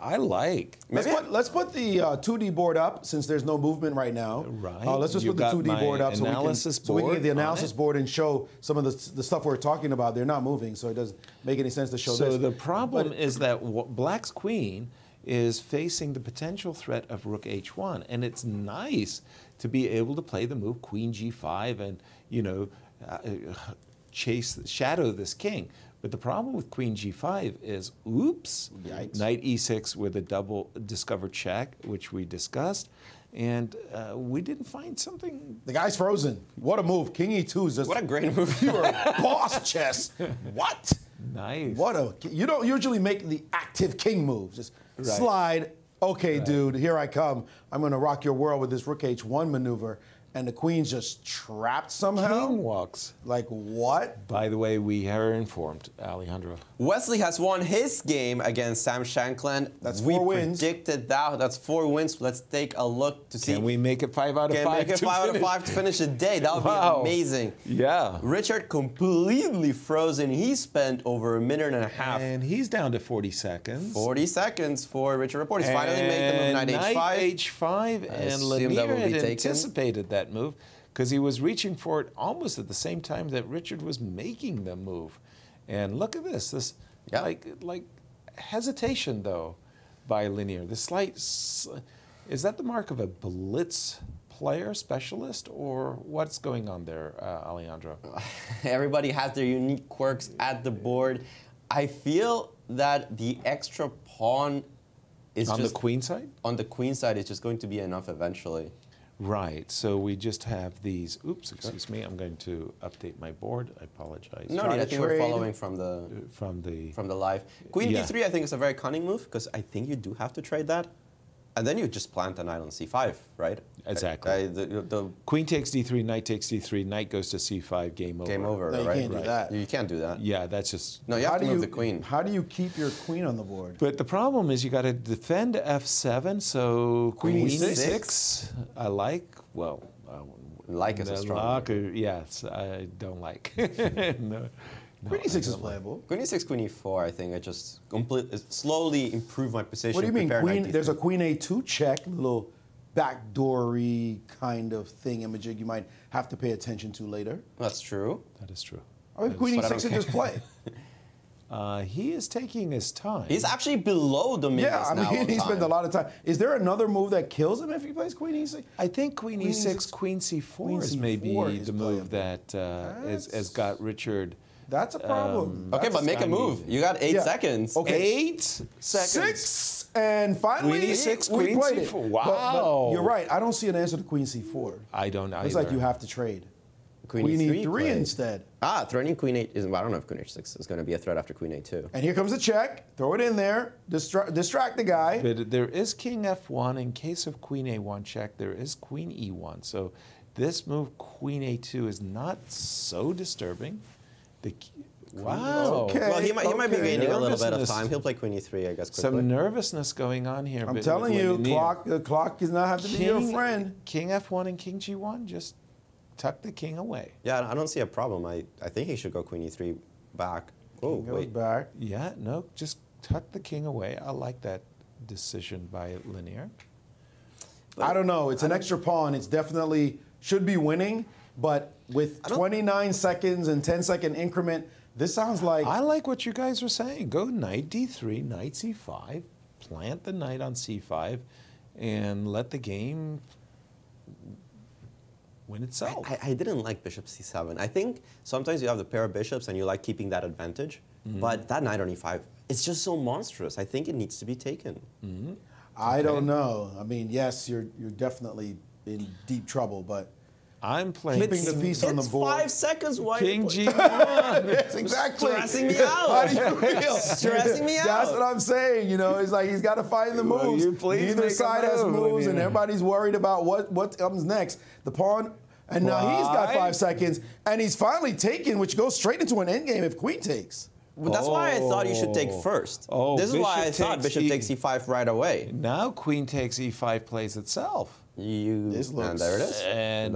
I like. Let's put the 2D board up since there's no movement right now. Right. Let's just put the 2D board up so we can get the analysis board and show some of the stuff we're talking about. They're not moving, so it doesn't make any sense to show this. So the problem is that Black's queen is facing the potential threat of Rook H1, and it's nice to be able to play the move Queen G5 and, you know, shadow this king. But the problem with Queen G5 is, oops, Yikes. Knight E6 with a double discovered check, which we discussed, and we didn't find something. The guy's frozen. What a move. King E2 is just... What a great move. You are boss chess. What? Nice. You don't usually make the active king move. Just slide. Okay, dude, here I come. I'm going to rock your world with this Rook H1 maneuver. and the queen's just trapped somehow. King walks. Like what? By the way, we are informed, Alejandro. Wesley has won his game against Sam Shankland. That's 4 wins. We predicted that. That's 4 wins. Let's take a look to see. Can we make it 5 out of 5? Can we make it 5 out of 5 to finish the day? That would be amazing. Yeah. Richard completely frozen. He spent over 1.5 minutes. And he's down to 40 seconds. 40 seconds for Richard Report. He's finally made the move knight h5. Knight h5, and Lanier had anticipated that move because he was reaching for it almost at the same time that Richard was making the move. And look at this, like hesitation though by Lanier. The slight, is that the mark of a blitz player, specialist, or what's going on there, Alejandro? Everybody has their unique quirks at the board. I feel that the extra pawn is on just, the queen side? On the queen side, it's just going to be enough eventually. Right, so we just have these, oops, excuse me, I'm going to update my board, I apologize. No, I think we're following from the live. Queen d3, I think is a very cunning move, because I think you do have to trade that. And then you just plant a knight on c5, right? Exactly. The queen takes d3, knight takes d3, knight goes to c5, game over. Game over, no, you right? can't do that. You can't do that. Yeah, that's just... No, you have to move the queen. How do you keep your queen on the board? But the problem is you got to defend f7, so Queen e6. I like, well... like is a strong word. Yes, I don't like. No. Queen e6 is playable. Queen e6, queen e4, I think I just slowly improve my position. What do you mean? Queen, there's a queen a2 check, a little backdoory kind of thing, imaging you might have to pay attention to later. That's true. That is true. I mean, queen e6 and just play. He is taking his time. He's actually below the minus Yeah, I mean, he spent a lot of time. Is there another move that kills him if he plays queen e6? I think queen e6, queen c4 is maybe the move that has got Richard... That's a problem. Okay, but make a move. You got 8 seconds. Okay. 8 seconds. 6, and finally, queen e6, we queen played c4. it. Wow. But you're right. I don't see an answer to queen c4. I don't either. It's like you have to trade. Queen e3 instead. Ah, threatening queen 8 is... I don't know if queen h6 is going to be a threat after queen a2. And here comes a check. Throw it in there. Distract the guy. But there is king f1. In case of queen a1 check, there is queen e1. So this move, queen a2, is not so disturbing. Wow. Okay. Well, he might be gaining a little bit of time. He'll play queen e3, I guess, quickly. Some nervousness going on here. I'm telling you, the clock does not have to be your friend. King f1 and king g1, just tuck the king away. Yeah, I don't see a problem. I think he should go queen e3 back. Oh, wait. Back. Yeah, no, just tuck the king away. I like that decision by Lanier. I don't know. It's an extra pawn. It's definitely should be winning, but with 29 seconds and 10-second increment, this sounds like... I like what you guys are saying. Go knight d3, knight c5, plant the knight on c5, and let the game win itself. I didn't like bishop c7. I think sometimes you have the pair of bishops and you like keeping that advantage, but that knight on e5, it's just so monstrous. I think it needs to be taken. I don't know. I mean, yes, you're definitely in deep trouble, but... I'm playing keeping the piece on the board. 5 seconds. Why? King g1. Yes, exactly. Stressing me out. How do you feel? Stressing me out. That's what I'm saying. You know, it's like he's got to find the moves. Neither side has moves, and everybody's worried about what comes next. The pawn, and now he's got 5 seconds, and he's finally taken, which goes straight into an endgame if queen takes. Well, that's why I thought you should take first. This is why I thought bishop takes e5 right away. Now queen takes e5 plays itself. And there it is. And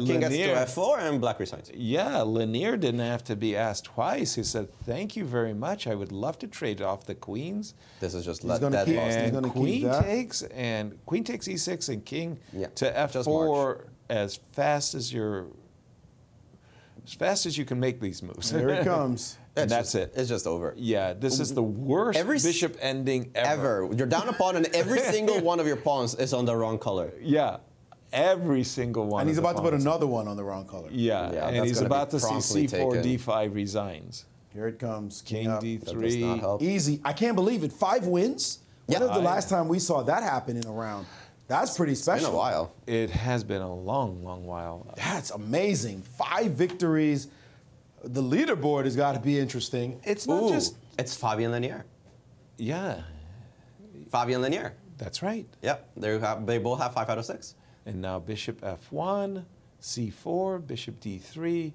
king gets to f4 and black resigns. Yeah, Lanier didn't have to be asked twice. He said, "Thank you very much. I would love to trade off the queens." This is just He's gonna keep, and queen takes e6 and king to f4 as fast as you can make these moves. Here it comes. And that's it. It's just over. Yeah, this is the worst bishop ending ever. You're down a pawn, and every single one of your pawns is on the wrong color. Yeah, every single one. And he's about to put another one on the wrong color. Yeah, and he's about to see c4, d5 resigns. Here it comes. King d3. That does not help. Easy. I can't believe it. 5 wins? When was the last time we saw that happen in a round? That's pretty special. It's been a while. It has been a long, long while. That's amazing. 5 victories. The leaderboard has got to be interesting. It's not just... It's Fabian Lanier. Yeah. Fabian Lanier. That's right. Yep. They both have 5 out of 6. And now bishop f1, c4, bishop d3,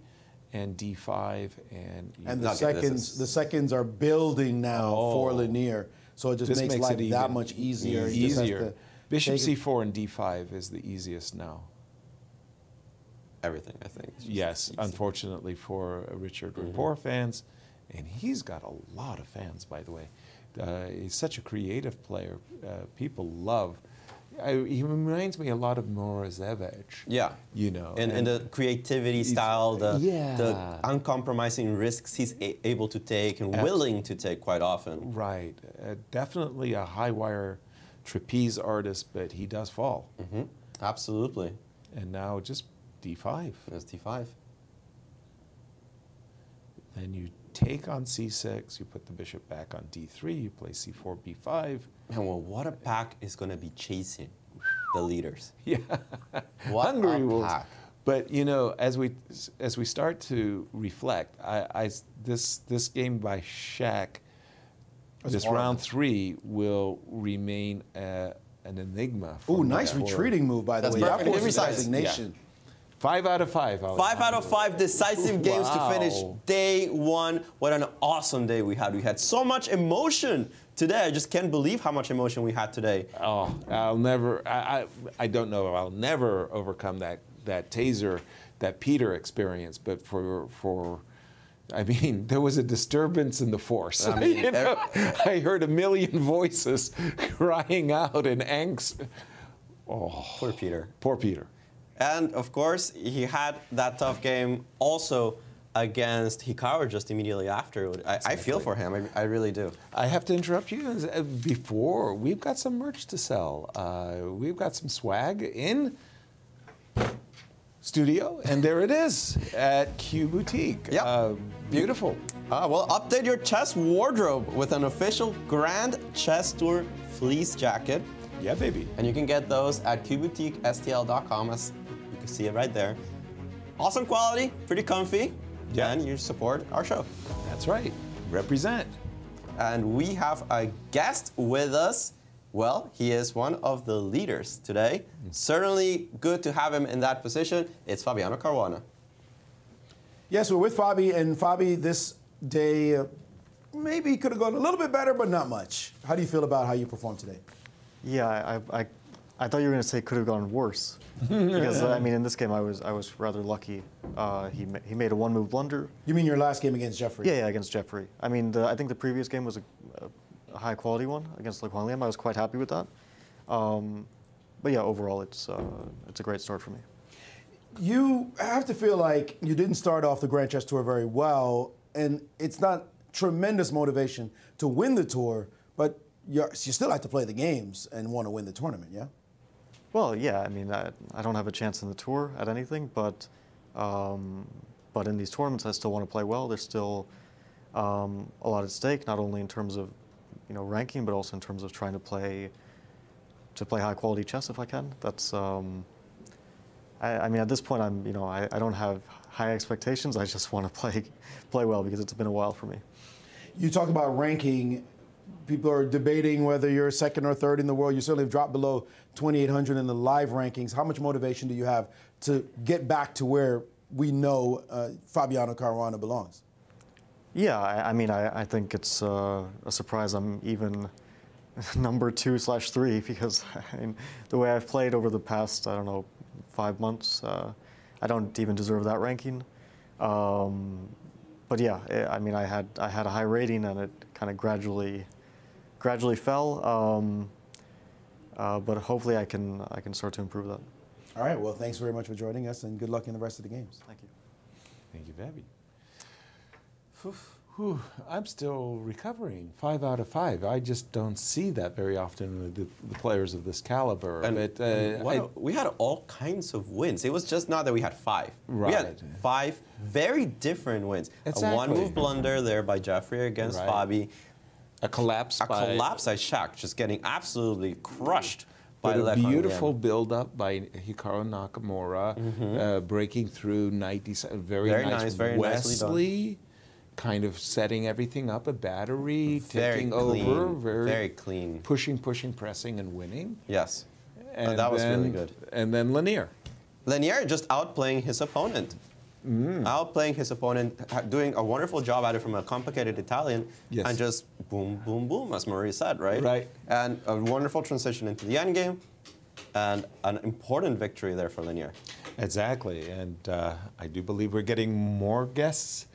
and d5, and the seconds are building now for Lanier, so it just makes life that much easier. Easier. Bishop c4 and d5 is the easiest now. Everything, I think. Yes, unfortunately for Richard Rapport fans, and he's got a lot of fans, by the way. He's such a creative player. People love. He reminds me a lot of Morozevich. Yeah. You know. And the creativity style, the uncompromising risks he's able to take and willing to take quite often. Right. Definitely a high wire trapeze artist, but he does fall. Absolutely. And now just d5. There's d5. Then you take on c6, you put the bishop back on d3, you play c4, b5. And well, what a pack is going to be chasing the leaders. Yeah. What Hungry a wolves. pack. But you know, as we start to reflect, this game by Shaq, this round 3 will remain an enigma. Ooh, nice retreating move, by the way. That perfect. was designation. 5 out of 5. 5 out of 5 decisive games to finish day 1. What an awesome day we had. We had so much emotion today. I just can't believe how much emotion we had today. Oh, I'll never, I don't know, I'll never overcome that taser, that Peter experience, but I mean, there was a disturbance in the force. I mean, you know, I heard a million voices crying out in angst. Oh, Poor Peter. Poor Peter. And of course, he had that tough game also against Hikaru just immediately after. I feel for him. I really do. I have to interrupt you before. We've got some merch to sell. We've got some swag in studio, and there it is at Q Boutique. Yep. Beautiful. Well, update your chess wardrobe with an official Grand Chess Tour fleece jacket. Yeah, baby. And you can get those at qboutiquestl.com, as you can see it right there. Awesome quality, pretty comfy, and you support our show. That's right. Represent. And we have a guest with us. Well, he is one of the leaders today. Certainly good to have him in that position. It's Fabiano Caruana. Yes, we're with Fabi, and Fabi, this day maybe could have gone a little bit better, but not much. How do you feel about how you performed today? Yeah, I thought you were going to say could have gone worse, because I mean in this game I was rather lucky. He made a one-move blunder. You mean your last game against Jeffrey? Yeah, against Jeffrey. I mean I think the previous game was a high-quality one against Le Quan Liam. I was quite happy with that. But yeah, overall it's a great start for me. You have to feel like you didn't start off the Grand Chess Tour very well, and it's not tremendous motivation to win the tour, but you still have to play the games and want to win the tournament, yeah? Well, yeah. I mean, I don't have a chance in the tour at anything, but in these tournaments, I still want to play well. There's still a lot at stake, not only in terms of ranking, but also in terms of trying to play high quality chess if I can. That's I mean, at this point, I don't have high expectations. I just want to play well because it's been a while for me. You talk about ranking. People are debating whether you're second or third in the world. You certainly have dropped below 2,800 in the live rankings. How much motivation do you have to get back to where we know Fabiano Caruana belongs? Yeah, I mean, I think it's a surprise I'm even number 2/3 because I mean, the way I've played over the past, I don't know, 5 months, I don't even deserve that ranking. But yeah, I mean, I had a high rating and it kind of gradually fell. But hopefully I can start to improve that. All right. Well, thanks very much for joining us, and good luck in the rest of the games. Thank you. Thank you, Fabi. I'm still recovering. 5 out of 5. I just don't see that very often with the players of this caliber. And we had all kinds of wins. It was just not that we had 5. Right. We had 5 very different wins. Exactly. A one-move blunder there by Jeffrey against Fabi. A collapse by Shaq, just getting absolutely crushed by Le Quan Liam. A beautiful build-up by Hikaru Nakamura, breaking through 97. Very nice. Very Wesley, done. kind of setting everything up, a battery, Very taking clean, over, very clean. Pushing, pressing, and winning. Yes. And that was really good. And then Lanier. Lanier just outplaying his opponent. Outplaying his opponent, doing a wonderful job at it from a complicated Italian, and just boom, boom, boom, as Maurice said, right? Right. And a wonderful transition into the endgame, and an important victory there for Lanier. Exactly, and I do believe we're getting more guests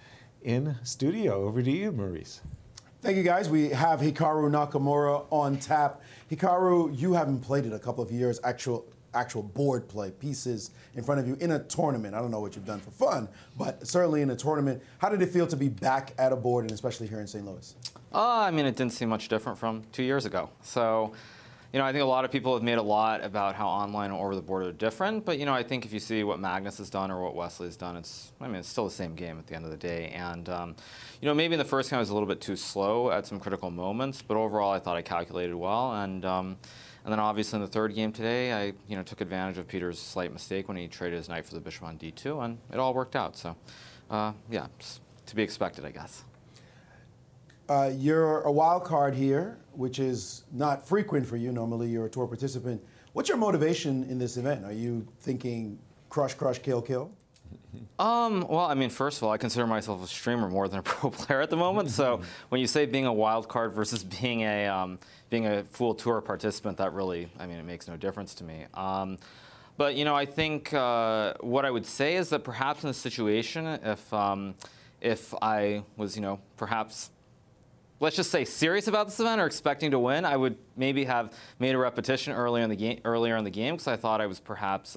in studio. Over to you, Maurice. Thank you, guys. We have Hikaru Nakamura on tap. Hikaru, you haven't played in a couple of years, actual board play, pieces in front of you in a tournament. I don't know what you've done for fun, but certainly in a tournament. How did it feel to be back at a board, and especially here in St. Louis? I mean, it didn't seem much different from 2 years ago. So, you know, I think a lot of people have made a lot about how online and over the board are different, but, you know, I think if you see what Magnus has done or what Wesley has done, it's still the same game at the end of the day. And, you know, maybe in the first game I was a little bit too slow at some critical moments, but overall I thought I calculated well. And then obviously in the third game today, I took advantage of Peter's slight mistake when he traded his knight for the bishop on d2, and it all worked out. So, yeah, it's to be expected, I guess. You're a wild card here, which is not frequent for you. Normally you're a tour participant. What's your motivation in this event? Are you thinking crush, crush, kill, kill? Well, I mean, first of all, I consider myself a streamer more than a pro player at the moment. So when you say being a wild card versus being a full tour participant, that really, I mean, it makes no difference to me. But you know, I think what I would say is that perhaps in this situation, if I was, you know, perhaps, let's just say, serious about this event or expecting to win, I would maybe have made a repetition earlier in the game because I thought I was perhaps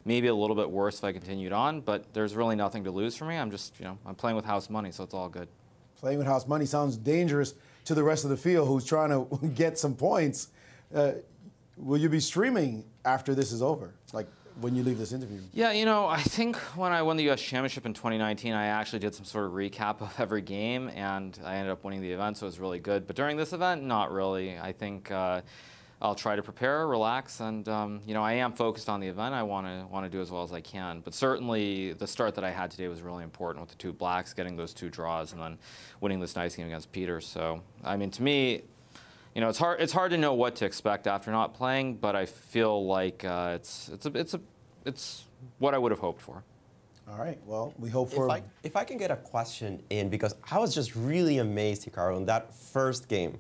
maybe a little bit worse if I continued on. But there's really nothing to lose for me. I'm just, you know, I'm playing with house money, so it's all good. Playing with house money sounds dangerous to the rest of the field who's trying to get some points. Will you be streaming after this is over? Like, when you leave this interview? Yeah, you know, I think when I won the U.S. Championship in 2019, I actually did some sort of recap of every game, and I ended up winning the event, so it was really good. But during this event, not really. I think I'll try to prepare, relax, and you know, I am focused on the event. I want to do as well as I can. But certainly, the start that I had today was really important with the two blacks, getting those two draws, and then winning this nice game against Peter. So, I mean, to me, you know, it's hard to know what to expect after not playing, but I feel like it's what I would have hoped for. All right. Well, we hope for. If I can get a question in, because I was just really amazed, Hikaru, in that first game.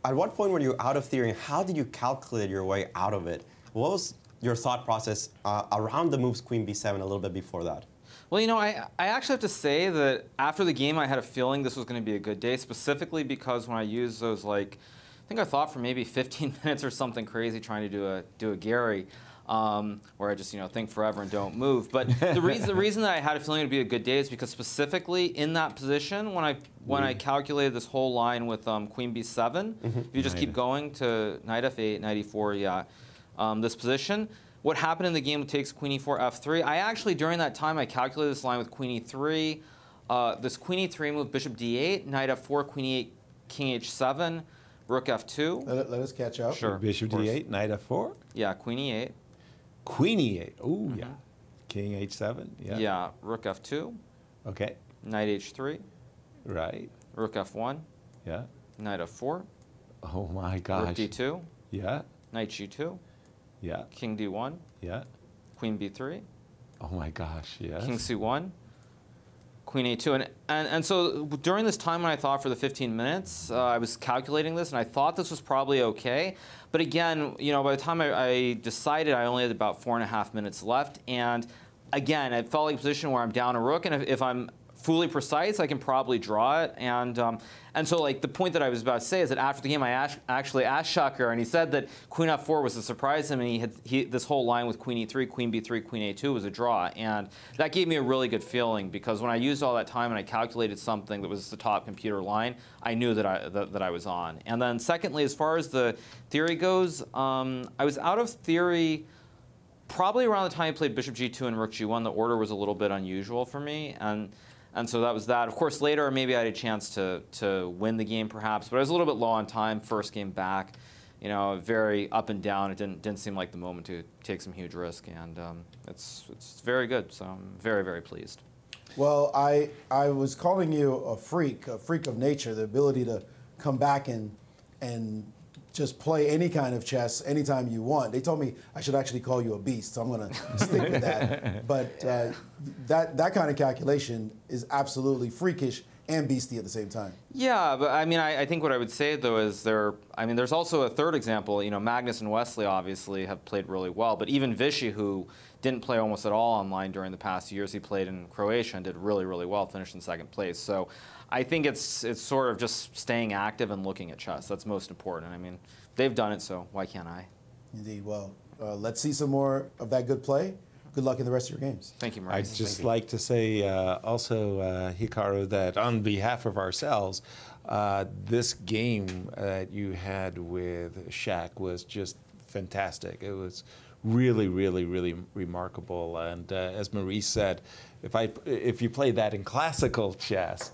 At what point were you out of theory, and how did you calculate your way out of it? What was your thought process around the moves Queen B7 a little bit before that? Well, you know, I actually have to say that after the game, I had a feeling this was going to be a good day, specifically because when I used those, like, I think I thought for maybe 15 minutes or something crazy trying to do a Gary, where I just, you know, think forever and don't move. But the reason that I had a feeling it would be a good day is because specifically in that position, when I calculated this whole line with Queen B7, if you just keep going to Knight F8, Knight E4, yeah, this position. What happened in the game takes Queen E4, F3. I actually, during that time, I calculated this line with Queen E3, this Queen E3 move, Bishop D8, Knight F4, Queen E8, King H7, Rook F2. Let us catch up. Sure. Bishop D8, Knight F4. Yeah, Queen E8. Queen E8. Oh, yeah. King H7. Yeah. Yeah, Rook F2. Okay. Knight H3. Right. Rook F1. Yeah. Knight F4. Oh my gosh. Rook D2. Yeah. Knight G2. Yeah. King D1. Yeah. Queen B3. Oh my gosh, yes. King C1. Queen A2. And so during this time when I thought for the 15 minutes, I was calculating this, and I thought this was probably okay. But again, you know, by the time I decided, I only had about 4.5 minutes left. And again, I felt like a position where I'm down a rook, and if I'm fully precise, I can probably draw it. And so, like, the point that I was about to say is that after the game, I actually asked Shakir, and he said that Queen F4 was a surprise to him, and this whole line with Queen E3, Queen B3, Queen A2 was a draw. And that gave me a really good feeling, because when I used all that time and I calculated something that was the top computer line, I knew that I was on. And then secondly, as far as the theory goes, I was out of theory probably around the time I played Bishop G2 and Rook G1. The order was a little bit unusual for me. And so that was that. Of course, later, maybe I had a chance to win the game, perhaps. But I was a little bit low on time, first game back. You know, very up and down. It didn't seem like the moment to take some huge risk. And it's very good. So I'm very, very pleased. Well, I was calling you a freak of nature, the ability to come back and just play any kind of chess anytime you want. They told me I should actually call you a beast, so I'm going to stick with that. But that kind of calculation is absolutely freakish and beastie at the same time. Yeah, but I mean, I think what I would say though is there's also a third example. You know, Magnus and Wesley obviously have played really well, but even Vichy, who didn't play almost at all online during the past years, he played in Croatia and did really, really well, finished in second place. So I think it's sort of just staying active and looking at chess. That's most important. I mean, they've done it, so why can't I? Indeed. Well, let's see some more of that good play. Good luck in the rest of your games. Thank you, Maurice. I'd just like to say also, Hikaru, that on behalf of ourselves, this game that you had with Shaq was just fantastic. It was really, really, really remarkable. And as Maurice said, if you played that in classical chess,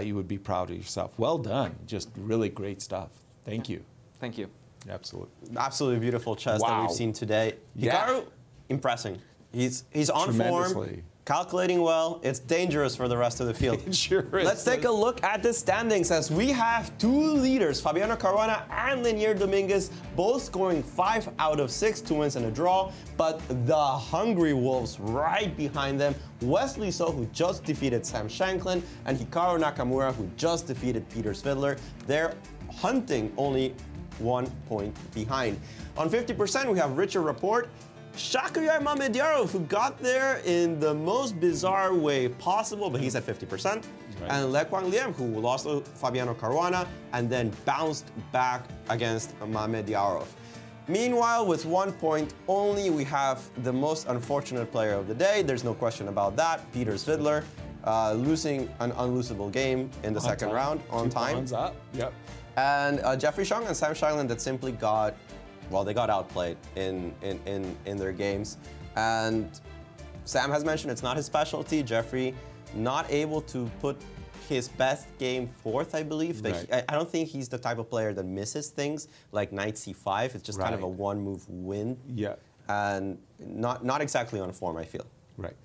you would be proud of yourself. Well done. Just really great stuff. Thank you. Thank you. Absolutely. Absolutely beautiful chess that we've seen today. Yeah. Hikaru, impressing. He's on form, calculating well. It's dangerous for the rest of the field. It sure is. Let's take a look at the standings as we have two leaders, Fabiano Caruana and Linier Dominguez, both scoring 5 out of 6, 2 wins and a draw. But the Hungry Wolves right behind them, Wesley So, who just defeated Sam Shanklin, and Hikaru Nakamura, who just defeated Peter Svidler. They're hunting only 1 point behind. On 50%, we have Richard Rapport, Shakuyar Mamediarov, who got there in the most bizarre way possible, but he's at 50%. Right. And Le Quang Liem, who lost to Fabiano Caruana and then bounced back against Mamediarov. Meanwhile, with 1 point only, we have the most unfortunate player of the day. There's no question about that, Peter Svidler, losing an unlosable game in the second round on time. 2 pawns up. Yep. And Jeffrey Shong and Sam Shailin that simply got, well, they got outplayed in their games. And Sam has mentioned it's not his specialty. Jeffrey not able to put his best game forth, I believe. Right. I don't think he's the type of player that misses things like knight c5. It's just kind of a one-move win. Yeah. And not exactly on form, I feel. Right.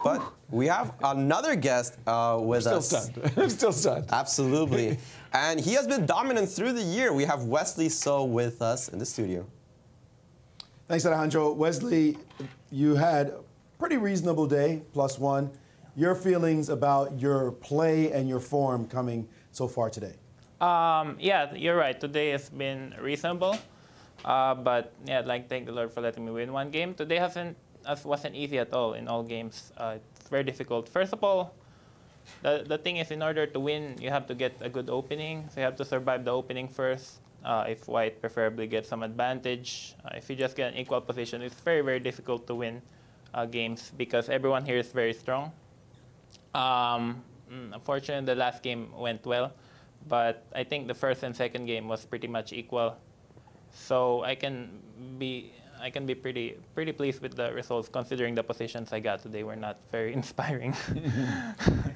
But we have another guest with us. Still stunned. I'm still stunned. Absolutely. And he has been dominant through the year. We have Wesley So with us in the studio. Thanks, Alejandro. Wesley, you had a pretty reasonable day, +1. Your feelings about your play and your form coming so far today? Yeah, you're right. Today has been reasonable. But yeah, I'd like to thank the Lord for letting me win 1 game. Today wasn't easy at all in all games. It's very difficult. First of all, the thing is, in order to win, you have to get a good opening. So you have to survive the opening first. If white preferably gets some advantage. If you just get an equal position, it's very, very difficult to win games because everyone here is very strong. Unfortunately, the last game went well, but I think the first and second game was pretty much equal. So I can be pretty pleased with the results, considering the positions I got today were not very inspiring.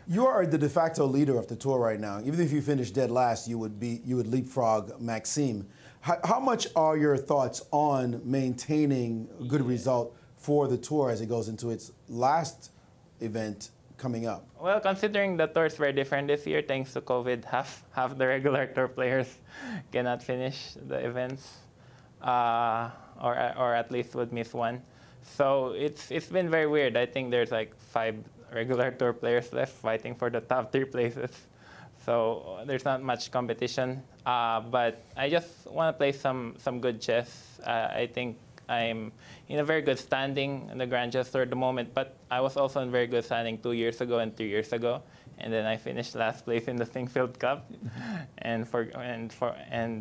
You are the de facto leader of the tour right now. Even if you finish dead last, you would leapfrog Maxime. How much are your thoughts on maintaining a good result for the tour as it goes into its last event coming up? Well, considering the tour is very different this year, thanks to COVID, half the regular tour players cannot finish the events. Or at least would miss 1. So it's been very weird. I think there's like 5 regular tour players left fighting for the top 3 places. So there's not much competition. But I just want to play some good chess. I think I'm in a very good standing in the Grand Chess Tour at the moment, but I was also in very good standing 2 years ago and 3 years ago. And then I finished last place in the Singfield Cup and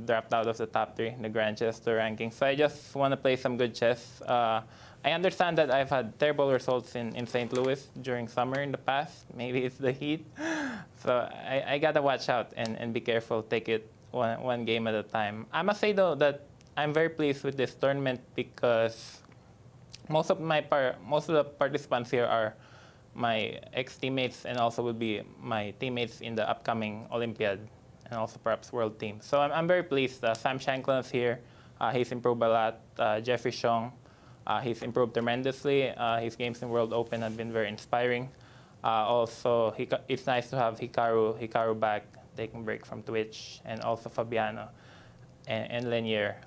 dropped out of the top 3 in the Grand Chess Tour ranking. So I just want to play some good chess. I understand that I've had terrible results in St. Louis during summer in the past. Maybe it's the heat. So I got to watch out and be careful, take it one game at a time. I must say, though, that I'm very pleased with this tournament because most of the participants here are my ex-teammates and also will be my teammates in the upcoming Olympiad and also perhaps World Team. So I'm very pleased. Sam Shanklin is here. He's improved a lot. Jeffrey Shong, he's improved tremendously. His games in World Open have been very inspiring. Also, it's nice to have Hikaru back, taking a break from Twitch, and also Fabiano. and Lanier.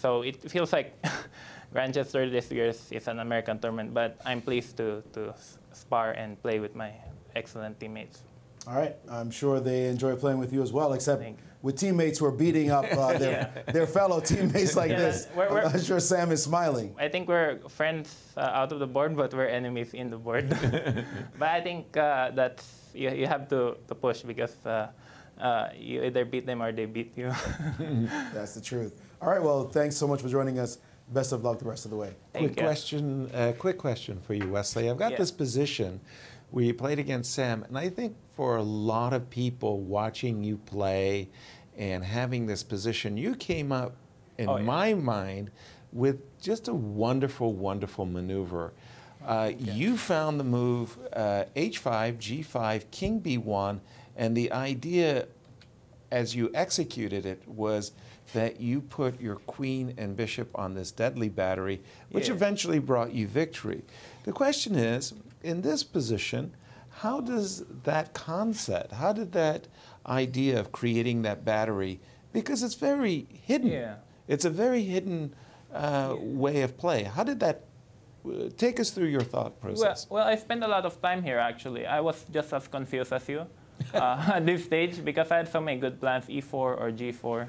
So it feels like Grandchester this year is an American tournament, but I'm pleased to spar and play with my excellent teammates. All right, I'm sure they enjoy playing with you as well, except with teammates who are beating up their fellow teammates like this. I'm sure Sam is smiling. I think we're friends out of the board, but we're enemies in the board. But I think that's you have to push because you either beat them or they beat you. That's the truth. All right, well, thanks so much for joining us. Best of luck the rest of the way. Quick question for you, Wesley. I've got this position where you played against Sam, and I think for a lot of people watching you play and having this position, you came up, in my mind, with just a wonderful, wonderful maneuver. You found the move H5, G5, King B1, and the idea as you executed it was that you put your queen and bishop on this deadly battery, which eventually brought you victory. The question is, in this position, how does that concept, how did that idea of creating that battery, because it's very hidden. It's a very hidden way of play. How did that, take us through your thought process? Well, I spent a lot of time here, actually. I was just as confused as you at this stage because I had so many good plans, E4 or G4.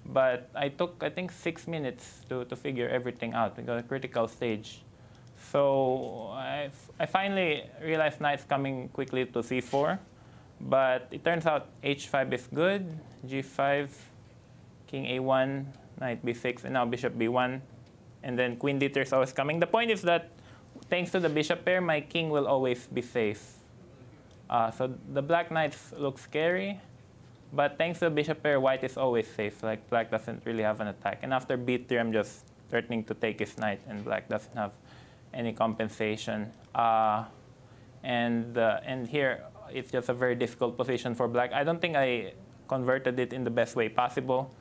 But I took, I think, 6 minutes to figure everything out because a critical stage. So I finally realized knight's coming quickly to C4. But it turns out H5 is good, G5, King A1, Knight B6, and now Bishop B1. And then Queen D3 is always coming. The point is that thanks to the bishop pair, my king will always be safe. So the black knights look scary. But thanks to the bishop pair, white is always safe. Like black doesn't really have an attack. And after B3, I'm just threatening to take his knight, and black doesn't have any compensation. And here, it's just a very difficult position for black. I don't think I converted it in the best way possible.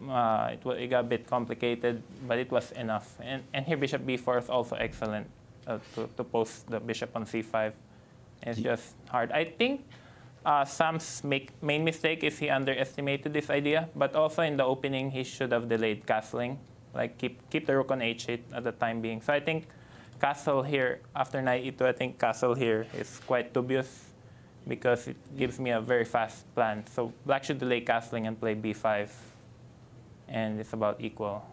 It got a bit complicated, but it was enough. And here, bishop b4 is also excellent to post the bishop on c5. It's just hard. I think Sam's main mistake is he underestimated this idea, but also in the opening, he should have delayed castling, like keep the rook on h8 at the time being. So I think castle here, after knight e2, I think castle here is quite dubious because it gives me a very fast plan. So black should delay castling and play b5, and it's about equal.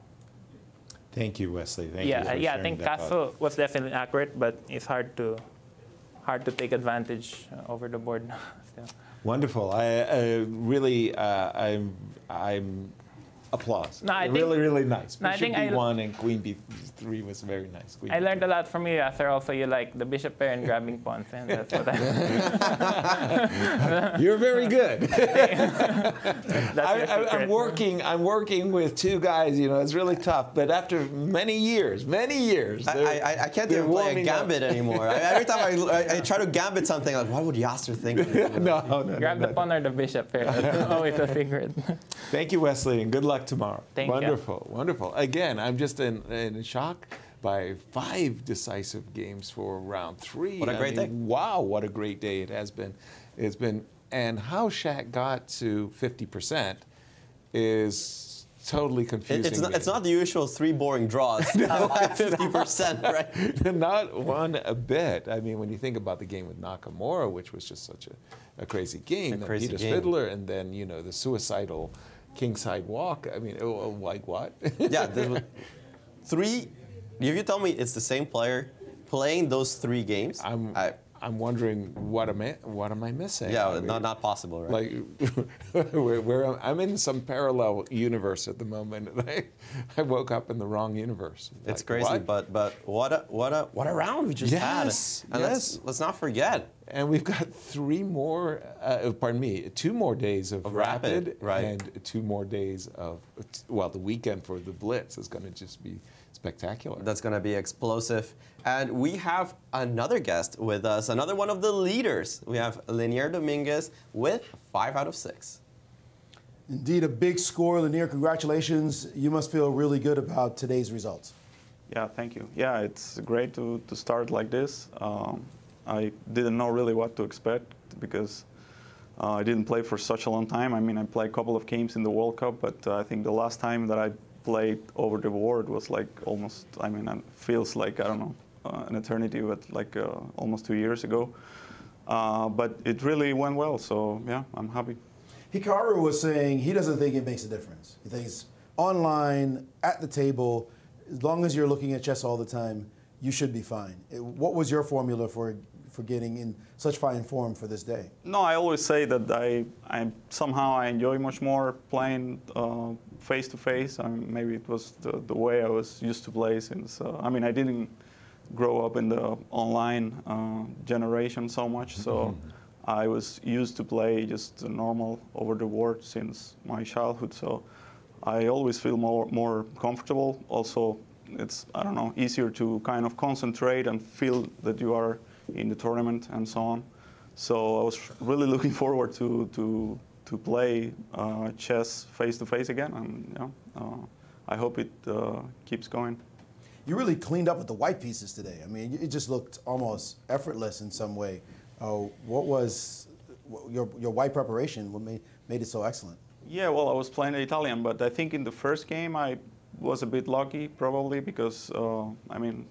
Thank you, Wesley. Thank you for I sharing think that castle thought. was definitely accurate, but it's hard to take advantage over the board still. Wonderful. I'm applause. No, really nice. No, Bishop b1 and queen b3 was very nice. Queen I learned a lot from you, Yasser. Also, you like the bishop pair and grabbing pawns, and that's what I. You're very good. I'm working with two guys. You know, it's really tough. But after many years, I can't even play a gambit anymore. Every time I try to gambit something, like, what would Yasser think? No. Grab the pawn or the bishop pair. That's always a secret. Thank you, Wesley, and good luck tomorrow. Thank you. Wonderful. Again, I'm just in shock by 5 decisive games for round 3. What a great day. Wow, what a great day it has been. It's been, and how Shaq got to 50% is totally confusing. It's not the usual 3 boring draws. 50%, right? Not one a bit. I mean, when you think about the game with Nakamura, which was just such a crazy game, Peter Fiddler, and then, you know, the suicidal kingside walk. I mean, like what? Yeah, if you tell me it's the same player playing those 3 games, I'm wondering what am I missing? Yeah, I mean, not possible, right? Like, I'm in some parallel universe at the moment. I woke up in the wrong universe. It's like, crazy, what? but what a round we just had. And let's not forget. And we've got 2 more days of Rapid, right? And 2 more days of, well, the weekend for the Blitz is going to just be spectacular. That's going to be explosive. And we have another guest with us, another one of the leaders. We have Lanier Dominguez with 5 out of 6. Indeed, a big score. Lanier, congratulations. You must feel really good about today's results. Yeah, thank you. Yeah, it's great to start like this. I didn't know really what to expect because I didn't play for such a long time. I mean, I played a couple of games in the World Cup, but I think the last time that I played over the board was like almost, I mean, it feels like, I don't know, an eternity, but like almost 2 years ago. But it really went well, so yeah, I'm happy. Hikaru was saying he doesn't think it makes a difference. He thinks online, at the table, as long as you're looking at chess all the time, you should be fine. What was your formula for getting in such fine form for this day? No, I always say that I somehow enjoy much more playing face to face. I mean, maybe it was the way I was used to play since. I mean, I didn't grow up in the online generation so much, so I was used to play just normal over the board since my childhood. So I always feel more comfortable. Also, it's, I don't know, easier to kind of concentrate and feel that you are in the tournament and so on. So I was really looking forward to play chess face to face again, and I hope it keeps going. You really cleaned up with the white pieces today. I mean, it just looked almost effortless in some way. What was your white preparation? What made it so excellent? Yeah, well, I was playing the Italian, but I think in the first game I was a bit lucky, probably, because I mean,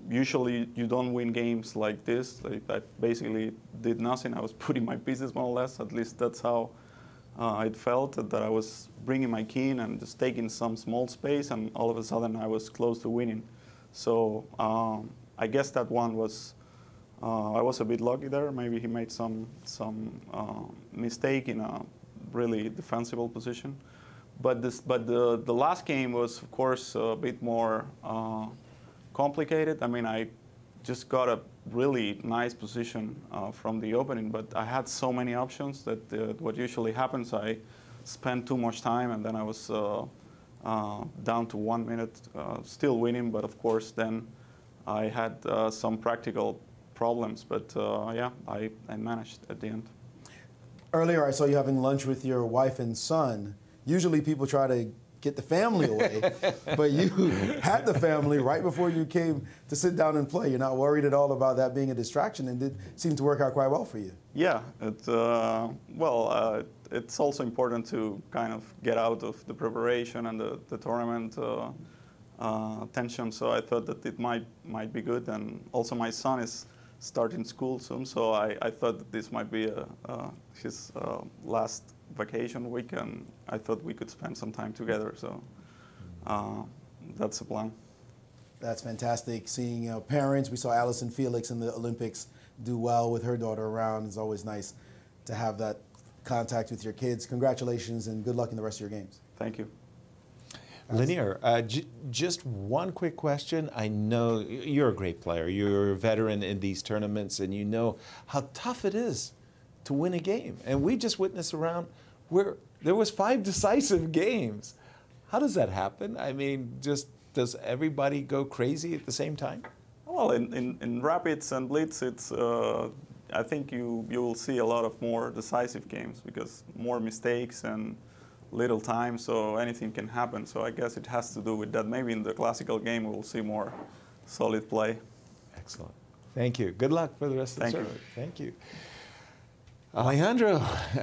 usually you don't win games like this. I basically did nothing. I was putting my pieces more or less. At least that's how it felt, that I was bringing my king and just taking some small space, and all of a sudden I was close to winning. So I guess that one was, I was a bit lucky there. Maybe he made some mistake in a really defensible position. But the last game was, of course, a bit more complicated. I mean, I just got a really nice position from the opening, but I had so many options that what usually happens, I spent too much time, and then I was down to 1 minute, still winning, but of course then I had some practical problems, but yeah, I managed at the end. Earlier I saw you having lunch with your wife and son. Usually people try to get the family away, but you had the family right before you came to sit down and play. You're not worried at all about that being a distraction, and it seemed to work out quite well for you. Yeah, well, it's also important to kind of get out of the preparation and the tournament tension, so I thought that it might be good. And also my son is starting school soon, so I thought that this might be his last vacation week, and I thought we could spend some time together, so that's the plan. That's fantastic. Seeing parents, we saw Allyson Felix in the Olympics do well with her daughter around. It's always nice to have that contact with your kids. Congratulations and good luck in the rest of your games. Thank you. Linear, just one quick question. I know you're a great player. You're a veteran in these tournaments, and you know how tough it is to win a game. And we just witnessed a round where there was 5 decisive games. How does that happen? I mean, just does everybody go crazy at the same time? Well, in Rapids and Blitz, it's I think you will see a lot of more decisive games because more mistakes and little time, so anything can happen. So I guess it has to do with that. Maybe in the classical game we'll see more solid play. Excellent. Thank you. Good luck for the rest of the tournament. Thank you. Thank you. Alejandro,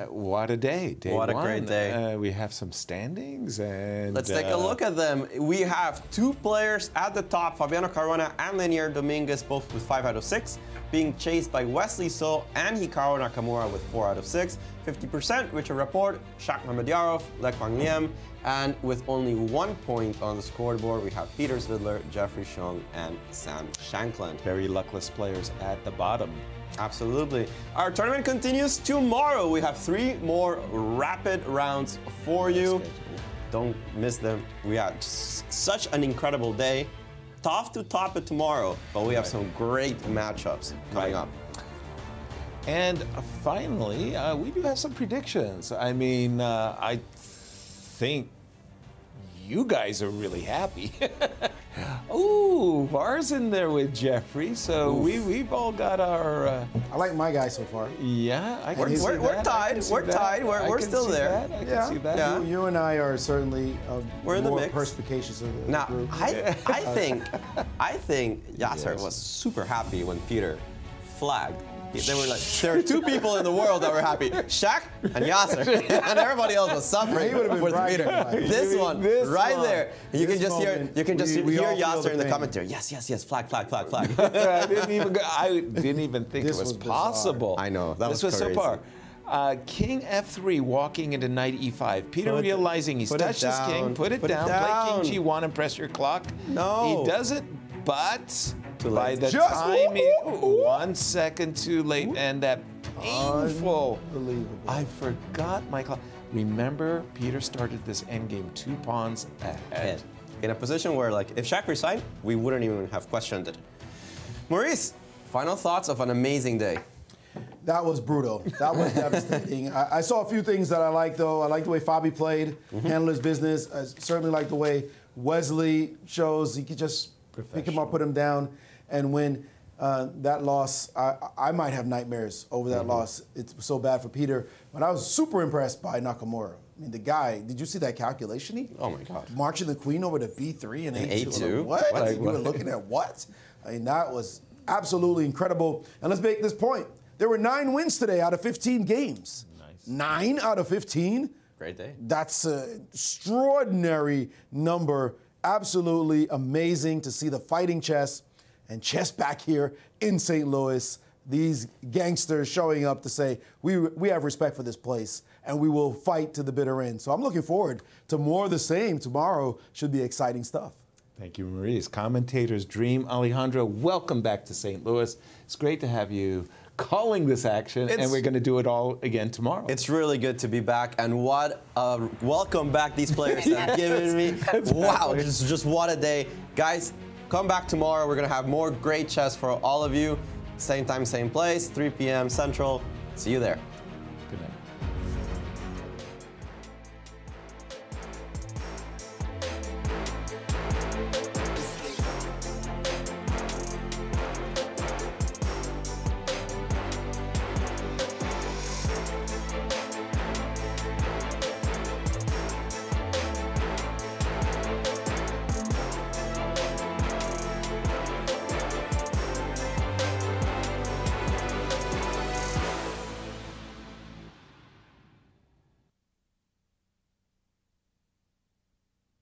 what a day. Day what a one. great day. We have some standings, and let's take a look at them. We have 2 players at the top, Fabiano Caruana and Lenier Dominguez, both with 5 out of 6, being chased by Wesley So and Hikaru Nakamura with 4 out of 6. 50%, Richard Rapport, Shak Mamedyarov, Lek Wang Liam, and with only 1 point on the scoreboard, we have Peter Zvidler, Jeffrey Xiong, and Sam Shankland. very luckless players at the bottom. Absolutely. Our tournament continues tomorrow. We have 3 more rapid rounds for you. Don't miss them. We had such an incredible day. Tough to top it tomorrow, but we have some great matchups coming up. And finally, we do have some predictions. I mean, I think you guys are really happy. Ooh, Var's in there with Jeffrey, so we've all got our... I like my guy so far. Yeah, I can see that. We're tied. We're tied. We're still there. I can see that. Yeah. You and I are certainly we're in the more mix. perspicacious of the Now, group. I think Yasser was super happy when Peter flagged They were like, there are two people in the world that were happy, Shaq and Yasser, and everybody else was suffering for Peter. This one, right there, you can just hear Yasser in the commentary. Yes, yes, yes, flag, flag, flag, flag. I didn't even think it was possible. I know, that was crazy. so far. King F3 walking into knight E5. Peter realizing he's touched his king, put it down, play King G1 and press your clock. No. He does it, but by the time 1 second too late, and that painful. Unbelievable. I forgot my clock. Remember, Peter started this endgame 2 pawns ahead. In a position where, like, if Shaq resigned, we wouldn't even have questioned it. Maurice, final thoughts of an amazing day. That was brutal. That was devastating. I saw a few things that I liked, though. I liked the way Fabi played, handled his business. I certainly liked the way Wesley shows he could just pick him up, put him down, and win. That loss, I might have nightmares over that loss. It's so bad for Peter. But I was super impressed by Nakamura. I mean, the guy, did you see that calculation? Oh, my God. Marching the queen over to B3 and A2. Like, what? Like, you were looking at what? I mean, that was absolutely incredible. And let's make this point. There were 9 wins today out of 15 games. Nice. 9 out of 15? Great day. That's an extraordinary number. Absolutely amazing to see the fighting chess and chess back here in St. Louis. These gangsters showing up to say, we have respect for this place and we will fight to the bitter end. So I'm looking forward to more of the same. Tomorrow should be exciting stuff. Thank you, Maurice. Commentator's dream. Alejandro, welcome back to St. Louis. It's great to have you calling this action, and we're going to do it all again tomorrow. It's really good to be back, and what a welcome back these players have given me. Wow, just what a day. Guys, come back tomorrow. We're going to have more great chess for all of you. Same time, same place, 3 p.m. Central. See you there. Good night.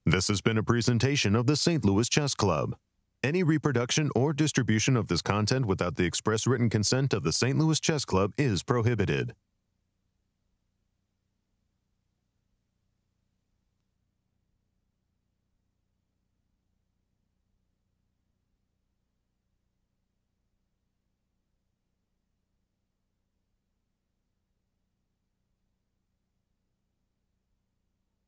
This has been a presentation of the St. Louis Chess Club. Any reproduction or distribution of this content without the express written consent of the St. Louis Chess Club is prohibited.